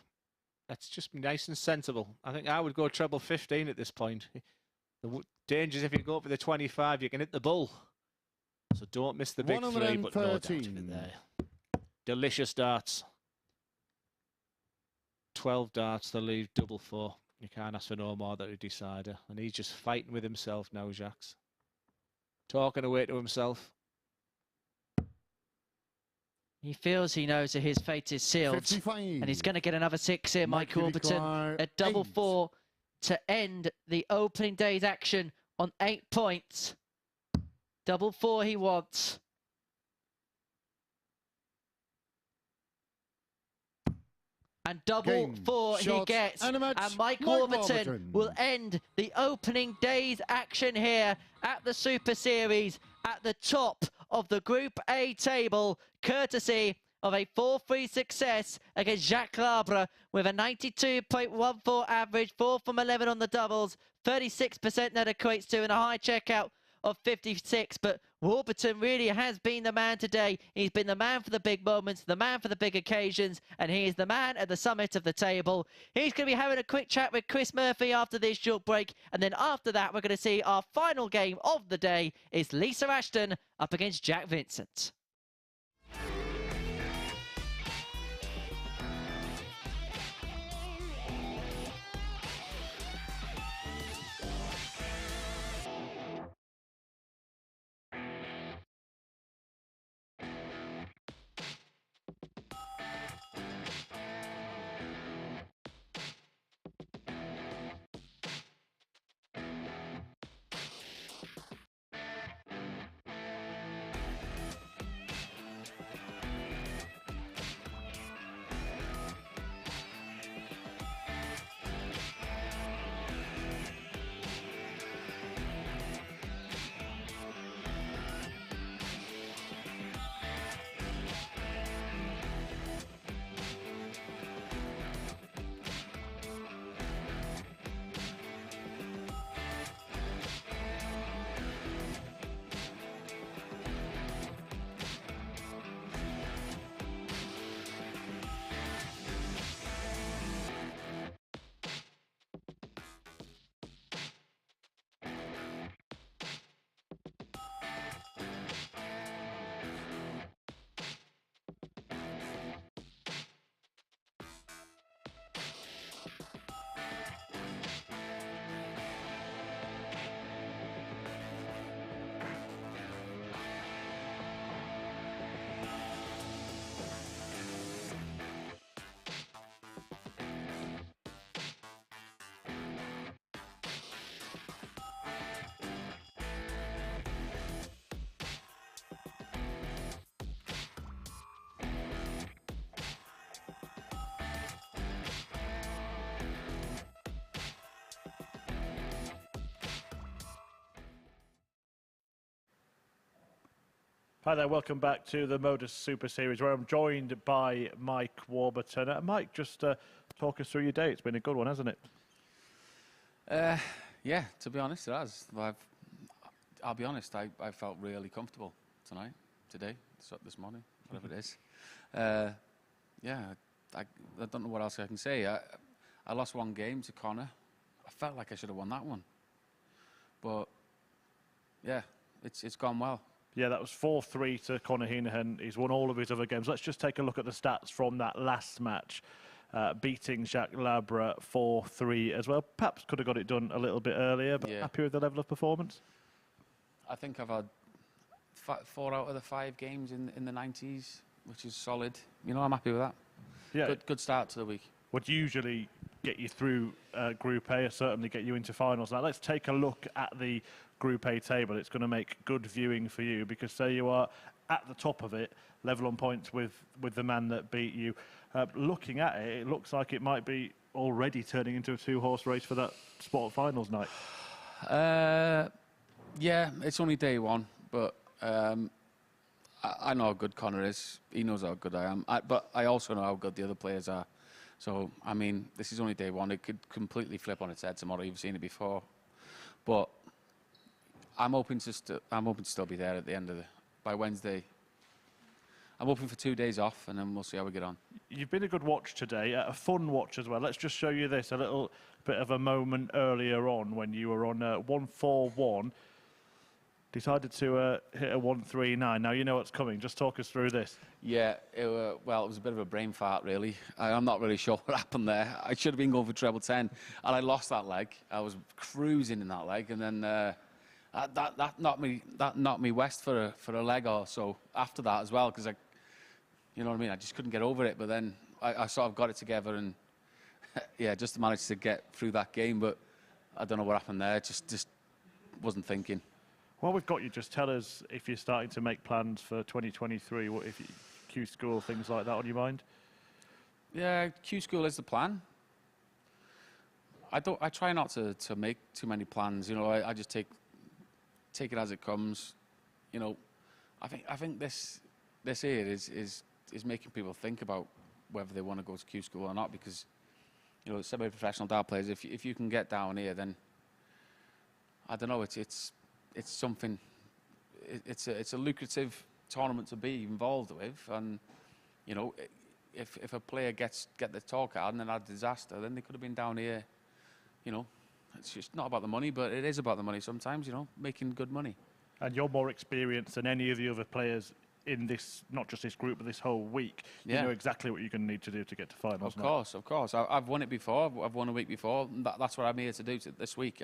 That's just nice and sensible. I think I would go treble 15 at this point. The danger is if you go up with the 25, you can hit the bull. So don't miss the big 3, but no doubt of it there. Delicious darts. 12 darts to leave double 4. You can't ask for no more than a decider. And he's just fighting with himself now, Jacques. Talking away to himself.
He feels he knows that his fate is sealed.
55.
And he's going to get another 6 here, Mike Warburton. A double 4 to end the opening day's action on 8 points. Double 4 he wants. And double 4 he gets. And Mike Warburton will end the opening day's action here at the Super Series at the top of the Group A table, courtesy of a 4-3 success against Jacques Labre with a 92.14 average, 4 from 11 on the doubles, 36% that equates to, and a high checkout of 56. But Warburton really has been the man today. He's been the man for the big moments, the man for the big occasions, and he is the man at the summit of the table. He's going to be having a quick chat with Chris Murphy after this short break, and then after that we're going to see our final game of the day is Lisa Ashton up against Jack Vincent.
Hi there, welcome back to the MODUS Super Series, where I'm joined by Mike Warburton. Mike, just talk us through your day. It's been a good one, hasn't it?
Yeah, to be honest, it has. I'll be honest, I felt really comfortable today, this morning, whatever it is. Yeah, I don't know what else I can say. I lost one game to Conor. I felt like I should have won that one. But, yeah, it's gone well.
Yeah, that was 4-3 to Conor Heneghan. He's won all of his other games. Let's just take a look at the stats from that last match, beating Jacques Labre 4-3 as well. Perhaps could have got it done a little bit earlier, but happy with the level of performance?
I think I've had 4 out of the 5 games in the 90s, which is solid. You know, I'm happy with that. Yeah. Good start to the week.
Would usually get you through Group A, or certainly get you into finals. Now, let's take a look at the Group A table. It's going to make good viewing for you, because there you are at the top of it, level on points with the man that beat you. Looking at it, it looks like it might be already turning into a 2-horse race for that spot finals night.
Yeah, it's only day one, but I know how good Conor is. He knows how good I am. But I also know how good the other players are. So, I mean, this is only day one. It could completely flip on its head tomorrow. You've seen it before. But I'm hoping to still be there at the end of by Wednesday. I'm hoping for 2 days off, and then we'll see how we get on. You've been a good watch today, a fun watch as well. Let's just show you this, a little bit of a moment earlier on when you were on 141. Decided to hit a 139. Now you know what's coming. Just talk us through this. Yeah, well, it was a bit of a brain fart, really. I'm not really sure what happened there. I should have been going for treble 10, and I lost that leg. I was cruising in that leg, and then that knocked me west for a leg or so after that as well, because you know what I mean. I just couldn't get over it, but then I sort of got it together, and yeah, just managed to get through that game. But I don't know what happened there. Just wasn't thinking. Well, we've got you. Just tell us if you're starting to make plans for 2023. What if Q School, things like that on your mind? Yeah, Q School is the plan. I try not to make too many plans. You know, I just take it as it comes. You know, I think this here is making people think about whether they want to go to Q School or not, because you know, semi-professional dart players, if you can get down here, then I don't know. It's something. It's a lucrative tournament to be involved with, and you know, if a player get the tour card and then had a disaster, then they could have been down here. You know, it's just not about the money, but it is about the money sometimes. You know, making good money. And you're more experienced than any of the other players in this, not just this group, but this whole week. Yeah. You know exactly what you're going to need to do to get to finals. Of course. I've won it before. I've won a week before. That's what I'm here to do this week.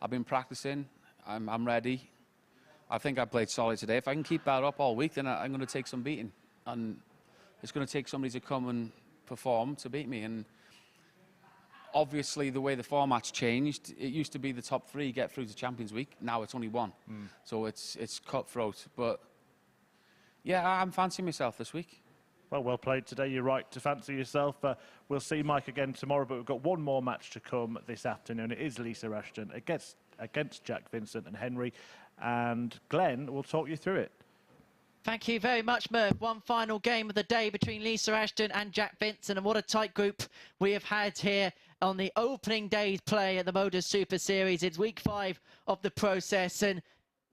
I've been practicing. I'm ready. I think I played solid today. If I can keep that up all week, then I'm going to take some beating. And it's going to take somebody to come and perform to beat me. And obviously, the way the format's changed, it used to be the top 3 get through to Champions Week. Now it's only 1. So it's cutthroat. But yeah, I'm fancying myself this week. Well played today. You're right to fancy yourself. We'll see Mike again tomorrow, but we've got one more match to come this afternoon. It is Lisa Ashton against Jack, Vincent and Henry, and Glenn will talk you through it.
Thank you very much, Merv. One final game of the day between Lisa Ashton and Jack Vincent, and what a tight group we have had here on the opening day's play at the MODUS Super Series. It's week 5 of the process, and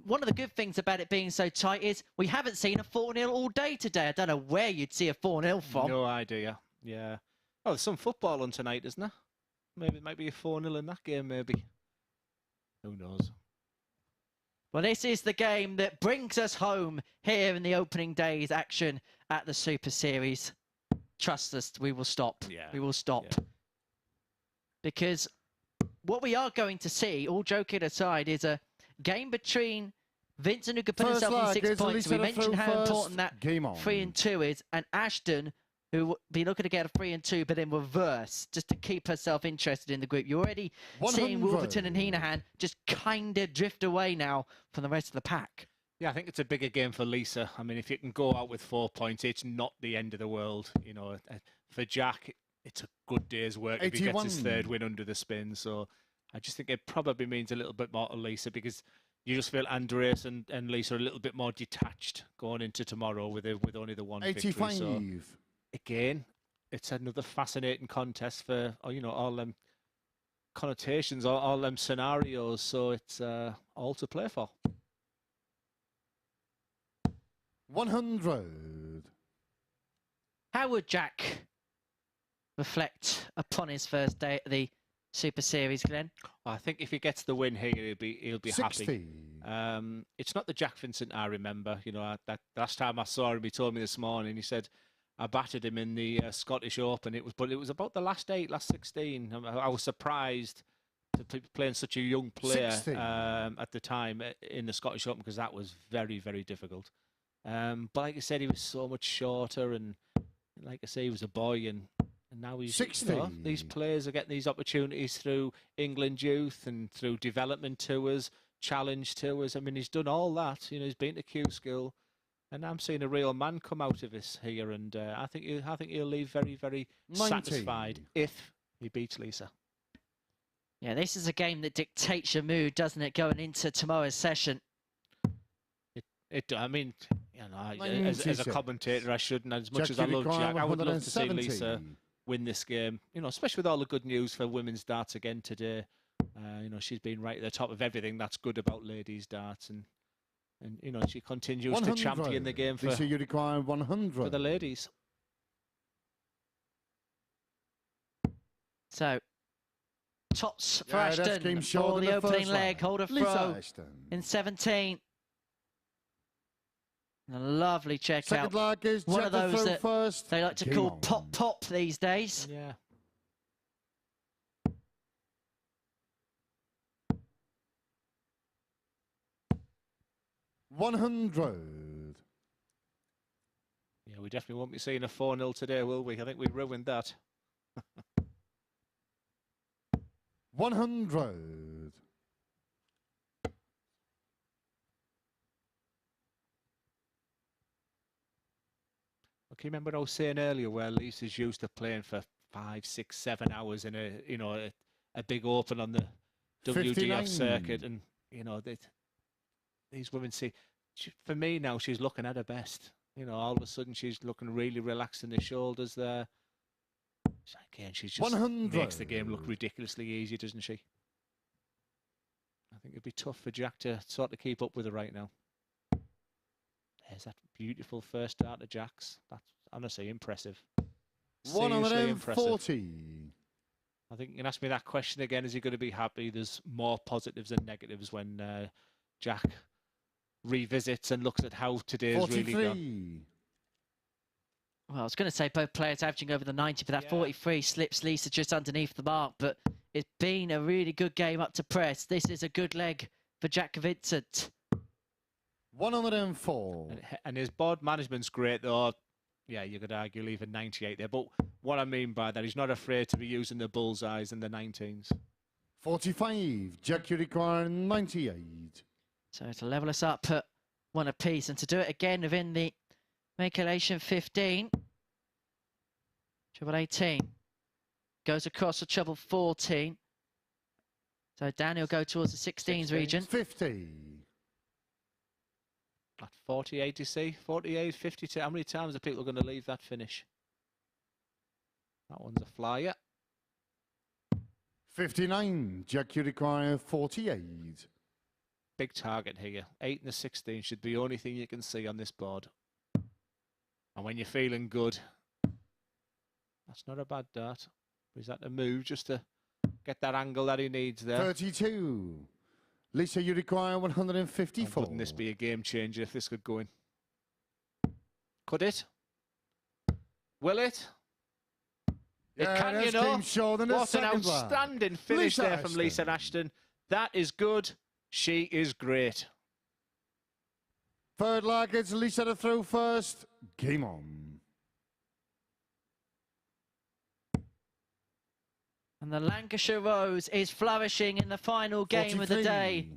one of the good things about it being so tight is we haven't seen a 4-0 all day today. I don't know where you'd see a 4-0 from.
No idea. Yeah. Oh, there's some football on tonight, isn't there? Maybe it might be a 4-0 in that game, maybe. Who knows?
Well, this is the game that brings us home here in the opening day's action at the Super Series. Trust us, we will stop. Yeah. We will stop. Yeah. Because what we are going to see, all joking aside, is a game between Vincent, who could put himself on 6 points. We mentioned how important that 3 and 2 is, and Ashton, who will be looking to get a 3 and 2, but in reverse, just to keep herself interested in the group. You're already seeing Warburton and Heneghan just kind of drift away now from the rest of the pack.
Yeah, I think it's a bigger game for Lisa. I mean, if you can go out with 4 points, it's not the end of the world. You know, for Jack, it's a good day's work 81. If he gets his 3rd win under the spin. So I just think it probably means a little bit more to Lisa, because you just feel Andreas and Lisa are a little bit more detached going into tomorrow with only the 1 victory. So again, it's another fascinating contest for, you know, all them connotations, all them scenarios. So it's all to play for.
100.
How would Jack reflect upon his first day at the Super Series, Glenn?
Well, I think if he gets the win here, he'll be 60. Happy. It's not the Jack Vincent I remember. You know, that last time I saw him, he told me this morning. He said I battered him in the Scottish Open. But it was about the last 16. I was surprised to be playing such a young player at the time in the Scottish Open, because that was very, very difficult. But like I said, he was so much shorter, and like I say, he was a boy, and now he's 60. You know, these players are getting these opportunities through England youth and through development tours, challenge tours. I mean, he's done all that. You know, he's been to Q School, and I'm seeing a real man come out of this here. And I think he'll leave very, very 90. Satisfied if he beats Lisa.
Yeah, this is a game that dictates your mood, doesn't it, going into tomorrow's session?
I mean, you know, as a commentator, I shouldn't. As much as I love Jack, I would love to see Lisa win this game. You know, especially with all the good news for women's darts again today. You know, she's been right at the top of everything that's good about ladies darts, and you know, she continues to champion the game for,
you require 100
for the ladies.
So, tots for
Yeah, that's
Ashton
game
for
short in
the
the
opening
first
leg.
leg.
Hold a
Lisa
throw
Ashton.
in 17. A lovely check
Second
out.
leg is
One of
Jack
those
throw
that
first.
they like to
Game
call
on.
pop these days.
Yeah.
$100.
Yeah, we definitely won't be seeing a 4-0 today, will we? I think we ruined that.
100.
Okay, remember what I was saying earlier, where Lisa's used to playing for 5, 6, 7 hours in a big open on the WDF
59.
circuit, and you know these women see. For me now, she's looking at her best. You know, all of a sudden she's looking really relaxed in the shoulders there. Again, she's just
100.
makes the game look ridiculously easy, doesn't she? I think it'd be tough for Jack to sort of keep up with her right now. There's that beautiful first dart to Jack's. That's honestly impressive. Seriously impressive.
140.
I think you can ask me that question again. Is he going to be happy? There's more positives than negatives when Jack revisits and looks at how today's
43.
really gone.
Well, I was going to say both players averaging over the 90, but that 43 slips Lisa just underneath the mark. But it's been a really good game up to press. This is a good leg for Jack Vincent.
104.
And his board management's great, though. Yeah, you could argue leaving 98 there. But what I mean by that, he's not afraid to be using the bullseyes and the 19s.
45. Jack, you require 98.
So to level us up at 1 apiece, and to do it again within the Maculation 15. Treble 18. Goes across to treble 14. So Daniel go towards the 16s region.
50.
At 48, you see? 48, 52. How many times are people going to leave that finish? That one's a flyer.
59. Jack, you require 48.
Big target here. 8 and a 16 should be the only thing you can see on this board. And when you're feeling good, that's not a bad dart. Is that a move just to get that angle that he needs there?
32. Lisa, you require 154.
Wouldn't this be a game changer if this could go in? Could it? Will it?
Yeah,
it can, you
that's
know.
game short in the
What an
second leg.
outstanding finish
Lisa
there from
Ashton.
Lisa Ashton. That is good. She is great.
Third leg, it's Lisa to throw first. Game on.
And the Lancashire Rose is flourishing in the final game of the day.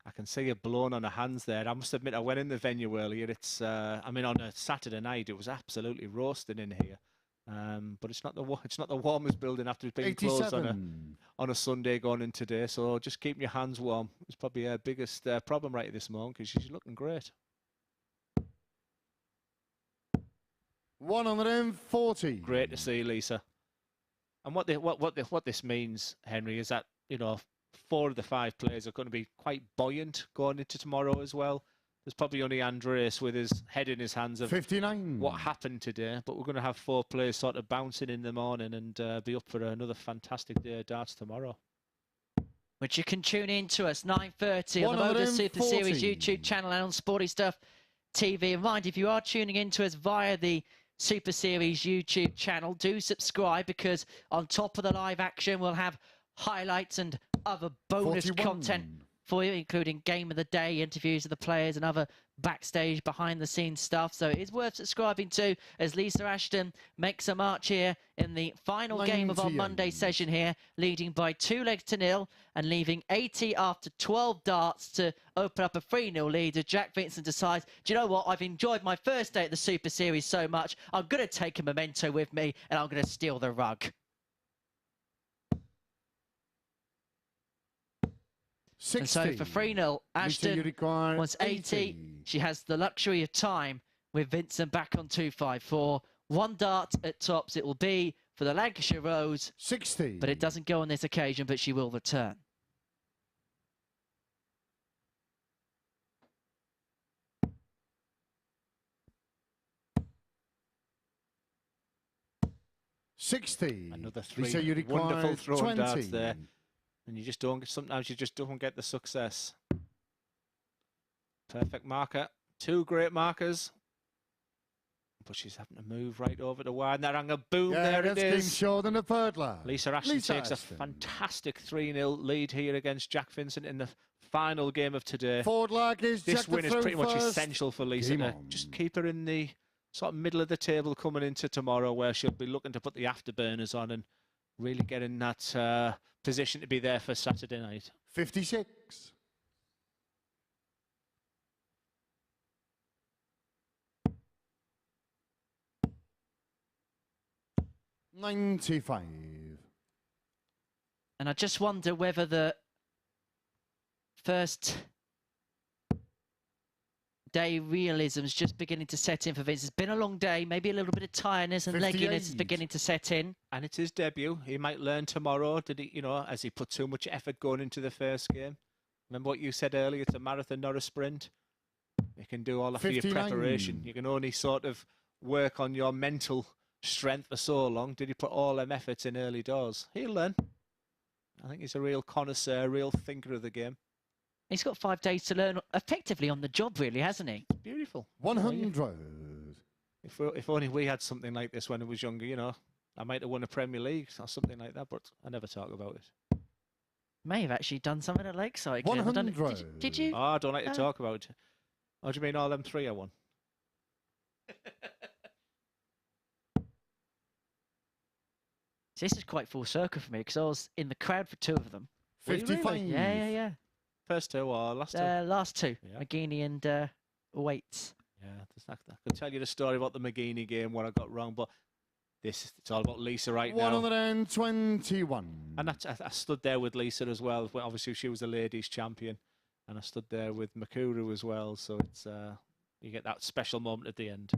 I can see it blown on her hands there. I must admit, I went in the venue earlier. It's, I mean, on a Saturday night, it was absolutely roasting in here. But it's not the warmest building after it's been closed on a Sunday going in today. So just keeping your hands warm is probably her biggest problem right at this moment, because she's looking great.
140.
Great to see, Lisa. And what this means, Henry, is that, you know, 4 of the 5 players are going to be quite buoyant going into tomorrow as well. There's probably only Andreas with his head in his hands of
59.
What happened today, but we're going to have 4 players sort of bouncing in the morning and be up for another fantastic day of darts tomorrow.
Which you can tune in to us 9:30 on the MODUS Super Series YouTube channel and on Sporty Stuff TV. And mind, if you are tuning in to us via the Super Series YouTube channel, do subscribe, because on top of the live action, we'll have highlights and other bonus
41.
content for you, including Game of the Day, interviews of the players and other backstage behind-the-scenes stuff. So it is worth subscribing to, as Lisa Ashton makes a march here in the final game of our Monday session here, leading by 2-0 and leaving 80 after 12 darts to open up a 3-0 lead as Jack Vincent decides, do you know what, I've enjoyed my first day at the Super Series so much, I'm going to take a memento with me and I'm going to steal the rug.
60.
And so for 3-0, Ashton wants 80. She has the luxury of time with Vincent back on 254. 1 dart at tops it will be for the Lancashire Rose.
60.
But it doesn't go on this occasion, but she will return.
Another 3
So you require
wonderful thrown
20.
darts there. And you just don't, sometimes you just don't get the success. Perfect marker. 2 great markers. But she's having to move right over to wide. And that angle, boom, there it is.
Short in the third line.
Lisa Ashton takes a fantastic 3-0 lead here against Jack Vincent in the final game of today.
Forward leg is
this win is pretty much
first.
essential for Lisa to just keep her in the sort of middle of the table coming into tomorrow, where she'll be looking to put the afterburners on and really get in that position to be there for Saturday night.
56. 95.
And I just wonder whether the first day realism's just beginning to set in for Vince. It's been a long day, maybe a little bit of tiredness and
58.
legginess is beginning to set in.
And it's his debut. He might learn tomorrow. Did he, has he put too much effort going into the first game? Remember what you said earlier? It's a marathon, not a sprint. You can do all that for your preparation. You can only sort of work on your mental strength for so long. Did he put all them efforts in early doors? He'll learn. I think he's a real connoisseur, real thinker of the game.
He's got 5 days to learn effectively on the job, really, hasn't he?
Beautiful.
100.
If only we had something like this when I was younger, I might have won a Premier League or something like that, but I never talk about it.
May have actually done something at Lakeside.
100.
Did you?
Oh, I don't like to talk about it. What do you mean all them 3 I won?
This is quite full circle for me because I was in the crowd for 2 of them.
55.
Really? Yeah.
First 2 or last 2?
Last 2.
Yeah.
McGeeney and Waits.
Yeah, I could tell you the story about the McGeeney game, what I got wrong, but it's all about Lisa right now.
121.
And I stood there with Lisa as well. Obviously, she was the ladies' champion, and I stood there with Makuru as well. So it's you get that special moment at the end.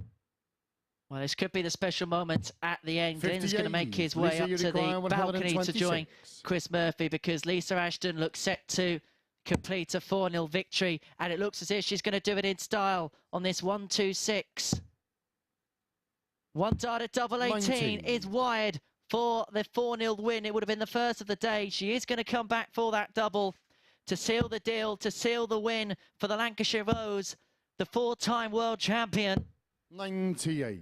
Well, this could be the special moment at the end. Glenn's going to make his way
Lisa,
up to the balcony to join
126.
Chris Murphy because Lisa Ashton looks set to complete a 4-0 victory, and it looks as if she's going to do it in style on this 1-2-6. 1 dart at double 18 is wired for the 4-0 win. It would have been the first of the day. She is going to come back for that double to seal the deal, to seal the win for the Lancashire Rose, the 4-time world champion.
98.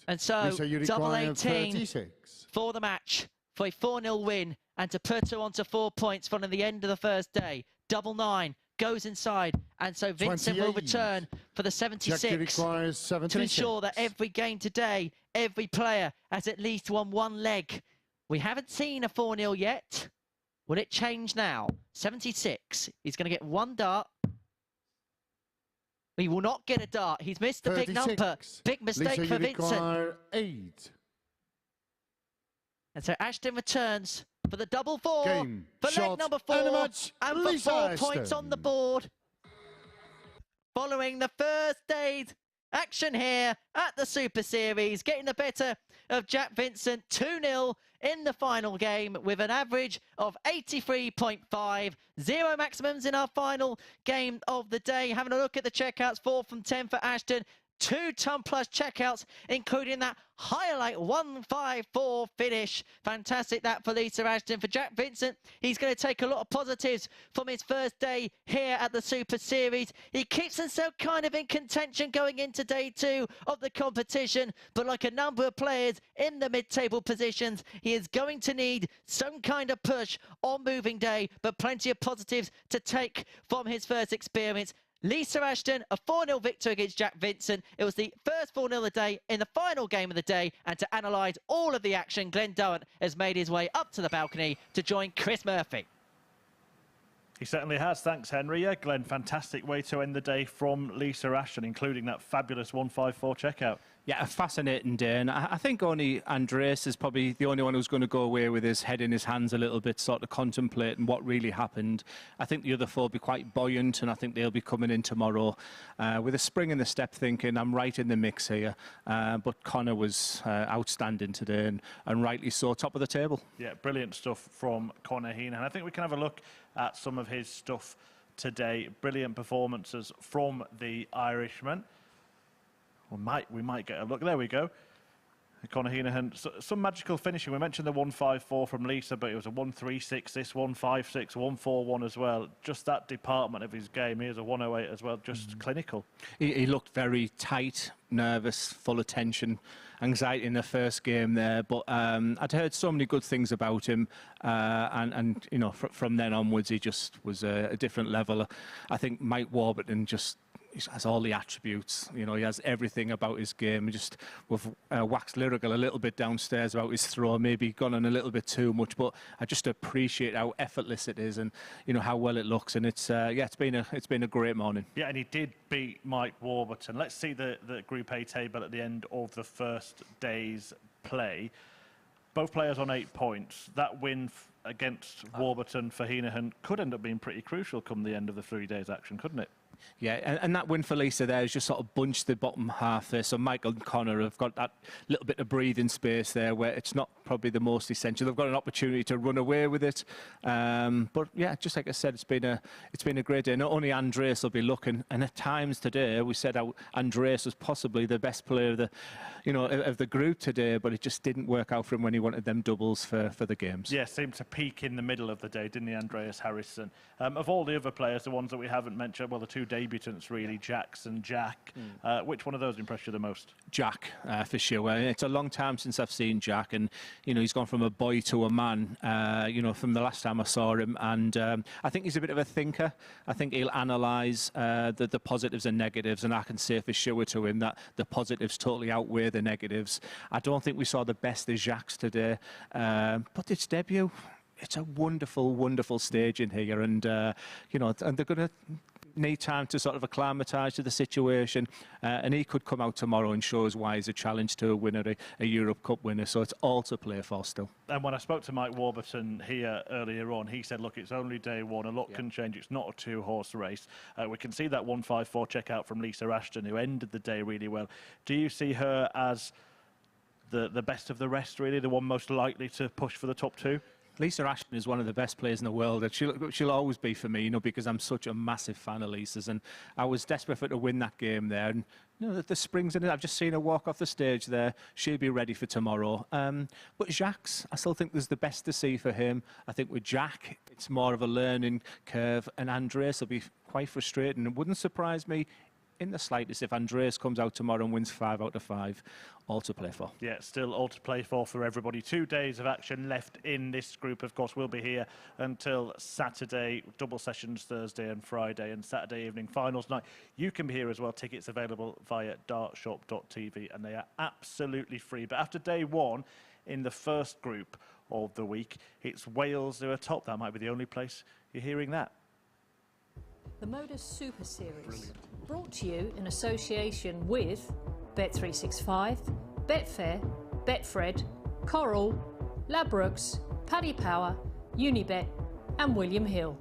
And so, double 18
36.
for the match, for a 4-0 win, and to put her onto 4 points following the end of the first day. Double 9 goes inside, and so Vincent will return for the 76 to ensure that every game today, every player has at least won 1 leg. We haven't seen a 4-0 yet. Will it change now? 76. He's going to get 1 dart. He will not get a dart. He's missed the big number. Big mistake
Lisa,
for Vincent.
8.
And so Ashton returns for the double 4,
Game,
for
shot,
leg number 4,
and a match.
and for
Lisa
4
Ashton.
points on the board. Following the first day's action here at the Super Series, getting the better of Jack Vincent, 2-0 in the final game with an average of 83.5. 0 maximums in our final game of the day. Having a look at the checkouts, 4 from 10 for Ashton. 2 ton plus checkouts, including that highlight 154 finish. Fantastic that for Lisa Ashton. For Jack Vincent, he's going to take a lot of positives from his first day here at the Super Series. He keeps himself kind of in contention going into day 2 of the competition, but like a number of players in the mid-table positions, he is going to need some kind of push on moving day, but plenty of positives to take from his first experience. Lisa Ashton, a 4-0 victory against Jack Vincent. It was the first 4-0 of the day in the final game of the day. And to analyse all of the action, Glenn Durrant has made his way up to the balcony to join Chris Murphy.
He certainly has. Thanks, Henry. Yeah, Glenn, fantastic way to end the day from Lisa Ashton, including that fabulous 154 checkout.
Yeah, a fascinating day, and I think only Andreas is probably the only one who's going to go away with his head in his hands a little bit, sort of contemplating what really happened. I think the other four will be quite buoyant, and I think they'll be coming in tomorrow with a spring in the step, thinking, I'm right in the mix here. But Conor was outstanding today, and rightly so, top of the table.
Yeah, brilliant stuff from Conor Heneghan. I think we can have a look at some of his stuff today. Brilliant performances from the Irishman. We might get a look. There we go. Conor Heneghan, some magical finishing. We mentioned the 154 from Lisa, but it was a 136, this 156, 141 as well. Just that department of his game. Here's a 108 as well, just clinical.
He looked very tight, nervous, full of tension, anxiety in the first game there. But I'd heard so many good things about him, and you know, from then onwards, he just was a different level. I think Mike Warburton just has all the attributes. You know, he has everything about his game. We've waxed lyrical a little bit downstairs about his throw, maybe gone on a little bit too much, but I just appreciate how effortless it is, and you know how well it looks. And it's it's been a great morning.
Yeah, and he did beat Mike Warburton. Let's see the Group A table at the end of the first day's play. Both players on 8 points. That win against Warburton for Heneghan could end up being pretty crucial come the end of the 3 days action, couldn't it?
Yeah, and that win for Lisa there has just sort of bunched the bottom half there. So Michael and Conor have got that little bit of breathing space there where it's not probably the most essential. They've got an opportunity to run away with it. But yeah, just like I said, it's been a great day. Not only Andreas will be looking, and at times today we said how Andreas was possibly the best player of the group today, but it just didn't work out for him when he wanted them doubles for the games.
Yeah, seemed to peak in the middle of the day, didn't he, Andreas Harrysson? Of all the other players, the ones that we haven't mentioned, well, the two debutants really, Jacques and Jack. Which one of those impressed you the most?
Jack, for sure. It's a long time since I've seen Jack, and you know, he's gone from a boy to a man, you know, from the last time I saw him, and I think he's a bit of a thinker. I think he'll analyse the positives and negatives, and I can say for sure to him that the positives totally outweigh the negatives. I don't think we saw the best of Jacques today, but its debut, it's a wonderful, wonderful stage in here, and you know, and they're going to need time to sort of acclimatise to the situation, and he could come out tomorrow and show us why he's a challenge to a winner, a Europe Cup winner, so it's all to play for still.
And when I spoke to Mike Warburton here earlier on, he said, look, it's only day one, a lot can change, it's not a two-horse race. We can see that 154 checkout from Lisa Ashton, who ended the day really well. Do you see her as the best of the rest, really, the one most likely to push for the top two?
Lisa Ashton is one of the best players in the world. She'll always be for me, you know, because I'm such a massive fan of Lisa's, and I was desperate for her to win that game there. And you know, the spring's in it. I've just seen her walk off the stage there. She'll be ready for tomorrow. But Jacques, I still think there's the best to see for him. I think with Jack, it's more of a learning curve, and Andreas will be quite frustrating. It wouldn't surprise me in the slightest if Andreas comes out tomorrow and wins 5 out of 5. All to play for.
Yeah, still all to play for everybody. 2 days of action left in this group. Of course, we'll be here until Saturday, double sessions Thursday and Friday, and Saturday evening finals night. You can be here as well. Tickets available via dartshop.tv, and they are absolutely free. But after day one, in the first group of the week, it's Wales who are top. That might be the only place you're hearing that.
The MODUS Super Series, brought to you in association with Bet365, Betfair, Betfred, Coral, Ladbrokes, Paddy Power, Unibet and William Hill.